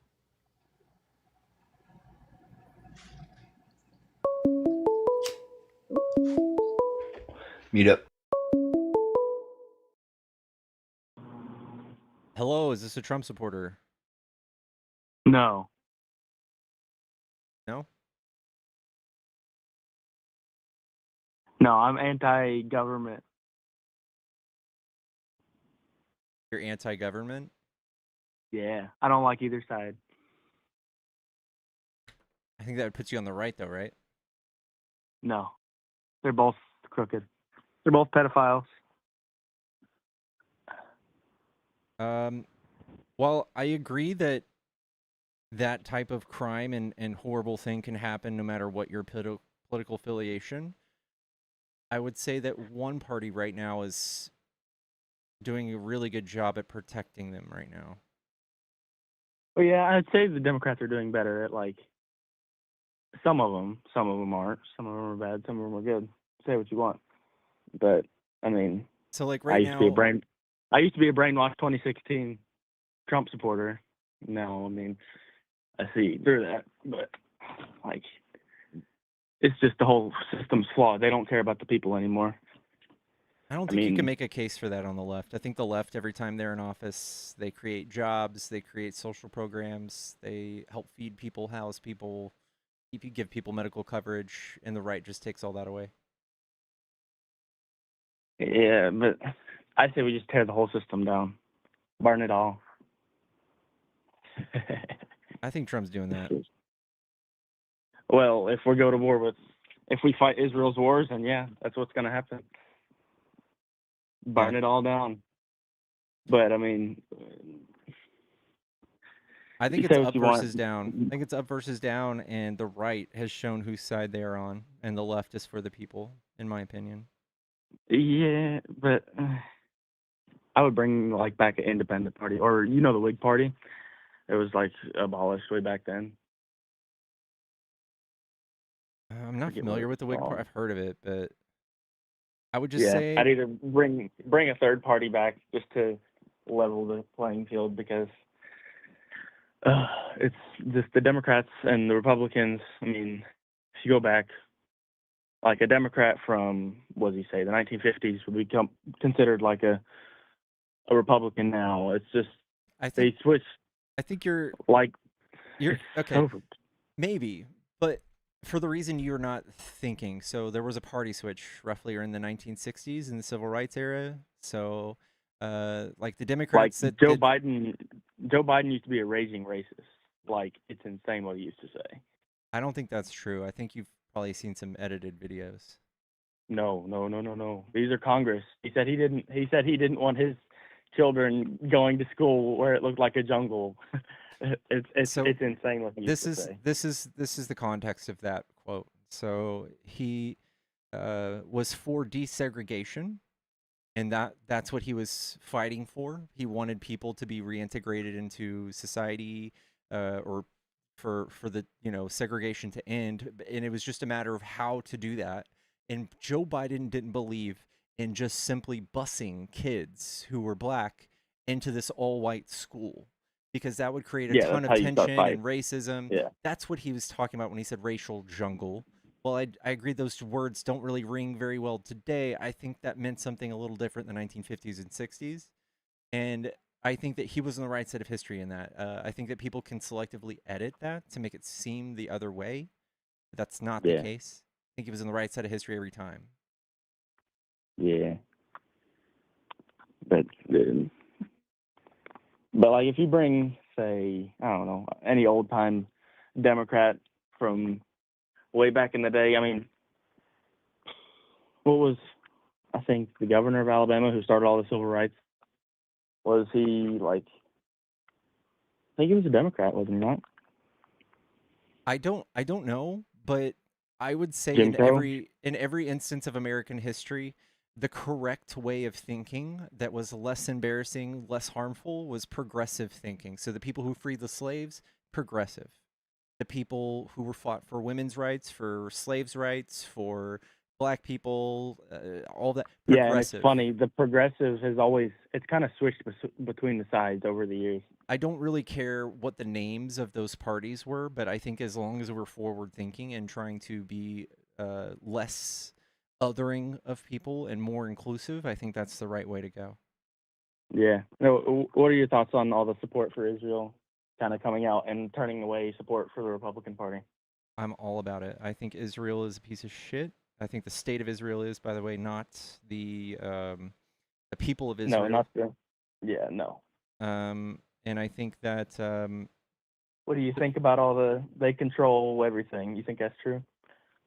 Meet up. Hello, is this a Trump supporter? No. No? No, I'm anti-government. You're anti-government? Yeah, I don't like either side. I think that puts you on the right, though, right? No, they're both crooked. They're both pedophiles. Well, I agree that that type of crime and horrible thing can happen no matter what your political affiliation. I would say that one party right now is doing a really good job at protecting them right now. Well, yeah, I'd say the Democrats are doing better at, like, some of them. Some of them aren't. Some of them are bad. Some of them are good. Say what you want. But, I mean, So, like, I right used to be a now, brainwashed 2016 Trump supporter. Now, I mean, I see through that. But, like, it's just the whole system's flawed. They don't care about the people anymore. I don't think you can make a case for that on the left. I think the left, every time they're in office, they create jobs, they create social programs, they help feed people, house people, give people medical coverage, and the right just takes all that away. Yeah, but I say we just tear the whole system down. Burn it all. I think Trump's doing that. Well, if we go to war if we fight Israel's wars, then yeah, that's what's going to happen. Burn it all down. But, I mean, I think you it's say what up you versus want. down. I think it's up versus down, and the right has shown whose side they are on, and the left is for the people, in my opinion. Yeah, but I would bring, like, back an independent party. Or, the Whig Party. It was, like, abolished way back then. I'm not familiar with the Whig Party. I've heard of it, but I would just Yeah, say I'd either bring a third party back just to level the playing field, because it's just the Democrats and the Republicans. I mean, if you go back, like, a Democrat from, what does he say, the 1950s would become considered like a Republican now. It's just they switch. I think you're it's okay. so- Maybe, but for the reason you're not thinking. So there was a party switch roughly in the 1960s in the civil rights era. So, like the Democrats like that Joe Biden used to be a raging racist. Like, it's insane what he used to say. I don't think that's true. I think you've probably seen some edited videos. No. These are Congress. He said he didn't want his children going to school where it looked like a jungle. It's insane what he used to say. This is the context of that quote. So he was for desegregation, and that's what he was fighting for. He wanted people to be reintegrated into society, or for the segregation to end, and it was just a matter of how to do that. And Joe Biden didn't believe in just simply busing kids who were black into this all-white school, because that would create a ton of tension and racism. Yeah. That's what he was talking about when he said racial jungle. Well, I agree those words don't really ring very well today. I think that meant something a little different in the 1950s and 60s. And I think that he was on the right side of history in that. I think that people can selectively edit that to make it seem the other way. But that's not the case. I think he was on the right side of history every time. Yeah. But like, if you bring, say, I don't know, any old time Democrat from way back in the day, I mean, what was, I think, the governor of Alabama who started all the civil rights? Was he, like, I think he was a Democrat, wasn't he not? I don't know, but I would say Jim in Crow? every instance of American history, the correct way of thinking that was less embarrassing, less harmful, was progressive thinking. So the people who freed the slaves, progressive. The people who were fought for women's rights, for slaves' rights, for black people, all that, progressive. Yeah, and it's funny. The progressive has always, it's kind of switched between the sides over the years. I don't really care what the names of those parties were, but I think as long as we're forward thinking and trying to be less othering of people and more inclusive, I think that's the right way to go. Yeah. No, what are your thoughts on all the support for Israel kind of coming out and turning away support for the Republican Party? I'm all about it. I think Israel is a piece of shit. I think the state of Israel is, by the way, not the people of No, Israel. not the. Yeah, no. And I think that What do you think about all they control everything? You think that's true?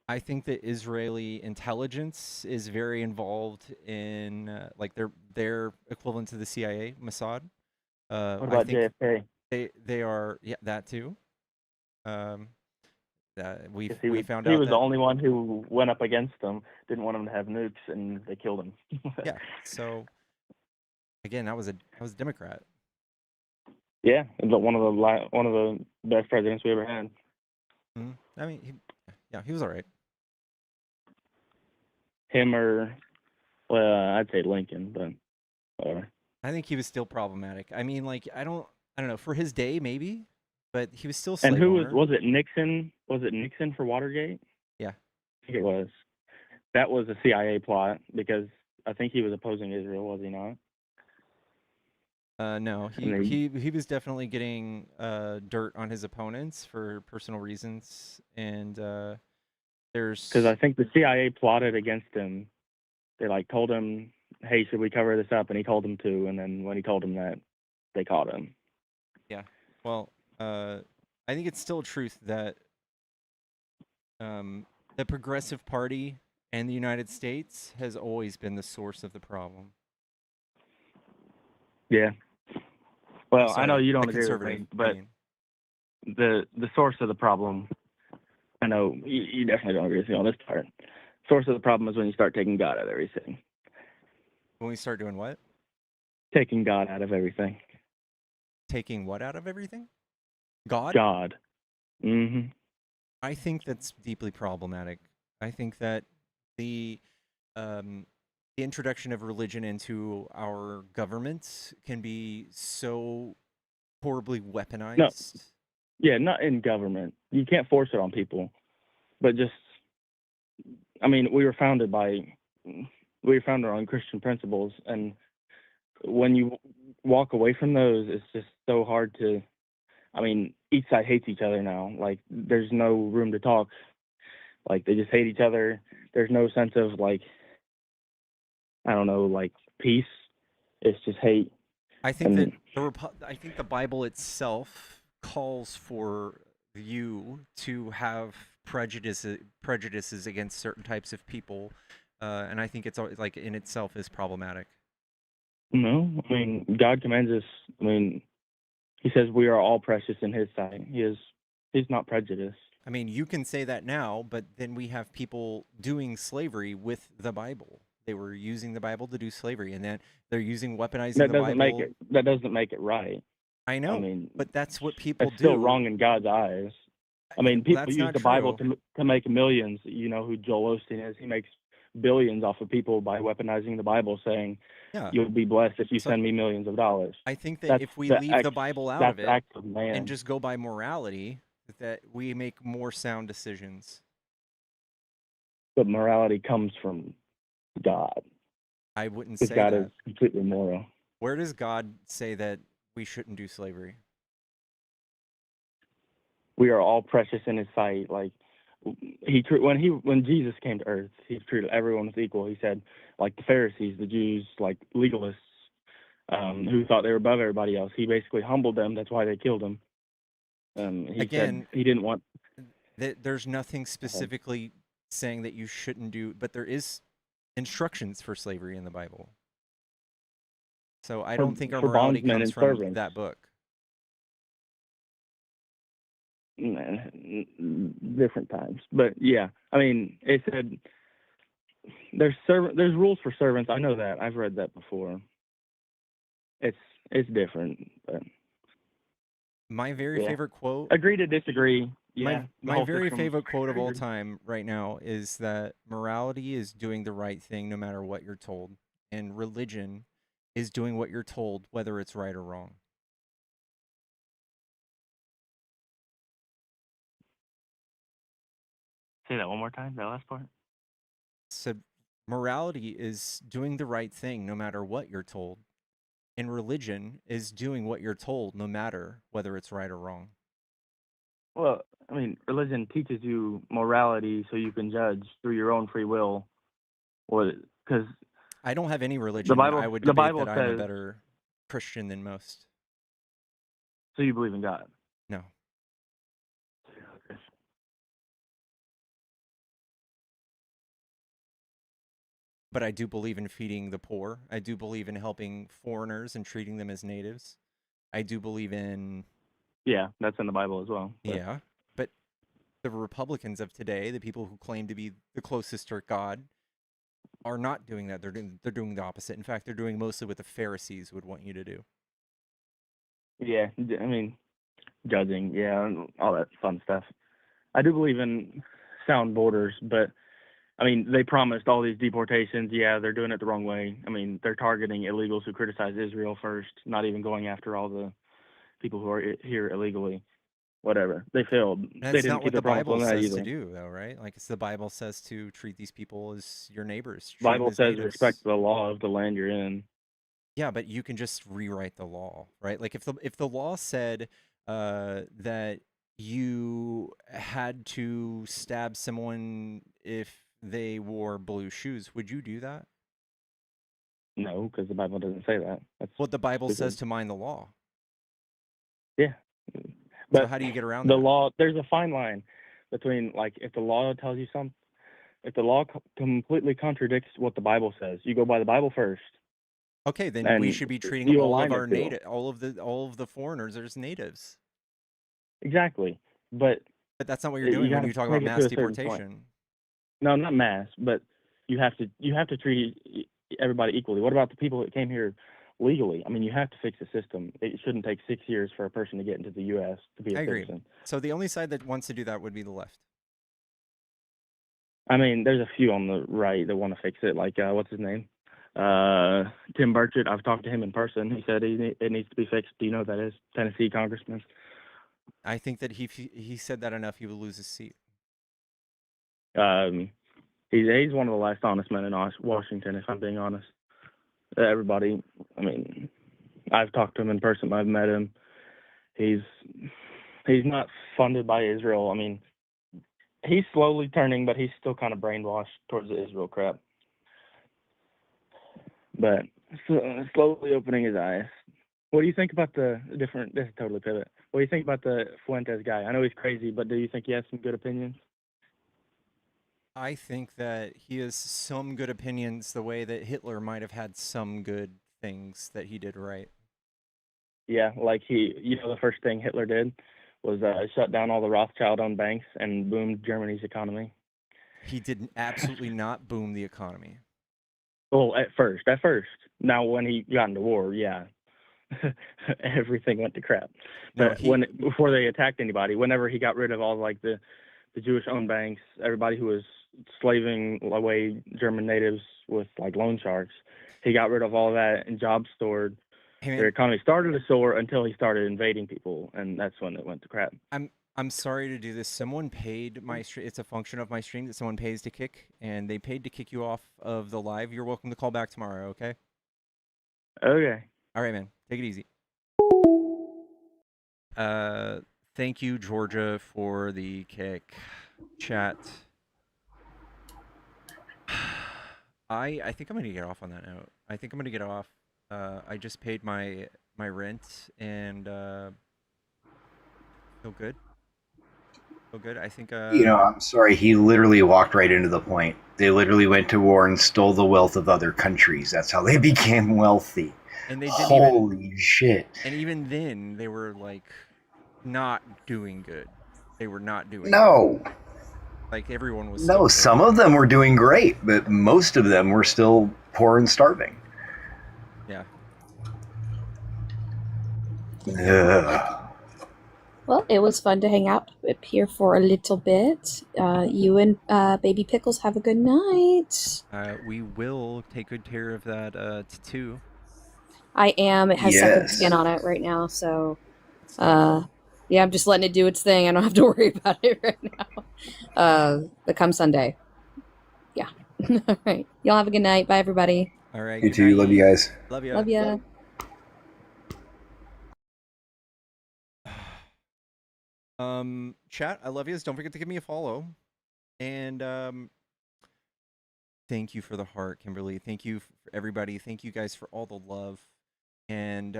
I think that Israeli intelligence is very involved in like their equivalent to the CIA, Mossad. What I about think JFK? they are that too. We Because we found he out was the that only one who went up against them, didn't want them to have nukes, and they killed him. yeah. So again, that was a Democrat. Yeah, but one of the best presidents we ever had. I mean, he was all right. Him or, well, I'd say Lincoln, but whatever. I think he was still problematic. I mean, like I don't know, for his day maybe, but he was still a And slave who owner. was it? Nixon? Was it Nixon for Watergate? Yeah. I think it was. That was a CIA plot because I think he was opposing Israel, was he not? No, And he was definitely getting dirt on his opponents for personal reasons, and there's because I think the CIA plotted against him. They like told him, "Hey, should we cover this up?" And he told them to. And then when he told them that, they caught him. Yeah. Well, I think it's still a truth that the Progressive Party and the United States has always been the source of the problem. Yeah. Well, I know Sorry, you don't the agree with conservative. me, but the source of the problem, I know you definitely don't agree with me on this part. Source of the problem is when you start taking God out of everything. When we start doing what? Taking God out of everything. Taking what out of everything? God? God. Mm-hmm. I think that's deeply problematic. I think that the introduction of religion into our government can be so horribly weaponized. No. Yeah, not in government. You can't force it on people. But just, I mean, we were founded on Christian principles, and when you walk away from those, it's just so hard to, I mean, each side hates each other now. Like, there's no room to talk. Like, they just hate each other. There's no sense of, like, I don't know, like, peace. It's just hate. I think that I think the Bible itself calls for you to have prejudices against certain types of people, and I think it's like in itself is problematic. No, I mean, God commands us. I mean, he says we are all precious in his sight. He's not prejudiced. I mean, you can say that now, but then we have people doing slavery with the Bible. They were using the Bible to do slavery, and then they're weaponizing the Bible. That doesn't make it right. I know, I mean, but that's what people it's do. still wrong in God's eyes. I mean, people that's use not the Bible true. to make millions. You know who Joel Osteen is? He makes billions off of people by weaponizing the Bible, saying, Yeah. "You'll be blessed if you send me millions of dollars." I think that if we leave the Bible out of it act of man. and just go by morality, that we make more sound decisions. But morality comes from God. I wouldn't Because say God that. is completely moral. Where does God say that we shouldn't do slavery? We are all precious in his sight. Like when Jesus came to earth, he treated everyone as equal. He said, like the Pharisees, the Jews, like legalists, who thought they were above everybody else. He basically humbled them. That's why they killed him. He said he didn't want. There's nothing specifically saying that you shouldn't do, but there is instructions for slavery in the Bible. So I don't think our morality comes from that book. Different times, but yeah, I mean, it said there's rules for servants. I know that. I've read that before. It's different, but my very favorite quote. Agree to disagree. Yeah, my very favorite quote of all time right now is that morality is doing the right thing no matter what you're told, and religion is doing what you're told whether it's right or wrong. Say that one more time, that last part. So Morality is doing the right thing no matter what you're told. And religion is doing what you're told no matter whether it's right or wrong. Well, I mean, religion teaches you morality so you can judge through your own free will. Because I don't have any religion, and I would the debate Bible that I'm a says, better Christian than most. so you believe in God. No. But I do believe in feeding the poor. I do believe in helping foreigners and treating them as natives. I do believe in... Yeah, that's in the Bible as well. Yeah, but the Republicans of today, the people who claim to be the closest to God, are not doing that. They're doing the opposite. In fact, they're doing mostly what the Pharisees would want you to do. Yeah, I mean, judging, yeah, and all that fun stuff. I do believe in sound borders, but I mean, they promised all these deportations. Yeah, they're doing it the wrong way. I mean, they're targeting illegals who criticize Israel first, not even going after all the people who are here illegally. Whatever. They failed. That's They didn't not keep what their the promise Bible on that says either. to do, though, right? Like, it's the Bible says to treat these people as your neighbors. Treat Bible them as says natives. respect the law of the land you're in. Yeah, but you can just rewrite the law, right? Like, if the law said that you had to stab someone if they wore blue shoes, would you do that? No, because the Bible doesn't say that. That's Well, the Bible stupid. says to mind the law. Yeah. So But how do you get around the that? law, there's a fine line between, like, if the law tells you something, if the law completely contradicts what the Bible says, you go by the Bible first. Okay, then we and should be treating you all align of it our to. all of the foreigners as natives. Exactly. But that's not what you're you doing when gotta you talk take about it mass to a certain point. deportation. No, not mass, but you have to treat everybody equally. What about the people that came here legally? I mean, you have to fix the system. It shouldn't take 6 years for a person to get into the U.S. to be a I agree. citizen. So the only side that wants to do that would be the left. I mean, there's a few on the right that want to fix it, like what's his name? Tim Burchett. I've talked to him in person. He said it needs to be fixed. Do you know who that is? Tennessee congressman. I think that if he said that enough, he would lose his seat. He's one of the last honest men in Washington, if I'm being honest. Everybody, I mean, I've talked to him in person. I've met him. He's not funded by Israel. I mean, he's slowly turning, but he's still kind of brainwashed towards the Israel crap. But slowly opening his eyes. What do you think about this is totally pivot. What do you think about the Fuentes guy? I know he's crazy, but do you think he has some good opinions? I think that he has some good opinions the way that Hitler might have had some good things that he did right. Yeah, like the first thing Hitler did was shut down all the Rothschild-owned banks and boomed Germany's economy. He did absolutely not boom the economy. Well, at first. Now, when he got into war, yeah, everything went to crap. But before they attacked anybody, whenever he got rid of all like the Jewish-owned banks, everybody who was slaving away German natives with like loan sharks, he got rid of all that and jobs stored. Their economy started to soar until he started invading people, and that's when it went to crap. I'm sorry to do this. Someone paid my stream. It's a function of my stream that someone pays to kick, and they paid to kick you off of the live. You're welcome to call back tomorrow, okay? Okay. All right, man. Take it easy. Thank you, Georgia, for the kick. Chat. I think I'm gonna get off on that note. I think I'm gonna get off. I just paid my rent and feel good. Feel good. I think. I'm sorry. He literally walked right into the point. They literally went to war and stole the wealth of other countries. That's how they became wealthy. And they didn't Holy shit! And even then, they were like not doing good. They were not doing. No. Good. Like everyone was. No, some of them were doing great, but most of them were still poor and starving. Yeah. Ugh. Well, it was fun to hang out up here for a little bit. You and Baby Pickles have a good night. We will take good care of that tattoo. I am. It has second skin on it right now, so yeah, I'm just letting it do its thing. I don't have to worry about it right now. But come Sunday. Yeah. All right. Y'all have a good night. Bye, everybody. All right. You good too. Love you night. guys. Love ya. Love ya. Chat, I love yous. Don't forget to give me a follow. And thank you for the heart, Kimberly. Thank you for everybody. Thank you guys for all the love. And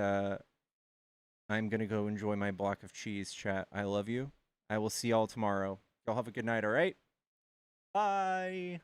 I'm gonna go enjoy my block of cheese, chat. I love you. I will see y'all tomorrow. Y'all have a good night, all right? Bye.